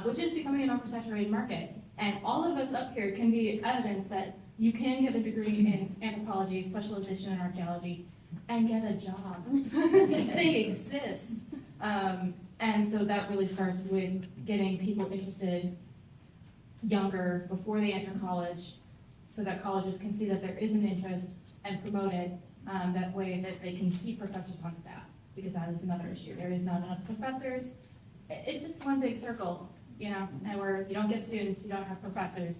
which is becoming an oversaturated market. And all of us up here can be evidence that you can get a degree in anthropology, specialization in archaeology, and get a job. They exist. And so that really starts with getting people interested younger, before they enter college, so that colleges can see that there is an interest and promote it that way that they can keep professors on staff, because that is another issue. There is not enough professors. It's just one big circle, you know, and where if you don't get students, you don't have professors.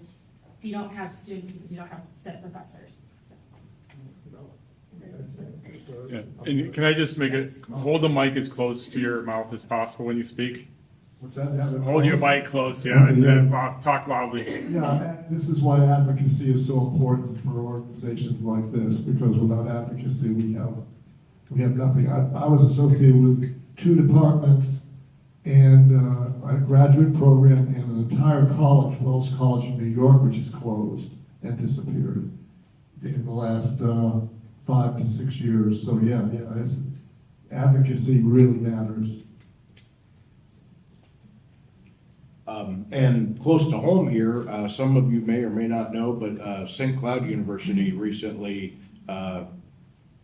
If you don't have students, because you don't have set professors. So. Yeah. And can I just hold the mic as close to your mouth as possible when you speak? What's that? Hold your mic close, yeah, and talk loudly. Yeah, this is why advocacy is so important for organizations like this, because without advocacy, we have nothing. I was associated with 2 departments and a graduate program and an entire college, Wells College in New York, which is closed and disappeared in the last 5 to 6 years. So yeah, advocacy really matters. And close to home here, some of you may or may not know, but St. Cloud University recently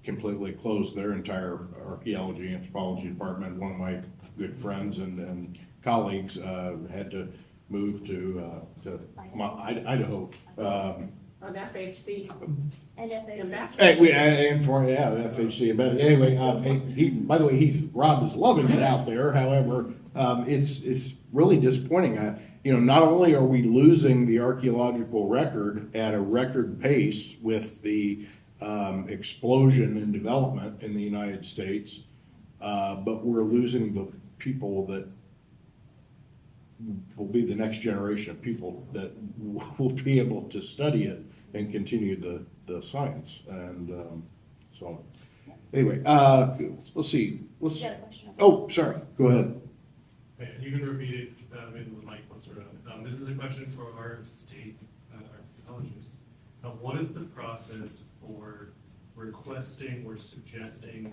completely closed their entire archaeology anthropology department. One of my good friends and colleagues had to move to Idaho. On FHC. And FHC. FHC. But anyway, by the way, Rob is loving it out there. However, it's really disappointing. Not only are we losing the archaeological record at a record pace with the explosion in development in the United States, but we're losing the people that will be the next generation of people that will be able to study it and continue the science. And so anyway, let's see. Oh, sorry, go ahead. Okay, you can repeat it maybe with Mike once we're done. This is a question for our state archaeologists. What is the process for requesting or suggesting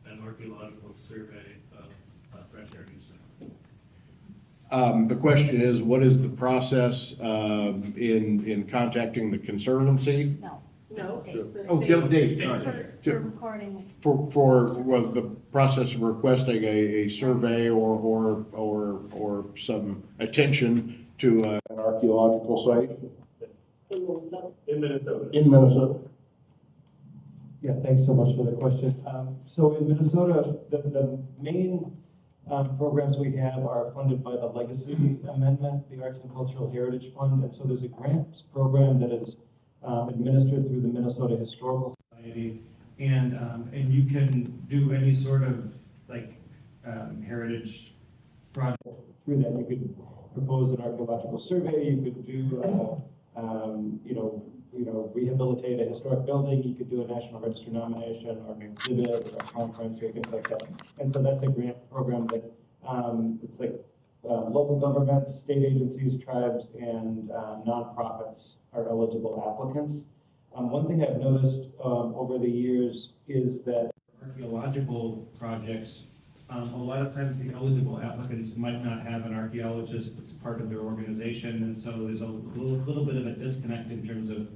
an archaeological survey of French heritage site? The question is, what is the process in contacting the Conservancy? No. Oh, give a date. All right. For recording. For was the process of requesting a survey or some attention to an archaeological site? In Minnesota. In Minnesota. Yeah, thanks so much for the question. So in Minnesota, the main programs we have are funded by the Legacy Amendment, the Arts and Cultural Heritage Fund, and so there's a grant program that is administered through the Minnesota Historical Society, and you can do any sort of like heritage project through that. You could propose an archaeological survey. You could do rehabilitate a historic building. You could do a National Register nomination or an exhibit or a conference or things like that. And so that's a grant program that it's like local governments, state agencies, tribes, and nonprofits are eligible applicants. One thing I've noticed over the years is that archaeological projects, a lot of times the eligible applicants might not have an archaeologist that's part of their organization, and so there's a little bit of a disconnect in terms of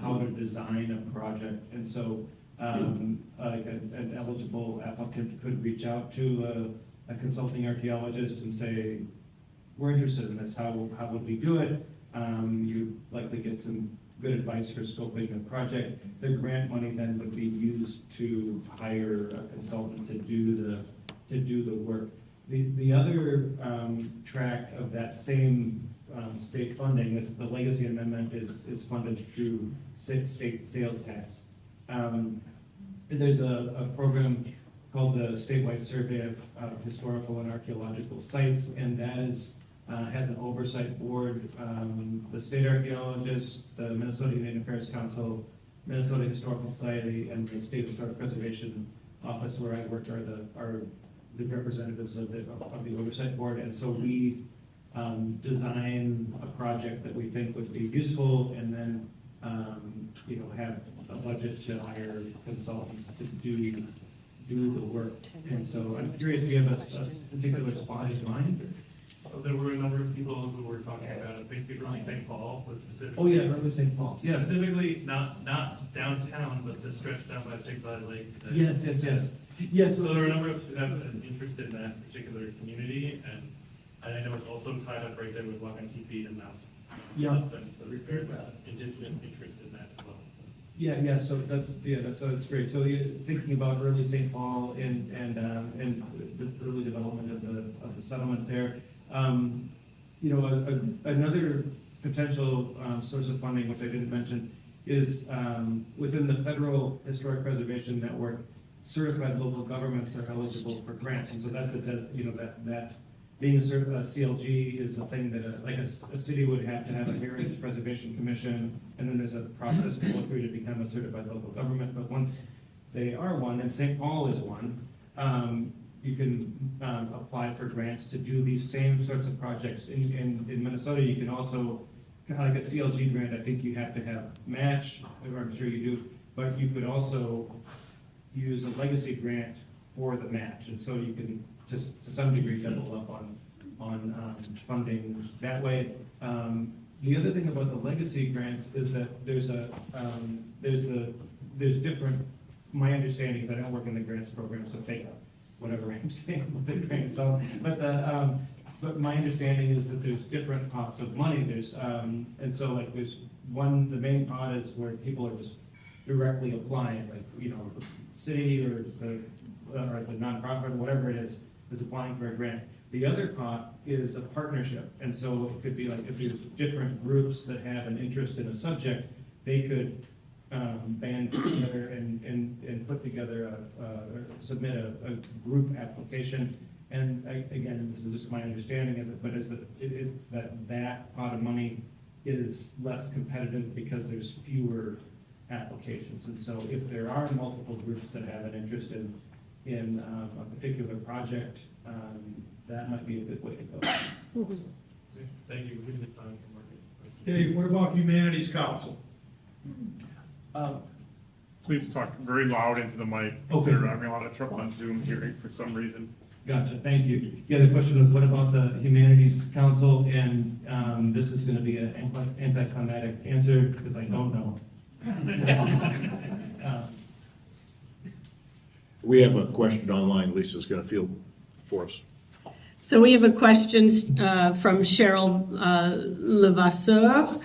how to design a project. And so like an eligible applicant could reach out to a consulting archaeologist and say, we're interested in this, how would we do it? You likely get some good advice for scoping the project. The grant money then would be used to hire a consultant to do the work. The other track of that same state funding is the Legacy Amendment is funded through state sales tax. There's a program called the Statewide Survey of Historical and Archaeological Sites, and that has an oversight board. The state archaeologists, the Minnesota Indian Affairs Council, Minnesota Historical Society, and the State Historic Preservation Office where I work are the representatives of the oversight board. And so we design a project that we think would be useful, and then have a budget to hire consultants to do the work. And so I'm curious, do you have a particular spot in mind? There were a number of people who were talking about it, basically early St. Paul, with specific. Oh yeah, early St. Paul. Yeah, specifically not downtown, but the stretch down by Big Valley Lake. Yes. Yes. So there were a number of who have an interest in that particular community, and I know it's also tied up right there with Wakatipi and Mouse. Yeah. And so there's very much indigenous interest in that as well. So. Yeah. So that's great. So you're thinking about early St. Paul and the early development of the settlement there. Another potential source of funding, which I didn't mention, is within the Federal Historic Preservation Network, certified local governments are eligible for grants, and so that's that being a CLG is a thing that a city would have to have a Heritage Preservation Commission, and then there's a process to go through to become a certified local government. But once they are one, and St. Paul is one, you can apply for grants to do these same sorts of projects. In Minnesota, you can also, kind of like a CLG grant, I think you have to have match, or I'm sure you do, but you could also use a legacy grant for the match. And so you can just, to some degree, double up on funding that way. The other thing about the legacy grants is that there's different, my understanding is I don't work in the grants program, so take whatever I'm saying with the grain of salt. But my understanding is that there's different pots of money. There's and so like there's one, the main pot is where people are just directly applying, like city or the nonprofit or whatever it is applying for a grant. The other pot is a partnership, and so it could be like if there's different groups that have an interest in a subject, they could band together and put together submit a group application. And again, this is just my understanding of it, but it's that pot of money is less competitive because there's fewer applications. And so if there are multiple groups that have an interest in a particular project, that might be a good way to go. Thank you. We have time for market. Dave, what about Humanities Council? Please talk very loud into the mic. Okay. They're having a lot of trouble on Zoom hearing for some reason. Gotcha, thank you. Yeah, the question was, what about the Humanities Council? And this is going to be an anticlimactic answer because I don't know. We have a question online Lisa's going to field for us. So we have a question from Cheryl Levasseur.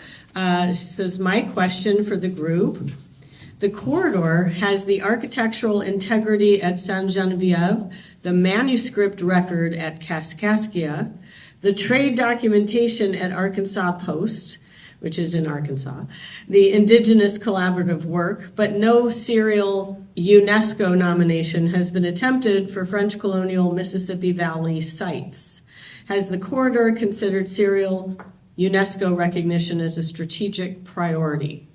Says, my question for the group. The corridor has the architectural integrity at Sainte-Geneviève, the manuscript record at Kaskaskia, the trade documentation at Arkansas Post, which is in Arkansas, the indigenous collaborative work, but no serial UNESCO nomination has been attempted for French colonial Mississippi Valley sites. Has the corridor considered serial UNESCO recognition as a strategic priority?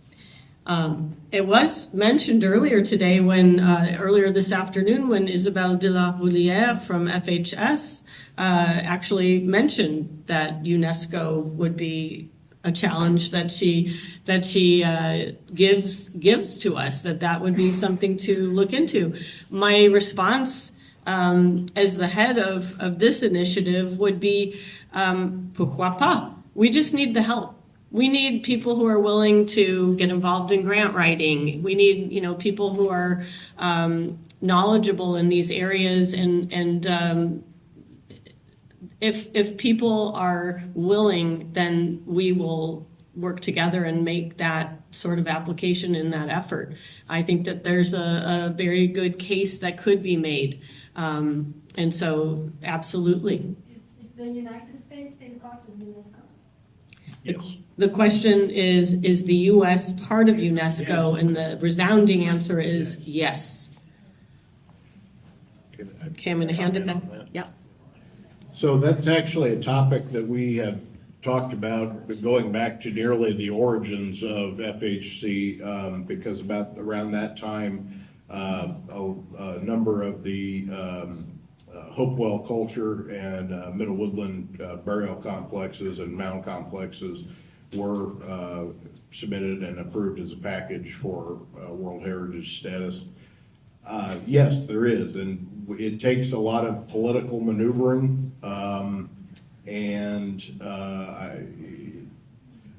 It was mentioned earlier today earlier this afternoon when Isabelle de la Roulière from FHS actually mentioned that UNESCO would be a challenge that she gives to us, that would be something to look into. My response as the head of this initiative would be, pourquoi pas? We just need the help. We need people who are willing to get involved in grant writing. We need, people who are knowledgeable in these areas, and if people are willing, then we will work together and make that sort of application in that effort. I think that there's a very good case that could be made, and so absolutely. Is the United States part of UNESCO? Yes. The question is the U.S. part of UNESCO? And the resounding answer is yes. Okay, I'm going to hand it back. Yeah. So that's actually a topic that we have talked about going back to nearly the origins of FHC, because around that time, a number of the Hopewell culture and Middle Woodland burial complexes and mound complexes were submitted and approved as a package for World Heritage status. Yes, there is, and it takes a lot of political maneuvering, and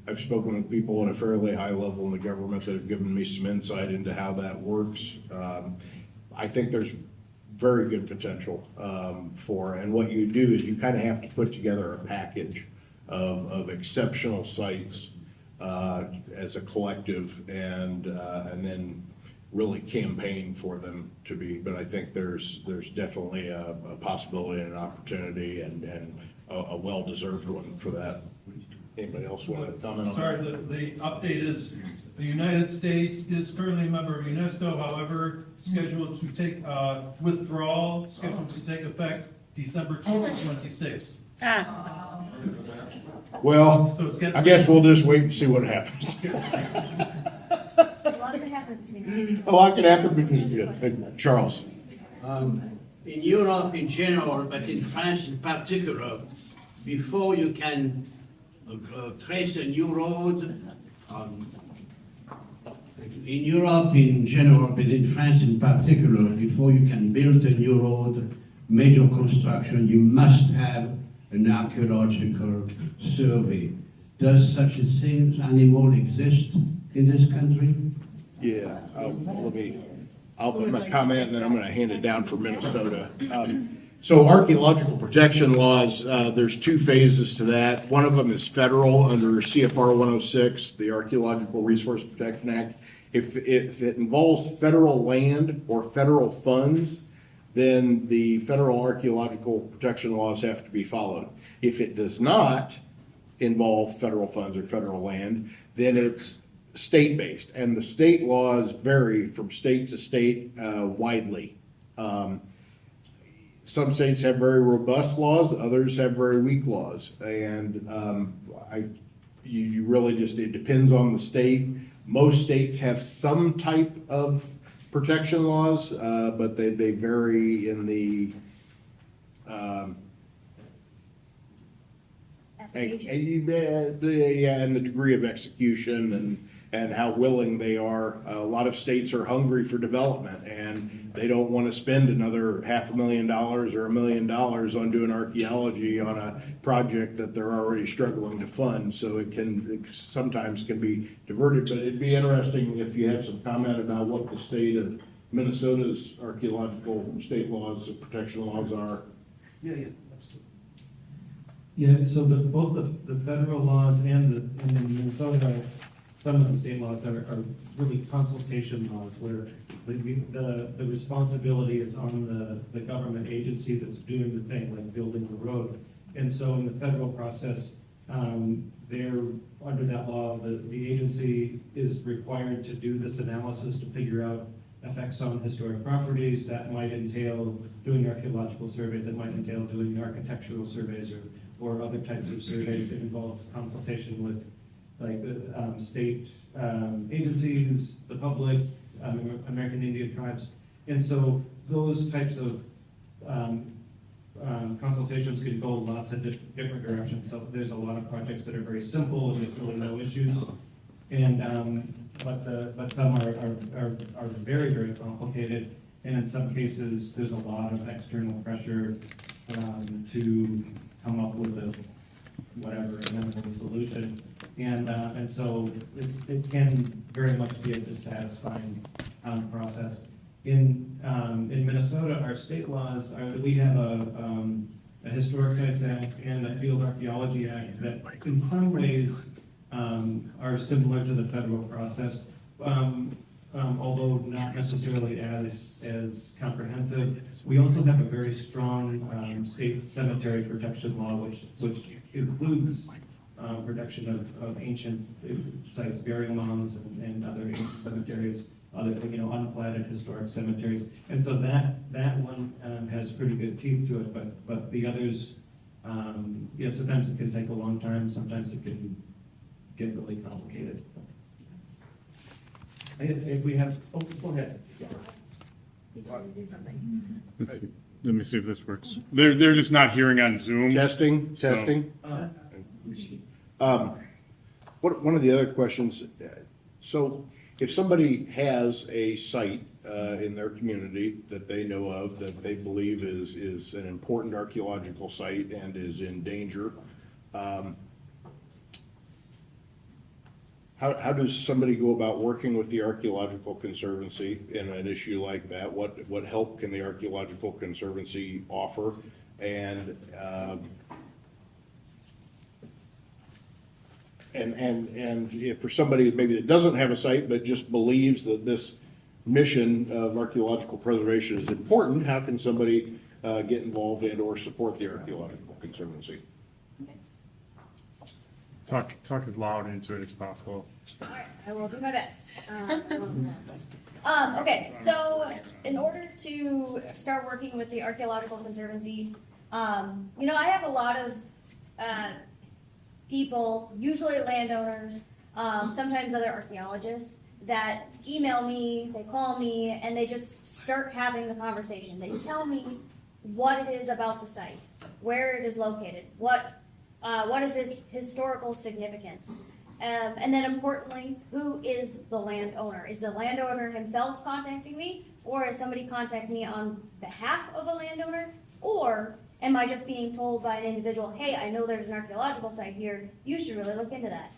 I've spoken with people at a fairly high level in the government that have given me some insight into how that works. I think there's very good potential and what you do is you kind of have to put together a package of exceptional sites as a collective, and then really campaign for them to be. But I think there's definitely a possibility and an opportunity, and a well-deserved one for that. Anybody else want to comment on Sorry, that? the update is the United States is currently a member of UNESCO, however, scheduled to take withdrawal, scheduled to take effect December 2026. Well, So it's I guess we'll just wait and see what happens. A lot can happen between you. Charles. In Europe in general, but in France in particular, before you can trace a new road, in Europe in general, but in France in particular, before you can build a new road, major construction, you must have an archaeological survey. Does such a thing, animal, exist in this country? Yeah, I'm going to comment and then I'm going to hand it down for Minnesota. So archaeological protection laws, there's two phases to that. One of them is federal under CFR 106, the Archaeological Resource Protection Act. If it involves federal land or federal funds, then the federal archaeological protection laws have to be followed. If it does not involve federal funds or federal land, then it's state-based, and the state laws vary from state to state widely. Some states have very robust laws, others have very weak laws, and you really just, it depends on the state. Most states have some type of protection laws, but they vary in the Yeah, and the degree of execution and how willing they are. A lot of states are hungry for development, and they don't want to spend another $500,000 or $1 million on doing archaeology on a project that they're already struggling to fund. So it sometimes can be diverted, but it'd be interesting if you have some comment about what the state of Minnesota's archaeological state laws, protection laws are. Yeah, absolutely. Yeah, so both the federal laws and in Minnesota, some of the state laws are really consultation laws where the responsibility is on the government agency that's doing the thing, like building the road. And so in the federal process, they're under that law, the agency is required to do this analysis to figure out effects on historic properties. That might entail doing archaeological surveys, it might entail doing architectural surveys or other types of surveys. It involves consultation with like the state agencies, the public, American Indian tribes. And so those types of consultations can go lots of different directions. So there's a lot of projects that are very simple and there's really no issues. And but some are very, very complicated. And in some cases, there's a lot of external pressure to come up with a whatever amenable solution. And so it can very much be a dissatisfying process. In Minnesota, our state laws we have a Historic Sites Act and a Field Archaeology Act that in some ways are similar to the federal process, although not necessarily as comprehensive. We also have a very strong state cemetery protection law, which includes protection of ancient sites, burial mounds, and other ancient cemeteries, other unplatted historic cemeteries. And so that one has pretty good teeth to it, but the others, sometimes it can take a long time, sometimes it can get really complicated. If we have, go ahead. He's trying to do something. Let me see if this works. They're just not hearing on Zoom. Testing. One of the other questions, so if somebody has a site in their community that they know of, that they believe is an important archaeological site and is in danger, how does somebody go about working with the Archaeological Conservancy in an issue like that? What help can the Archaeological Conservancy offer? And if for somebody maybe that doesn't have a site but just believes that this mission of archaeological preservation is important, how can somebody get involved and or support the Archaeological Conservancy? Talk as loud into it as possible. All right, I will do my best. Okay, so in order to start working with the Archaeological Conservancy, I have a lot of people, usually landowners, sometimes other archaeologists, that email me, they call me, and they just start having the conversation. They tell me what it is about the site, where it is located, what is its historical significance, and then importantly, who is the landowner? Is the landowner himself contacting me, or is somebody contacting me on behalf of a landowner, or am I just being told by an individual, hey, I know there's an archaeological site here, you should really look into that.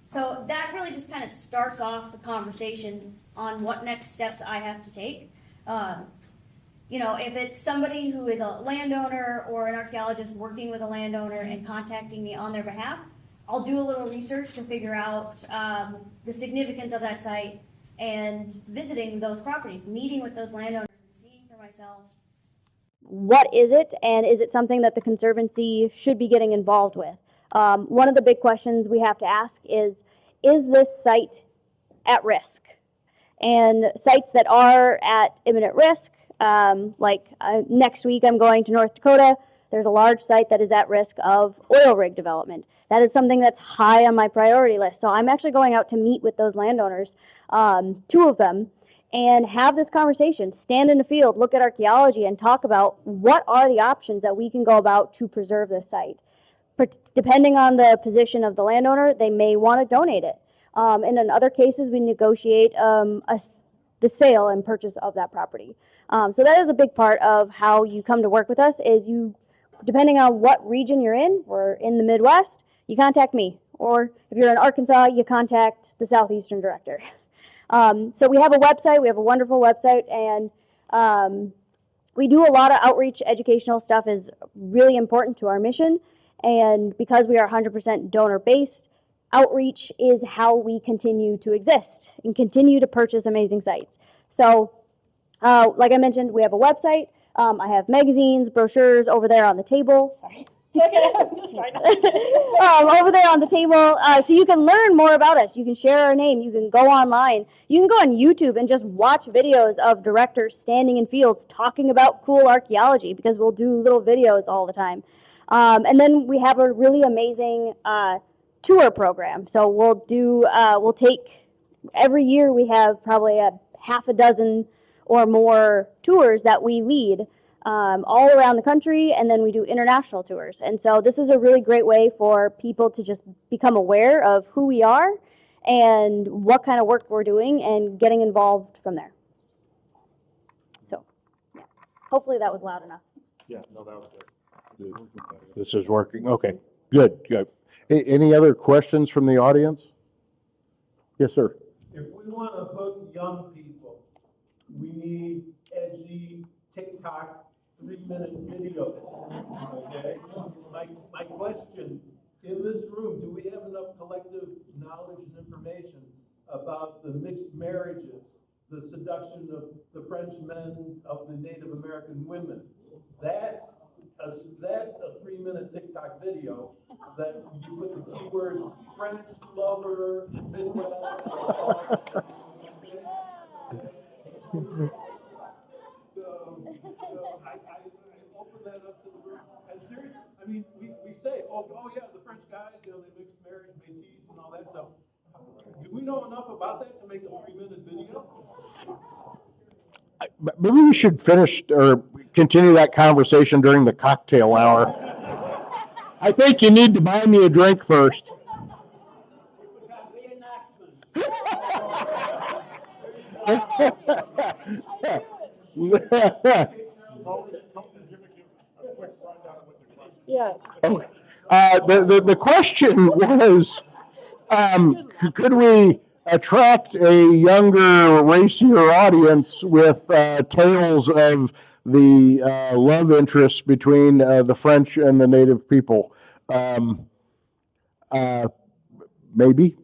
So that really just kind of starts off the conversation on what next steps I have to take. If it's somebody who is a landowner or an archaeologist working with a landowner and contacting me on their behalf, I'll do a little research to figure out the significance of that site and visiting those properties, meeting with those landowners and seeing for myself. What is it, and is it something that the Conservancy should be getting involved with? One of the big questions we have to ask is this site at risk? And sites that are at imminent risk, next week I'm going to North Dakota, there's a large site that is at risk of oil rig development. That is something that's high on my priority list. So I'm actually going out to meet with those landowners, 2 of them, and have this conversation, stand in the field, look at archaeology, and talk about what are the options that we can go about to preserve this site. depending on the position of the landowner, they may want to donate it. And in other cases, we negotiate the sale and purchase of that property. So that is a big part of how you come to work with us is depending on what region you're in, we're in the Midwest, you contact me. Or if you're in Arkansas, you contact the Southeastern Director. So we have a website, we have a wonderful website, and we do a lot of outreach. Educational stuff is really important to our mission, and because we are 100% donor-based, outreach is how we continue to exist and continue to purchase amazing sites. So, like I mentioned, we have a website. I have magazines, brochures over there on the table. Sorry. Over there on the table, so you can learn more about us. You can share our name. You can go online. You can go on YouTube and just watch videos of directors standing in fields talking about cool archaeology, because we'll do little videos all the time. And then we have a really amazing tour program. So we'll take, every year we have probably a half a dozen or more tours that we lead all around the country, and then we do international tours. And so this is a really great way for people to just become aware of who we are and what kind of work we're doing and getting involved from there. So, yeah. Hopefully that was loud enough. Yeah, no, that was good. This is working. Okay, good, good. Any other questions from the audience? Yes, sir. If we want to hook young people, we need edgy TikTok 3-minute videos. Okay? My question, in this room, do we have enough collective knowledge and information about the mixed marriages, the seduction of the French men of the Native American women? That's a 3-minute TikTok video that you put the keywords French lover, Midwest. So I open that up to the room. And seriously, I mean, we say, oh yeah, the French guys, they mixed marriage, métis, and all that stuff. Do we know enough about that to make a 3-minute video? Maybe we should finish or continue that conversation during the cocktail hour. I think you need to buy me a drink first. Yeah. Okay. The question was, could we attract a younger, racier audience with tales of the love interest between the French and the native people? Maybe.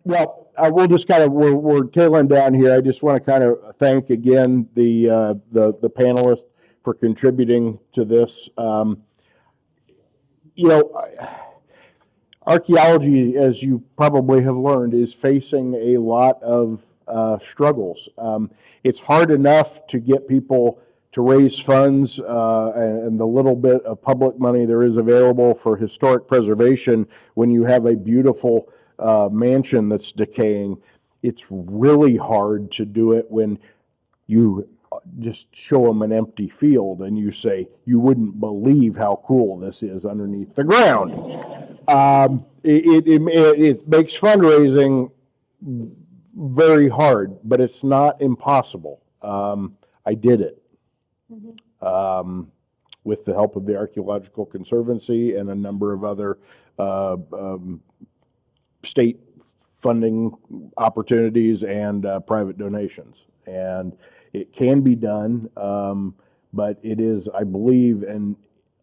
Well, we'll just kind of we're tailing down here. I just want to kind of thank again the panelists for contributing to this. Archaeology, as you probably have learned, is facing a lot of struggles. It's hard enough to get people to raise funds, and the little bit of public money there is available for historic preservation when you have a beautiful mansion that's decaying. It's really hard to do it when you just show them an empty field and you say, you wouldn't believe how cool this is underneath the ground. It makes fundraising very hard, but it's not impossible. I did it with the help of the Archaeological Conservancy and a number of other state funding opportunities and private donations. And it can be done, but it is, I believe,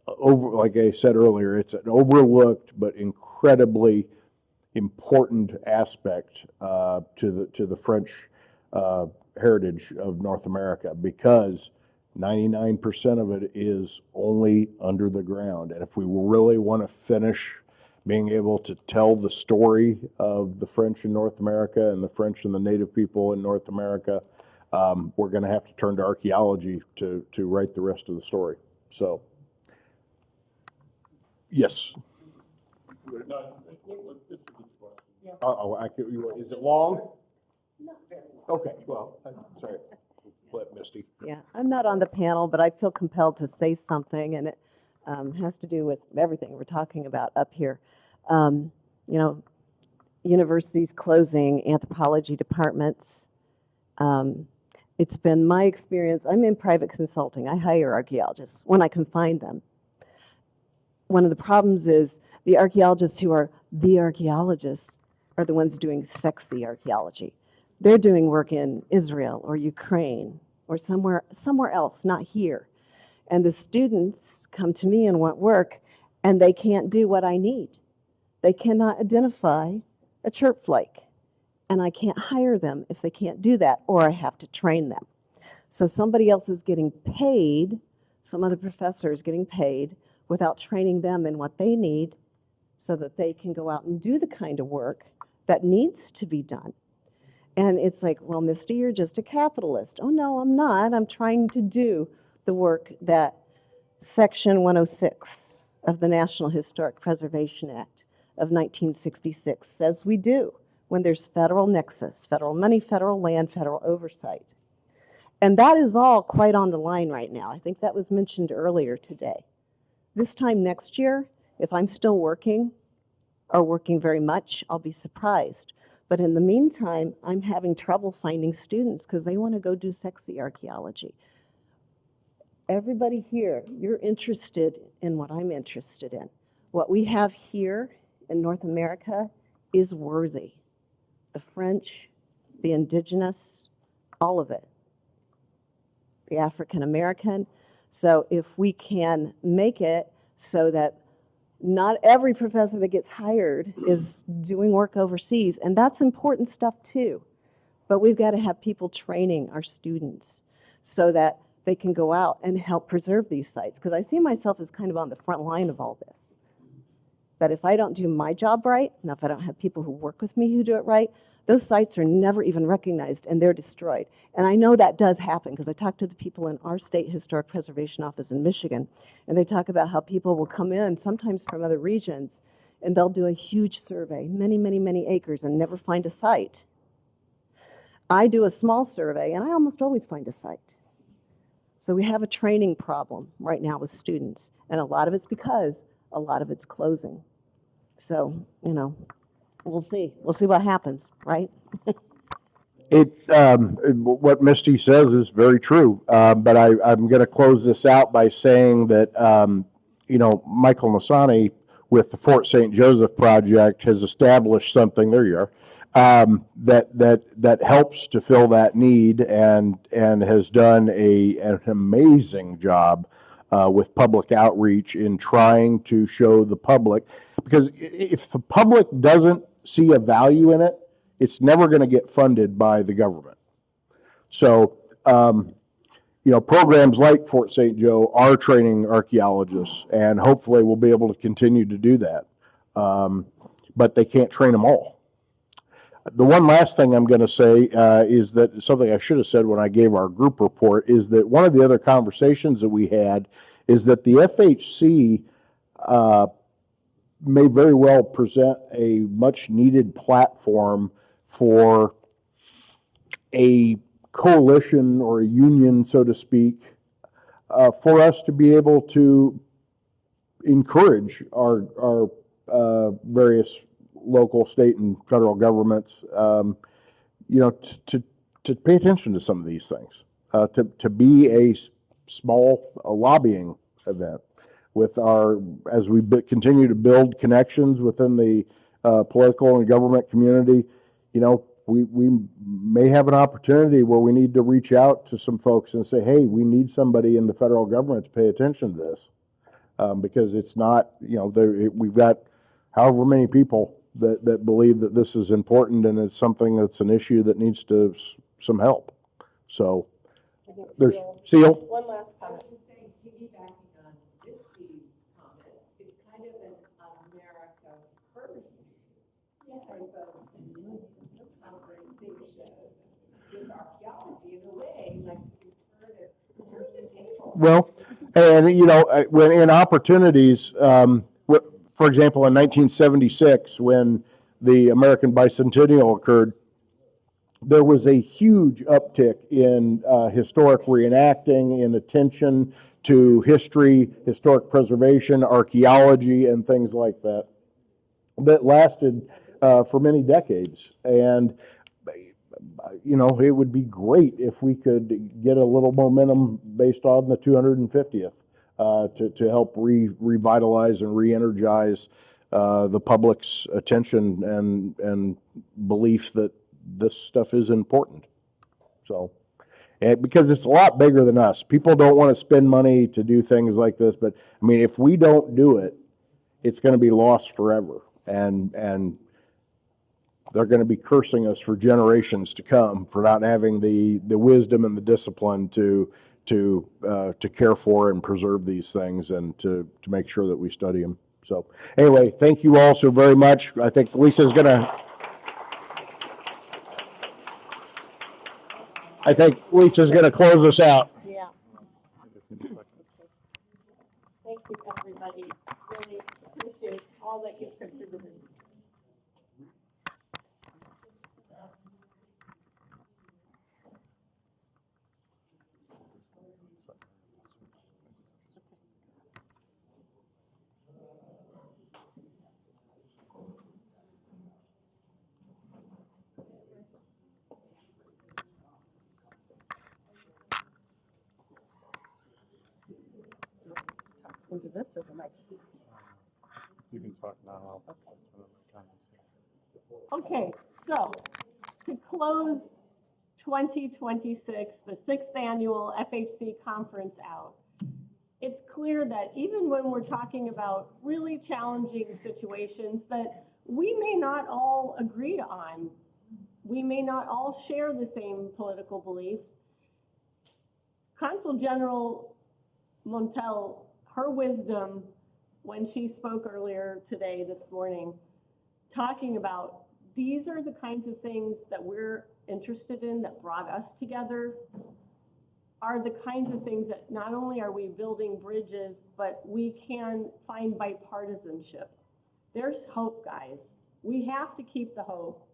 like I said earlier, it's an overlooked but incredibly important aspect to the French heritage of North America, because 99% of it is only under the ground. And if we really want to finish being able to tell the story of the French in North America and the French and the native people in North America, we're going to have to turn to archaeology to write the rest of the story. So, yes. Is it long? Okay, well, sorry. clip, Misty. Yeah, I'm not on the panel, but I feel compelled to say something, and it has to do with everything we're talking about up here. You know, universities closing anthropology departments. It's been my experience. I'm in private consulting. I hire archaeologists when I can find them. One of the problems is the archaeologists who are the archaeologists are the ones doing sexy archaeology. They're doing work in Israel or Ukraine or somewhere else, not here. And the students come to me and want work, and they can't do what I need. They cannot identify a chirp flake, and I can't hire them if they can't do that, or I have to train them. So somebody else is getting paid, some other professor is getting paid without training them in what they need so that they can go out and do the kind of work that needs to be done. And it's like, well, Misty, you're just a capitalist. Oh, no, I'm not. I'm trying to do the work that Section 106 of the National Historic Preservation Act of 1966 says we do when there's federal nexus, federal money, federal land, federal oversight. And that is all quite on the line right now. I think that was mentioned earlier today. This time next year, if I'm still working or working very much, I'll be surprised. But in the meantime, I'm having trouble finding students because they want to go do sexy archaeology. Everybody here, you're interested in what I'm interested in. What we have here in North America is worthy. The French, the indigenous, all of it. The African American. So if we can make it so that not every professor that gets hired is doing work overseas, and that's important stuff too. But we've got to have people training our students so that they can go out and help preserve these sites. Because I see myself as kind of on the front line of all this. That if I don't do my job right, and if I don't have people who work with me who do it right, those sites are never even recognized and they're destroyed. And I know that does happen because I talk to the people in our state historic preservation office in Michigan, and they talk about how people will come in, sometimes from other regions, and they'll do a huge survey, many, many, many acres, and never find a site. I do a small survey, and I almost always find a site. So we have a training problem right now with students, and a lot of it's because a lot of it's closing. So, you know, we'll see. We'll see what happens, right? What Misty says is very true, but I'm going to close this out by saying that, you know, Michael Nasani with the Fort St. Joseph project has established something, there you are, that helps to fill that need and has done an amazing job with public outreach in trying to show the public, because if the public doesn't see a value in it, it's never going to get funded by the government. So, you know, programs like Fort St. Joe are training archaeologists, and hopefully we'll be able to continue to do that. But they can't train them all. The one last thing I'm going to say is that something I should have said when I gave our group report is that one of the other conversations that we had is that the FHC may very well present a much needed platform for a coalition or a union, so to speak, for us to be able to encourage our various local, state, and federal governments, you know, to pay attention to some of these things, to be a small lobbying event with our, as we continue to build connections within the political and government community. You know, we may have an opportunity where we need to reach out to some folks and say, hey, we need somebody in the federal government to pay attention to this, because it's not, you know, we've got however many people that believe that this is important and it's something that's an issue that needs to some help. So there's Seal. One last comment. I was saying, piggybacking on Misty's comment, it's kind of an America first sort of conversation with archaeology in a way, like we've heard it through the table. Well, and you know, when in opportunities, for example, in 1976, when the American Bicentennial occurred, there was a huge uptick in historic reenacting, in attention to history, historic preservation, archaeology, and things like that, that lasted for many decades. And you know, it would be great if we could get a little momentum based on the 250th to help revitalize and re-energize the public's attention and belief that this stuff is important. So, because it's a lot bigger than us. People don't want to spend money to do things like this, but I mean, if we don't do it, it's going to be lost forever, and they're going to be cursing us for generations to come for not having the wisdom and the discipline to care for and preserve these things, and to make sure that we study them. So anyway, thank you all so very much. I think Lisa's going to close us out. Yeah. Thank you, everybody. Really appreciate all that you've contributed. Into this or the mic? You can talk now. Okay, so to close 2026, the 6th annual FHC conference out, it's clear that even when we're talking about really challenging situations that we may not all agree on, we may not all share the same political beliefs, Consul General Montel, her wisdom when she spoke earlier today, this morning, talking about these are the kinds of things that we're interested in that brought us together, are the kinds of things that not only are we building bridges, but we can find bipartisanship. There's hope, guys. We have to keep the hope.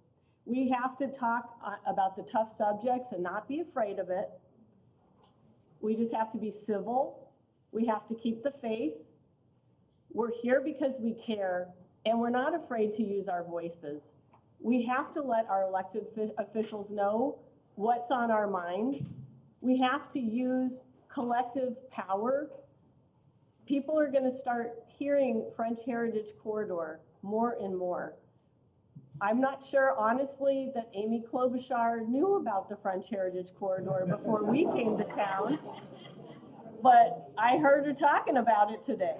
We have to talk about the tough subjects and not be afraid of it. We just have to be civil. We have to keep the faith. We're here because we care, and we're not afraid to use our voices. We have to let our elected officials know what's on our mind. We have to use collective power. People are going to start hearing French Heritage Corridor more and more. I'm not sure, honestly, that Amy Klobuchar knew about the French Heritage Corridor before we came to town, but I heard her talking about it today.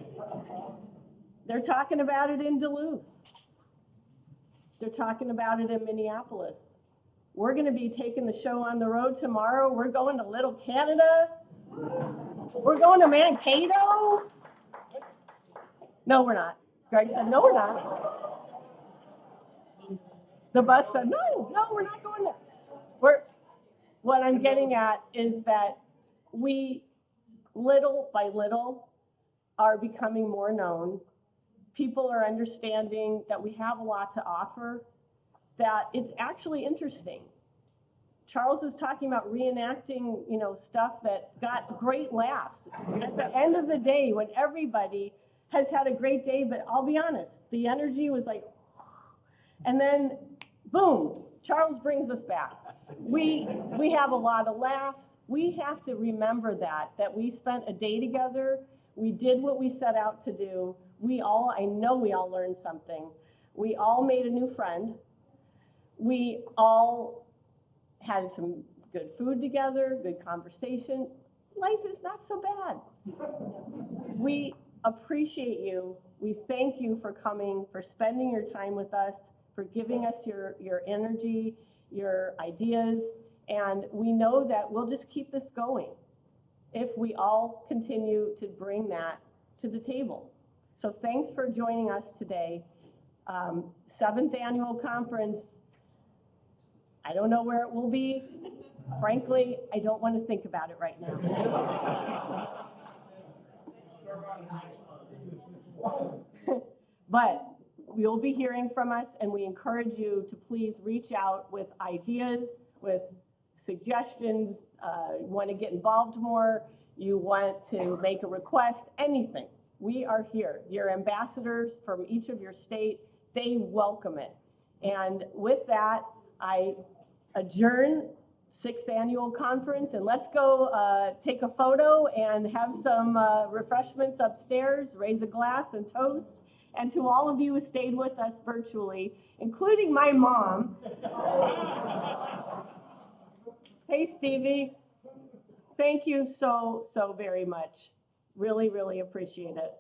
They're talking about it in Duluth. They're talking about it in Minneapolis. We're going to be taking the show on the road tomorrow. We're going to Little Canada. We're going to Mankato. No, we're not. Greg said, no, we're not. The bus said, no, we're not going there. What I'm getting at is that we, little by little, are becoming more known. People are understanding that we have a lot to offer, that it's actually interesting. Charles is talking about reenacting, stuff that got great laughs. At the end of the day, when everybody has had a great day, but I'll be honest, the energy was like, and then boom, Charles brings us back. We have a lot of laughs. We have to remember that we spent a day together. We did what we set out to do. I know we all learned something. We all made a new friend. We all had some good food together, good conversation. Life is not so bad. We appreciate you. We thank you for coming, for spending your time with us, for giving us your energy, your ideas, and we know that we'll just keep this going if we all continue to bring that to the table. So thanks for joining us today. 7th annual conference. I don't know where it will be. Frankly, I don't want to think about it right now. But you'll be hearing from us, and we encourage you to please reach out with ideas with suggestions, want to get involved more, you want to make a request, anything. We are here. Your ambassadors from each of your state, they welcome it. And with that, I adjourn 6th annual conference, and let's go take a photo and have some refreshments upstairs, raise a glass and toast. And to all of you who stayed with us virtually, including my mom. Hey, Stevie. Thank you so very much. Really, really appreciate it.